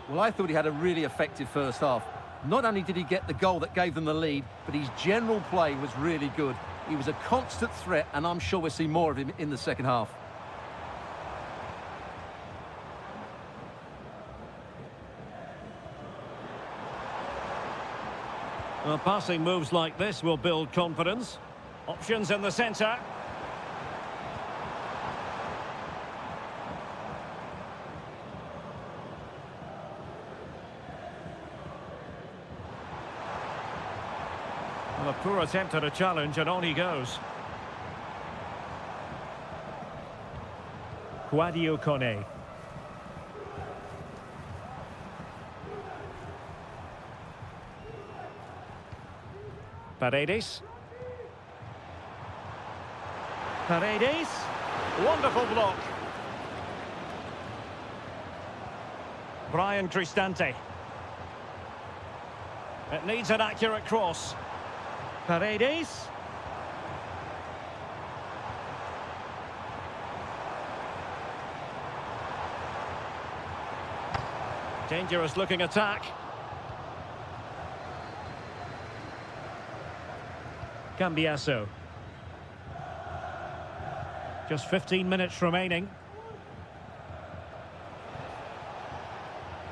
Well, I thought he had a really effective first half. Not only did he get the goal that gave them the lead, but his general play was really good. He was a constant threat, and I'm sure we'll see more of him in the second half. Well, passing moves like this will build confidence. Options in the centre. Well, a poor attempt at a challenge, and on he goes. Sadio Kone. Paredes. Paredes. Wonderful block. Brian Cristante. It needs an accurate cross. Paredes. Dangerous looking attack. Cambiasso. Just 15 minutes remaining.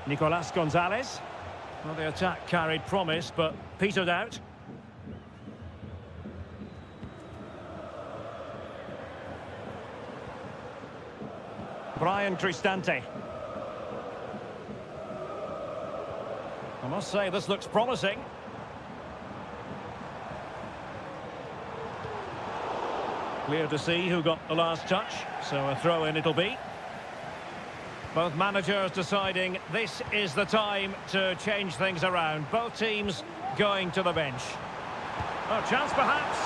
Nicolas Gonzalez. Well, the attack carried promise, but petered out. Brian Cristante. I must say, this looks promising. Clear to see who got the last touch, so a throw-in it'll be. Both managers deciding this is the time to change things around. Both teams going to the bench. Oh, chance perhaps.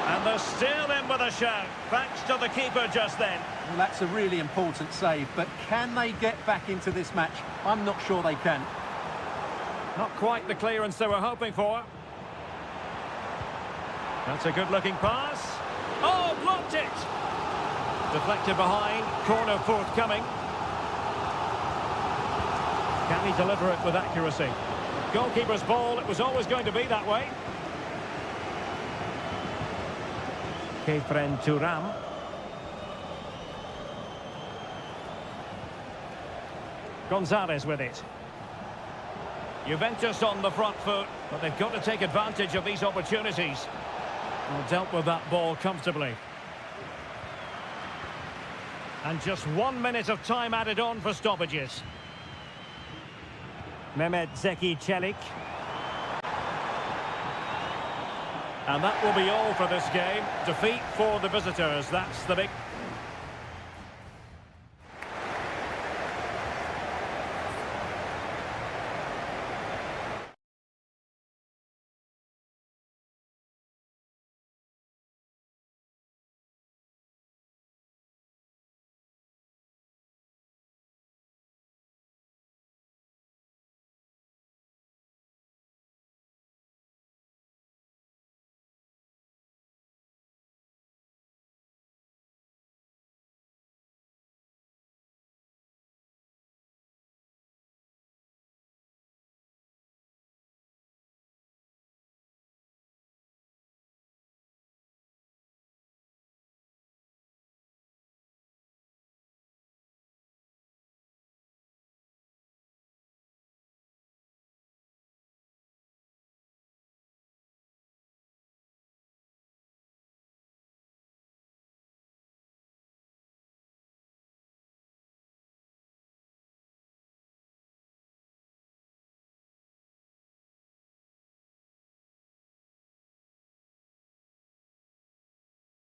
And they're still in with a shout, thanks to the keeper just then. Well, that's a really important save, but can they get back into this match? I'm not sure they can. Not quite the clearance they were hoping for. That's a good-looking pass. Oh, blocked it! Deflected behind, corner forthcoming. Can he deliver it with accuracy? Goalkeeper's ball, it was always going to be that way. Kefren Turam. Gonzalez with it. Juventus on the front foot, but they've got to take advantage of these opportunities. Well, dealt with that ball comfortably. And just 1 minute of time added on for stoppages. Mehmet Zeki Çelik. And that will be all for this game. Defeat for the visitors. That's the big